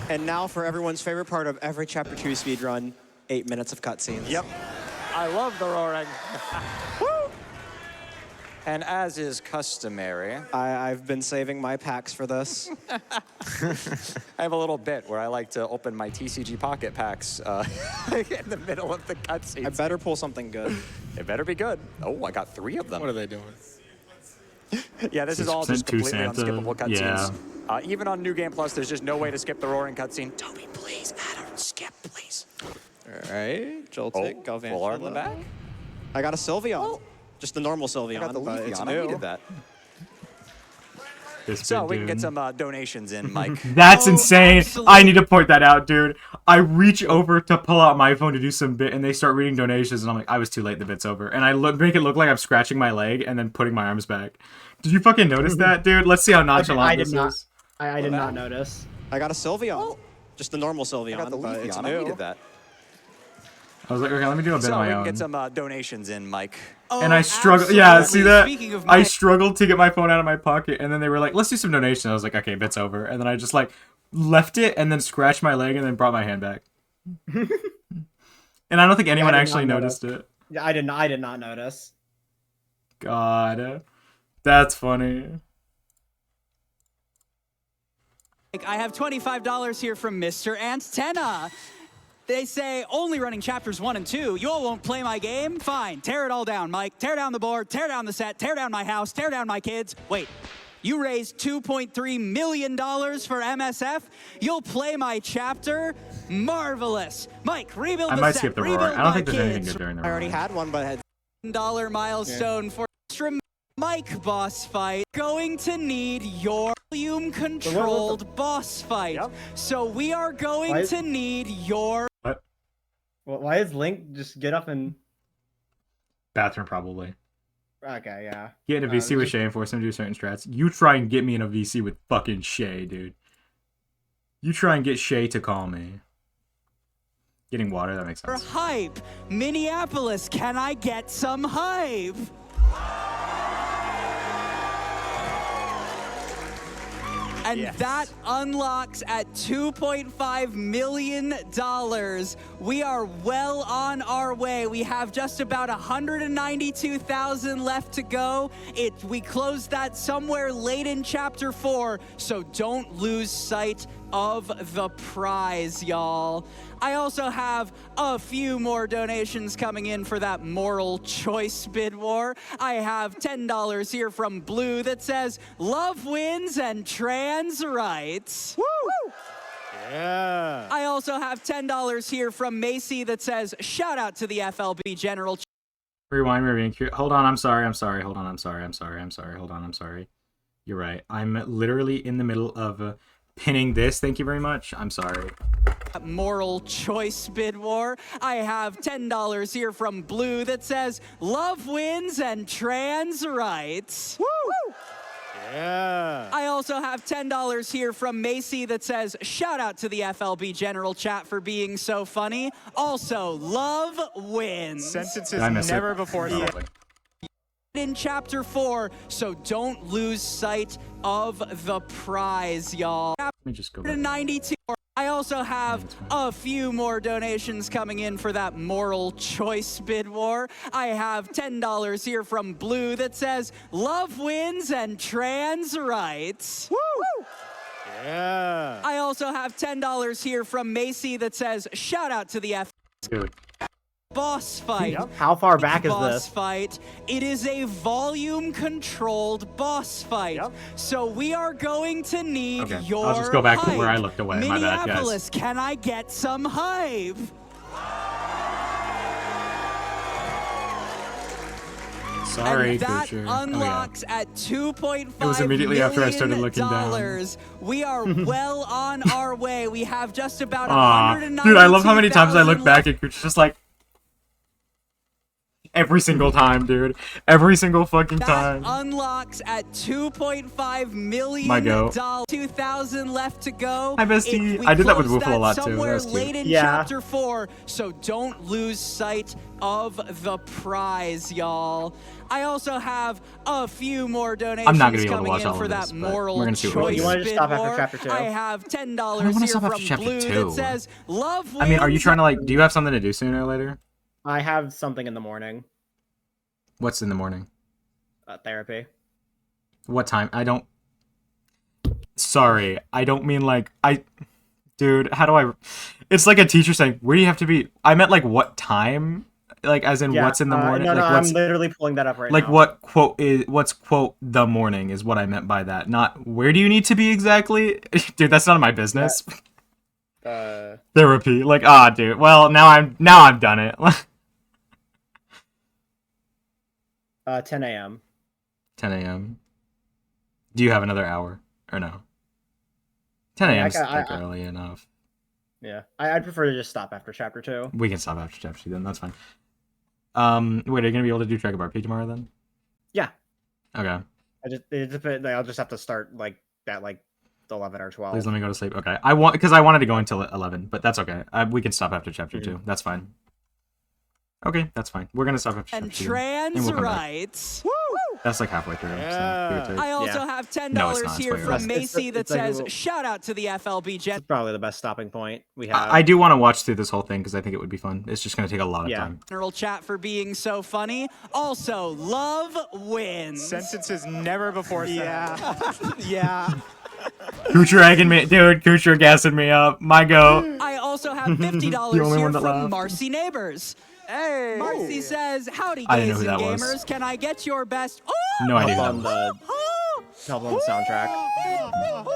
And now for everyone's favorite part of every Chapter 2 speedrun, 8 minutes of cutscenes. Yep. I love the roaring. Woo! And as is customary, I've been saving my packs for this. I have a little bit where I like to open my TCG Pocket packs in the middle of the cutscenes. I better pull something good. It better be good. Oh, I got 3 of them. What are they doing? Yeah, this is all just 6% to completely Santa. unskippable cutscenes. Yeah. Even on New Game Plus, there's just no way to skip the roaring cutscene. Toby, please, Adam, skip, please. All right, Joltik, Galvantula. Full art in the back. I got a Sylveon. Oh. Just the normal Sylveon, I got the but it's Leafeon. new. I needed that. This So big we can get dude. some donations in, Mike. That's Oh, insane. absolutely. I need to point that out, dude. I reach over to pull out my phone to do some bit, and they start reading donations, and I'm like, I was too late. The bit's over, and I make it look like I'm scratching my leg and then putting my arms back. Did you fucking notice that, dude? Let's see how nonchalant I this did not. is. I did not notice. I got a Sylveon. Just the normal I Sylveon, got the but it's Leafeon. I new. needed that. I was like, okay, let me do a bit So of we my can own. get some donations in, Mike. And I Oh, struggled. Yeah, see absolutely. that? Speaking of I Mike, struggled to get my phone out of my pocket, and then they were like, "Let's do some donations." I was like, "Okay, bit's over." And then I just like left it, and then scratched my leg, and then brought my hand back. And I don't think anyone I did actually not noticed it. Yeah, I did not notice. God, that's funny. I have $25 here from Mr. Antenna. They say, only running chapters 1 and 2. You all won't play my game? Fine, tear it all down, Mike. Tear down the board, tear down the set, tear down my house, tear down my kids. Wait, you raised $2.3 million for MSF? You'll play my chapter? Marvelous. Mike, rebuild I the might set, skip the roar. rebuild I don't my think there's anything kids. good during the I already roar. had one, but I had $1 milestone for extra Mike boss fight. Going to need your volume controlled boss fight. Yep. So we are going Why- to need your What? Well, why is Link just get up and? Bathroom probably. Okay, yeah. Get in a VC with just- Shayy and force him to do certain strats. You try and get me in a VC with fucking Shayy, dude. You try and get Shayy to call me. Getting water, that makes sense. hype. Minneapolis, can I get some hype? And Yes. that unlocks at $2.5 million. We are well on our way. We have just about 192,000 left to go. We closed that somewhere late in Chapter 4, so don't lose sight of the prize, y'all. I also have a few more donations coming in for that moral choice bid war. I have $10 here from Blue that says, love wins and trans rights. Woo! Yeah. I also have $10 here from Macy that says, shout out to the FLB General. Rewind, rewind. Hold on, I'm sorry. Hold on, I'm sorry. You're right. I'm literally in the middle of pinning this. Thank you very much. I'm sorry. Moral choice bid war. I have $10 here from Blue that says, love wins and trans rights. Woo! Yeah. I also have $10 here from Macy that says, shout out to the FLB General Chat for being so funny. Also, love wins. Sentences Did I miss never it? before said. Probably. In Chapter 4, so don't lose sight of the prize, y'all. Let me just go back. 92. I also have a few more donations coming in for that moral choice bid war. I have $10 here from Blue that says, love wins and trans rights. Woo! Yeah. I also have $10 here from Macy that says, shout out to the Dude. boss fight. How far back is boss this? fight. It is a volume controlled boss fight. Yep. So we are going to need Okay, your I'll just go back to hype. where I looked away. My bad, guys. Minneapolis, can I get some hype? Sorry, And that Kucher. Oh, unlocks at $2.5 It was immediately after I started looking down. million. We are well on our way. We have just about Aw. Dude, I love how many times I look 192,000 back and Kucher's just like... Every single time, dude. Every single fucking That time. unlocks at $2.5 million. My go. 2,000 left to go. Hi, bestie. We I did that with closed Woofle a lot, too. somewhere That was cute. late in Yeah. chapter 4, so don't lose sight of the prize, y'all. I also have a few more donations I'm not gonna be able to coming watch in all for of that this, but moral we're gonna see what we choice can do. You wanna just bid stop after war. chapter 2? I have $10 I don't wanna here stop after from chapter Blue 2. that says, "Love I mean, are you wins." trying to, like, do you have something to do sooner or later? I have something in the morning. What's in the morning? Therapy. What time? I don't... Sorry. I don't mean, like, Dude, how do I... It's like a teacher saying, where do you have to be? I meant, like, what time? Like, as in, what's in the morning? No, like, I'm what's... literally pulling that up right Like, now. what's, quote, the morning is what I meant by that. Not, where do you need to be exactly? Dude, that's none of my business. Therapy. Like, dude. Well, now I've done it. 10 a.m. 10 a.m. Do you have another hour? Or no? 10 a.m. is like early enough. Yeah, I'd prefer to just stop after chapter 2. We can stop after chapter 2 then, that's fine. Wait, are you gonna be able to do Track of RP tomorrow then? Yeah. Okay. I'll just have to start like at like 11 or 12. Please let me go to sleep. Okay. I wanted to go until 11, but that's okay. We can stop after chapter 2. That's fine. Okay, that's fine. We're gonna stop after And chapter 2. trans we'll come back. rights. That's like halfway through. So give or I take. also have $10 No, it's not. It's here way from less. Macy that It's like a says, little- "Shout out to the FLB Jet." It's probably the best stopping point we have. I do want to watch through this whole thing because I think it would be fun. It's just gonna take a lot of time. General chat for being so funny. Also, love wins. Sentences never before said. Yeah. Yeah. Kucher egging me, dude. Kucher gassing me up. My go. I also have $50 The only here one that from laughed. Marcy Neighbors. Hey. Marcy says, "Howdy, I didn't know gays who and that was. gamers. Can I get your best?" Oh! No idea. Help Who that on was. the help on the soundtrack.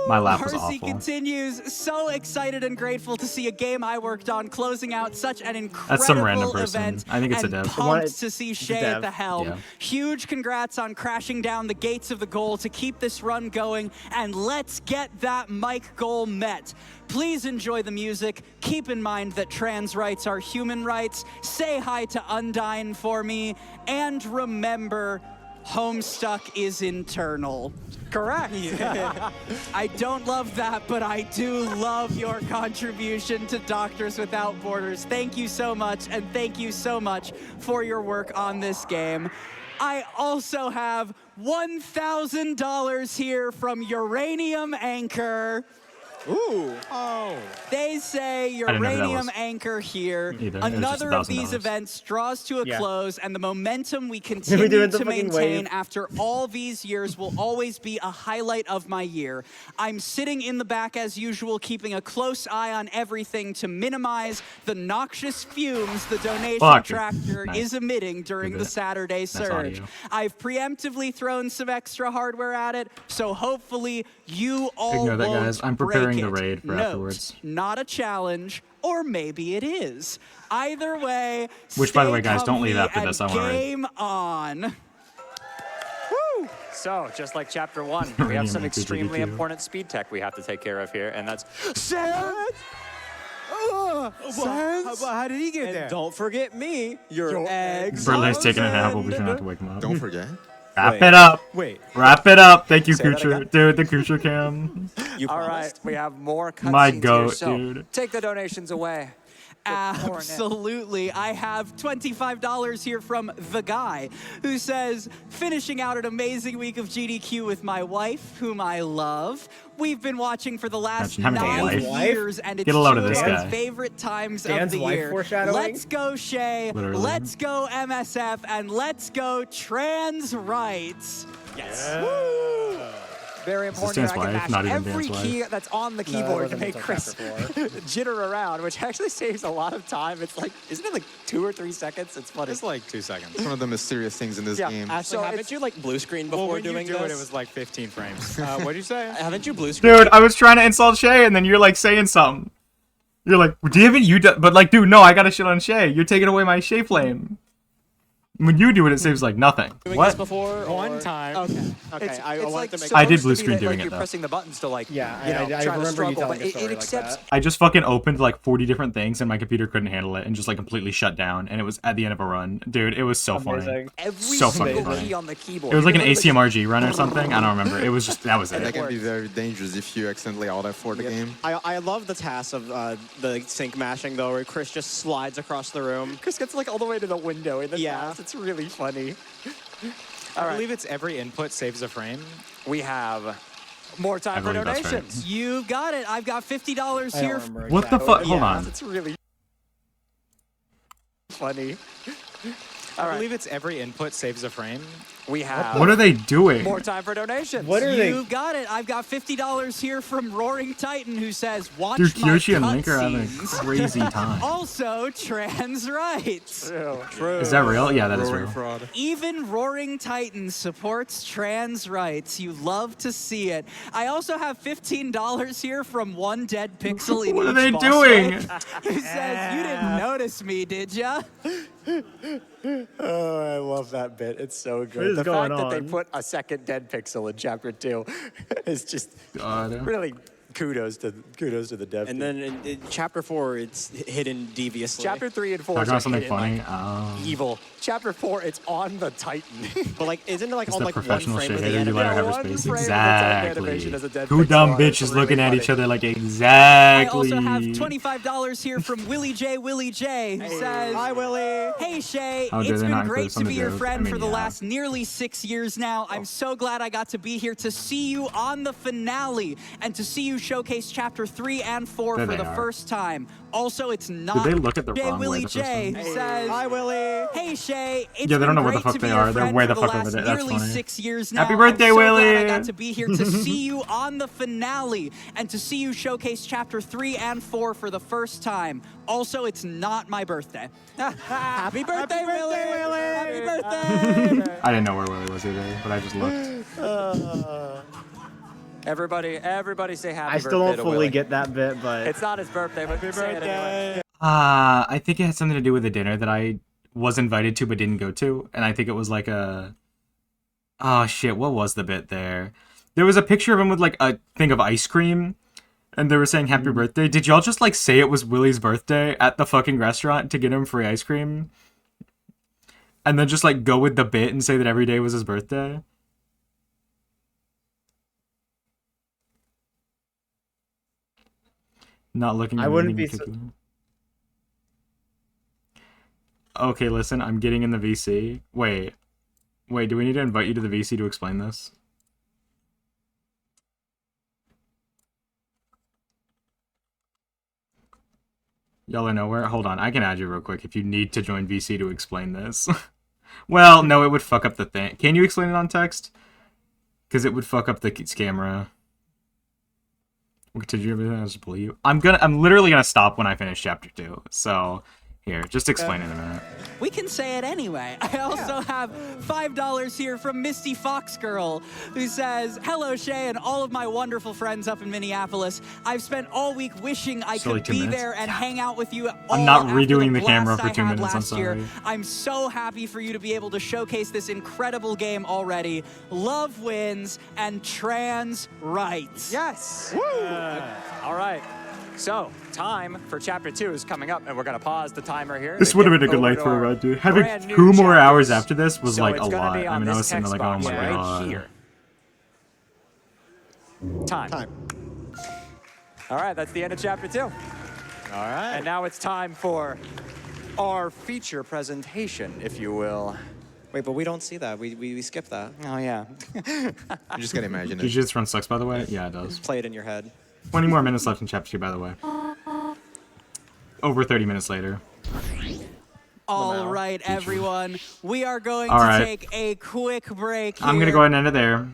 My laugh was Marcy awful. continues, "So excited and grateful to see a game I worked on closing out such an incredible That's some random person. event. I think it's a and dev. pumped to see Shayy at dev. the helm. Yeah. Huge congrats on crashing down the gates of the goal to keep this run going, and let's get that Mike goal met. Please enjoy the music. Keep in mind that trans rights are human rights. Say hi to Undyne for me, and remember, Homestuck is internal." Correct. I don't love that, but I do love your contribution to Doctors Without Borders. Thank you so much, and thank you so much for your work on this game. I also have $1,000 here from Uranium Anchor. Ooh. Oh. They say didn't know who that Uranium was. Anchor here. Either. It was just Another of these $1,000. events draws to a Yeah. close, and the momentum we We continue do it the to fucking maintain wave. after all these years will always be a highlight of my year. I'm sitting in the back as usual, keeping a close eye on everything to minimize the noxious fumes the donation Fuck. tractor Nice. is emitting during Good the bit. Saturday surge. audio. I've preemptively thrown some extra hardware at it, so hopefully you all Ignore that, won't guys. I'm break preparing the it. raid for Note, afterwards. not a challenge, or maybe it is. Either way, Which, by the stay way, guys, don't leave comfy after this. I and wanna raid. game on. So, just like chapter 1, we have some extremely important speed tech we have to take care of here, and that's How did he get there? And don't forget me, your eggs. Berlin's taking a nap. We'll be sure not to wake him up. Don't forget. Wrap Wait. it up. Wait. Wrap it up. Thank you, Say that Kucher. again. Dude, the Kucher cam. You all right. promised. We have more cutscenes My here, goat, so dude. take the donations away. Absolutely. I have $25 here from The Guy, who says, "Finishing out an amazing week of GDQ with my wife, whom I love. We've been watching for the last Imagine having a 9 wife. years, and it's Get a load of two this my guy. favorite times Dan's of the wife year. foreshadowing? Let's go, Shayy. Literally. Let's go, MSF. And let's go, trans rights." Yes. Very Is this important. Dan's I can wife? mash Not even every Dan's key wife. that's on the it keyboard to wasn't make until Chris chapter jitter around, which actually saves a lot of time. It's like, isn't it like 2 or 3 seconds? It's funny. It's like 2 seconds. It's one of the mysterious things in this Yeah. game. Ashley, So haven't it's- you like blue screen before Well, when doing you do this? it, it was like 15 frames. What'd you say? Haven't you blue screen? Dude, I was trying to insult Shayy, and then you're like saying something. You're like, David, but like, dude, no, I gotta shit on Shayy. You're taking away my Shayy flame. When you do it, it saves like nothing. Doing What? this before? One or- time. Okay. I wanted to make. I did supposed blue to be screen that, doing like, it, you're though. pressing the buttons to like, Yeah, you know, I try to remember you struggle, telling but a it story like accepts. that. I just fucking opened like 40 different things and my computer couldn't handle it and just like completely shut down. And it was at the end of a run. Dude, it was so funny. Amazing. Every So single fucking key funny. on the keyboard. It was like an You can literally ACMRG run or something. I don't remember. It was just, that was And that it. can be very dangerous if you accidentally alt F4 the game. I love the task of the sync mashing though, where Chris just slides across the room. Chris gets like all the way to the window in the Yeah. pass. It's really funny. I believe it's every input saves a frame. We have more time I for believe that's right. donations. You've got it. I've got $50 I don't here. remember What the exactly. fuck? Hold on. It's really funny. I believe it's every input saves a frame. We have What are they doing? more time for donations. What are they? You've got it. I've got $50 here from Roaring Titan, who says, "Watch Dude, my Kyoshi and Link are having a cutscenes." crazy time. Also, trans rights. True. Is that real? Yeah, that is Roaring real. fraud. Even Roaring Titan supports trans rights. You love to see it. I also have $15 here from One Dead Pixel in What are each they boss doing? fight, who says, "You didn't notice me, did ya?" Oh, I love that bit. It's so good. What is the going fact that they on? put a second dead pixel in chapter 2 is just God. really kudos to the dev. And team. then in chapter 4, it's hidden deviously. chapter 3 and 4 Talking is about something hidden, funny. like, Oh. evil. Chapter 4, it's on the Titan. But like, isn't it like It's on the like one professional frame Shayy of the hater. You let her enemy? have her One space. frame of the Titan Exactly. animation as a dead Two pixel dumb on it. It's bitches really looking at funny. each other like I exactly. also have $25 here from Willie J, who says, Hi, Willie. "Hey Shay, How dare it's they been not include great some to of be the your jokes? friend I mean, for the yeah. last nearly 6 years now. I'm so glad I got to be here to see you on the finale and to see you showcase chapter 3 and 4 There for they the are. first time. Also, it's not they look at the J wrong way Willie the first J time? who says, Hi, Willie. "Hey Shay, it's Yeah, they don't been know where the great fuck to they be are. your They're friend way for the the fuck over last there. That's nearly funny. 6 years now. Happy birthday, I'm so glad Willie. I got to be here to see you on the finale and to see you showcase chapter 3 and 4 for the first time. Also, it's not my birthday." Happy birthday, Willie! Happy birthday! I didn't know where Willie was either, but I just looked. Everybody say happy I still birthday don't to fully Willie. get that bit, but It's not his birthday, but say it anyway. I think it had something to do with a dinner that I was invited to but didn't go to, and I think it was like a. Oh shit! What was the bit there? There was a picture of him with like a thing of ice cream, and they were saying happy birthday. Did y'all just like say it was Willie's birthday at the fucking restaurant to get him free ice cream? And then just like go with the bit and say that every day was his birthday? Not looking at I wouldn't anything be in particular. Okay, listen, I'm getting in the VC. Wait, do we need to invite you to the VC to explain this? Y'all are nowhere? Hold on, I can add you real quick if you need to join VC to explain this. Well, no, it would fuck up the thing. Can you explain it on text? Because it would fuck up the camera. Did you ever I just believe you? I'm literally gonna stop when I finish chapter 2. So here, just explain it in a minute. We can say it anyway. I also have $5 here from Misty Fox Girl, who says, "Hello, Shay, and all of my wonderful friends up in Minneapolis. I've spent all week wishing I It's only could 2 be minutes. there and hang out with you. I'm not all redoing after the camera blast for I 2 had minutes, I'm last year. sorry. I'm so happy for you to be able to showcase this incredible game already. Love wins and trans rights." Yes! All right. So, time for chapter 2 is coming up, and we're going to pause the timer here. This to would have get been a good over night to for a our run, dude. Having brand new 2 more hours chapters. after this was So like it's a gonna lot. be on I mean, I this was sitting there text like, oh box my right god. here. Time. All right, that's the end of chapter 2. All right. And now it's time for our feature presentation, if you will. Wait, but we don't see that. We skip that. Oh, yeah. You just gotta imagine Did it. you just run sucks, by the way? Yeah, it does. Play it in your head. 20 more minutes left in chapter 2, by the way. Over 30 minutes later. All right, everyone. We are going All to right. take a quick break I'm gonna here. go ahead and end it there.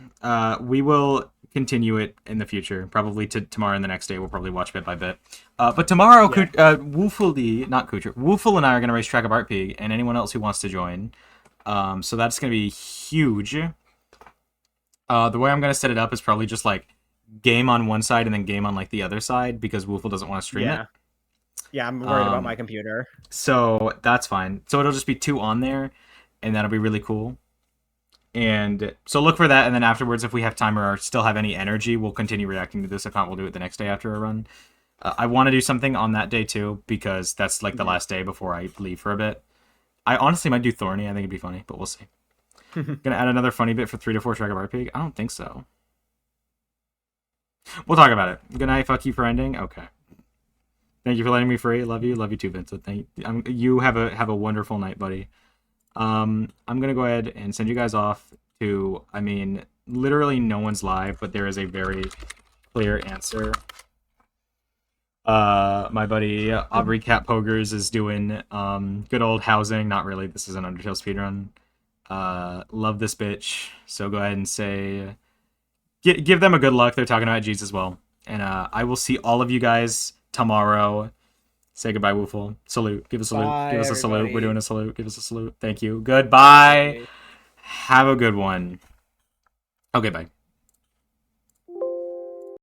We will continue it in the future, probably tomorrow and the next day. We'll probably watch bit by bit. But tomorrow, Woofle and I are gonna race Track of Art Pig, and anyone else who wants to join. So that's gonna be huge. The way I'm gonna set it up is probably just like game on one side and then game on like the other side because Woofle doesn't want to stream it. Yeah, I'm worried about my computer. So that's fine. So it'll just be 2 on there. and that'll be really cool. And so look for that, and then afterwards, if we have time or still have any energy, we'll continue reacting to this. If not, we'll do it the next day after a run. I want to do something on that day too, because that's like the last day before I leave for a bit. I honestly might do Thorny. I think it'd be funny, but we'll see. Gonna add another funny bit for 3 to 4 track of RP? I don't think so. We'll talk about it. Good night. Fuck you for ending. Okay. Thank you for letting me free. Love you. Love you too, Vincent. You have a wonderful night, buddy. I'm gonna go ahead and send you guys off to. I mean, literally no one's live, but there is a very clear answer. My buddy Aubrey Cat Pogers is doing good old housing. Not really. This is an Undertale speedrun. Love this bitch. So go ahead and say, give them a good luck. They're talking about G's as well. And I will see all of you guys tomorrow. Say goodbye, Woofle. Salute. Give a salute. Bye, Give us a salute. everybody. We're doing a salute. Give us a salute. Thank you. Goodbye. Have a good one. Okay, bye.